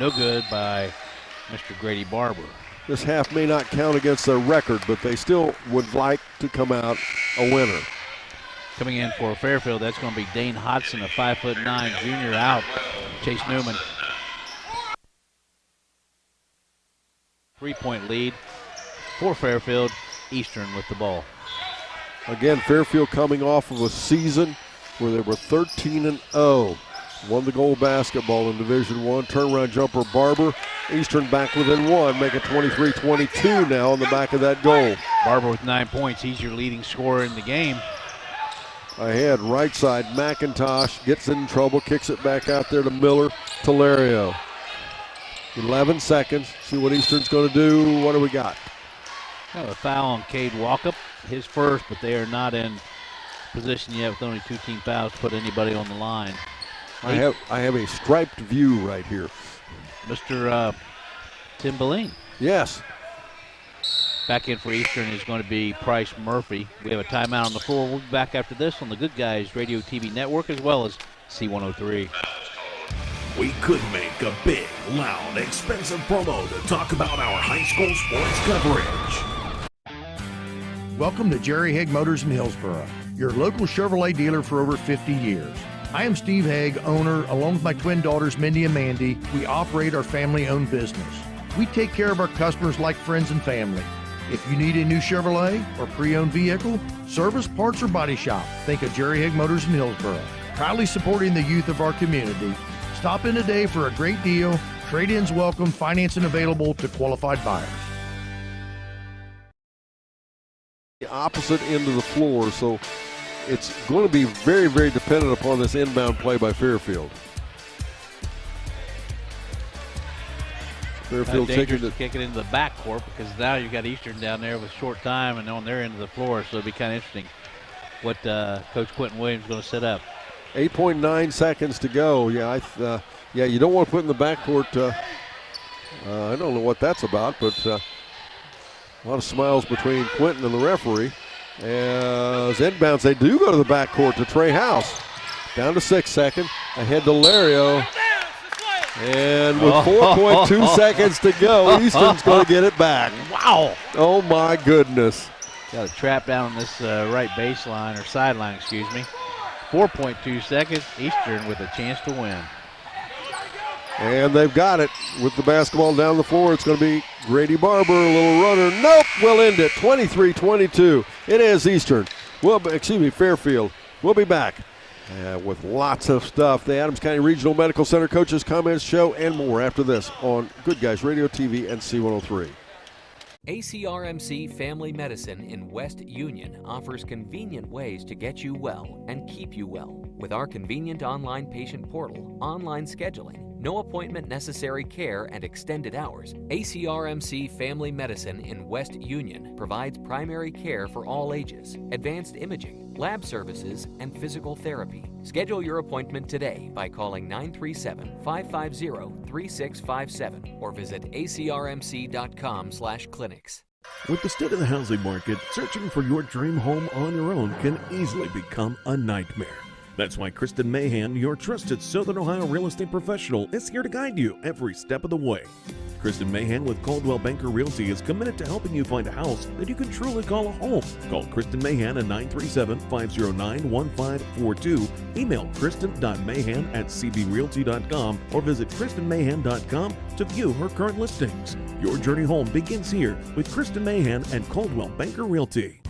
No good by Mr. Grady Barber. This half may not count against their record, but they still would like to come out a winner. Coming in for Fairfield, that's going to be Dane Hodson, a 5'9" junior out. Chase Newman. 3-point lead for Fairfield. Eastern with the ball. Again, Fairfield coming off of a season where they were 13-0. Won the gold basketball in Division I. Turnaround jumper Barber. Eastern back within 1, make it 23-22 now on the back of that goal. Barber with 9 points. He's your leading scorer in the game. Ahead, right side, McIntosh gets in trouble, kicks it back out there to Miller. Telerio. 11 seconds. See what Eastern's going to do. What do we got? A foul on Cade Walkup. His first, but they are not in position yet with only 2 team fouls to put anybody on the line. I have a striped view right here. Mr. Tim Boleen. Yes. Back in for Eastern is going to be Price Murphy. We have a timeout on the floor. We'll be back after this on the Good Guys Radio TV network as well as C103. We could make a big, loud, expensive promo to talk about our high school sports coverage. Welcome to Jerry Haig Motors in Hillsboro, your local Chevrolet dealer for over 50 years. I am Steve Haig, owner, along with my twin daughters, Mindy and Mandy. We operate our family-owned business. We take care of our customers like friends and family. If you need a new Chevrolet or pre-owned vehicle, service, parts, or body shop, think of Jerry Haig Motors in Hillsboro. Proudly supporting the youth of our community. Stop in today for a great deal. Trade-ins welcome, financing available to qualified buyers. The opposite end of the floor, so it's going to be very, very dependent upon this inbound play by Fairfield. Fairfield taking to kick it into the backcourt because now you've got Eastern down there with short time and on their end of the floor, so it'll be kind of interesting what Coach Quentin Williams is going to set up. 8.9 seconds to go. Yeah, you don't want to put in the backcourt. I don't know what that's about, but a lot of smiles between Quentin and the referee. As inbounds, they do go to the backcourt to Trey House. Down to 6 seconds. Ahead to Lario. And with 4.2 seconds to go, Eastern's going to get it back. Wow. Oh, my goodness. Got a trap down on this right baseline, or sideline, excuse me. 4.2 seconds, Eastern with a chance to win. And they've got it with the basketball down the floor. It's going to be Grady Barber, a little runner. Nope, we'll end it, 23-22. It is Eastern. Fairfield. We'll be back with lots of stuff. The Adams County Regional Medical Center Coaches Comments Show and more after this on Good Guys Radio TV and C103. ACRMC Family Medicine in West Union offers convenient ways to get you well and keep you well. With our convenient online patient portal, online scheduling, no appointment necessary care, and extended hours, ACRMC Family Medicine in West Union provides primary care for all ages, advanced imaging, lab services, and physical therapy. Schedule your appointment today by calling 937-550-3657 or visit acrmc.com/clinics. With the state of the housing market, searching for your dream home on your own can easily become a nightmare. That's why Kristen Mahan, your trusted Southern Ohio real estate professional, is here to guide you every step of the way. Kristen Mahan with Coldwell Banker Realty is committed to helping you find a house that you can truly call a home. Call Kristen Mahan at 937-509-1542. Email kristen.mahan@cbrealty.com or visit kristenmahan.com to view her current listings. Your journey home begins here with Kristen Mahan and Coldwell Banker Realty.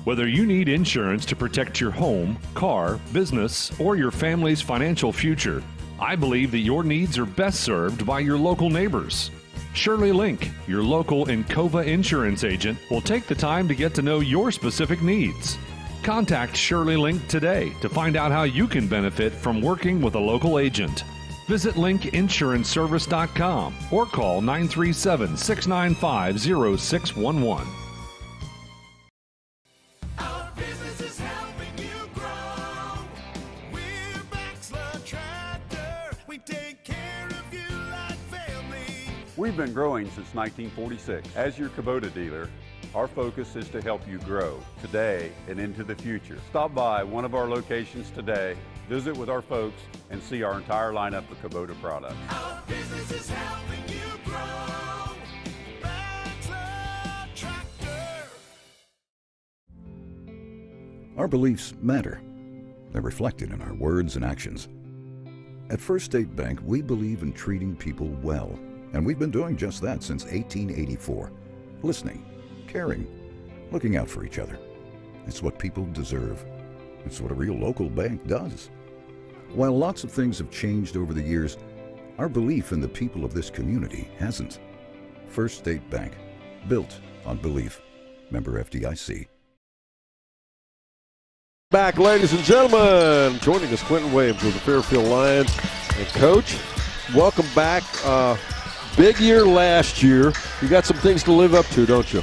Whether you need insurance to protect your home, car, business, or your family's financial future, I believe that your needs are best served by your local neighbors. Shirley Link, your local Encova insurance agent, will take the time to get to know your specific needs. Contact Shirley Link today to find out how you can benefit from working with a local agent. Visit linkinsuranceservice.com or call 937-695-0611. Our business is helping you grow. We're Baxler Tractor. We take care of you like family. We've been growing since 1946. As your Kubota dealer, our focus is to help you grow today and into the future. Stop by one of our locations today, visit with our folks, and see our entire lineup of Kubota products. Our business is helping you grow. Baxler Tractor. Our beliefs matter. They're reflected in our words and actions. At First State Bank, we believe in treating people well, and we've been doing just that since 1884. Listening, caring, looking out for each other. It's what people deserve. It's what a real local bank does. While lots of things have changed over the years, our belief in the people of this community hasn't. First State Bank, built on belief. Member FDIC. Back, ladies and gentlemen. Joining us, Quentin Williams with the Fairfield Lions. And Coach, welcome back. Big year last year. You got some things to live up to, don't you?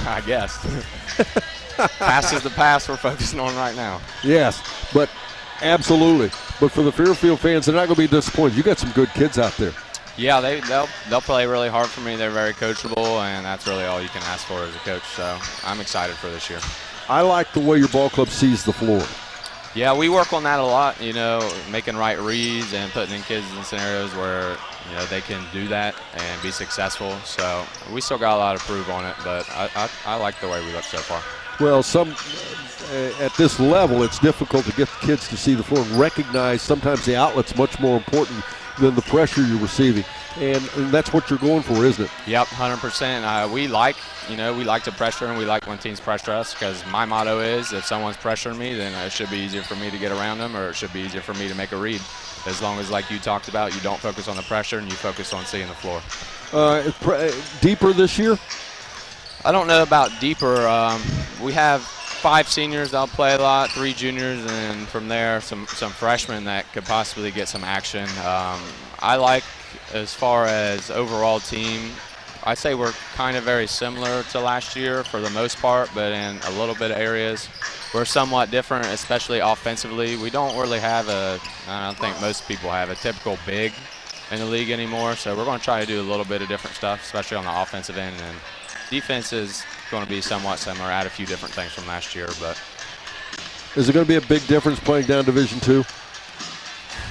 I guess. Past is the past we're focusing on right now. Yes, but absolutely. But for the Fairfield fans, they're not going to be disappointed. You got some good kids out there. Yeah, they'll play really hard for me. They're very coachable, and that's really all you can ask for as a coach. So I'm excited for this year. I like the way your ball club sees the floor. Yeah, we work on that a lot, making right reads and putting in kids in scenarios where, they can do that and be successful. So we still got a lot to prove on it, but I like the way we look so far. Well, at this level, it's difficult to get the kids to see the floor and recognize sometimes the outlet's much more important than the pressure you're receiving. And that's what you're going for, isn't it? Yep, 100%. We like to pressure, and we like when teams pressure us, because my motto is if someone's pressuring me, then it should be easier for me to get around them, or it should be easier for me to make a read. As long as, like you talked about, you don't focus on the pressure and you focus on seeing the floor. Deeper this year? I don't know about deeper. We have 5 seniors that'll play a lot, 3 juniors, and from there some freshmen that could possibly get some action. I like, as far as overall team, I'd say we're kind of very similar to last year for the most part, but in a little bit of areas we're somewhat different, especially offensively. We don't really have I don't think most people have a typical big in the league anymore, so we're going to try to do a little bit of different stuff, especially on the offensive end, and defense is going to be somewhat similar, add a few different things from last year. But is it going to be a big difference playing down Division II?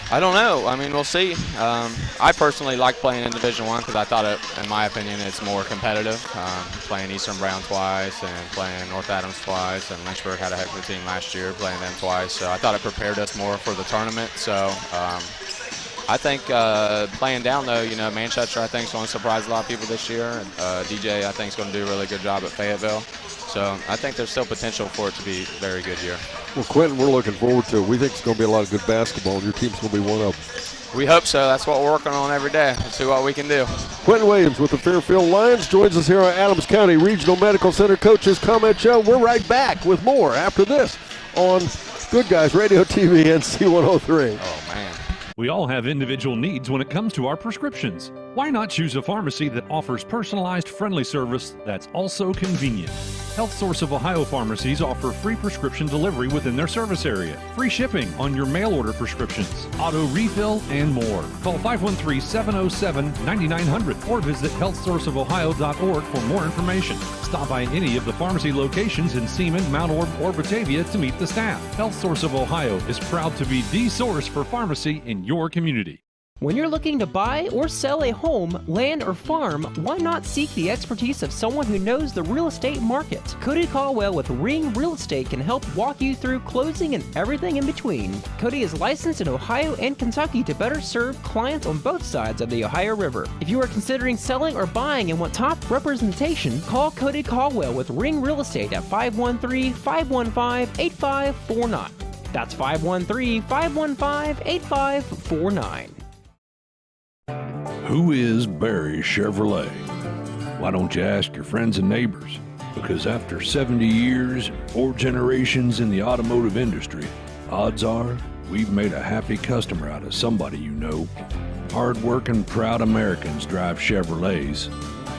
I don't know. I mean, we'll see. I personally like playing in Division I because I thought in my opinion, it's more competitive. Playing Eastern Brown twice and playing North Adams twice, and Lynchburg had a heck of a team last year, playing them twice. So I thought it prepared us more for the tournament. So I think playing down, though, Manchester, I think, is going to surprise a lot of people this year. DJ, I think, is going to do a really good job at Fayetteville. So I think there's still potential for it to be a very good year. Well, Quentin, we're looking forward to it. We think it's going to be a lot of good basketball, and your team's going to be one of them. We hope so. That's what we're working on every day. Let's see what we can do. Quentin Williams with the Fairfield Lions joins us here on Adams County Regional Medical Center Coaches Comment Show. We're right back with more after this on Good Guys Radio TV and C103. Oh, man. We all have individual needs when it comes to our prescriptions. Why not choose a pharmacy that offers personalized, friendly service that's also convenient? Health Source of Ohio pharmacies offer free prescription delivery within their service area, free shipping on your mail order prescriptions, auto refill, and more. Call 513-707-9900 or visit healthsourceofohio.org for more information. Stop by any of the pharmacy locations in Seaman, Mount Orb, or Batavia to meet the staff. Health Source of Ohio is proud to be the source for pharmacy in your community. When you're looking to buy or sell a home, land, or farm, why not seek the expertise of someone who knows the real estate market? Cody Caldwell with Ring Real Estate can help walk you through closing and everything in between. Cody is licensed in Ohio and Kentucky to better serve clients on both sides of the Ohio River. If you are considering selling or buying and want top representation, call Cody Caldwell with Ring Real Estate at 513-515-8549. That's 513-515-8549. Who is Barry Chevrolet? Why don't you ask your friends and neighbors? Because after 70 years, 4 generations in the automotive industry, odds are we've made a happy customer out of somebody you know. Hard-working, proud Americans drive Chevrolets,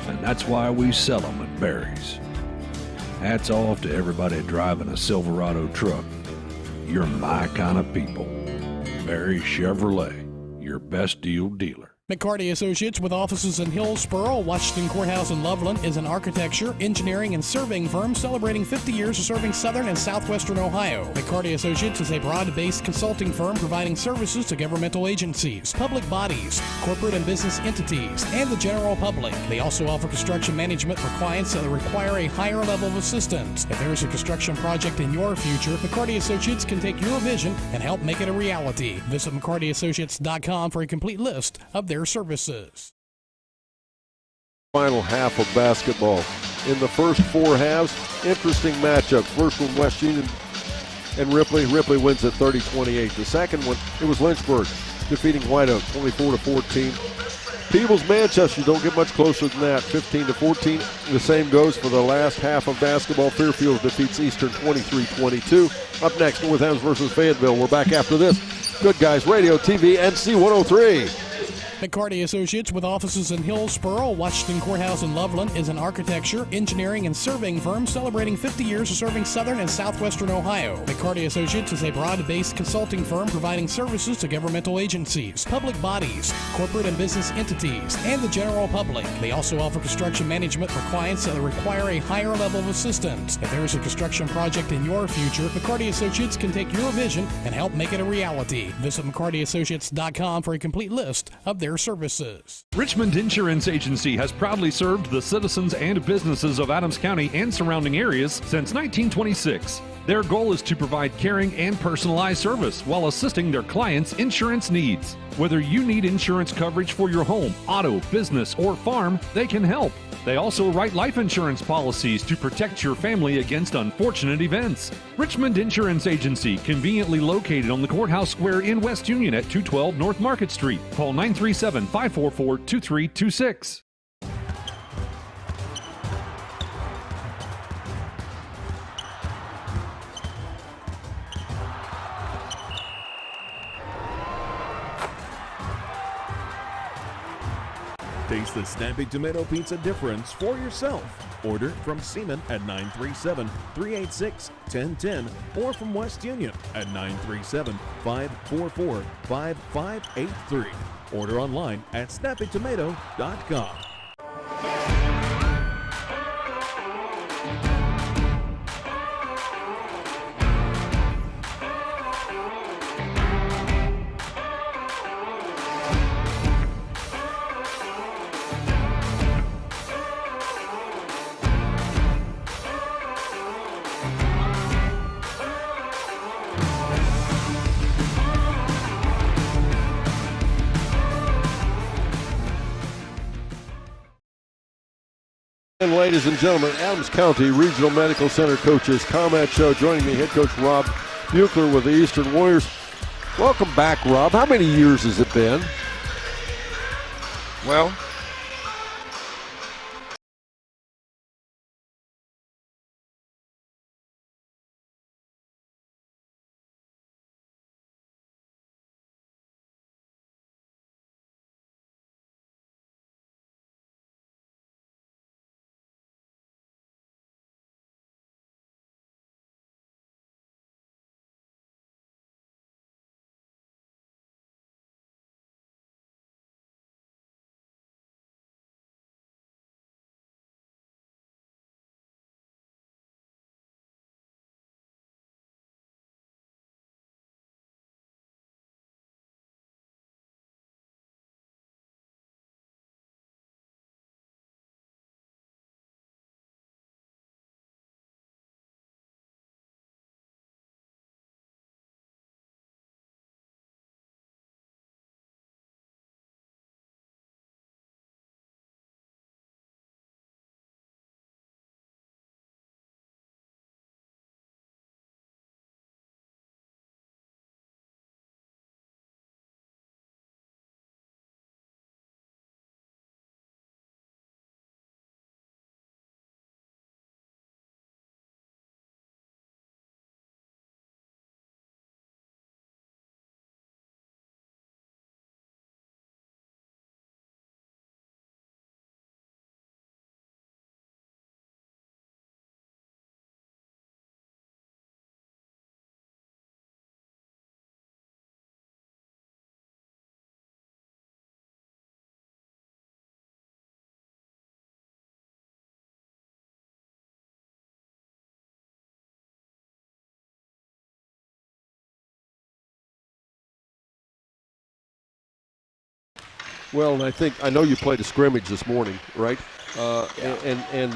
and that's why we sell them at Barry's. Hats off to everybody driving a Silverado truck. You're my kind of people. Barry Chevrolet, your best deal dealer. McCarty Associates, with offices in Hillsboro, Washington Courthouse, and Loveland, is an architecture, engineering, and surveying firm celebrating 50 years of serving southern and southwestern Ohio. McCarty Associates is a broad-based consulting firm providing services to governmental agencies, public bodies, corporate and business entities, and the general public. They also offer construction management for clients that require a higher level of assistance. If there is a construction project in your future, McCarty Associates can take your vision and help make it a reality. Visit McCartyAssociates.com for a complete list of their services. Final half of basketball. In the first 4 halves, interesting matchup. First one, West Union and Ripley. Ripley wins at 30-28. The second one, it was Lynchburg defeating White Oak 24-14. Peebles, Manchester don't get much closer than that, 15-14. The same goes for the last half of basketball. Fairfield defeats Eastern 23-22. Up next, Northam's versus Fayetteville. We're back after this. Good Guys Radio TV and C103. McCarty Associates, with offices in Hillsboro, Washington Courthouse, and Loveland, is an architecture, engineering, and surveying firm celebrating 50 years of serving southern and southwestern Ohio. McCarty Associates is a broad-based consulting firm providing services to governmental agencies, public bodies, corporate and business entities, and the general public. They also offer construction management for clients that require a higher level of assistance. If there is a construction project in your future, McCarty Associates can take your vision and help make it a reality. Visit McCartyAssociates.com for a complete list of their services. Richmond Insurance Agency has proudly served the citizens and businesses of Adams County and surrounding areas since 1926. Their goal is to provide caring and personalized service while assisting their clients' insurance needs. Whether you need insurance coverage for your home, auto, business, or farm, they can help. They also write life insurance policies to protect your family against unfortunate events. Richmond Insurance Agency, conveniently located on the Courthouse Square in West Union at 212 North Market Street. Call 937-544-2326. Taste the snappy tomato pizza difference for yourself. Order from Seaman at 937-386-1010 or from West Union at 937-544-5583. Order online at snappytomato.com. And ladies and gentlemen, Adams County Regional Medical Center coaches comment show. Joining me, head coach Rob Buechler with the Eastern Warriors. Welcome back, Rob. How many years has it been? Well, Well, and I know you played a scrimmage this morning, right? And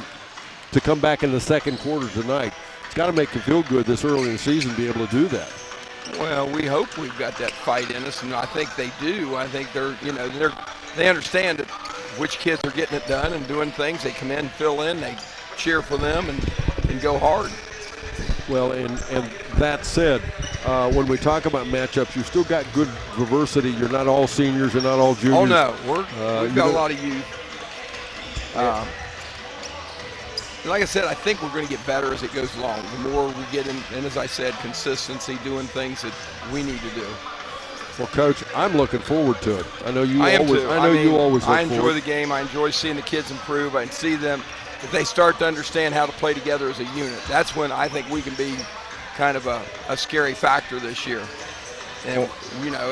to come back in the second quarter tonight, it's got to make you feel good this early in the season to be able to do that. Well, we hope we've got that fight in us, and I think they do. I think they understand that which kids are getting it done and doing things. They come in, fill in, they cheer for them, and go hard. Well, and that said, when we talk about matchups, you've still got good diversity. You're not all seniors, you're not all juniors. Oh no, we've got a lot of youth. Like I said, I think we're going to get better as it goes along. The more we get in, and as I said, consistency, doing things that we need to do. Well, Coach, I'm looking forward to it. I know you I always. am too. I know you always. I enjoy the game. I enjoy seeing the kids improve. I see them if they start to understand how to play together as a unit. That's when I think we can be kind of a scary factor this year. And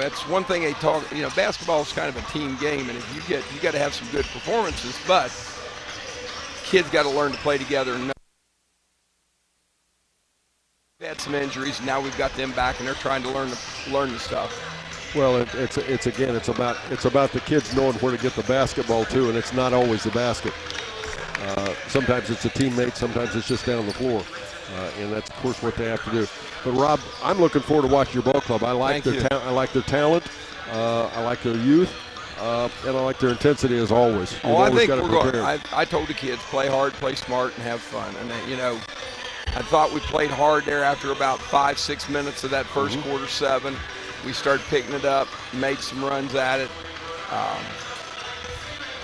that's one thing they talk. Basketball is kind of a team game, and if you got to have some good performances, but kids got to learn to play together. And we've had some injuries, and now we've got them back, and they're trying to learn the stuff. Well, it's about the kids knowing where to get the basketball too, and it's not always the basket. Sometimes it's a teammate, sometimes it's just down the floor, and that's of course what they have to do. But Rob, I'm looking forward to watching your ball club. I like I like their talent, I like their youth, and I like their intensity as always. I think we're going. I told the kids, play hard, play smart, and have fun. And I thought we played hard there after about 5-6 minutes of that first quarter 7. We started picking it up, made some runs at it.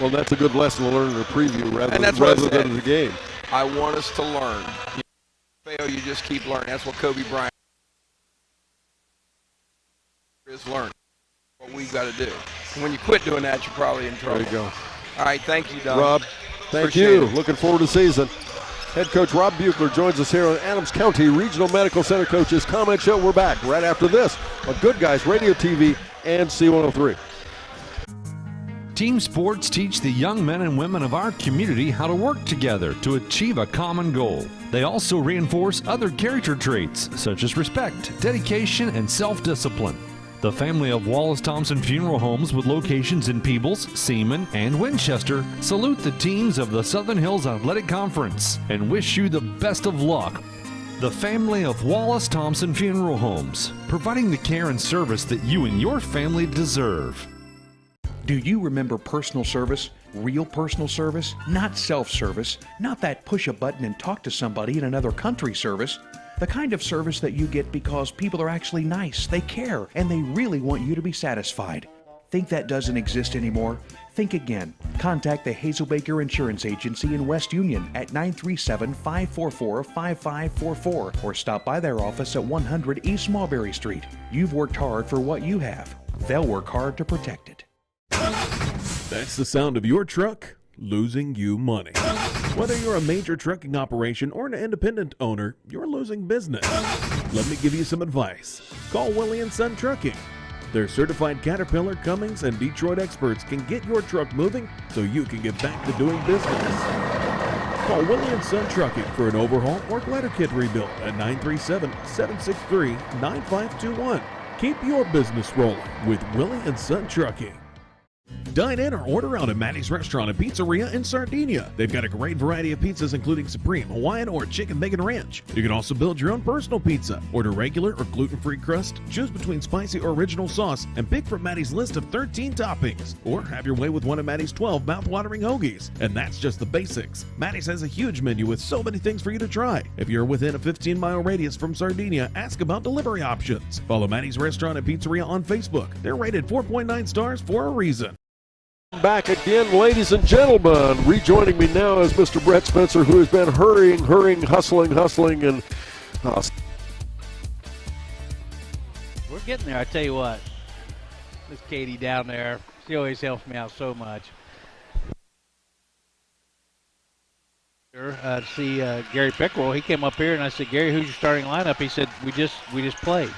Well, that's a good lesson to learn in the preview rather than the game. I want us to learn. You fail, you just keep learning. That's what Kobe Bryant is learning. What we've got to do. And when you quit doing that, you're probably in trouble. There you go. All right, thank you, Don. Rob, thank you. Looking forward to the season. Head coach Rob Buechler joins us here on Adams County Regional Medical Center Coaches Comment Show. We're back right after this on Good Guys Radio TV and C103. Team sports teach the young men and women of our community how to work together to achieve a common goal. They also reinforce other character traits such as respect, dedication, and self-discipline. The family of Wallace Thompson Funeral Homes with locations in Peebles, Seaman, and Winchester salute the teams of the Southern Hills Athletic Conference and wish you the best of luck. The family of Wallace Thompson Funeral Homes, providing the care and service that you and your family deserve. Do you remember personal service? Real personal service? Not self-service. Not that push a button and talk to somebody in another country service. The kind of service that you get because people are actually nice, they care, and they really want you to be satisfied. Think that doesn't exist anymore? Think again. Contact the Hazelbaker Insurance Agency in West Union at 937-544-5544 or stop by their office at 100 East Mulberry Street. You've worked hard for what you have. They'll work hard to protect it. That's the sound of your truck losing you money. Whether you're a major trucking operation or an independent owner, you're losing business. Let me give you some advice. Call Willie & Son Trucking. Their certified Caterpillar, Cummins, and Detroit experts can get your truck moving so you can get back to doing business. Call Willie & Son Trucking for an overhaul or glider kit rebuild at 937-763-9521. Keep your business rolling with Willie & Son Trucking. Dine in or order out at Maddie's Restaurant and Pizzeria in Sardinia. They've got a great variety of pizzas including Supreme, Hawaiian, or Chicken Bacon Ranch. You can also build your own personal pizza. Order regular or gluten-free crust, choose between spicy or original sauce, and pick from Maddie's list of 13 toppings. Or have your way with one of Maddie's 12 mouth-watering hoagies. And that's just the basics. Maddie's has a huge menu with so many things for you to try. If you're within a 15-mile radius from Sardinia, ask about delivery options. Follow Maddie's Restaurant and Pizzeria on Facebook. They're rated 4.9 stars for a reason. Back again, ladies and gentlemen. Rejoining me now is Mr. Brett Spencer, who has been hurrying, hustling, and we're getting there. I tell you what, Miss Katie down there, she always helps me out so much. To see Gary Pickerel, he came up here and I said, Gary, who's your starting lineup? He said, we just played.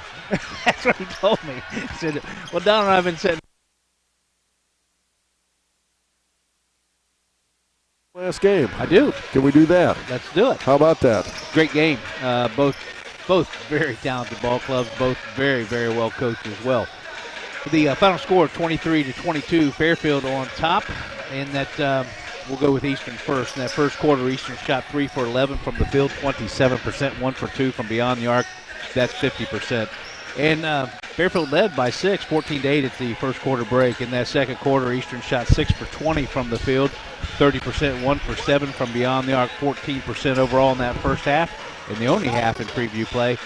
That's what he told me. He said, well, Don and I have been sitting. Last game. I do. Can we do that? Let's do it. How about that? Great game. Both very talented ball clubs, both very, very well coached as well. The final score, 23-22, Fairfield on top, and that we'll go with Eastern first. In that first quarter, Eastern shot 3 for 11 from the field, 27%, 1 for 2 from beyond the arc. That's 50%. And Fairfield led by 6, 14-8 at the first quarter break. In that second quarter, Eastern shot 6 for 20 from the field, 30%, 1 for 7 from beyond the arc, 14% overall in that first half. In the only half in preview play,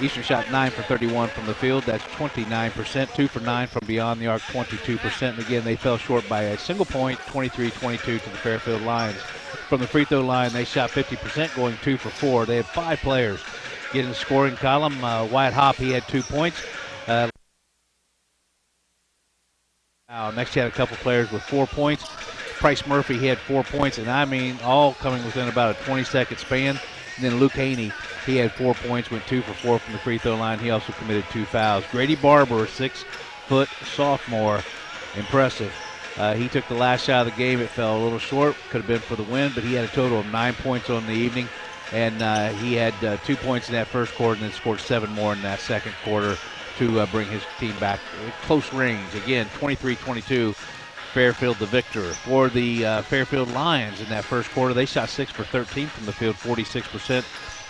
Eastern shot 9 for 31 from the field. That's 29%, 2 for 9 from beyond the arc, 22%. And again, they fell short by a single point, 23-22 to the Fairfield Lions. From the free throw line, they shot 50%, going 2 for 4. They had 5 players get in the scoring column. Wyatt Hopp, he had 2 points. Next, he had a couple players with 4 points. Price Murphy, he had 4 points, and I mean, all coming within about a 20-second span. And then Luke Haney, he had 4 points, went 2 for 4 from the free throw line. He also committed 2 fouls. Grady Barber, 6-foot sophomore, impressive. He took the last shot of the game. It fell a little short. Could have been for the win, but he had a total of 9 points on the evening. And he had 2 points in that first quarter and then scored 7 more in that second quarter to bring his team back close range. Again, 23-22, Fairfield the victor. For the Fairfield Lions in that first quarter, they shot 6 for 13 from the field, 46%,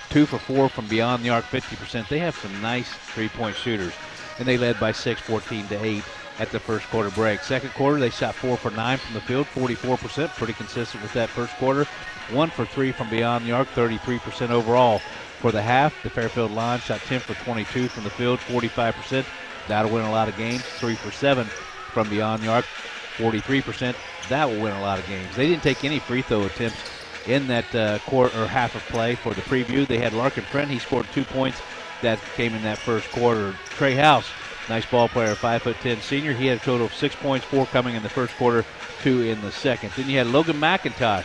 2 for 4 from beyond the arc, 50%. They have some nice three-point shooters, and they led by 6, 14-8 at the first quarter break. Second quarter, they shot 4 for 9 from the field, 44%, pretty consistent with that first quarter. 1 for 3 from beyond the arc, 33% overall. For the half, the Fairfield Lions shot 10 for 22 from the field, 45%. That'll win a lot of games. 3 for 7 from beyond the arc, 43%. That will win a lot of games. They didn't take any free throw attempts in that quarter or half of play for the preview. They had Larkin Friend. He scored 2 points. That came in that first quarter. Trey House, nice ball player, 5'10" senior. He had a total of 6 points, 4 coming in the first quarter, 2 in the second. Then you had Logan McIntosh.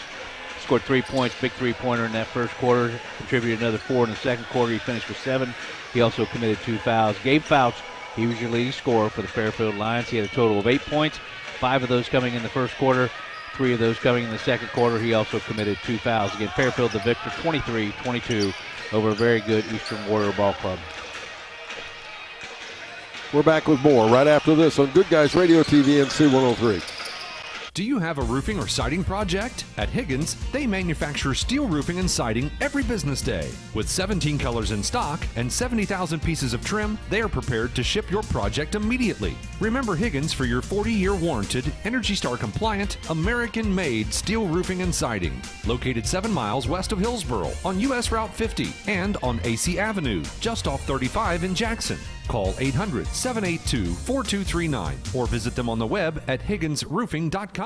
Scored 3 points, big three-pointer in that first quarter. Contributed another 4 in the second quarter. He finished with 7. He also committed 2 fouls. Gabe Fouch, he was your leading scorer for the Fairfield Lions. He had a total of 8 points, 5 of those coming in the first quarter, 3 of those coming in the second quarter. He also committed 2 fouls. Again, Fairfield the victor, 23-22 over a very good Eastern Warrior Ball Club. We're back with more right after this on Good Guys Radio TV and C103. Do you have a roofing or siding project? At Higgins, they manufacture steel roofing and siding every business day. With 17 colors in stock and 70,000 pieces of trim, they are prepared to ship your project immediately. Remember Higgins for your 40-year warranted, ENERGY STAR compliant, American-made steel roofing and siding. Located 7 miles west of Hillsboro on US Route 50 and on AC Avenue, just off 35 in Jackson. Call 800-782-4239 or visit them on the web at higginsroofing.com.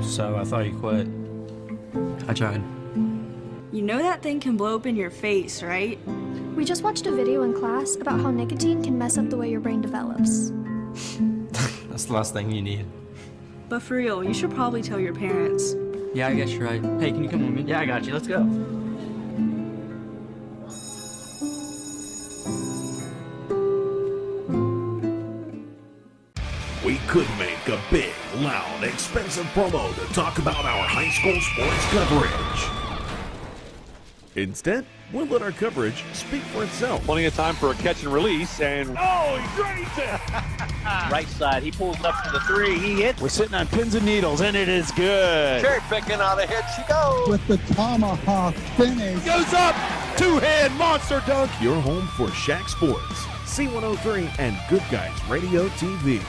So I thought you quit. I tried. You know that thing can blow up in your face, right? We just watched a video in class about how nicotine can mess up the way your brain develops. That's the last thing you need. But for real, you should probably tell your parents. Yeah, I guess you're right. Hey, can you come with me? Yeah, I got you. Let's go. We could make a big, loud, expensive promo to talk about our high school sports coverage. Instead, we'll let our coverage speak for itself. Plenty of time for a catch and release, and oh, he drains it! Right side, he pulls up for the 3. He hits. We're sitting on pins and needles, and it is good. Cherry picking on a hit she goes. With the tomahawk finish. Goes up, 2-hand monster dunk. Your home for SHAC Sports, C103, and Good Guys Radio TV.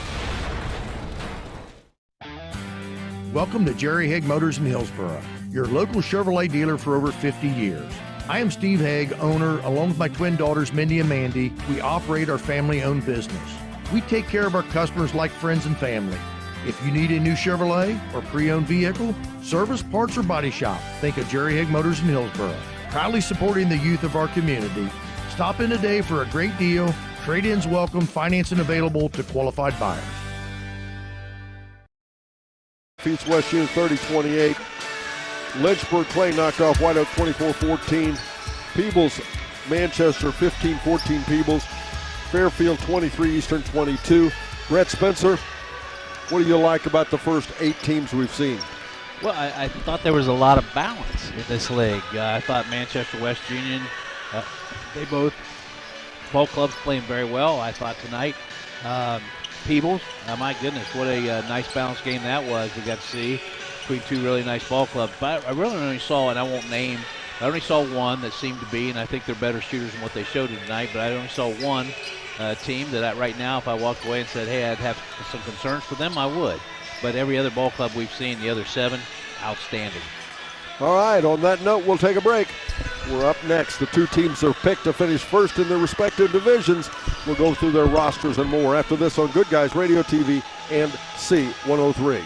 Welcome to Jerry Haig Motors in Hillsboro, your local Chevrolet dealer for over 50 years. I am Steve Haig, owner, along with my twin daughters, Mindy and Mandy. We operate our family-owned business. We take care of our customers like friends and family. If you need a new Chevrolet or pre-owned vehicle, service, parts, or body shop, think of Jerry Haig Motors in Hillsboro. Proudly supporting the youth of our community. Stop in today for a great deal. Trade-ins welcome, financing available to qualified buyers. Feats West Unit 30-28. Lynchburg Clay knocked off White Oak 24-14. Peebles, Manchester 15-14 Peebles. Fairfield 23, Eastern 22. Brett Spencer What do you like about the first 8 teams we've seen? Well, I thought there was a lot of balance in this league. I thought Manchester West Union, they both clubs playing very well. I thought tonight, Peebles, my goodness, what a nice balanced game that was. We got to see between 2 really nice ball clubs. But I really only saw, and I won't name, I only saw one that seemed to be, and I think they're better shooters than what they showed tonight, but I only saw one team that right now, if I walked away and said, hey, I'd have some concerns for them, I would. But every other ball club we've seen, the other 7, outstanding. All right, on that note, we'll take a break. We're up next. The 2 teams are picked to finish first in their respective divisions. We'll go through their rosters and more after this on Good Guys Radio TV and C103.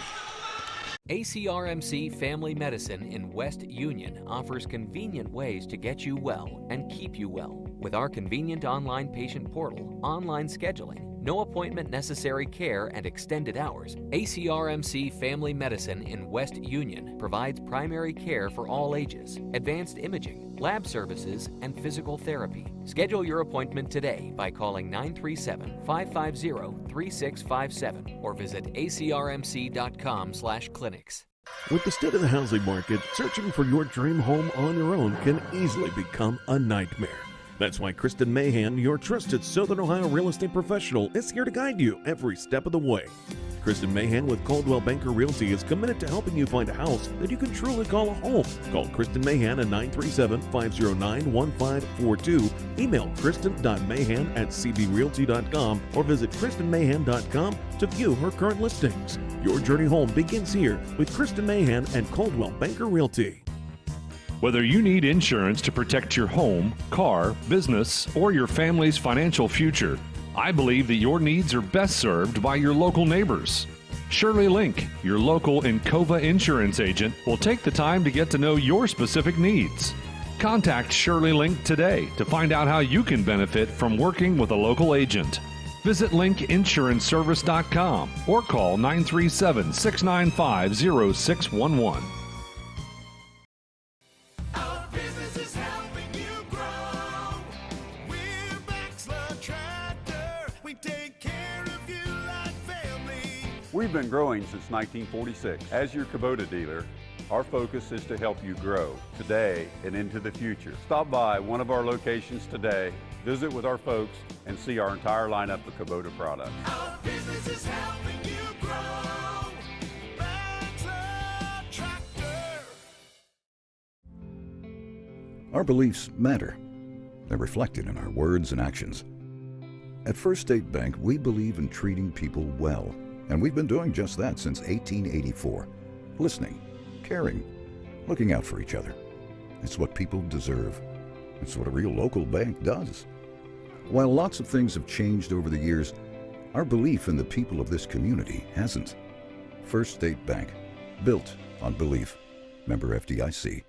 ACRMC Family Medicine in West Union offers convenient ways to get you well and keep you well. With our convenient online patient portal, online scheduling, no appointment necessary care, and extended hours, ACRMC Family Medicine in West Union provides primary care for all ages, advanced imaging, lab services, and physical therapy. Schedule your appointment today by calling 937-550-3657 or visit acrmc.com/clinics. With the state of the housing market, searching for your dream home on your own can easily become a nightmare. That's why Kristen Mahan, your trusted Southern Ohio real estate professional, is here to guide you every step of the way. Kristen Mahan with Coldwell Banker Realty is committed to helping you find a house that you can truly call a home. Call Kristen Mahan at 937-509-1542. Email kristen.mahan@cbrealty.com or visit kristenmahan.com to view her current listings. Your journey home begins here with Kristen Mahan and Coldwell Banker Realty. Whether you need insurance to protect your home, car, business, or your family's financial future, I believe that your needs are best served by your local neighbors. Shirley Link, your local Encova insurance agent, will take the time to get to know your specific needs. Contact Shirley Link today to find out how you can benefit from working with a local agent. Visit linkinsuranceservice.com or call 937-695-0611. We've been growing since 1946. As your Kubota dealer, our focus is to help you grow today and into the future. Stop by one of our locations today, visit with our folks, and see our entire lineup of Kubota products. Our business is helping you grow. Bachelor Tractor. Our beliefs matter. They're reflected in our words and actions. At First State Bank, we believe in treating people well. And we've been doing just that since 1884. Listening, caring, looking out for each other. It's what people deserve. It's what a real local bank does. While lots of things have changed over the years, our belief in the people of this community hasn't. First State Bank, built on belief. Member FDIC.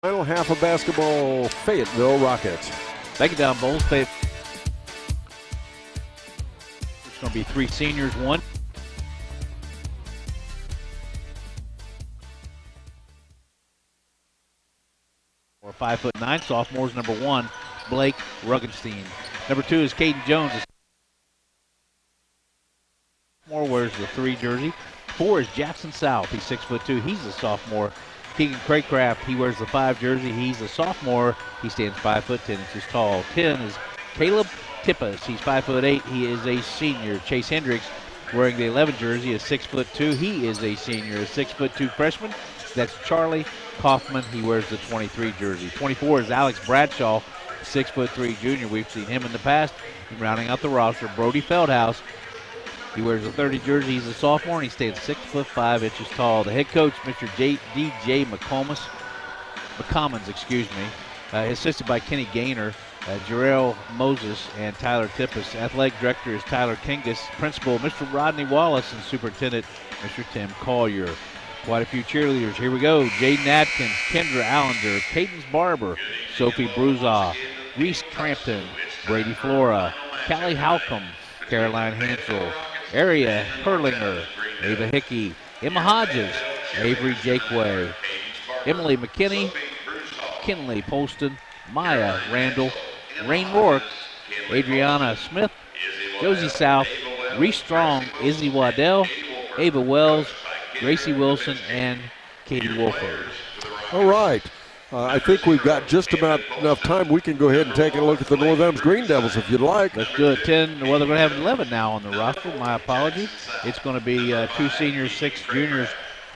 Final half of basketball, Fayetteville Rockets. Take it down, Bulls. It's going to be 3 seniors, 1. Or 5'9" sophomores. Number 1, Blake Ruggenstein. Number 2 is Caden Jones. Sophomore wears the 3 jersey. 4 is Jackson South. He's 6'2". He's a sophomore. Keegan Craycraft, he wears the 5 jersey. He's a sophomore. He stands 5'10" inches tall. 10 is Caleb Tippas. He's 5'8". He is a senior. Chase Hendricks, wearing the 11 jersey, is 6'2". He is a senior. A 6'2" freshman. That's Charlie Kaufman. He wears the 23 jersey. 24 is Alex Bradshaw, 6'3" junior. We've seen him in the past. And rounding out the roster, Brody Feldhouse. He wears the 30 jersey. He's a sophomore, and he stands 6'5" inches tall. The head coach, Mr. DJ McCommons, assisted by Kenny Gaynor, Jarrell Moses, and Tyler Tippas. Athletic director is Tyler Kingus. Principal, Mr. Rodney Wallace, and superintendent, Mr. Tim Collier. Quite a few cheerleaders. Here we go. Jaden Atkins, Kendra Allender, Cadence Barber, Sophie Bruzaw, Reese Crampton, Brady Flora, Callie Halcomb, Caroline Hansel, Aria Perlinger, Ava Hickey, Emma Hodges, Avery Jakeway, Emily McKinney, Kinley Polston, Maya Randall, Rain Rourke, Adriana Smith, Josie South, Reese Strong, Izzy Waddell, Ava Wells, Gracie Wilson, and Katie Wolford. All right. I think we've got just about enough time. We can go ahead and take a look at the North Adams Green Devils if you'd like. Let's do it. 10. Well, they're going to have 11 now on the roster. My apology. It's going to be 2 seniors, 6 juniors,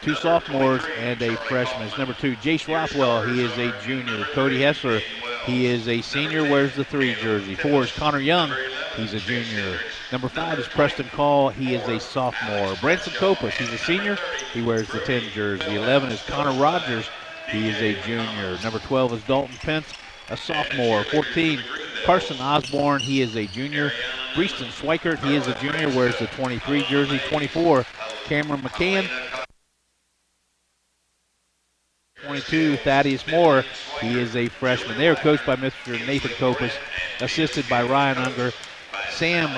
2 sophomores, and a freshman. It's number 2, Jace Rothwell. He is a junior. Cody Hessler, he is a senior, wears the 3 jersey. 4 is Connor Young. He's a junior. Number 5 is Preston Call. He is a sophomore. Branson Copas, he's a senior. He wears the 10 jersey. 11 is Connor Rogers. He is a junior. Number 12 is Dalton Pence, a sophomore. 14, Carson Osborne. He is a junior. Breaston Swikert, he is a junior, wears the 23 jersey. 24, Cameron McCann. 22, Thaddeus Moore. He is a freshman. They are coached by Mr. Nathan Copas, assisted by Ryan Unger, Sam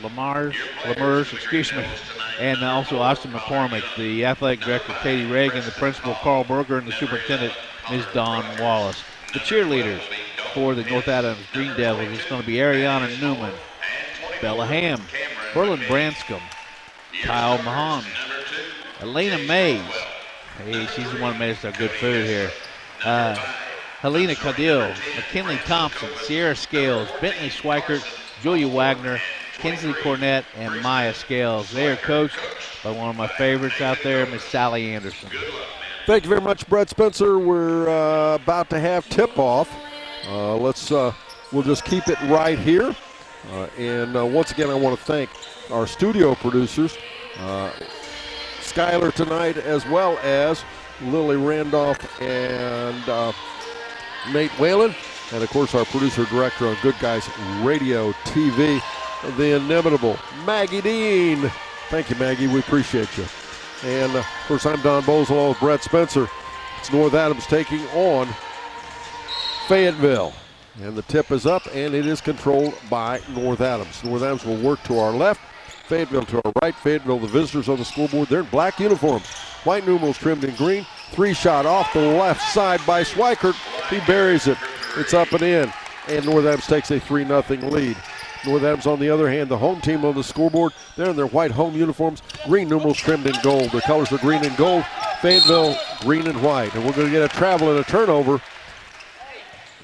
Lemers, excuse me, and also Austin McCormick, the athletic director, Katie Reagan, the principal, Carl Berger, and the superintendent, Ms. Dawn Wallace. The cheerleaders for the North Adams Green Devils is going to be Ariana Newman, Bella Ham, Berlin Branscombe, Kyle Mahan, Elena Mays. Hey, she's the one who made us our good food here. Helena Cadill, McKinley Thompson, Sierra Scales, Bentley Swikert, Julia Wagner, Kinsley Cornett, and Maya Scales. They are coached by one of my favorites out there, Miss Sally Anderson. Thank you very much, Brett Spencer. We're about to have tip-off. We'll just keep it right here. And once again, I want to thank our studio producers, Skylar tonight, as well as Lily Randolph and Nate Whalen, and of course our producer-director on Good Guys Radio TV, the inimitable Maggie Dean. Thank you, Maggie. We appreciate you. And of course, I'm Don Bowles along with Brett Spencer. It's North Adams taking on Fayetteville. And the tip is up, and it is controlled by North Adams. North Adams will work to our left, Fayetteville to our right. Fayetteville, the visitors on the scoreboard, they're in black uniforms. White numerals trimmed in green. 3-shot off the left side by Swikert. He buries it. It's up and in. And North Adams takes a 3-0 lead. North Adams, on the other hand, the home team on the scoreboard, they're in their white home uniforms, green numerals trimmed in gold. The colors are green and gold. Fayetteville, green and white. And we're going to get a travel and a turnover.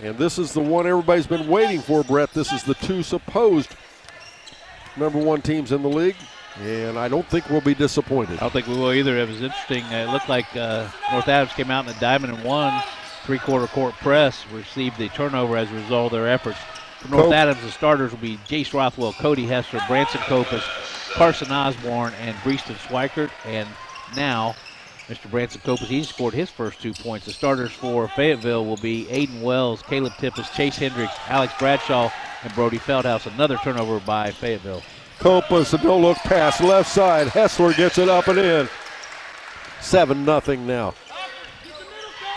And this is the one everybody's been waiting for, Brett. This is the 2 supposed #1 teams in the league. And I don't think we'll be disappointed. I don't think we will either. It was interesting. It looked like North Adams came out in a diamond and one 3-quarter court press, received the turnover as a result of their efforts. For North Adams, the starters will be Jace Rothwell, Cody Hessler, Branson Copas, Carson Osborne, and Breaston Swikert. And now, Mr. Branson Copas, he scored his first 2 points. The starters for Fayetteville will be Aiden Wells, Caleb Tippis, Chase Hendricks, Alex Bradshaw, and Brody Feldhouse. Another turnover by Fayetteville. Copas, a no-look pass, left side. Hessler gets it up and in. 7-0 now.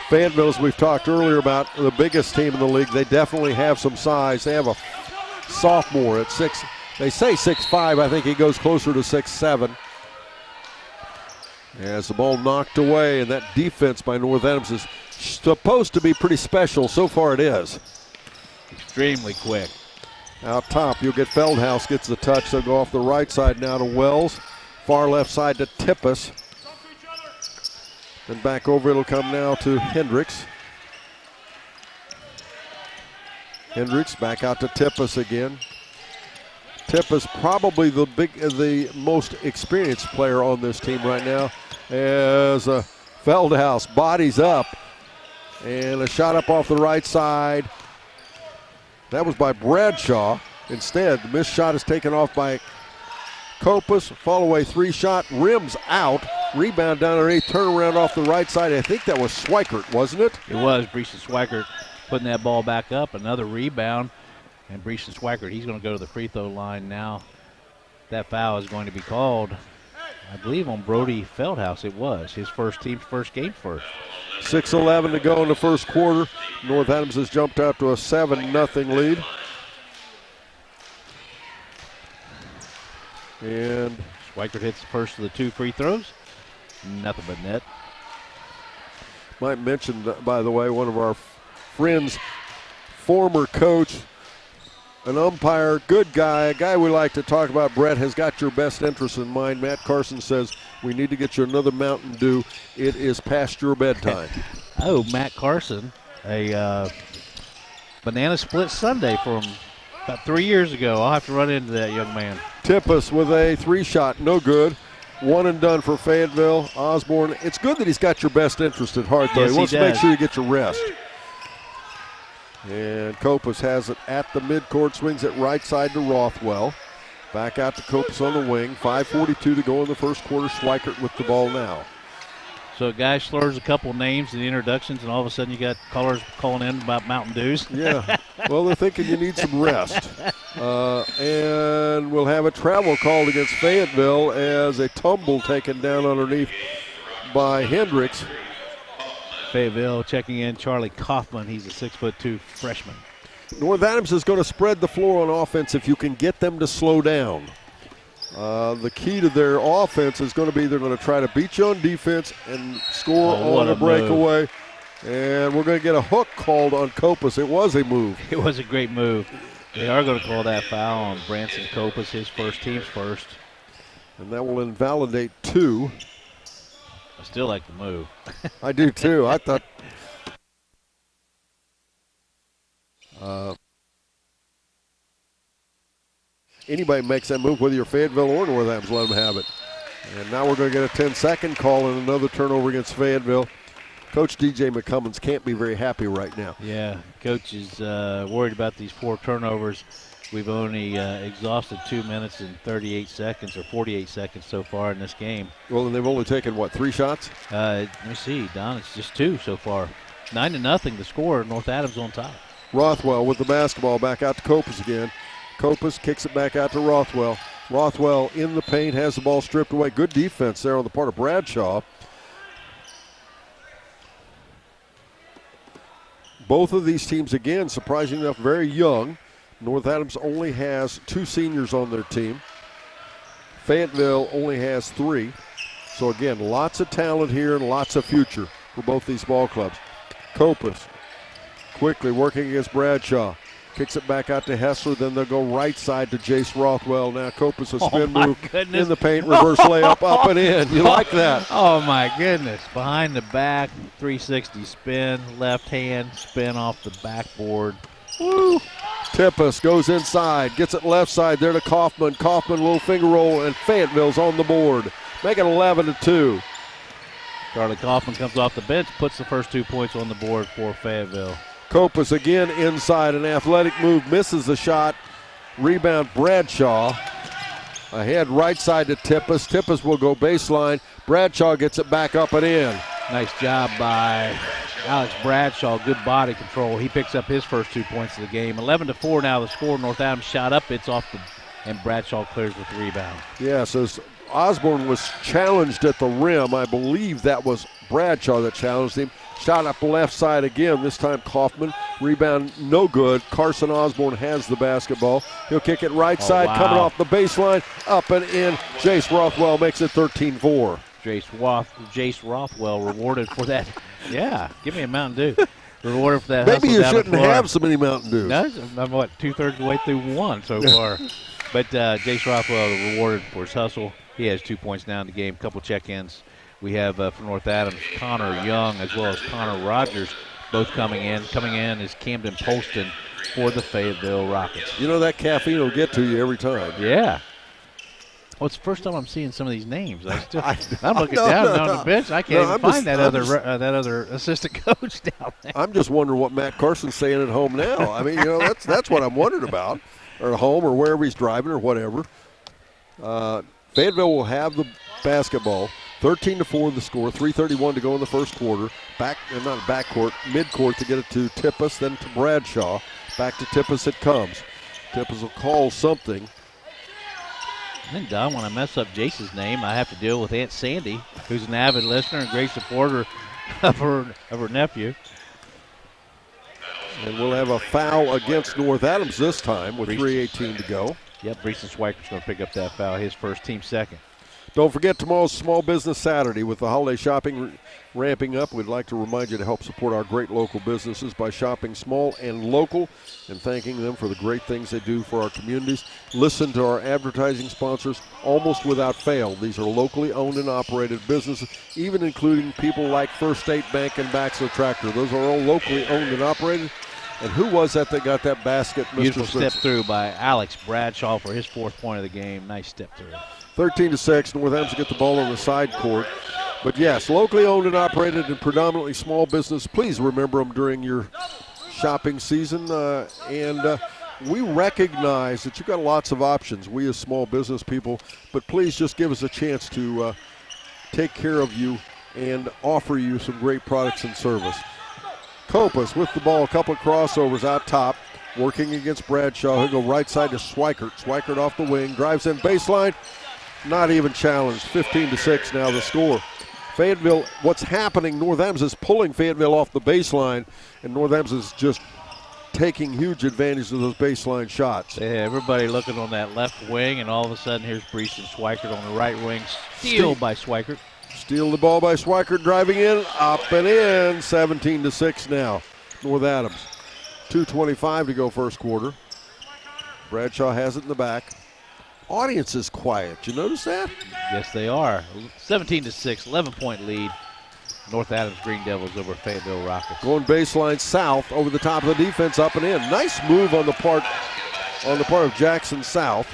Fayetteville, as we've talked earlier about, the biggest team in the league. They definitely have some size. They have a sophomore at 6. They say 6'5". I think he goes closer to 6'7". As the ball knocked away, and that defense by North Adams is supposed to be pretty special. So far it is. Extremely quick. Out top, you'll get Feldhouse gets the touch. They'll go off the right side now to Wells. Far left side to Tippis. Then back over, it'll come now to Hendricks. Hendricks back out to Tippis again. Tippis probably the most experienced player on this team right now, as Feldhouse bodies up. And a shot up off the right side. That was by Bradshaw. Instead, the missed shot is taken off by Copas. Fall away 3-shot, rims out. Rebound down underneath, turnaround off the right side. I think that was Swikert, wasn't it? It was. Breaston Swikert putting that ball back up. Another rebound. And Breaston Swikert, he's going to go to the free throw line now. That foul is going to be called, I believe, on Brody Feldhouse. It was his team's first game first. 6:11 to go in the first quarter. North Adams has jumped out to a 7-0 lead. And Swikert hits the first of the 2 free throws. Nothing but net. Might mention, by the way, one of our friends, former coach an umpire, good guy, a guy we like to talk about. Brett has got your best interest in mind. Matt Carson says we need to get you another Mountain Dew. It is past your bedtime. Oh, Matt Carson, a banana split Sunday from about 3 years ago. I'll have to run into that young man. Tippus with a 3-shot, no good. One and done for Fayetteville. Osborne, it's good that he's got your best interest at heart, though. Yes, he wants he to make does. sure you get your rest. And Copas has it at the midcourt, swings it right side to Rothwell. Back out to Copas on the wing. 5:42 to go in the first quarter. Schweikert with the ball now. So a guy slurs a couple names in the introductions, and all of a sudden you got callers calling in about Mountain Dews. Yeah, well, they're thinking you need some rest. And we'll have a travel called against Fayetteville as a tumble taken down underneath by Hendricks. Fayetteville checking in Charlie Kaufman. He's a 6'2" freshman. North Adams is going to spread the floor on offense if you can get them to slow down. The key to their offense is going to be they're going to try to beat you on defense and score on a breakaway. Move. And we're going to get a hook called on Copas. It was a move. It was a great move. They are going to call that foul on Branson Copas, his first, team's first. And that will invalidate 2. I still like the move. I do too. I thought anybody makes that move, whether you're Fayetteville or North Adams, let them have it. And now we're going to get a 10-second call and another turnover against Fayetteville. Coach DJ McCummins can't be very happy right now. Yeah, Coach is worried about these 4 turnovers. We've only exhausted 2 minutes and 38 seconds or 48 seconds so far in this game. Well, and they've only taken, 3 shots? Let me see, Don, it's just 2 so far. 9-0 the score, North Adams on top. Rothwell with the basketball, back out to Copas again. Copas kicks it back out to Rothwell. Rothwell in the paint, has the ball stripped away. Good defense there on the part of Bradshaw. Both of these teams, again, surprisingly enough, very young. North Adams only has 2 seniors on their team. Fayetteville only has 3. So, again, lots of talent here and lots of future for both these ball clubs. Copas quickly working against Bradshaw. Kicks it back out to Hessler, then they'll go right side to Jace Rothwell. Now Copas a spin move in the paint, reverse layup, up and in. You like that? Oh, my goodness. Behind the back, 360 spin, left hand, spin off the backboard. Woo! Tippus goes inside, gets it left side there to Kaufman. Kaufman, little finger roll, and Fayetteville's on the board. Make it 11-2. Charlie Kaufman comes off the bench, puts the first 2 points on the board for Fayetteville. Copas again inside, an athletic move, misses the shot. Rebound Bradshaw. Ahead right side to Tippus. Tippus will go baseline. Bradshaw gets it back up and in. Nice job by Alex Bradshaw, good body control. He picks up his first 2 points of the game. 11-4 now the score. North Adams shot up, it's off the, and Bradshaw clears with the rebound. Yeah, so Osborne was challenged at the rim. I believe that was Bradshaw that challenged him. Shot up left side again, this time Kaufman. Rebound no good. Carson Osborne has the basketball. He'll kick it right side, coming off the baseline, up and in. Jace Rothwell makes it 13-4. Jace Rothwell rewarded for that. Yeah, give me a Mountain Dew. Rewarded for that. Maybe you down shouldn't the floor. have so many Mountain Dews. No, I'm 2/3 of the way through one so far. But Jace Rothwell rewarded for his hustle. He has 2 points now in the game. Couple check-ins. We have for North Adams, Connor Young as well as Connor Rogers both coming in. Coming in is Camden Poston for the Fayetteville Rockets. You know that caffeine will get to you every time. Yeah. Well, it's the first time I'm seeing some of these names. I'm looking down on the bench. I can't even find that other assistant coach down there. I'm just wondering what Matt Carson's saying at home now. I mean, that's what I'm wondering about, or at home or wherever he's driving or whatever. Fayetteville will have the basketball. 13-4 the score. 3:31 to go in the first quarter. Midcourt to get it to Tippus, then to Bradshaw. Back to Tippus it comes. Tippus will call something. And then, Don, when I mess up Jace's name, I have to deal with Aunt Sandy, who's an avid listener and great supporter of her nephew. And we'll have a foul against North Adams this time with 3:18 to go. Yep, Breeson Schweikert's going to pick up that foul, his first, team second. Don't forget tomorrow's Small Business Saturday. With the holiday shopping ramping up, we'd like to remind you to help support our great local businesses by shopping small and local and thanking them for the great things they do for our communities. Listen to our advertising sponsors almost without fail. These are locally owned and operated businesses, even including people like First State Bank and Baxter Tractor. Those are all locally owned and operated. And who was that got that basket, Mr. Beautiful Spencer? step through by Alex Bradshaw for his 4th point of the game. Nice step through. 13-6, Northampton get the ball on the side court. But yes, locally owned and operated and predominantly small business. Please remember them during your shopping season. We recognize that you've got lots of options, we as small business people, but please just give us a chance to take care of you and offer you some great products and service. Copas with the ball, a couple of crossovers out top, working against Bradshaw. He'll go right side to Schweikert. Schweikert off the wing, drives in baseline, not even challenged. 15-6 now the score. Fayetteville, what's happening, Northampton is pulling Fayetteville off the baseline, and Northampton is just taking huge advantage of those baseline shots. Yeah, everybody looking on that left wing, and all of a sudden here's Breeston Schweikert on the right wing. Steal by Schweikert. Steal the ball by Schweikert, driving in, up and in. 17-6 now, North Adams. 2:25 to go first quarter. Bradshaw has it in the back. Audience is quiet. You notice that? Yes, they are. 17-6, 11-point lead. North Adams Green Devils over Fayetteville Rockets. Going baseline south, over the top of the defense, up and in. Nice move on the part of Jackson South.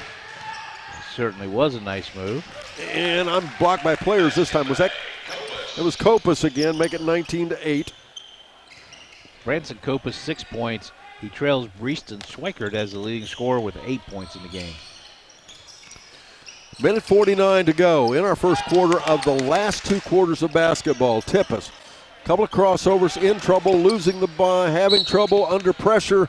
Certainly was a nice move. And I'm blocked by players this time. It was Copas again, make it 19-8. Branson Copas 6 points. He trails Breeston Schweikert as the leading scorer with 8 points in the game. Minute 49 to go in our first quarter of the last 2 quarters of basketball. Tippis, couple of crossovers, in trouble, losing the ball, having trouble, under pressure,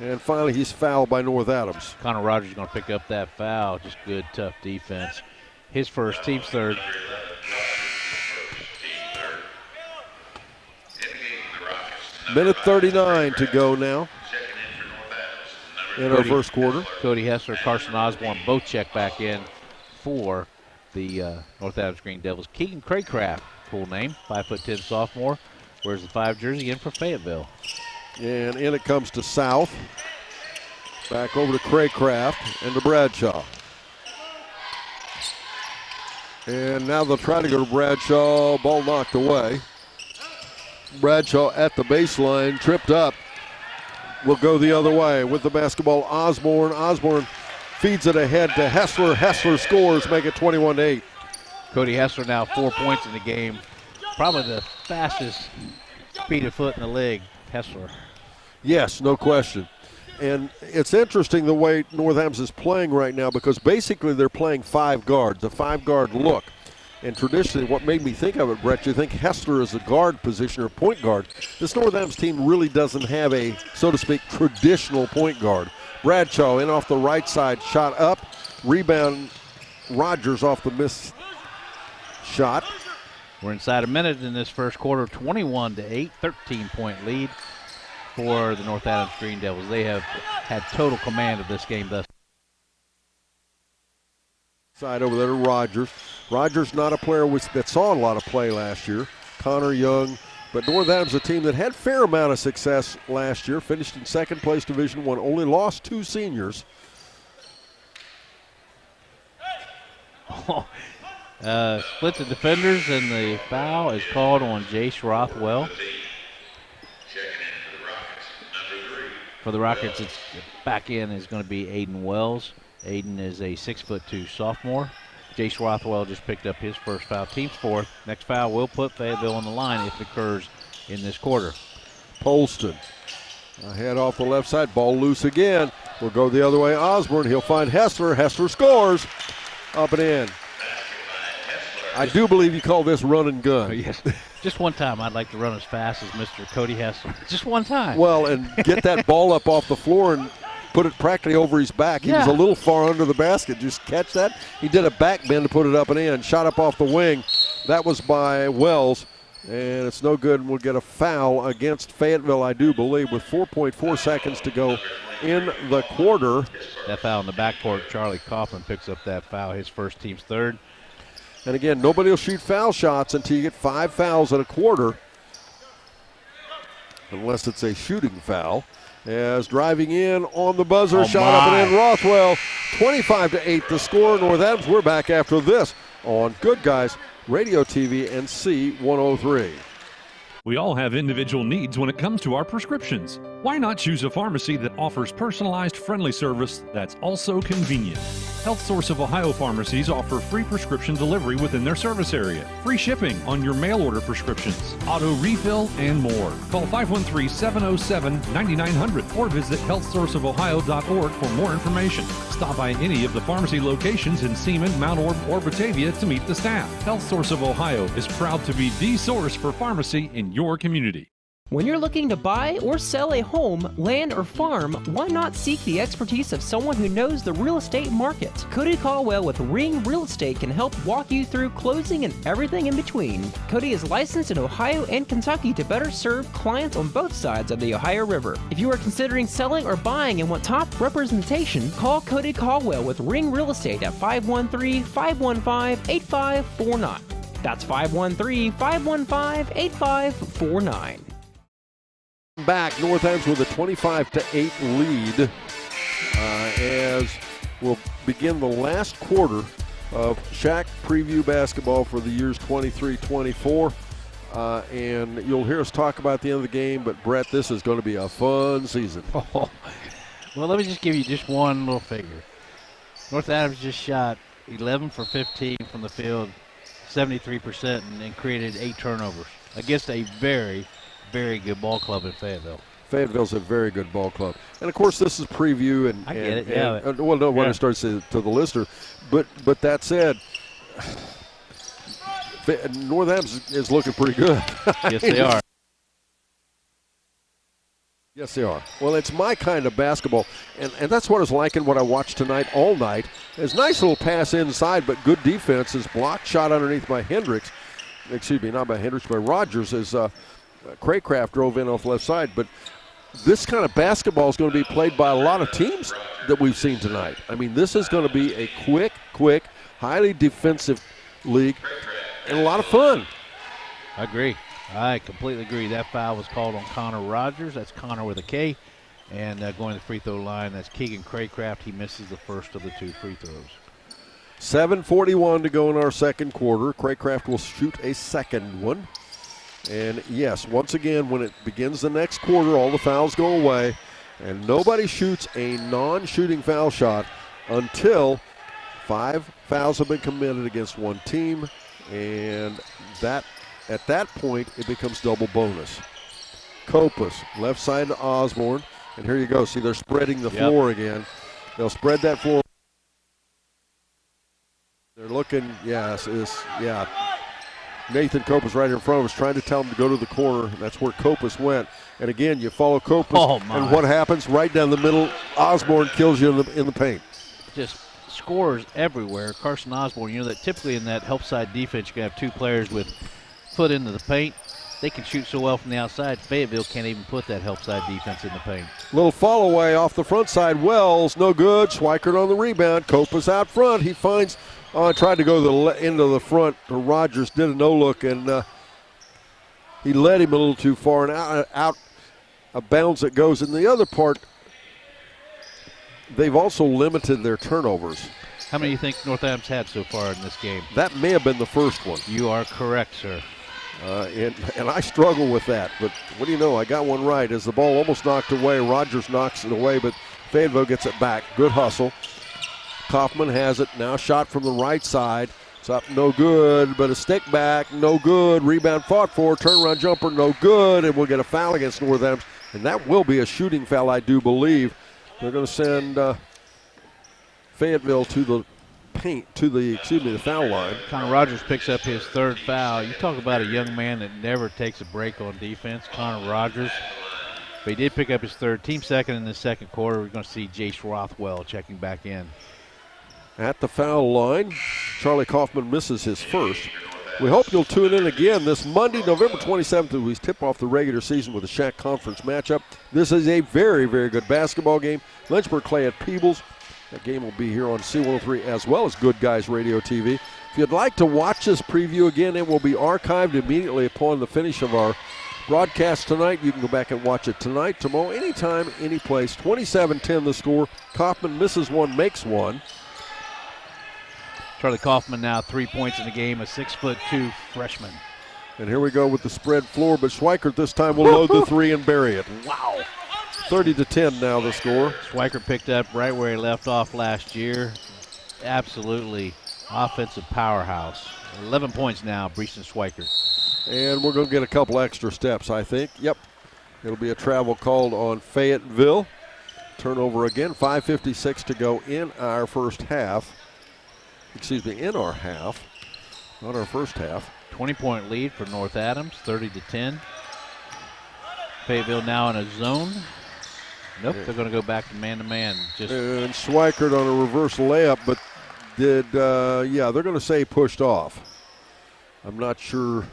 and finally he's fouled by North Adams. Connor Rogers is going to pick up that foul. Just good, tough defense. His first, team's third. Minute 39 to go now in our first quarter. Cody Hessler, Carson Osborne both check back in for the North Adams Green Devils. Keegan Craycraft, full name, 5'10" sophomore, wears the 5 jersey in for Fayetteville. And in it comes to South. Back over to Craycraft and to Bradshaw. And now they'll try to go to Bradshaw. Ball knocked away. Bradshaw at the baseline, tripped up. Will go the other way with the basketball. Osborne. Osborne feeds it ahead to Hessler. Hessler scores, make it 21-8. Cody Hessler now 4 points in the game. Probably the fastest speed of foot in the league, Hessler. Yes, no question. And it's interesting the way Northampton is playing right now, because basically they're playing 5 guards, a 5-guard look. And traditionally, what made me think of it, Brett, you think Hessler is a guard position or point guard. This Northampton team really doesn't have a, so to speak, traditional point guard. Bradshaw in off the right side, shot up, rebound, Rogers off the missed shot. We're inside a minute in this first quarter, 21-8, 13-point lead for the North Adams Green Devils. They have had total command of this game thus. Side over there to Rogers. Rogers not a player that saw a lot of play last year. Connor Young, but North Adams a team that had a fair amount of success last year. Finished in second place Division I, only lost 2 seniors. Split the defenders, and the foul is called on Jace Rothwell. For the Rockets, it's back in is going to be Aiden Wells. Aiden is a 6'2" sophomore. Jace Rothwell just picked up his first foul. Team's 4th. Next foul will put Fayetteville on the line if it occurs in this quarter. Polston. Ahead off the left side. Ball loose again. Will go the other way. Osborne. He'll find Hessler. Hessler scores. Up and in. I do believe you call this run and gun. Yes. Just one time I'd like to run as fast as Mr. Cody Hessler. Just one time. Well, and get that ball up off the floor and put it practically over his back. He was a little far under the basket. Just catch that. He did a back bend to put it up and in. Shot up off the wing. That was by Wells, and it's no good. And we'll get a foul against Fayetteville, I do believe, with 4.4 seconds to go in the quarter. That foul in the backcourt, Charlie Kaufman picks up that foul, his first, team's 3rd. And again, nobody will shoot foul shots until you get 5 fouls in a quarter, unless it's a shooting foul. As driving in on the buzzer, shot up and in, Rothwell, 25-8 the score. North Adams, we're back after this on Good Guys Radio TV and C103. We all have individual needs when it comes to our prescriptions. Why not choose a pharmacy that offers personalized, friendly service that's also convenient? Health Source of Ohio pharmacies offer free prescription delivery within their service area, free shipping on your mail order prescriptions, auto refill, and more. Call 513-707-9900 or visit healthsourceofohio.org for more information. Stop by any of the pharmacy locations in Seaman, Mount Orb, or Batavia to meet the staff. Health Source of Ohio is proud to be the source for pharmacy in your community. When you're looking to buy or sell a home, land, or farm, why not seek the expertise of someone who knows the real estate market? Cody Caldwell with Ring Real Estate can help walk you through closing and everything in between. Cody is licensed in Ohio and Kentucky to better serve clients on both sides of the Ohio River. If you are considering selling or buying and want top representation, call Cody Caldwell with Ring Real Estate at 513-515-8549. That's 513-515-8549. Back, North Adams with a 25-8 lead as we'll begin the last quarter of SHAC preview basketball for the years 23-24. And you'll hear us talk about the end of the game, but Brett, this is going to be a fun season. Oh. Well, let me just give you just one little figure. North Adams just shot 11 for 15 from the field, 73%, and created 8 turnovers against a very, very good ball club in Fayetteville. Fayetteville's a very good ball club. And, of course, this is preview. And I get it, yeah. Well, no, when it starts to the listener. But that said, North Adams is looking pretty good. Yes, they are. Yes, they are. Well, it's my kind of basketball, and that's what I was liking what I watched tonight all night. It's a nice little pass inside, but good defense. Is blocked shot underneath by Hendricks. Excuse me, not by Hendricks, by Rogers as Craycraft drove in off the left side. But this kind of basketball is going to be played by a lot of teams that we've seen tonight. I mean, this is going to be a quick, highly defensive league and a lot of fun. I agree. I completely agree. That foul was called on Connor Rogers. That's Connor with a K. And going to the free throw line, that's Keegan Craycraft. He misses the first of the 2 free throws. 7:41 to go in our second quarter. Craycraft will shoot a second one. And, yes, once again, when it begins the next quarter, all the fouls go away. And nobody shoots a non-shooting foul shot until 5 fouls have been committed against one team. And that at that point, it becomes double bonus. Kopus, left side to Osborne. And here you go. See, they're spreading the floor again. They'll spread that floor. They're looking, Nathan Kopus right in front of us trying to tell him to go to the corner. That's where Kopus went. And again, you follow Kopus. And what happens? Right down the middle, Osborne kills you in the paint. Just scores everywhere. Carson Osborne, that typically in that help side defense, you can have 2 players with foot into the paint. They can shoot so well from the outside. Fayetteville can't even put that help side defense in the paint. Little fall away off the front side. Wells, no good. Schweikert on the rebound. Kopus out front. He finds, tried to go to the end of the front. Rogers did a no-look, and he led him a little too far, and out of bounds it goes. And the other part, they've also limited their turnovers. How many do you think North Adams had so far in this game? That may have been the first one. You are correct, sir. And I struggle with that, but what do you know? I got one right. As the ball almost knocked away, Rogers knocks it away, but Fayetteville gets it back. Good hustle. Kaufman has it. Now shot from the right side. It's up, no good, but a stick back, no good. Rebound fought for, turnaround jumper, no good, and we'll get a foul against North Adams. And that will be a shooting foul, I do believe. They're going to send Fayetteville to the the foul line. Connor Rogers picks up his 3rd foul. You talk about a young man that never takes a break on defense, Connor Rogers. But he did pick up his 3rd. Team second in the second quarter. We're going to see Jace Rothwell checking back in. At the foul line, Charlie Kaufman misses his first. We hope you'll tune in again this Monday, November 27th, as we tip off the regular season with the SHAC Conference matchup. This is a very, very good basketball game. Lynchburg Clay at Peebles. That game will be here on C103 as well as Good Guys Radio TV. If you'd like to watch this preview again, it will be archived immediately upon the finish of our broadcast tonight. You can go back and watch it tonight, tomorrow, anytime, any place. 27-10 the score. Kaufman misses one, makes one. Charlie Kaufman now 3 points in the game, a 6'2" freshman. And here we go with the spread floor, but Schweikert this time will load the three and bury it. Wow. 30-10 now the score. Schweikert picked up right where he left off last year. Absolutely offensive powerhouse. 11 points now, Breeston Schweikert. And we're going to get a couple extra steps, I think. Yep. It'll be a travel called on Fayetteville. Turnover again, 5:56 to go in our first half. Excuse me, in our half, not our first half. 20-point lead for North Adams, 30-10. Fayetteville now in a zone. Nope, they're going to go back to man-to-man. And Schweikert on a reverse layup, but they're going to say pushed off. I'm not sure.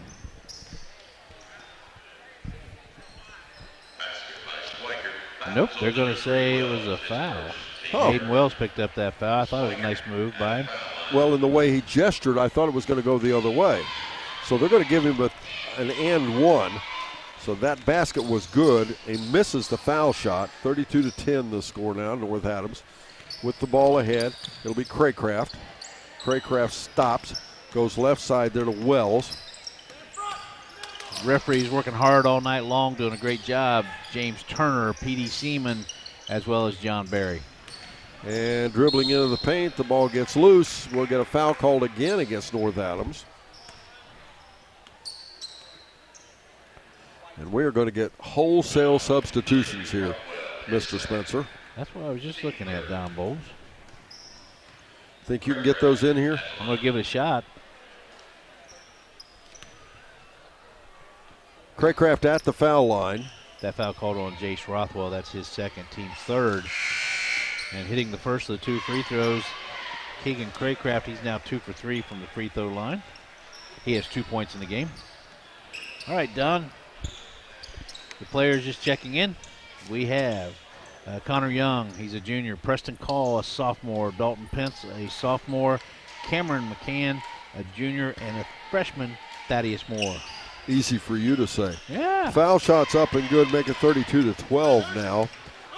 Nope, they're going to say it was a foul. Hayden Wells picked up that foul. I thought it was a nice move by him. Well, in the way he gestured, I thought it was going to go the other way. So they're going to give him an and one. So that basket was good. He misses the foul shot. 32-10 the score now, North Adams. With the ball ahead, it'll be Craycraft. Craycraft stops, goes left side there to Wells. Referees working hard all night long, doing a great job. James Turner, P.D. Seaman, as well as John Barry. And dribbling into the paint, the ball gets loose. We'll get a foul called again against North Adams. And we are going to get wholesale substitutions here, Mr. Spencer. That's what I was just looking at, Don Bowles. Think you can get those in here? I'm going to give it a shot. Craycraft at the foul line. That foul called on Jace Rothwell. That's his second, team's third. And hitting the first of the two free throws, Keegan Craycraft, he's now 2 for 3 from the free throw line. He has 2 points in the game. All right, Don. The players just checking in. We have Connor Young, he's a junior. Preston Call, a sophomore. Dalton Pence, a sophomore. Cameron McCann, a junior. And a freshman, Thaddeus Moore. Easy for you to say. Yeah. Foul shots up and good, make it 32-12 now.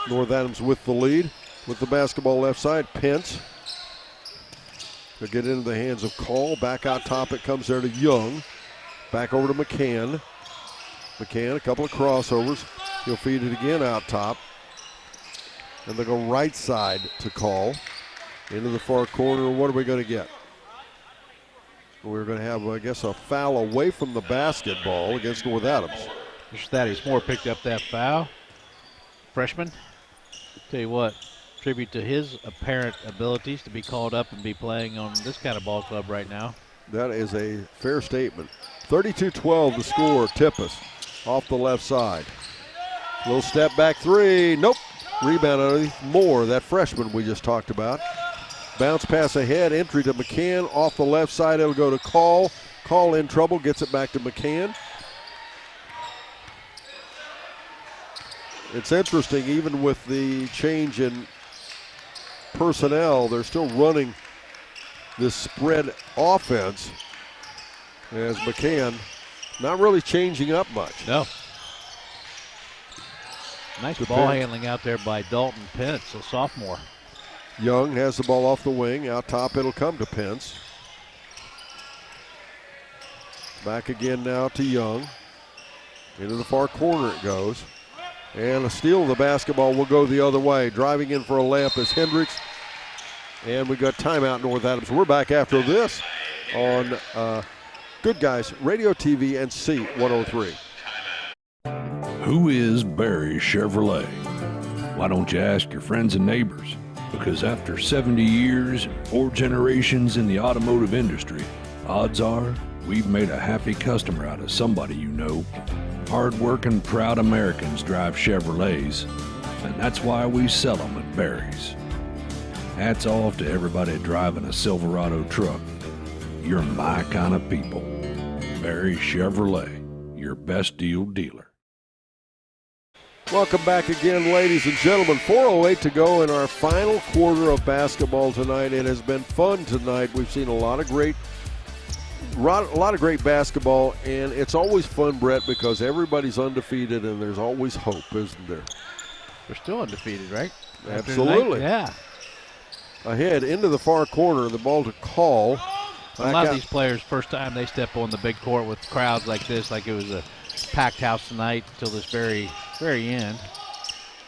North Adams with the lead. With the basketball left side, Pence. They'll get into the hands of Call. Back out top, it comes there to Young. Back over to McCann. McCann, a couple of crossovers. He'll feed it again out top. And they'll go right side to Call. Into the far corner. What are we going to get? We're going to have, I guess, a foul away from the basketball against North Adams. Mr. Thaddeus Moore picked up that foul. Freshman. Tell you what, tribute to his apparent abilities to be called up and be playing on this kind of ball club right now. That is a fair statement. 32-12 the score. Tippis off the left side. Little step back three. Nope. Rebound underneath Moore, that freshman we just talked about. Bounce pass ahead, entry to McCann. Off the left side, it'll go to Call. Call in trouble, gets it back to McCann. It's interesting, even with the change in personnel, they're still running this spread offense as McCann not really changing up much. No. Nice ball handling out there by Dalton Pence, a sophomore. Young has the ball off the wing. Out top, it'll come to Pence. Back again now to Young. Into the far corner it goes. And a steal of the basketball will go the other way. Driving in for a layup is Hendricks. And we got timeout, North Adams. We're back after this on Good Guys Radio TV and C103. Who is Barry Chevrolet? Why don't you ask your friends and neighbors? Because after 70 years and 4 generations in the automotive industry, odds are we've made a happy customer out of somebody you know. Hard-working, proud Americans drive Chevrolets, and that's why we sell them at Barry's. Hats off to everybody driving a Silverado truck. You're my kind of people. Barry Chevrolet, your best deal dealer. Welcome back again, ladies and gentlemen. 4:08 to go in our final quarter of basketball tonight. It has been fun tonight. We've seen a lot of great A lot of great basketball, and it's always fun, Brett, because everybody's undefeated, and there's always hope, isn't there? They're still undefeated, right? Absolutely. Yeah. Ahead into the far corner, the ball to Call. A lot of these players, first time they step on the big court with crowds like this, like it was a packed house tonight till this very end.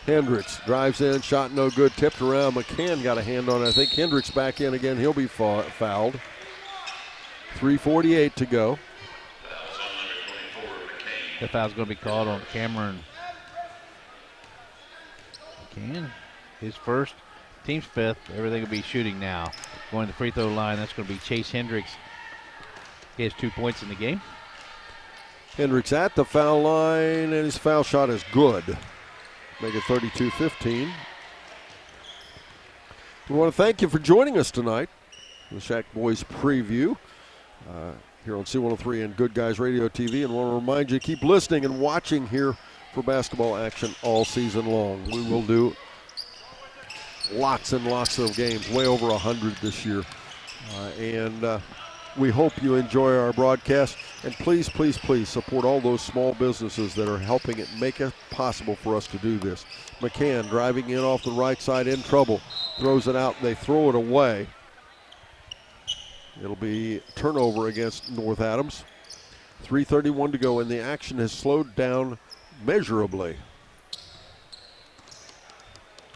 Hendricks drives in, shot no good, tipped around. McCann got a hand on it. I think Hendricks back in again. He'll be fouled. 3:48 to go. The foul's going to be called on Cameron McCann. His first, team's fifth. Everything will be shooting now. Going to the free throw line, that's going to be Chase Hendricks. He has 2 points in the game. Hendricks at the foul line, and his foul shot is good. Make it 32-15. We want to thank you for joining us tonight. The SHAC Boys preview here on C103 and Good Guys Radio TV. And want to remind you, keep listening and watching here for basketball action all season long. We will do lots and lots of games, way over 100 this year. And we hope you enjoy our broadcast. And please, please, please support all those small businesses that are helping it make it possible for us to do this. McCann driving in off the right side, in trouble. Throws it out. They throw it away. It'll be turnover against North Adams. 3:31 to go, and the action has slowed down measurably.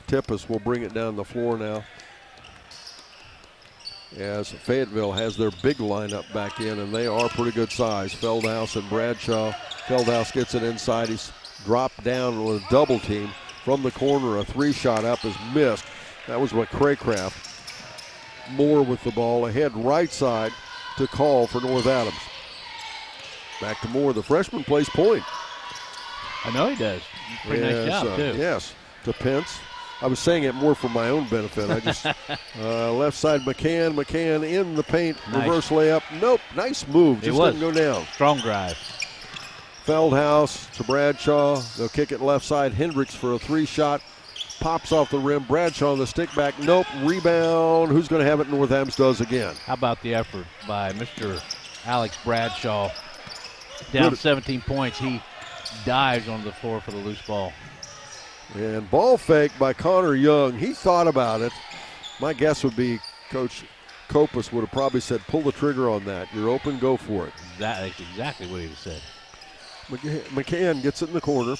Tippis will bring it down the floor now, as Fayetteville has their big lineup back in, and they are pretty good size. Feldhaus and Bradshaw. Feldhaus gets it inside. He's dropped down with a double team from the corner. A three-shot up is missed. That was what Craycraft. Moore with the ball ahead right side to Call for North Adams. Back to Moore. The freshman plays point. I know he does. Pretty nice job, too. Yes, to Pence. I was saying it more for my own benefit. I just left side McCann. McCann in the paint. Nice. Reverse layup. Nope. Nice move. Just didn't go down. Strong drive. Feldhaus to Bradshaw. They'll kick it left side. Hendricks for a three-shot. Pops off the rim. Bradshaw on the stick back. Nope. Rebound. Who's going to have it? North Adams does again. How about the effort by Mr. Alex Bradshaw? Down 17 points. He dives onto the floor for the loose ball. And ball fake by Connor Young. He thought about it. My guess would be Coach Kopus would have probably said, pull the trigger on that. You're open, go for it. That's exactly what he said. McCann gets it in the corner.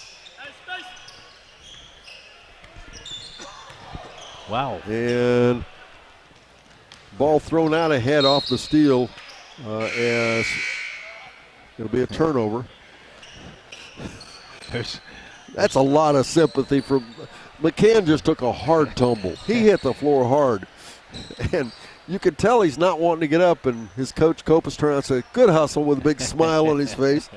Wow. And ball thrown out ahead off the steal as it'll be a turnover. That's a lot of sympathy from McCann. Just took a hard tumble. He hit the floor hard. And you could tell he's not wanting to get up, and his coach Kopus turned around and said, good hustle, with a big smile on his face.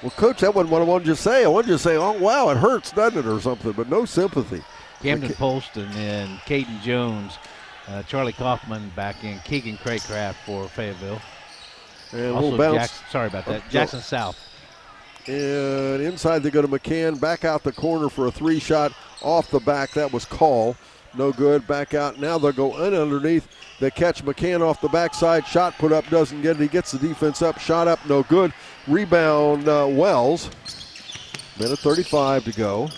Well, Coach, that wasn't what I wanted you to say. I wanted you to say, oh, wow, it hurts, doesn't it, or something, but no sympathy. Camden Polston and Caden Jones, Charlie Kaufman back in, Keegan Craycraft for Fayetteville. And also we'll bounce. Sorry about that. Jackson South. And inside they go to McCann. Back out the corner for a three-shot off the back. That was Call. No good. Back out. Now they'll go underneath. They catch McCann off the backside. Shot put up, doesn't get it. He gets the defense up. Shot up, no good. Rebound, Wells. Minute 35 to go.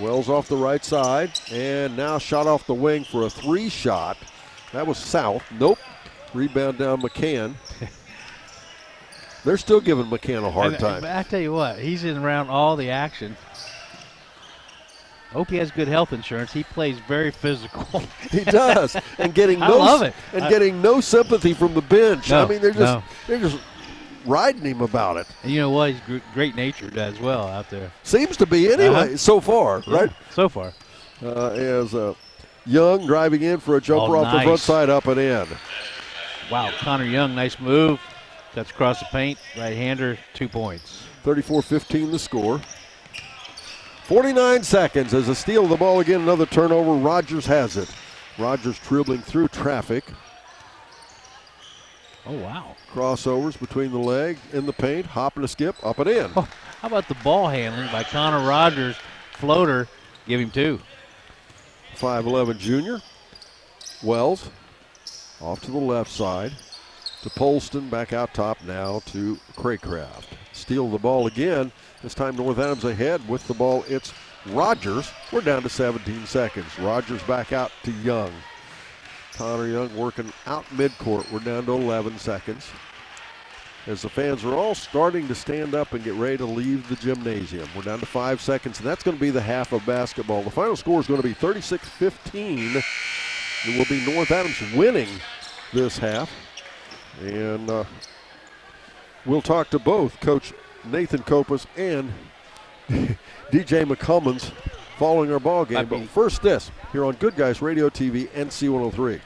Wells off the right side. And now shot off the wing for a three-shot. That was South. Nope. Rebound down McCann. They're still giving McCann a hard time. I tell you what, he's in around all the action. Hope he has good health insurance. He plays very physical. He does, and getting I love it. Getting no sympathy from the bench. No, I mean, they're just riding him about it. And you know what? He's great natured as well out there. Seems to be anyway so far, right? So far. As Young driving in for a jumper off the front side, up and in. Wow, Connor Young, nice move. Cuts across the paint, right-hander, 2 points. 34-15 the score. 49 seconds as a steal of the ball again, another turnover. Rogers has it. Rogers dribbling through traffic. Oh, wow. Crossovers between the leg and the paint, hop and a skip, up and in. Oh, how about the ball handling by Connor Rogers? Floater, give him 2. 5'11 junior. Wells off to the left side. to Polston, back out top now to Craycraft. Steal the ball again. This time North Adams ahead with the ball. It's Rogers. We're down to 17 seconds. Rogers back out to Young. Connor Young working out midcourt. We're down to 11 seconds. As the fans are all starting to stand up and get ready to leave the gymnasium. We're down to 5 seconds, and that's going to be the half of basketball. The final score is going to be 36-15. It will be North Adams winning this half. And we'll talk to both Coach Nathan Copas and DJ McCummins following our ball game. But first this, here on Good Guys Radio TV and C103.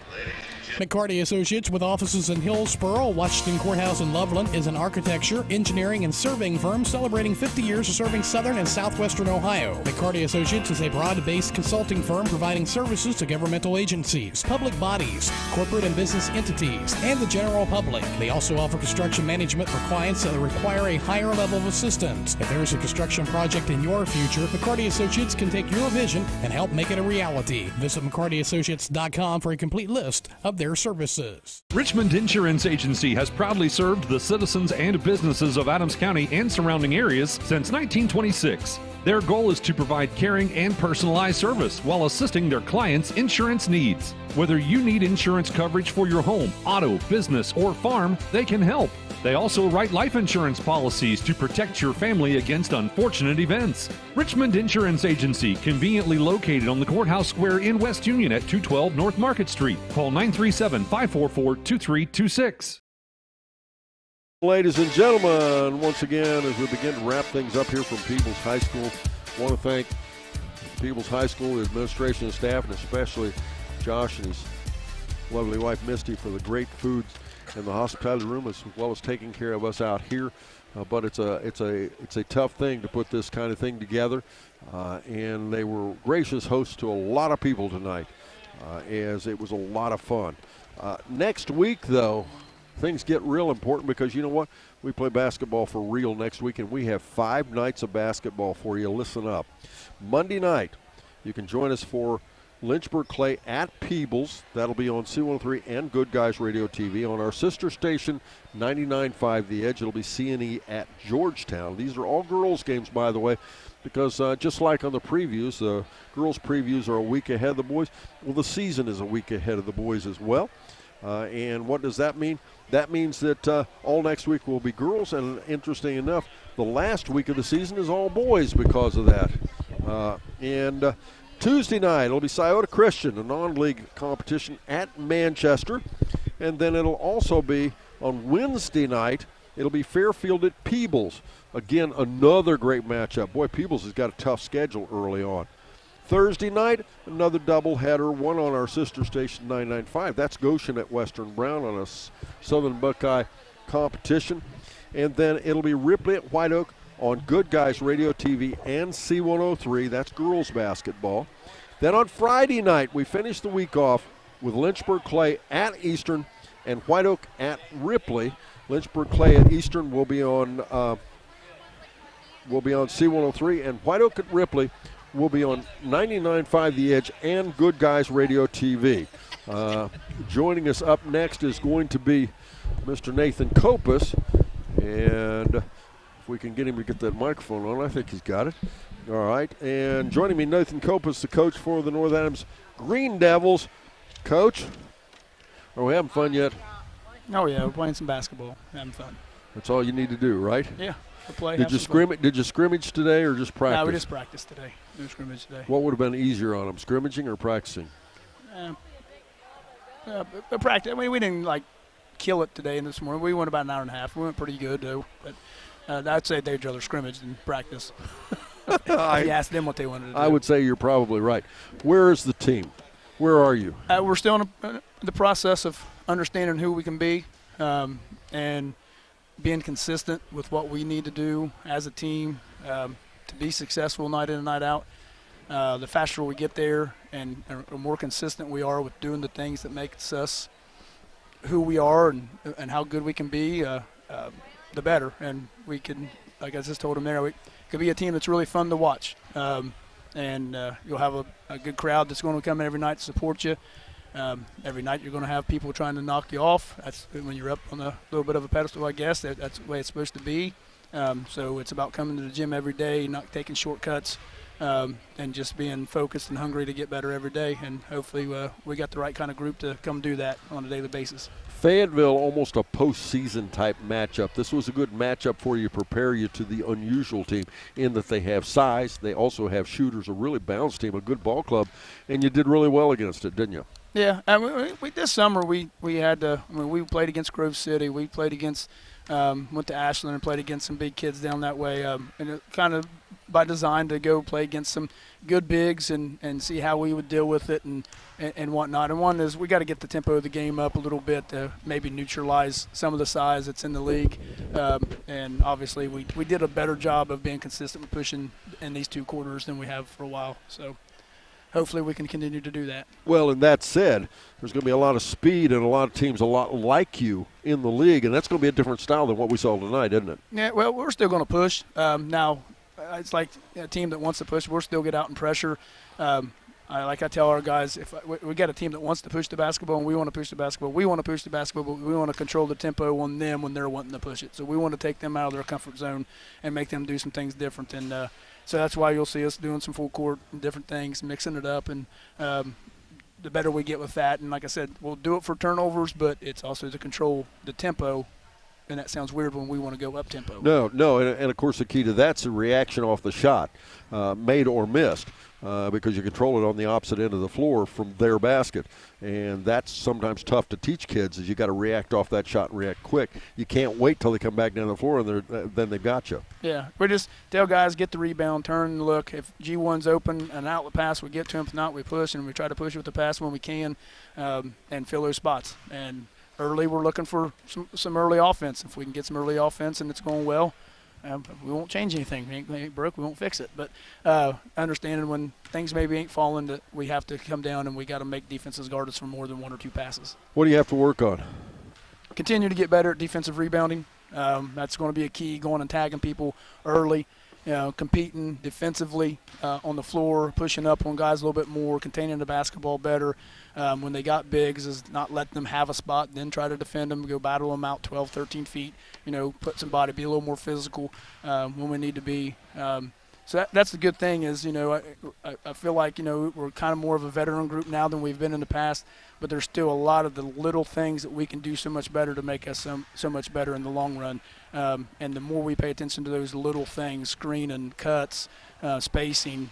McCarty Associates, with offices in Hillsboro, Washington Courthouse, and Loveland, is an architecture, engineering, and surveying firm celebrating 50 years of serving southern and southwestern Ohio. McCarty Associates is a broad-based consulting firm providing services to governmental agencies, public bodies, corporate and business entities, and the general public. They also offer construction management for clients that require a higher level of assistance. If there is a construction project in your future, McCarty Associates can take your vision and help make it a reality. Visit McCartyAssociates.com for a complete list of their services. Richmond Insurance Agency has proudly served the citizens and businesses of Adams County and surrounding areas since 1926. Their goal is to provide caring and personalized service while assisting their clients' insurance needs. Whether you need insurance coverage for your home, auto, business, or farm, they can help. They also write life insurance policies to protect your family against unfortunate events. Richmond Insurance Agency, conveniently located on the Courthouse Square in West Union at 212 North Market Street. Call 937-544-2326. Ladies and gentlemen, once again, as we begin to wrap things up here from Peebles High School, I want to thank Peebles High School administration and staff, and especially Josh and his lovely wife Misty for the great foods in the hospitality room, as well as taking care of us out here. But it's a tough thing to put this kind of thing together, and they were gracious hosts to a lot of people tonight, as it was a lot of fun. Next week, though, things get real important, because you know what? We play basketball for real next week, and we have 5 nights of basketball for you. Listen up. Monday night, you can join us for Lynchburg Clay at Peebles. That'll be on C103 and Good Guys Radio TV. On our sister station, 99.5 The Edge, it'll be CNE at Georgetown. These are all girls' games, by the way, because just like on the previews, the girls' previews are a week ahead of the boys. Well, the season is a week ahead of the boys as well. And what does that mean? That means that all next week will be girls, and interesting enough, the last week of the season is all boys because of that. Tuesday night, it'll be Scioto Christian, a non-league competition at Manchester. And then it'll also be on Wednesday night, it'll be Fairfield at Peebles. Again, another great matchup. Boy, Peebles has got a tough schedule early on. Thursday night, another doubleheader, one on our sister station, 995. That's Goshen at Western Brown on a Southern Buckeye competition. And then it'll be Ripley at White Oak on Good Guys Radio TV and C103. That's girls basketball. Then on Friday night, we finish the week off with Lynchburg Clay at Eastern and White Oak at Ripley. Lynchburg Clay at Eastern will be on C103, and White Oak at Ripley will be on 99.5 The Edge and Good Guys Radio TV. Joining us up next is going to be Mr. Nathan Copas, and if we can get him to get that microphone on, I think he's got it. All right, and joining me, Nathan Copas, the coach for the North Adams Green Devils. Coach, are we having fun yet? Oh, yeah, we're playing some basketball, having fun. That's all you need to do, right? Yeah, we'll play. Did you scrimmage today or just practice? No, we just practiced today. No scrimmage today. What would have been easier on them, scrimmaging or practicing? Practice. I mean, we didn't kill it today and this morning. We went about an hour and a half. We went pretty good though, but I'd say they'd rather scrimmage than practice. If you asked them what they wanted to do. I would say you're probably right. Where is the team? Where are you? We're still in the process of understanding who we can be and being consistent with what we need to do as a team to be successful night in and night out. The faster we get there and the more consistent we are with doing the things that makes us who we are and how good we can be, the better. And we can, like I just told them there, we could be a team that's really fun to watch. And you'll have a good crowd that's going to come in every night to support you. Every night you're going to have people trying to knock you off. That's when you're up on a little bit of a pedestal, I guess. That's the way it's supposed to be. So it's about coming to the gym every day, not taking shortcuts, and just being focused and hungry to get better every day. And hopefully we got the right kind of group to come do that on a daily basis. Fayetteville, almost a postseason type matchup. This was a good matchup for you, prepare you to the unusual team in that they have size. They also have shooters, a really balanced team, a good ball club, and you did really well against it, didn't you? Yeah, we this summer we had we played against Grove City. We played against went to Ashland and played against some big kids down that way, and it kind of by design to go play against some good bigs and see how we would deal with it and whatnot. And one is we got to get the tempo of the game up a little bit to maybe neutralize some of the size that's in the league. And obviously we did a better job of being consistent with pushing in these 2 quarters than we have for a while. So hopefully we can continue to do that. Well, and that said, there's going to be a lot of speed and a lot of teams a lot like you in the league, and that's going to be a different style than what we saw tonight, isn't it? Yeah, well, we're still going to push. Now, it's like a team that wants to push. We'll still get out and pressure. Like I tell our guys, if we got a team that wants to push the basketball and we want to push the basketball, we want to push the basketball, but we want to control the tempo on them when they're wanting to push it. So we want to take them out of their comfort zone and make them do some things different. And so that's why you'll see us doing some full court and different things, mixing it up. And the better we get with that, and like I said, we'll do it for turnovers, but it's also to control the tempo. And that sounds weird when we want to go up tempo. No, and of course the key to that's a reaction off the shot, made or missed, because you control it on the opposite end of the floor from their basket. And that's sometimes tough to teach kids, is you got to react off that shot and react quick. You can't wait till they come back down the floor and then they've got you. Yeah, we just tell guys, get the rebound, turn and look. If G1's open, an outlet pass, we get to him. If not, we push, and we try to push with the pass when we can and fill those spots. And early, we're looking for some early offense. If we can get some early offense and it's going well, we won't change anything. If it ain't broke, we won't fix it. But understanding when things maybe ain't falling, that we have to come down and we got to make defenses guard us for more than 1 or 2 passes. What do you have to work on? Continue to get better at defensive rebounding. That's going to be a key, going and tagging people early. Competing defensively on the floor, pushing up on guys a little bit more, containing the basketball better. When they got bigs, is not letting them have a spot, then try to defend them, go battle them out 12, 13 feet, put some body, be a little more physical when we need to be. So that's the good thing is, I feel like, we're kind of more of a veteran group now than we've been in the past, but there's still a lot of the little things that we can do so much better to make us so much better in the long run. And the more we pay attention to those little things, screening, cuts, spacing,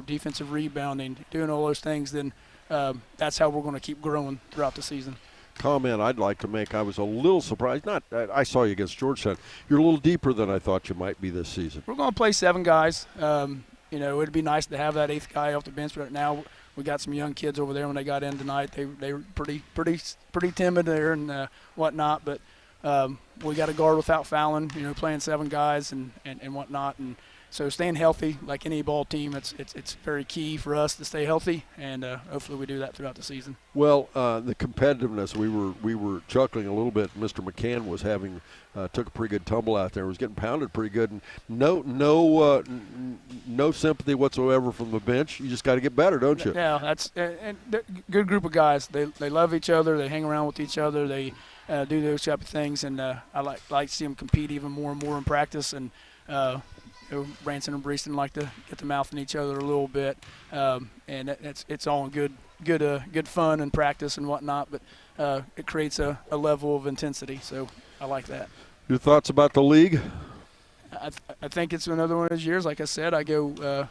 defensive rebounding, doing all those things, then that's how we're going to keep growing throughout the season. Comment I'd like to make, I was a little surprised. I saw you against Georgetown. You're a little deeper than I thought you might be this season. We're going to play 7 guys. It'd be nice to have that 8th guy off the bench, but right now we got some young kids over there. When they got in tonight, they were pretty timid there and whatnot. But we got a guard without fouling. Playing 7 guys and whatnot. And so staying healthy, like any ball team, it's very key for us to stay healthy, and hopefully we do that throughout the season. Well, the competitiveness, we were chuckling a little bit. Mr. McCann was took a pretty good tumble out there. Was getting pounded pretty good, and no sympathy whatsoever from the bench. You just got to get better, don't you? Yeah, that's a good group of guys. They love each other. They hang around with each other. They do those type of things, and I like to see them compete even more and more in practice. And Branson and Breeston like to get the mouth in each other a little bit, and it's all in good fun and practice and whatnot. But it creates a level of intensity, so I like that. Your thoughts about the league? I think it's another one of those years. Like I said, you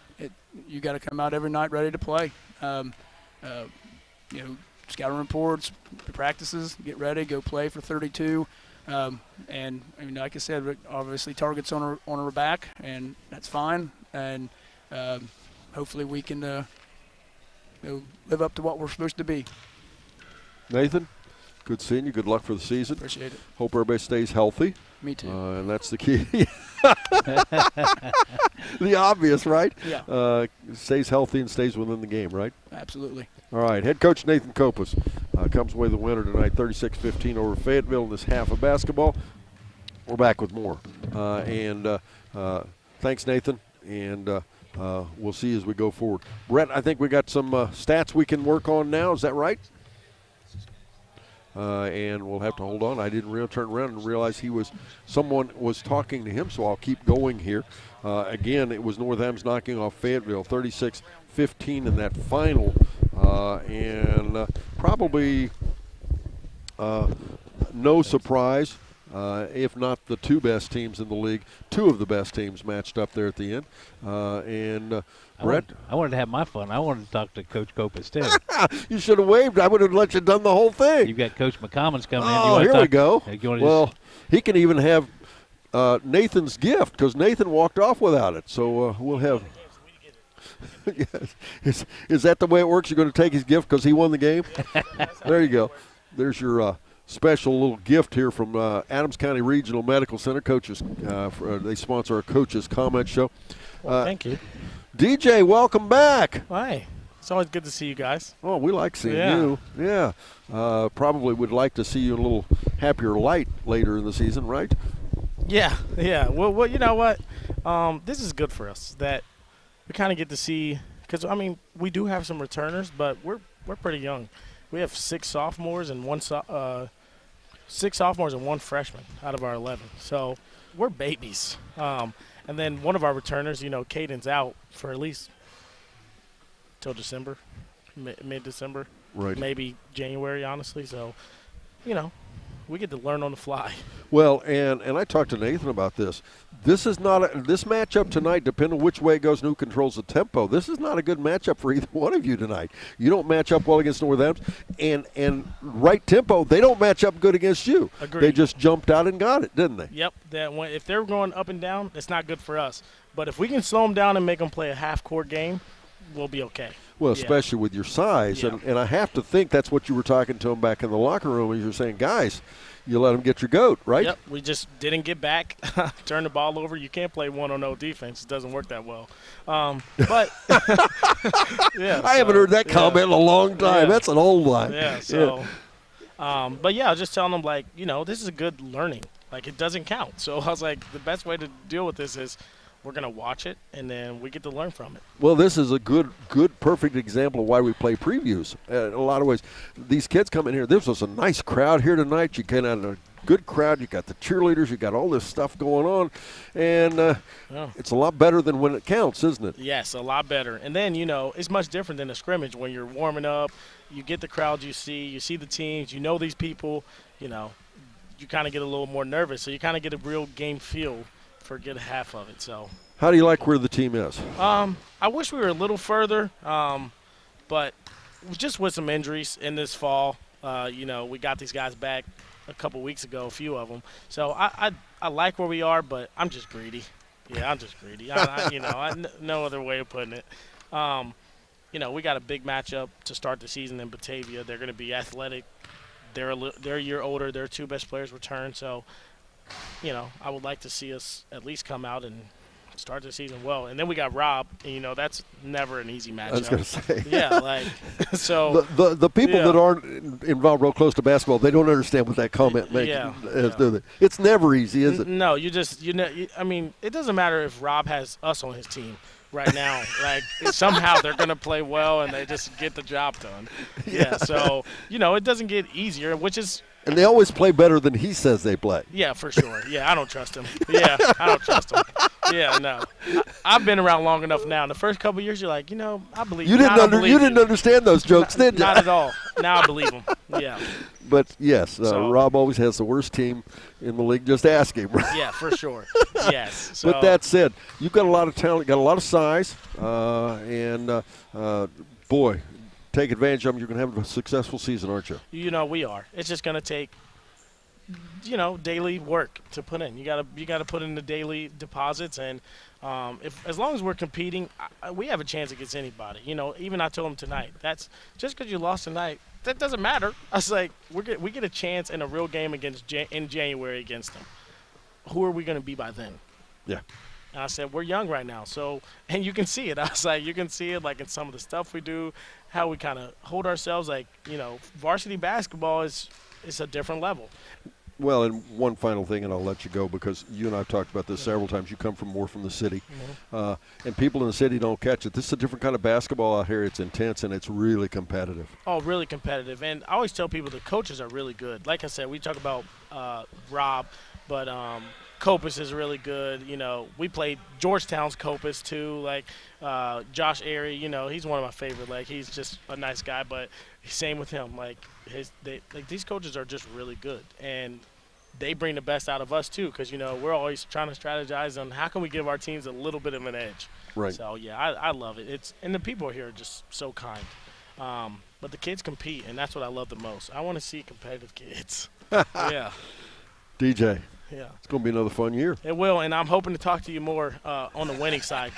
got to come out every night ready to play. Scouting reports, practices, get ready, go play for 32. And like I said, obviously targets on our back, and that's fine. And hopefully we can live up to what we're supposed to be. Nathan, good seeing you. Good luck for the season. Appreciate it. Hope everybody stays healthy. Me too. And that's the key. The obvious, right? Yeah. Stays healthy and stays within the game, right? Absolutely. All right. Head coach Nathan Copas comes away the winner tonight, 36-15 over Fayetteville in this half of basketball. We're back with more. Thanks, Nathan. And we'll see as we go forward. Brett, I think we got some stats we can work on now. Is that right? and we'll have to hold on. I didn't turn around and realize someone was talking to him, so I'll keep going here. Again, it was North Adams knocking off Fayetteville 36-15 in that final, and probably no surprise. If not the two best teams in the league, two of the best teams matched up there at the end. Brett? I wanted to have my fun. I wanted to talk to Coach Kopis, too. You should have waved. I would have let you done the whole thing. You've got Coach McCommons coming in. Oh, here we go. Well, he can even have Nathan's gift because Nathan walked off without it. So we'll have – is that the way it works? You're going to take his gift because he won the game? There you go. There's your special little gift here from Adams County Regional Medical Center. Coaches, they sponsor our Coaches Comment Show. Well, thank you. DJ, welcome back. Hi. It's always good to see you guys. Oh, we like seeing you. Yeah. Probably would like to see you in a little happier light later in the season, right? Yeah. Well, you know what? This is good for us that we kind of get to see because, I mean, we do have some returners, but we're pretty young. We have 6 sophomores and one freshman out of our 11. So we're babies. And then one of our returners, Caden's out for at least till December, mid-December, right? Maybe January, honestly. So, we get to learn on the fly. Well, and I talked to Nathan about this. This is not this matchup tonight, depending on which way it goes and who controls the tempo. This is not a good matchup for either one of you tonight. You don't match up well against North Adams, and right tempo, they don't match up good against you. Agreed. They just jumped out and got it, didn't they? Yep. If they're going up and down, it's not good for us. But if we can slow them down and make them play a half-court game, we'll be okay. Well, especially with your size, and I have to think that's what you were talking to them back in the locker room. As you're saying, guys, you let them get your goat, right? Yep. We just didn't get back, turn the ball over. You can't play 1-on-0 defense. It doesn't work that well. But I haven't heard that comment in a long time. That's an old line. Yeah. So, but I was just telling them this is a good learning. It doesn't count. So I was like, the best way to deal with this is we're going to watch it, and then we get to learn from it. Well, this is a good, perfect example of why we play previews. In a lot of ways, these kids come in here. This was a nice crowd here tonight. You kind of had a good crowd. You got the cheerleaders. You got all this stuff going on, and it's a lot better than when it counts, isn't it? Yes, a lot better. And then, it's much different than a scrimmage when you're warming up. You get the crowd you see the teams, these people, you kind of get a little more nervous. So you kind of get a real game feel for a good half of it. So how do you like where the team is? I wish we were a little further, but just with some injuries in this fall, we got these guys back a couple weeks ago, a few of them. So I like where we are, but I'm just greedy. Yeah, I'm just greedy. No other way of putting it. We got a big matchup to start the season in Batavia. They're going to be athletic. They're a year older. Their 2 best players return. So, I would like to see us at least come out and start the season well. And then we got Rob, and, that's never an easy matchup. I was going to say. Yeah, so. The people that aren't involved real close to basketball, they don't understand what that comment makes. Do they? It's never easy, is it? No, it doesn't matter if Rob has us on his team right now. Somehow they're going to play well, and they just get the job done. Yeah, so, it doesn't get easier, which is – and they always play better than he says they play. Yeah, for sure. Yeah, I don't trust him. Yeah, I don't trust him. Yeah, no. I've been around long enough now. In the first couple of years, you're like, I believe you. You didn't understand those jokes, did you? Not at all. Now I believe them. Yeah. But, yes, Rob always has the worst team in the league. Just ask him. Yeah, for sure. Yes. So. But that said, you've got a lot of talent, got a lot of size, and, boy, take advantage of them. You're going to have a successful season, aren't you? We are. It's just going to take, daily work to put in. You got to put in the daily deposits, and as long as we're competing, we have a chance against anybody. Even I told them tonight, that's just because you lost tonight, that doesn't matter. I was like, we get a chance in a real game in January against them. Who are we going to be by then? Yeah. And I said, we're young right now. So, and you can see it. I was like, you can see it in some of the stuff we do, how we kind of hold ourselves. Varsity basketball is a different level. Well, and one final thing, and I'll let you go because you and I have talked about this several times. You come from the city, and people in the city don't catch it. This is a different kind of basketball out here. It's intense, and it's really competitive. Oh, really competitive. And I always tell people the coaches are really good. Like I said, we talk about Rob, but Copus is really good. You know, we played Georgetown's Copus too. Like Josh Airy, you know, he's one of my favorite. Like he's just a nice guy, but same with him. Like these coaches are just really good, and they bring the best out of us too. Because you know we're always trying to strategize on how can we give our teams a little bit of an edge. Right. So yeah, I love it. And the people here are just so kind. But the kids compete, and that's what I love the most. I want to see competitive kids. Yeah. DJ. Yeah. It's going to be another fun year. It will, and I'm hoping to talk to you more on the winning side.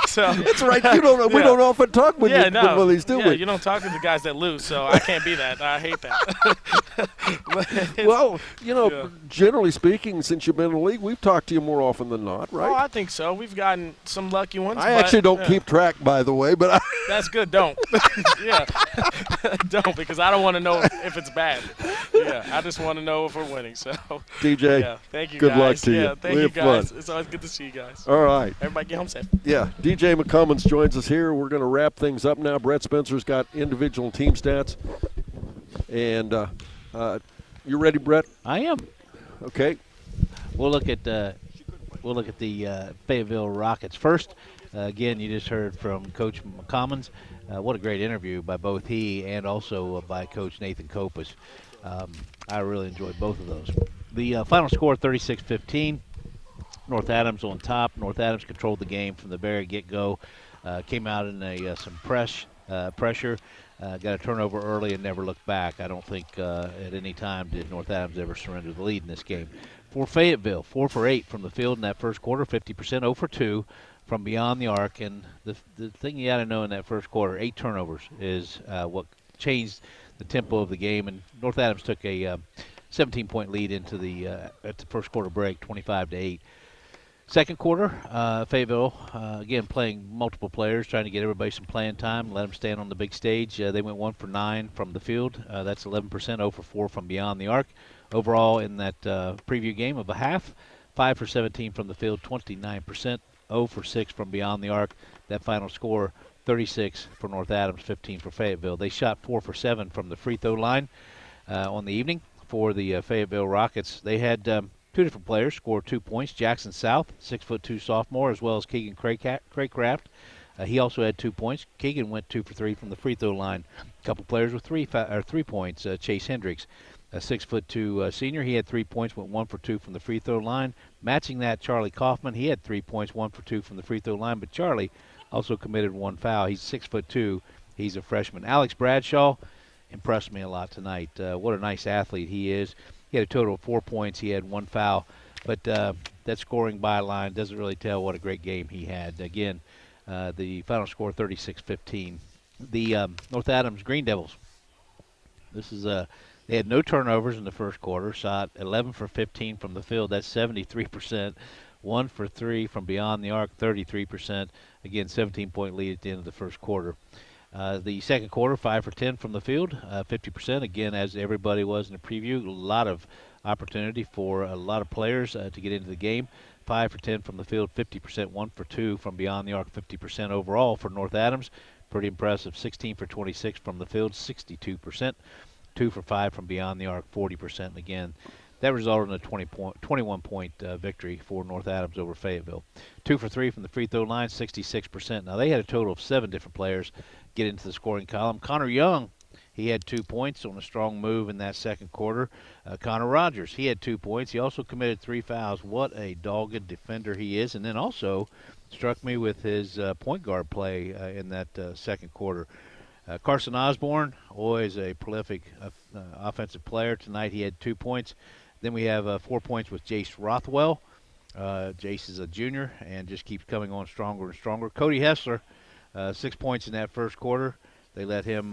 So that's right. We don't often talk with these, do we? You don't talk to the guys that lose, so I can't be that. I hate that. Well, you know, generally speaking, since you've been in the league, we've talked to you more often than not, right? Oh, I think so. We've gotten some lucky ones. I actually don't keep track, by the way, but that's good. Don't. Yeah. Don't, because I don't want to know if it's bad. Yeah, I just want to know if we're winning. So. DJ, yeah, thank you good guys. luck to you. Yeah, thank you guys. Fun. It's always good to see you guys. All right. Everybody get home safe. Yeah, DJ McCummins joins us here. We're going to wrap things up now. Brett Spencer's got individual team stats. And you ready, Brett? I am. Okay. We'll look at the Fayetteville Rockets first. Again, you just heard from Coach McCummins. What a great interview by both he and also by Coach Nathan Copus. I really enjoyed both of those. The final score, 36-15. North Adams on top. North Adams controlled the game from the very get-go. Came out in some pressure. Got a turnover early and never looked back. I don't think at any time did North Adams ever surrender the lead in this game. For Fayetteville, 4 for 8 from the field in that first quarter, 50%, 0 for 2 from beyond the arc. And the thing you got to know in that first quarter, 8 turnovers is what changed the tempo of the game. And North Adams took a 17-point lead into at the first quarter break, 25-8. Second quarter, Fayetteville, again, playing multiple players, trying to get everybody some playing time, let them stand on the big stage. They went 1 for 9 from the field. That's 11%, 0 for 4 from beyond the arc. Overall, in that preview game of a half, 5 for 17 from the field, 29%, 0 for 6 from beyond the arc. That final score, 36 for North Adams, 15 for Fayetteville. They shot 4 for 7 from the free throw line on the evening for the Fayetteville Rockets. They had two different players score 2 points. Jackson South, 6'2" sophomore, as well as Keegan Craycraft. He also had 2 points. Keegan went 2 for 3 from the free throw line. A couple players with 3 points. Chase Hendricks, a 6'2" senior. He had 3 points, went 1 for 2 from the free throw line. Matching that, Charlie Kaufman. He had 3 points, 1 for 2 from the free throw line. But Charlie also committed 1 foul. He's 6'2". He's a freshman. Alex Bradshaw impressed me a lot tonight. What a nice athlete he is. He had a total of 4 points. He had 1 foul. But that scoring byline doesn't really tell what a great game he had. Again, the final score, 36-15. The North Adams Green Devils. This is they had no turnovers in the first quarter. Shot 11 for 15 from the field. That's 73%. 1 for 3 from beyond the arc, 33%. Again, 17-point lead at the end of the first quarter. The second quarter, 5 for 10 from the field, 50%. Again, as everybody was in the preview, a lot of opportunity for a lot of players to get into the game. 5 for 10 from the field, 50%. 1 for 2 from beyond the arc, 50% overall for North Adams. Pretty impressive. 16 for 26 from the field, 62%. 2 for 5 from beyond the arc, 40%. And again, that resulted in a 21-point victory for North Adams over Fayetteville. 2 for 3 from the free throw line, 66%. Now, they had a total of 7 different players get into the scoring column. Connor Young, he had 2 points on a strong move in that second quarter. Connor Rogers, he had 2 points. He also committed 3 fouls. What a dogged defender he is. And then also struck me with his point guard play in that second quarter. Carson Osborne, always a prolific offensive player. Tonight he had 2 points. Then we have 4 points with Jace Rothwell. Jace is a junior and just keeps coming on stronger and stronger. Cody Hessler, 6 points in that first quarter. They let him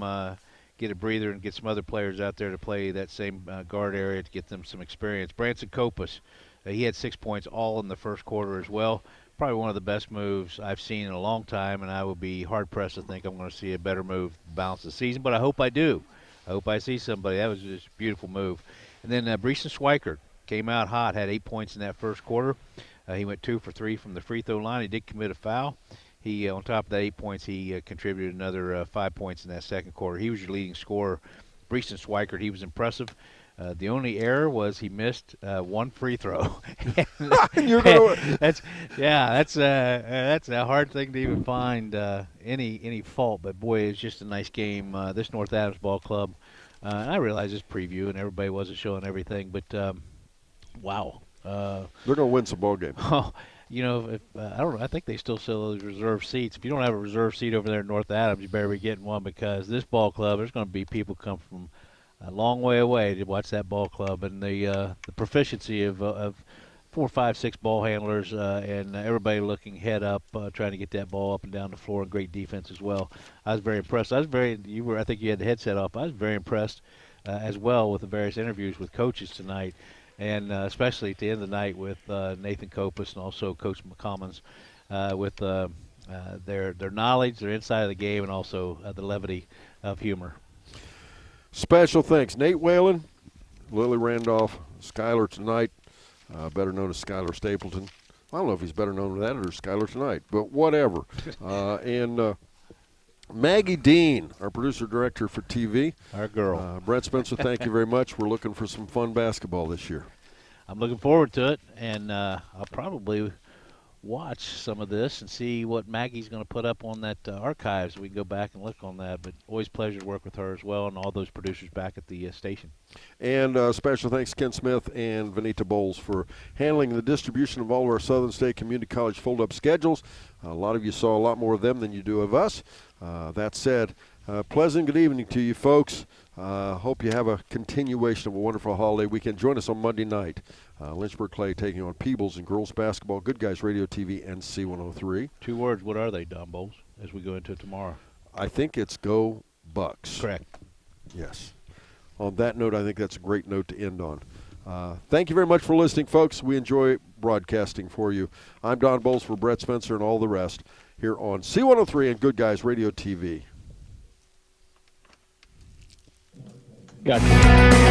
get a breather and get some other players out there to play that same guard area to get them some experience. Branson Copus, he had 6 points all in the first quarter as well. Probably one of the best moves I've seen in a long time, and I would be hard-pressed to think I'm going to see a better move balance the season, but I hope I do. I hope I see somebody. That was just a beautiful move. And then Breeson Schweikert came out hot, had 8 points in that first quarter. He went 2 for 3 from the free throw line. He did commit a foul. He, on top of that 8 points, he contributed another 5 points in that second quarter. He was your leading scorer. Breeson Schweikert, he was impressive. The only error was he missed one free throw. That's a hard thing to even find any fault. But boy, it's just a nice game. This North Adams ball club. And I realize it's preview and everybody wasn't showing everything, but wow. They're going to win some ball games. You know, I don't know. I think they still sell those reserve seats. If you don't have a reserve seat over there in North Adams, you better be getting one, because this ball club, there's going to be people come from a long way away to watch that ball club, and the proficiency of 4, 5, 6 ball handlers and everybody looking head up, trying to get that ball up and down the floor, and great defense as well. I was very impressed. I think you had the headset off. I was very impressed as well with the various interviews with coaches tonight. And especially at the end of the night with Nathan Kopus and also Coach McCommons with their knowledge, their insight of the game, and also the levity of humor. Special thanks. Nate Whalen, Lily Randolph, Skylar Tonight, better known as Skylar Stapleton. I don't know if he's better known as that or Skylar Tonight, but whatever. And Maggie Dean, our producer-director for TV. Our girl. Brett Spencer, thank you very much. We're looking for some fun basketball this year. I'm looking forward to it, and I'll probably watch some of this and see what Maggie's going to put up on that archives. We can go back and look on that, but always a pleasure to work with her as well and all those producers back at the station. And special thanks to Ken Smith and Vanita Bowles for handling the distribution of all of our Southern State Community College fold-up schedules. A lot of you saw a lot more of them than you do of us. That said, pleasant good evening to you folks. Hope you have a continuation of a wonderful holiday weekend. Join us on Monday night. Lynchburg Clay taking on Peebles in girls basketball. Good Guys Radio TV and C103. 2 words. What are they, Don Bowles, as we go into it tomorrow? I think it's Go Bucks. Correct. Yes. On that note, I think that's a great note to end on. Thank you very much for listening, folks. We enjoy broadcasting for you. I'm Don Bowles for Brett Spencer and all the rest here on C103 and Good Guys Radio TV. Gotcha.